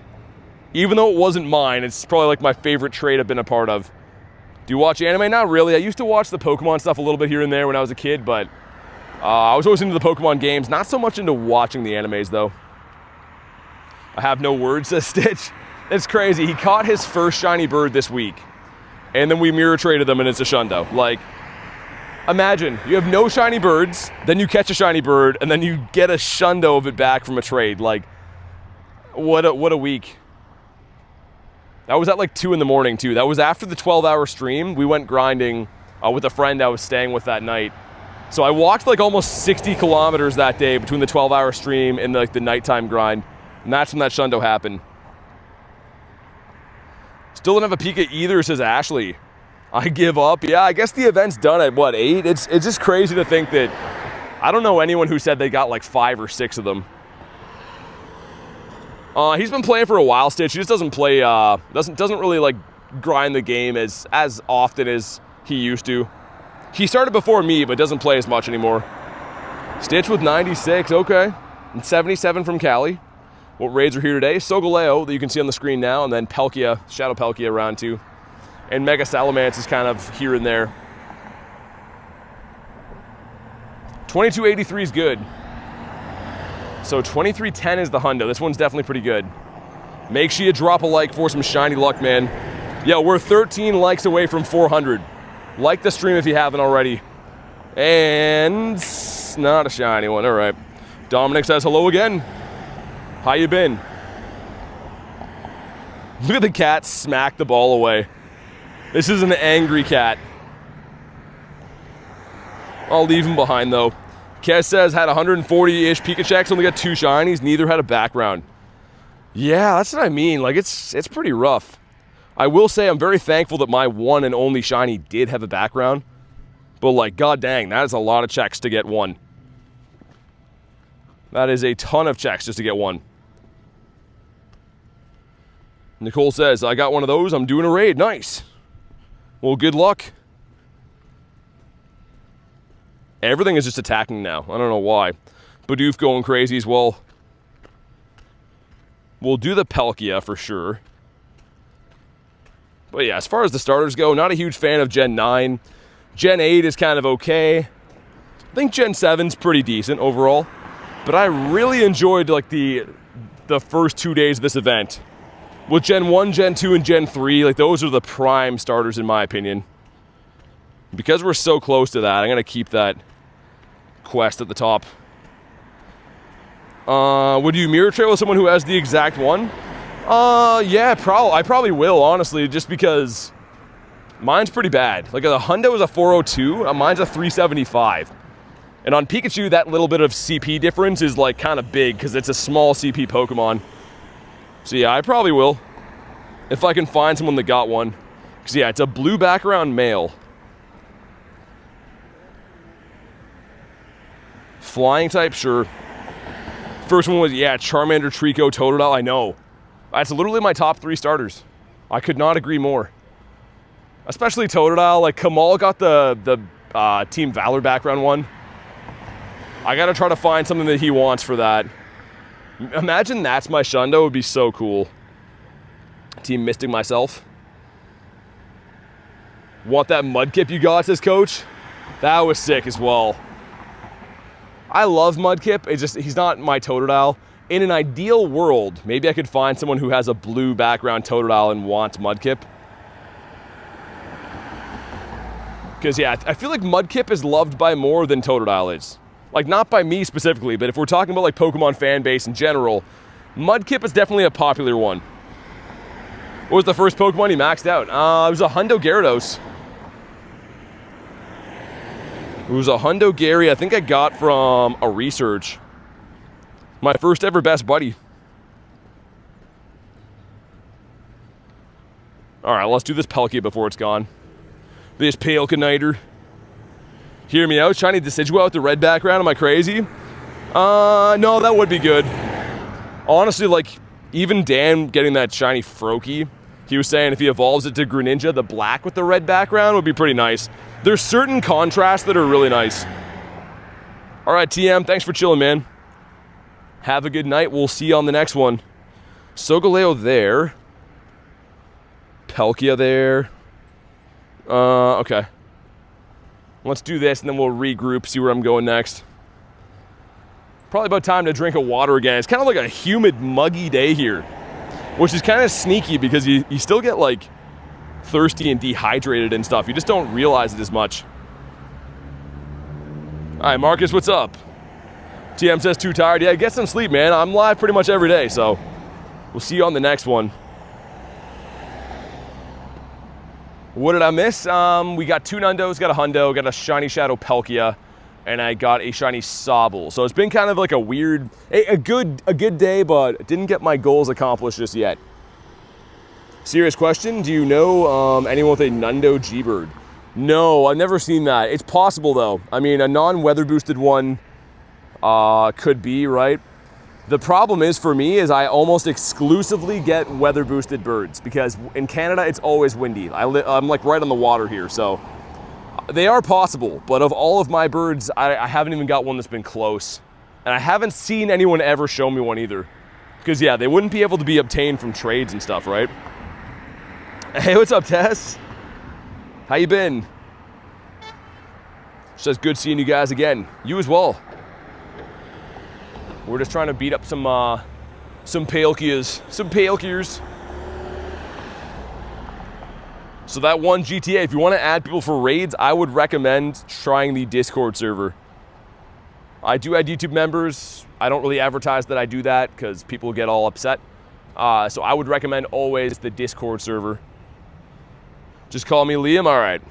Even though it wasn't mine, it's probably like my favorite trade I've been a part of. Do you watch anime? Not really. I used to watch the Pokemon stuff a little bit here and there when I was a kid, but I was always into the Pokemon games. Not so much into watching the animes, though. I have no words, says Stitch. It's crazy. He caught his first shiny bird this week, and then we mirror traded them, and it's a shundo. Like, imagine, you have no shiny birds, then you catch a shiny bird, and then you get a shundo of it back from a trade. Like, what a week. That was at like 2 in the morning, too. That was after the 12-hour stream. We went grinding with a friend I was staying with that night. So I walked like almost 60 kilometers that day between the 12-hour stream and like the nighttime grind. And that's when that shundo happened. Still don't have a Pika either, says Ashley. I give up. Yeah, I guess the event's done at, what, 8? It's just crazy to think that... I don't know anyone who said they got like 5 or 6 of them. He's been playing for a while, Stitch. He just doesn't play, doesn't really like grind the game as often as he used to. He started before me, but doesn't play as much anymore. Stitch with 96, okay. And 77 from Cali. What raids are here today? Solgaleo, that you can see on the screen now, and then Palkia, Shadow Palkia round 2. And Mega Salamence is kind of here and there. 2283 is good. So 2310 is the hundo. This one's definitely pretty good. Make sure you drop a like for some shiny luck, man. Yeah, we're 13 likes away from 400. Like the stream if you haven't already. And not a shiny one, all right. Dominic says hello again. How you been? Look at the cat smack the ball away. This is an angry cat. I'll leave him behind though. Kes says had 140-ish Pika checks, only got 2 shinies, neither had a background. Yeah, that's what I mean. Like, it's pretty rough. I will say I'm very thankful that my one and only shiny did have a background. But like, god dang, that is a lot of checks to get 1. That is a ton of checks just to get 1. Nicole says, I got one of those, I'm doing a raid. Nice. Well, good luck. Everything is just attacking now. I don't know why. Bidoof going crazy as well. We'll do the Palkia for sure. But yeah, as far as the starters go, not a huge fan of Gen 9. Gen 8 is kind of okay. I think Gen 7's pretty decent overall. But I really enjoyed like the first 2 days of this event. With Gen 1, Gen 2, and Gen 3, like those are the prime starters in my opinion. Because we're so close to that, I'm going to keep that quest at the top. Would you mirror trail with someone who has the exact one? Yeah, I probably will, honestly, just because mine's pretty bad. Like, the hundo is a 402, mine's a 375. And on Pikachu, that little bit of CP difference is, like, kind of big, because it's a small CP Pokemon. So, yeah, I probably will. If I can find someone that got one. Because, yeah, it's a blue background male. Flying type, sure. First one was, yeah, Charmander, Trico, Totodile, I know. That's literally my top 3 starters. I could not agree more. Especially Totodile, like Kamal got the Team Valor background one. I gotta try to find something that he wants for that. Imagine that's my shundo, would be so cool. Team Mystic myself. Want that Mudkip you got, says Coach? That was sick as well. I love Mudkip, it's just, he's not my Totodile. In an ideal world, maybe I could find someone who has a blue background Totodile and wants Mudkip. Because yeah, I feel like Mudkip is loved by more than Totodile is. Like, not by me specifically, but if we're talking about like Pokemon fan base in general, Mudkip is definitely a popular one. What was the first Pokemon he maxed out? It was a Hundo Gyarados. It was a Hundo Gary, I think I got from a research. My first ever best buddy. Alright, let's do this Palkia before it's gone. This Palkiniter. Hear me out, shiny Decidueye with the red background, am I crazy? No, that would be good. Honestly, like, even Dan getting that shiny Froakie, he was saying if he evolves it to Greninja, the black with the red background would be pretty nice. There's certain contrasts that are really nice. Alright, TM, thanks for chilling, man. Have a good night. We'll see you on the next one. Solgaleo there. Palkia there. Okay. Let's do this and then we'll regroup, see where I'm going next. Probably about time to drink a water again. It's kind of like a humid, muggy day here, which is kind of sneaky because you still get like thirsty and dehydrated and stuff. You just don't realize it as much. All right, Marcus, what's up? TM says too tired. Yeah, get some sleep, man. I'm live pretty much every day, so we'll see you on the next one. What did I miss? We got 2 Nundos, got a Hundo, got a Shiny Shadow Palkia, and I got a Shiny Sobble. So it's been kind of like a weird, a good day, but didn't get my goals accomplished just yet. Serious question, do you know anyone with a Nundo G-Bird? No, I've never seen that. It's possible though. I mean, a non-weather boosted one could be, right? The problem is for me is I almost exclusively get weather boosted birds because in Canada it's always windy. I'm like right on the water here, so they are possible, but of all of my birds, I haven't even got one that's been close. And I haven't seen anyone ever show me one either. Because yeah, they wouldn't be able to be obtained from trades and stuff, right? Hey, what's up, Tess? How you been? Says good seeing you guys again. You as well. We're just trying to beat up some Palkias, some Palkiers. So that one GTA, if you want to add people for raids, I would recommend trying the Discord server. I do add YouTube members. I don't really advertise that I do that because people get all upset. So I would recommend always the Discord server. Just call me Liam, all right.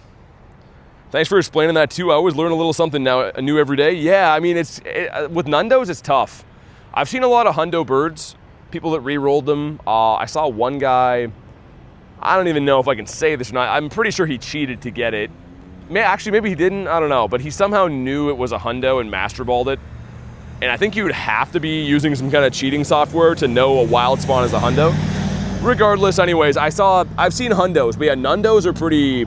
Thanks for explaining that too. I always learn a little something new every day. Yeah, I mean, with Nundos, it's tough. I've seen a lot of Hundo birds, people that re-rolled them. I saw one guy, I don't even know if I can say this or not. I'm pretty sure he cheated to get it. Actually, maybe he didn't, I don't know. But he somehow knew it was a Hundo and master balled it. And I think you would have to be using some kind of cheating software to know a wild spawn is a Hundo. Regardless, anyways, I've seen Hundos, but yeah, Nundos are pretty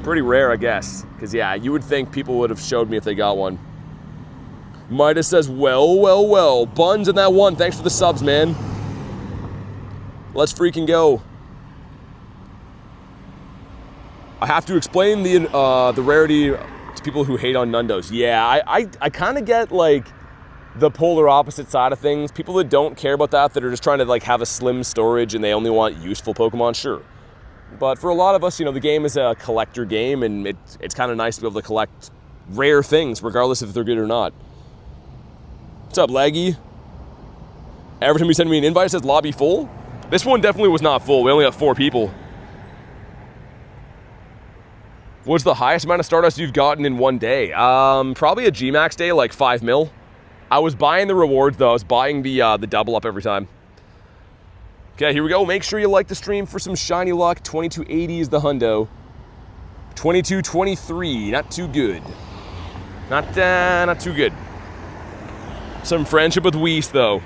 rare, I guess. Because yeah, you would think people would have showed me if they got one. Midas says, well. Buns in that one. Thanks for the subs, man. Let's freaking go. I have to explain the rarity to people who hate on Nundos. Yeah, I kind of get like the polar opposite side of things. People that don't care about that are just trying to like have a slim storage and they only want useful Pokemon, sure. But for a lot of us, you know, the game is a collector game and it's kind of nice to be able to collect rare things regardless if they're good or not. What's up, Laggy? Every time you send me an invite, it says lobby full. This one definitely was not full. We only have 4 people. What's the highest amount of Stardust you've gotten in one day? Probably a G-Max day, like 5 mil. I was buying the rewards though. I was buying the double up every time. Okay, here we go. Make sure you like the stream for some shiny luck. 2280 is the Hundo. 2223, not too good. Not too good. Some friendship with Whis though.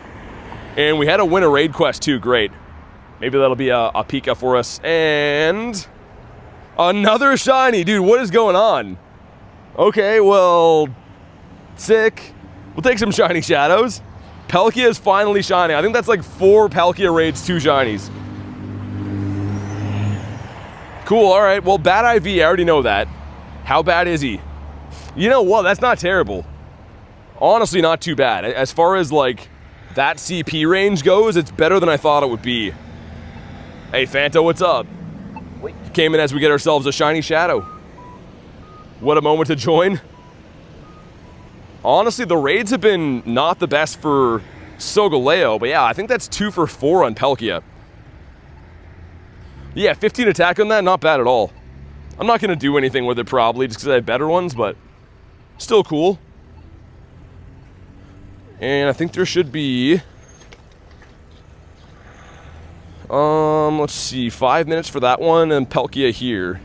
And we had to win a raid quest too, great. Maybe that'll be a Pika for us. And another shiny, dude, what is going on? Okay, well, Sick. We'll take some shiny shadows. Palkia is finally shining. I think that's like 4 Palkia raids, 2 shinies. Cool, all right. Well, bad IV, I already know that. How bad is he? You know what? That's not terrible. Honestly, not too bad. As far as like that CP range goes, it's better than I thought it would be. Hey, Fanta, what's up? Came in as we get ourselves a shiny shadow. What a moment to join. Honestly, the raids have been not the best for Solgaleo, but yeah, I think that's 2 for 4 on Palkia. Yeah, 15 attack on that, not bad at all. I'm not going to do anything with it probably, just because I have better ones, but still cool. And I think there should be... let's see, 5 minutes for that one, and Palkia here.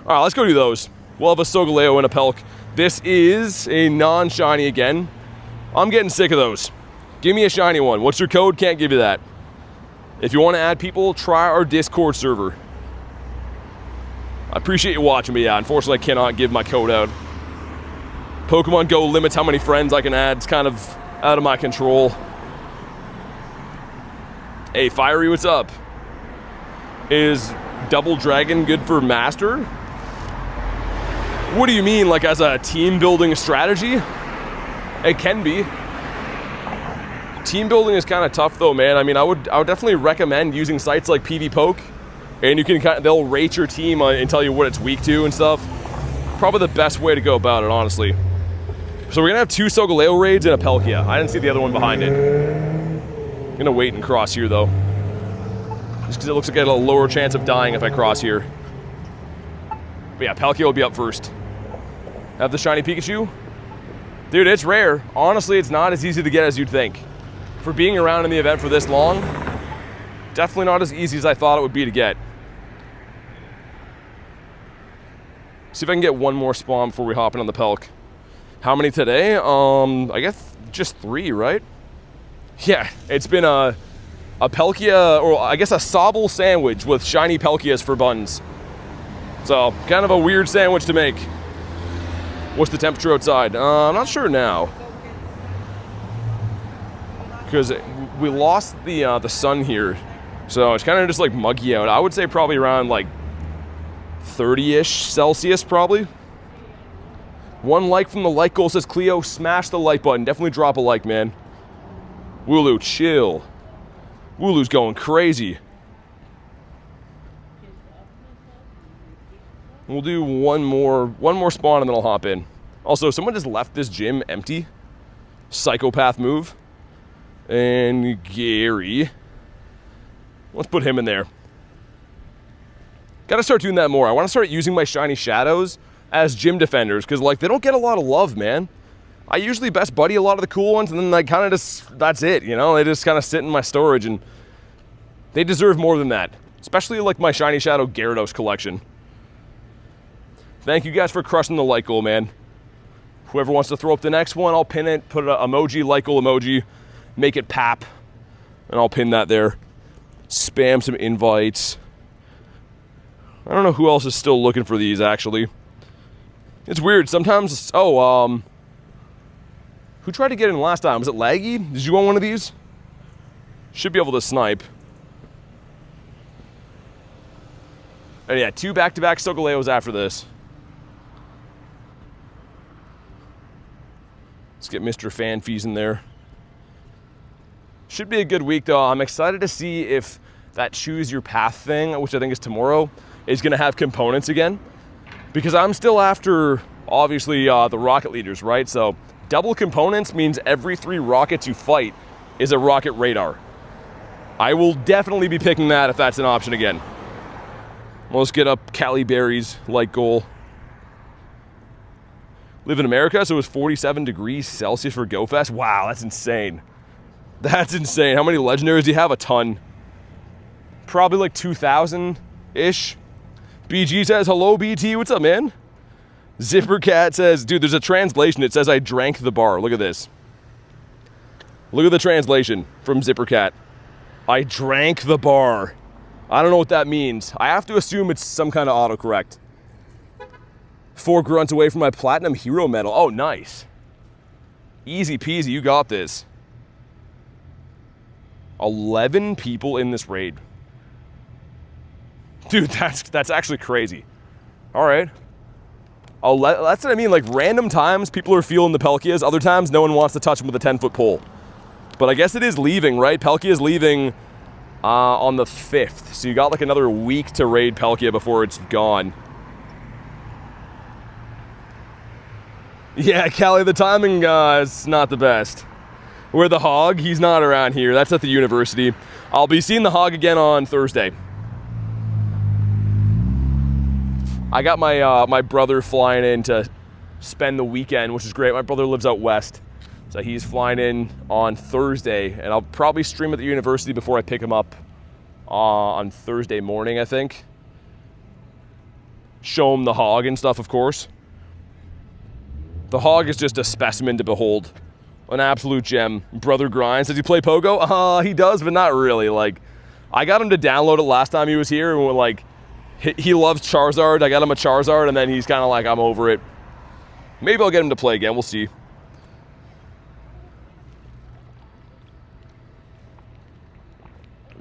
All right, let's go do those. We'll have a Solgaleo and a Pelk. This is a non-shiny again. I'm getting sick of those. Give me a shiny one. What's your code? Can't give you that. If you want to add people, try our Discord server. I appreciate you watching, but yeah, unfortunately I cannot give my code out. Pokemon GO limits how many friends I can add. It's kind of out of my control. Hey, Fiery, what's up? Is Double Dragon good for Master? What do you mean, like as a team building strategy? It can be. Team building is kind of tough though, man. I mean, I would definitely recommend using sites like PvPoke, and you can they'll rate your team and tell you what it's weak to and stuff. Probably the best way to go about it, honestly. So we're gonna have 2 Solgaleo raids and a Palkia. I didn't see the other one behind it. I'm gonna wait and cross here though, just because it looks like I got a lower chance of dying if I cross here. But yeah, Palkia will be up first. Have the shiny Pikachu. Dude, it's rare. Honestly, it's not as easy to get as you'd think. For being around in the event for this long, definitely not as easy as I thought it would be to get. See if I can get one more spawn before we hop in on the Pelk. How many today? I guess just 3, right? Yeah, it's been a Palkia, or I guess a Sobble sandwich with shiny Palkias for buns. So, kind of a weird sandwich to make. What's the temperature outside? I'm not sure now. Because we lost the sun here. So it's kind of just like muggy out. I would say probably around like 30-ish Celsius probably. One like from the like goal, says Cleo. Smash the like button. Definitely drop a like, man. Wooloo, chill. Wooloo's going crazy. We'll do one more spawn and then I'll hop in. Also, someone just left this gym empty. Psychopath move. And Gary. Let's put him in there. Gotta start doing that more. I want to start using my shiny shadows as gym defenders, because like they don't get a lot of love, man. I usually best buddy a lot of the cool ones, and then I kind of just, that's it, you know? They just kind of sit in my storage, and they deserve more than that. Especially like my shiny shadow Gyarados collection. Thank you guys for crushing the like goal, man. Whoever wants to throw up the next one, I'll pin it, put an emoji, like goal emoji, make it pap, and I'll pin that there. Spam some invites. I don't know who else is still looking for these, actually. It's weird. Sometimes, who tried to get in last time? Was it Laggy? Did you want one of these? Should be able to snipe. And yeah, 2 back-to-back Solgaleos after this. Let's get Mr. Fanfees in there. Should be a good week, though. I'm excited to see if that choose your path thing, which I think is tomorrow, is going to have components again. Because I'm still after, obviously, the rocket leaders, right? So double components means every 3 rockets you fight is a rocket radar. I will definitely be picking that if that's an option again. Well, let's get up Cali Berries, like goal. Live in America, so it was 47 degrees Celsius for GoFest. Wow, that's insane. That's insane. How many legendaries do you have? A ton. Probably like 2,000-ish. BG says, hello, BT. What's up, man? Zippercat says, dude, there's a translation. It says, I drank the bar. Look at this. Look at the translation from Zippercat. I drank the bar. I don't know what that means. I have to assume it's some kind of autocorrect. 4 grunts away from my platinum hero medal. Oh, nice. Easy peasy, you got this. 11 people in this raid. Dude, that's actually crazy. All right. That's what I mean, like random times people are feeling the Palkias, other times no one wants to touch them with a 10-foot pole. But I guess it is leaving, right? Palkia is leaving on the 5th. So you got like another week to raid Palkia before it's gone. Yeah, Callie, the timing is not the best. Where the hog, he's not around here. That's at the university. I'll be seeing the hog again on Thursday. I got my brother flying in to spend the weekend, which is great. My brother lives out west, so he's flying in on Thursday, and I'll probably stream at the university before I pick him up on Thursday morning, I think. Show him the hog and stuff, of course. The hog is just a specimen to behold. An absolute gem. Brother Grindz. Does he play Pogo? He does, but not really. Like, I got him to download it last time he was here, and we're like, he loves Charizard. I got him a Charizard, and then he's kind of like, I'm over it. Maybe I'll get him to play again. We'll see.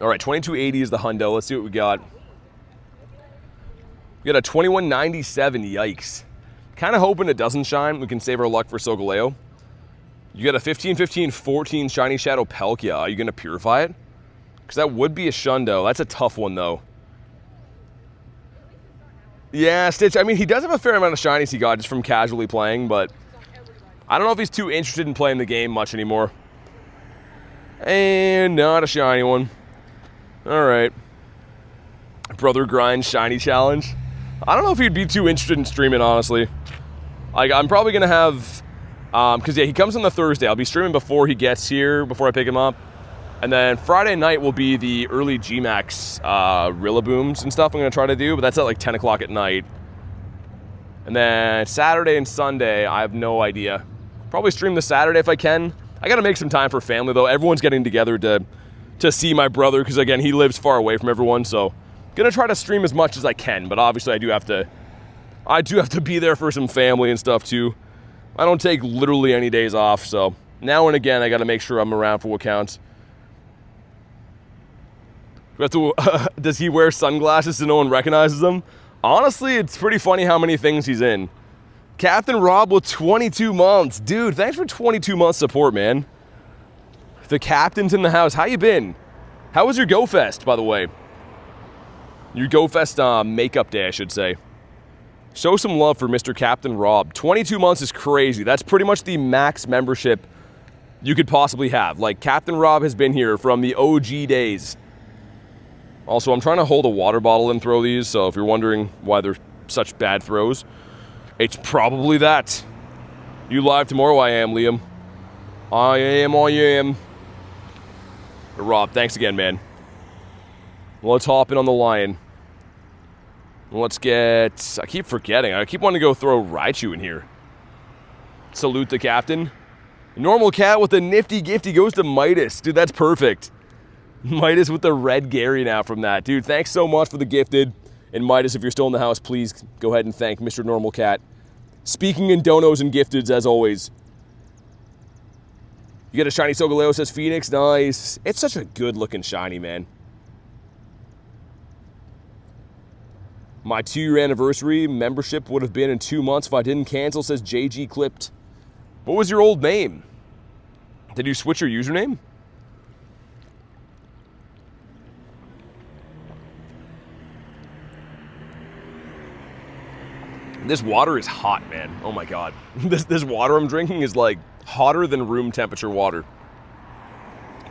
All right, 2280 is the hundo. Let's see what we got. We got a 2197. Yikes. Kind of hoping it doesn't shine. We can save our luck for Solgaleo. You got a 15-15-14 Shiny Shadow Palkia. Are you going to purify it? Because that would be a Shundo. That's a tough one, though. Yeah, Stitch. I mean, he does have a fair amount of shinies he got just from casually playing, but I don't know if he's too interested in playing the game much anymore. And not a shiny one. All right. Brother Grindz Shiny Challenge. I don't know if he'd be too interested in streaming, honestly. I'm probably going to have... because, yeah, he comes on the Thursday. I'll be streaming before he gets here, before I pick him up. And then Friday night will be the early G-Max Rillabooms and stuff I'm going to try to do, but that's at like 10 o'clock at night. And then Saturday and Sunday, I have no idea. Probably stream the Saturday if I can. I got to make some time for family, though. Everyone's getting together to see my brother, because, again, he lives far away from everyone, so going to try to stream as much as I can, but obviously I do have to be there for some family and stuff, too. I don't take literally any days off, so now and again, I got to make sure I'm around for what counts. We have to, does he wear sunglasses so no one recognizes him? Honestly, it's pretty funny how many things he's in. Captain Rob with 22 months. Dude, thanks for 22 months support, man. The captain's in the house. How you been? How was your Go Fest, by the way? Your Go Fest makeup day, I should say. Show some love for Mr. Captain Rob. 22 months is crazy. That's pretty much the max membership you could possibly have. Like, Captain Rob has been here from the OG days. Also, I'm trying to hold a water bottle and throw these, so if you're wondering why they're such bad throws, it's probably that. You live tomorrow? I am, Liam. I am. But Rob, thanks again, man. Let's hop in on the lion. Let's get... I keep forgetting. I keep wanting to go throw Raichu in here. Salute the captain. Normal cat with a nifty gifty goes to Midas. Dude, that's perfect. Midas with the red Gary now from that. Dude, thanks so much for the gifted. And Midas, if you're still in the house, please go ahead and thank Mr. Normal Cat. Speaking in donos and gifteds, as always. You get a shiny Solgaleo, says Phoenix. Nice. It's such a good-looking shiny, man. My 2-year anniversary membership would have been in 2 months if I didn't cancel, says JG Clipped. What was your old name? Did you switch your username? This water is hot, man. Oh my god. This water I'm drinking is like hotter than room temperature water.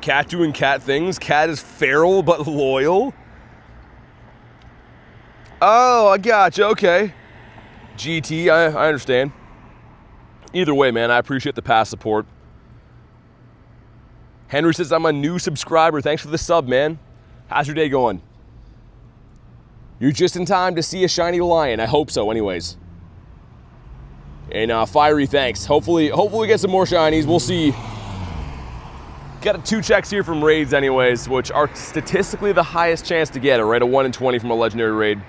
Cat doing cat things. Cat is feral but loyal. Oh, I gotcha. Okay. GT, I understand. Either way, man, I appreciate the past support. Henry says, I'm a new subscriber. Thanks for the sub, man. How's your day going? You're just in time to see a shiny lion. I hope so, anyways. And Fiery, thanks. Hopefully we get some more shinies. We'll see. Got 2 checks here from raids, anyways, which are statistically the highest chance to get it, right? A 1 in 20 from a legendary raid.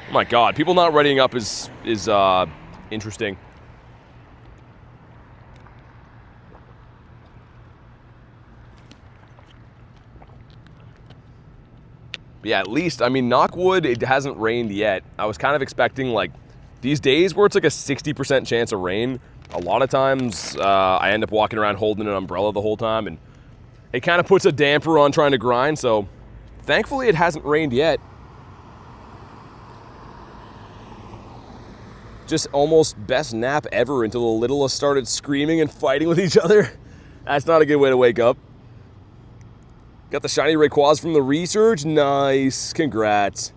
Oh my god, people not readying up is interesting. But yeah, at least, I mean, knock wood, it hasn't rained yet. I was kind of expecting, like, these days where it's like a 60% chance of rain, a lot of times I end up walking around holding an umbrella the whole time, and it kind of puts a damper on trying to grind, so thankfully it hasn't rained yet. Just almost best nap ever until the littlest started screaming and fighting with each other. That's not a good way to wake up. Got the shiny Rayquaza from the research. Nice. Congrats.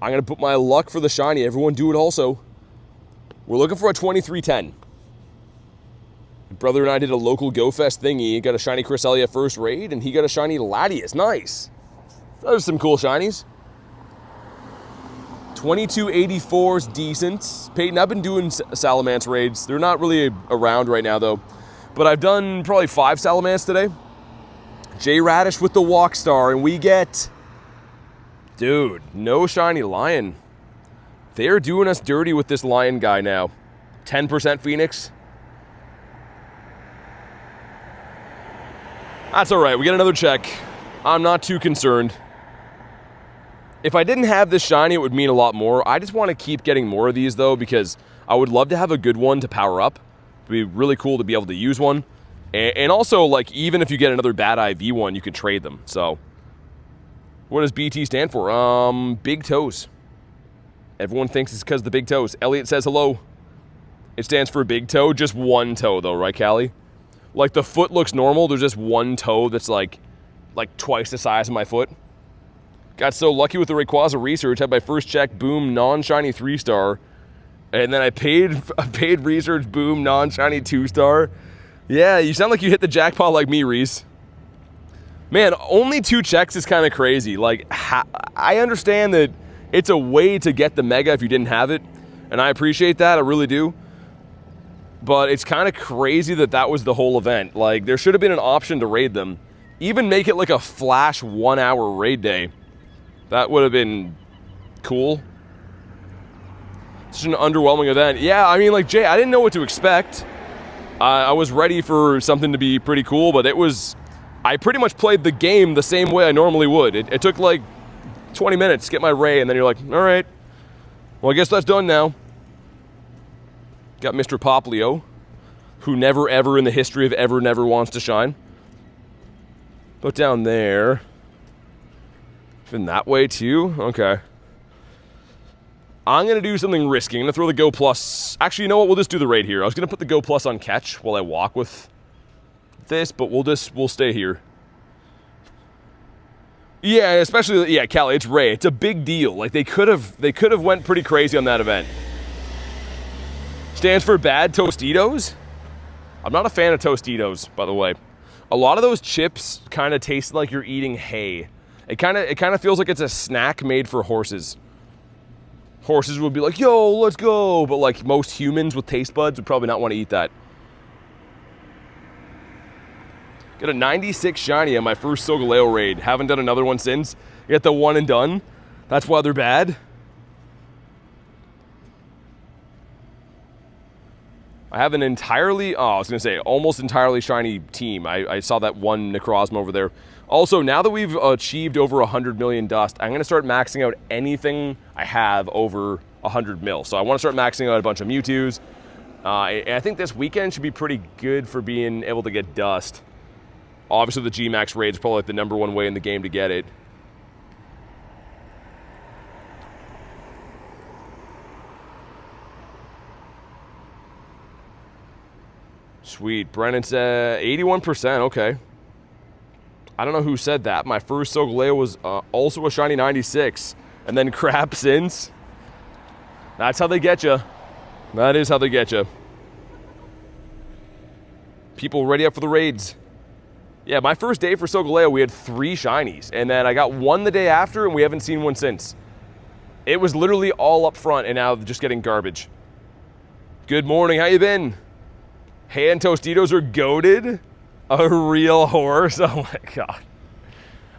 I'm going to put my luck for the shiny. Everyone do it also. We're looking for a 2310. Brother and I did a local Go Fest thingy. Got a shiny Cresselia first raid, and he got a shiny Latias. Nice. Those are some cool shinies. 2284 is decent. Peyton, I've been doing Salamence raids. They're not really around right now, though. But I've done probably 5 Salamence today. J Radish with the Walk Star, and we get... Dude, no shiny Lion. They're doing us dirty with this Lion guy now. 10% Phoenix. That's all right. We get another check. I'm not too concerned. If I didn't have this shiny, it would mean a lot more. I just want to keep getting more of these, though, because I would love to have a good one to power up. It'd be really cool to be able to use one. And also, like, even if you get another bad IV one, you could trade them. So, what does BT stand for? Big toes. Everyone thinks it's because of the big toes. Elliot says hello. It stands for big toe. Just one toe, though, right, Callie? Like, the foot looks normal. There's just one toe that's, like twice the size of my foot. Got so lucky with the Rayquaza research. Had my first check, boom, non-shiny 3-star. And then I paid research, boom, non-shiny 2-star. Yeah, you sound like you hit the jackpot like me, Reese. Man, only 2 checks is kind of crazy. Like, I understand that it's a way to get the Mega if you didn't have it. And I appreciate that, I really do. But it's kind of crazy that that was the whole event. Like, there should have been an option to raid them. Even make it like a flash 1-hour raid day. That would have been cool. Such an underwhelming event. Yeah, I mean, like, Jay, I didn't know what to expect. I was ready for something to be pretty cool, but it was... I pretty much played the game the same way I normally would. It took like 20 minutes to get my Ray, and then you're like, all right. Well, I guess that's done now. Got Mr. Poplio, who never ever in the history of ever never wants to shine. Put down there. Been that way too? Okay. I'm going to do something risky. I'm going to throw the Go Plus. Actually, you know what? We'll just do the raid here. I was going to put the Go Plus on catch while I walk with this, but we'll stay here. Yeah, especially, yeah, Callie, it's Ray. It's a big deal. Like, they could have went pretty crazy on that event. Stands for bad Tostitos. I'm not a fan of Tostitos, by the way. A lot of those chips kind of taste like you're eating hay. It kind of feels like it's a snack made for horses. Horses would be like, yo, let's go. But like most humans with taste buds would probably not want to eat that. Got a 96 shiny on my first Solgaleo raid. Haven't done another one since. Get the one and done. That's why they're bad. I have an entirely, I was going to say, almost entirely shiny team. I saw that one Necrozma over there. Also, now that we've achieved over 100 million dust, I'm going to start maxing out anything I have over 100 mil. So I want to start maxing out a bunch of Mewtwo's. And I think this weekend should be pretty good for being able to get dust. Obviously, the G-Max raid is probably like the #1 way in the game to get it. Sweet. Brennan said 81%. Okay. I don't know who said that. My first Solgaleo was also a shiny 96. And then crap since. That's how they get you. That is how they get you. People ready up for the raids. Yeah, my first day for Solgaleo, we had 3 shinies. And then I got one the day after, and we haven't seen one since. It was literally all up front, and now just getting garbage. Good morning. How you been? Hay and Tostitos are goated? A real horse? Oh my god.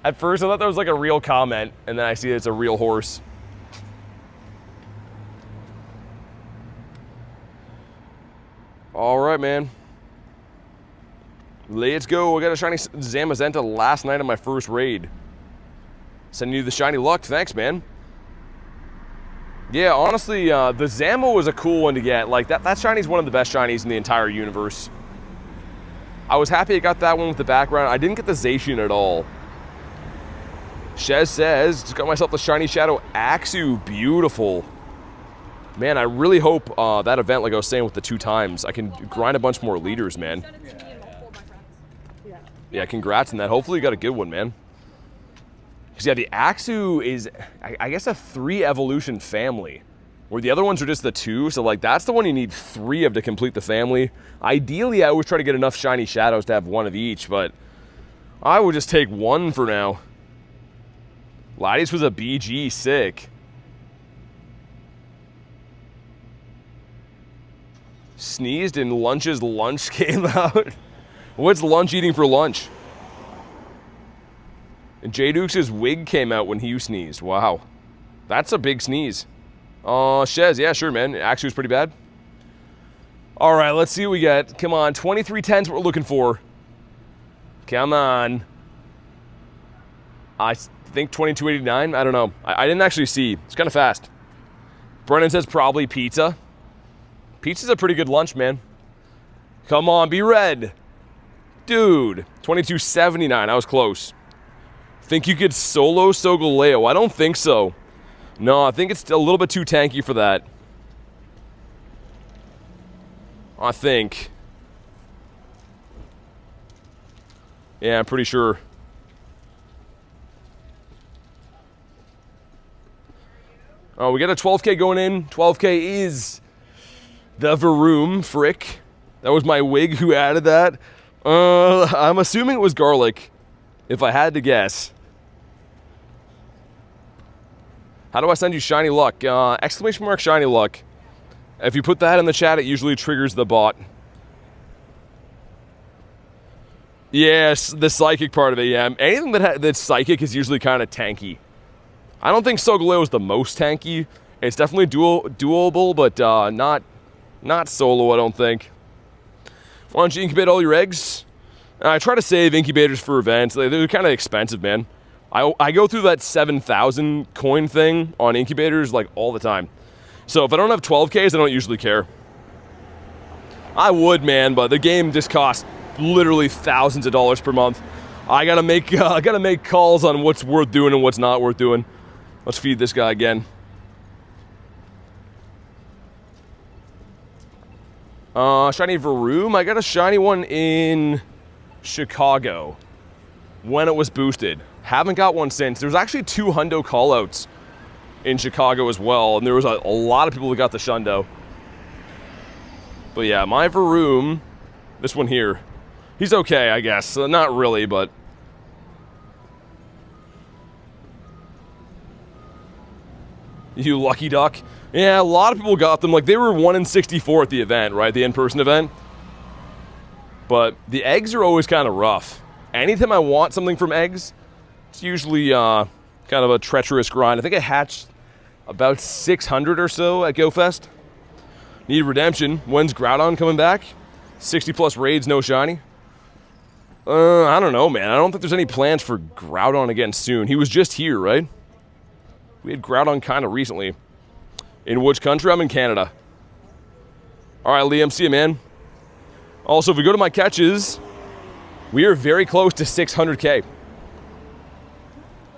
At first I thought that was like a real comment, and then I see it's a real horse. Alright, man. Let's go. I got a shiny Zamazenta last night on my first raid. Sending you the shiny luck. Thanks, man. Yeah, honestly, the Zamo was a cool one to get. Like, that shiny's one of the best shinies in the entire universe. I was happy I got that one with the background. I didn't get the Zacian at all. Shez says, just got myself the Shiny Shadow Axew. Beautiful. Man, I really hope that event, like I was saying with the 2 times, I can grind a bunch more leaders, man. Yeah, congrats on that. Hopefully you got a good one, man. Because, yeah, the Axew is, I guess, a 3 evolution family, where the other ones are just the 2. So, like, that's the one you need 3 of to complete the family. Ideally, I always try to get enough Shiny Shadows to have 1 of each, but I would just take 1 for now. Latias was a BG, sick. Sneezed and Lunch's lunch came out. What's Lunch eating for lunch? And J-Dukes' wig came out when he sneezed. Wow. That's a big sneeze. Shez, yeah, sure, man. Actually, was pretty bad. All right, let's see what we get. Come on, 2310's what we're looking for. Come on. I think 2289. I don't know. I didn't actually see. It's kind of fast. Brennan says probably pizza. Pizza's a pretty good lunch, man. Come on, be red. Dude, 2279. I was close. Think you could solo Solgaleo? I don't think so. No, I think it's a little bit too tanky for that. I think. Yeah, I'm pretty sure. Oh, we got a 12K going in. 12K is the Varoom Frick. That was my wig who added that. I'm assuming it was garlic, if I had to guess. How do I send you shiny luck? Exclamation mark shiny luck. If you put that in the chat, it usually triggers the bot. Yes, the psychic part of it, yeah. Anything that's psychic is usually kind of tanky. I don't think Solgaleo is the most tanky. It's definitely doable, but not solo, I don't think. Why don't you incubate all your eggs? I try to save incubators for events. They're kind of expensive, man. I go through that 7,000 coin thing on incubators like all the time. So if I don't have 12Ks, I don't usually care. I would, man, but the game just costs literally thousands of dollars per month. I gotta make calls on what's worth doing and what's not worth doing. Let's feed this guy again. Shiny Varoom. I got a shiny one in Chicago when it was boosted. Haven't got one since. There's actually 2 hundo callouts in Chicago as well, and there was a lot of people that got the shundo. But yeah, my Varoom, this one here, he's okay, I guess. Not really, but you lucky duck. Yeah, a lot of people got them. Like, they were 1 in 64 at the event, right? The in-person event. But the eggs are always kind of rough. Anytime I want something from eggs, it's usually kind of a treacherous grind. I think I hatched about 600 or so at GoFest. Need redemption. When's Groudon coming back? 60 plus raids, no shiny. I don't know, man. I don't think there's any plans for Groudon again soon. He was just here, right? We had Groudon kind of recently. In which country? I'm in Canada. All right, Liam, see you, man. Also, if we go to my catches, we are very close to 600K.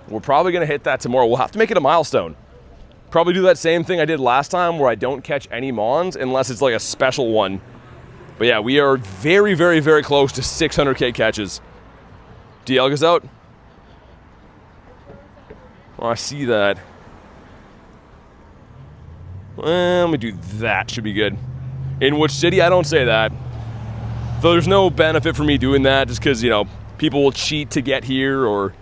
We're probably going to hit that tomorrow. We'll have to make it a milestone. Probably do that same thing I did last time where I don't catch any Mons unless it's like a special one. But yeah, we are very, very, very close to 600K catches. Dialga's out. Oh, I see that. Well, let me do that. Should be good. In which city? I don't say that. Though there's no benefit for me doing that just because, you know, people will cheat to get here or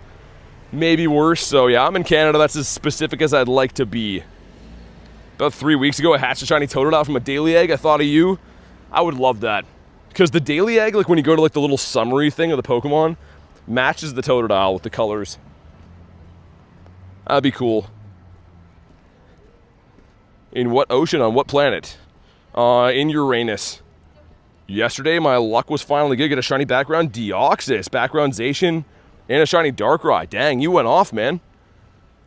maybe worse. So yeah, I'm in Canada. That's as specific as I'd like to be. About 3 weeks ago, I hatched a shiny Totodile from a daily egg. I thought of you. I would love that. Because the daily egg, like when you go to like the little summary thing of the Pokemon, matches the Totodile with the colors. That'd be cool. In what ocean? On what planet? In Uranus. Yesterday, my luck was finally good. Get a shiny background Deoxys, background Zacian, and a shiny Darkrai. Dang, you went off, man.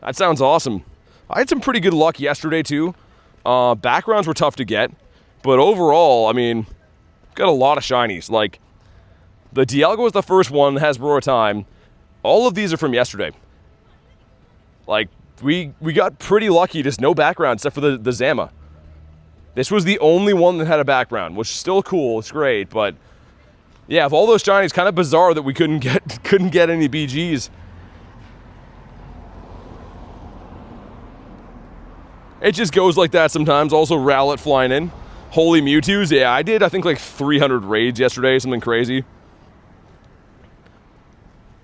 That sounds awesome. I had some pretty good luck yesterday too. Backgrounds were tough to get, but overall, I mean, got a lot of shinies. Like, the Dialga was the first one, Hasbro time. All of these are from yesterday. Like, we got pretty lucky, just no background except for the Zama. This was the only one that had a background, which is still cool, it's great, but yeah, of all those shinies, kind of bizarre that we couldn't get any BGs. It just goes like that sometimes. Also, Rowlet flying in. Holy Mewtwo's. Yeah, I did, I think, like 300 raids yesterday, something crazy.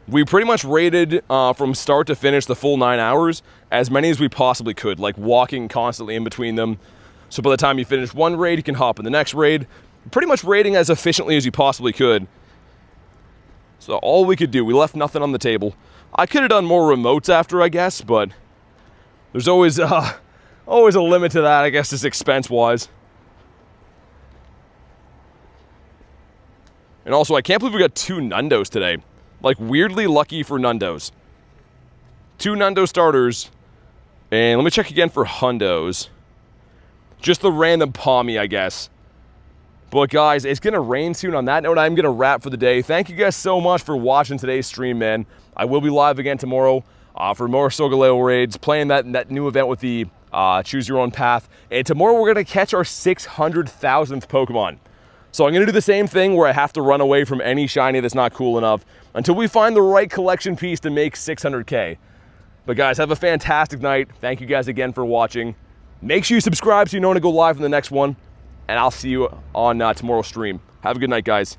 We pretty much raided from start to finish the full 9 hours, as many as we possibly could, like walking constantly in between them. So by the time you finish one raid, you can hop in the next raid. Pretty much raiding as efficiently as you possibly could. So all we could do, we left nothing on the table. I could have done more remotes after, I guess, but there's always always a limit to that, I guess, just expense-wise. And also, I can't believe we got 2 Nundos today. Like, weirdly lucky for Nundos. 2 Nundo starters. And let me check again for hundos. Just the random Palmy, I guess. But guys, it's going to rain soon. On that note, I'm going to wrap for the day. Thank you guys so much for watching today's stream, man. I will be live again tomorrow for more Solgaleo Raids, playing that new event with the Choose Your Own Path. And tomorrow we're going to catch our 600,000th Pokemon. So I'm going to do the same thing where I have to run away from any shiny that's not cool enough until we find the right collection piece to make 600K. But guys, have a fantastic night. Thank you guys again for watching. Make sure you subscribe so you know when to go live in the next one. And I'll see you on tomorrow's stream. Have a good night, guys.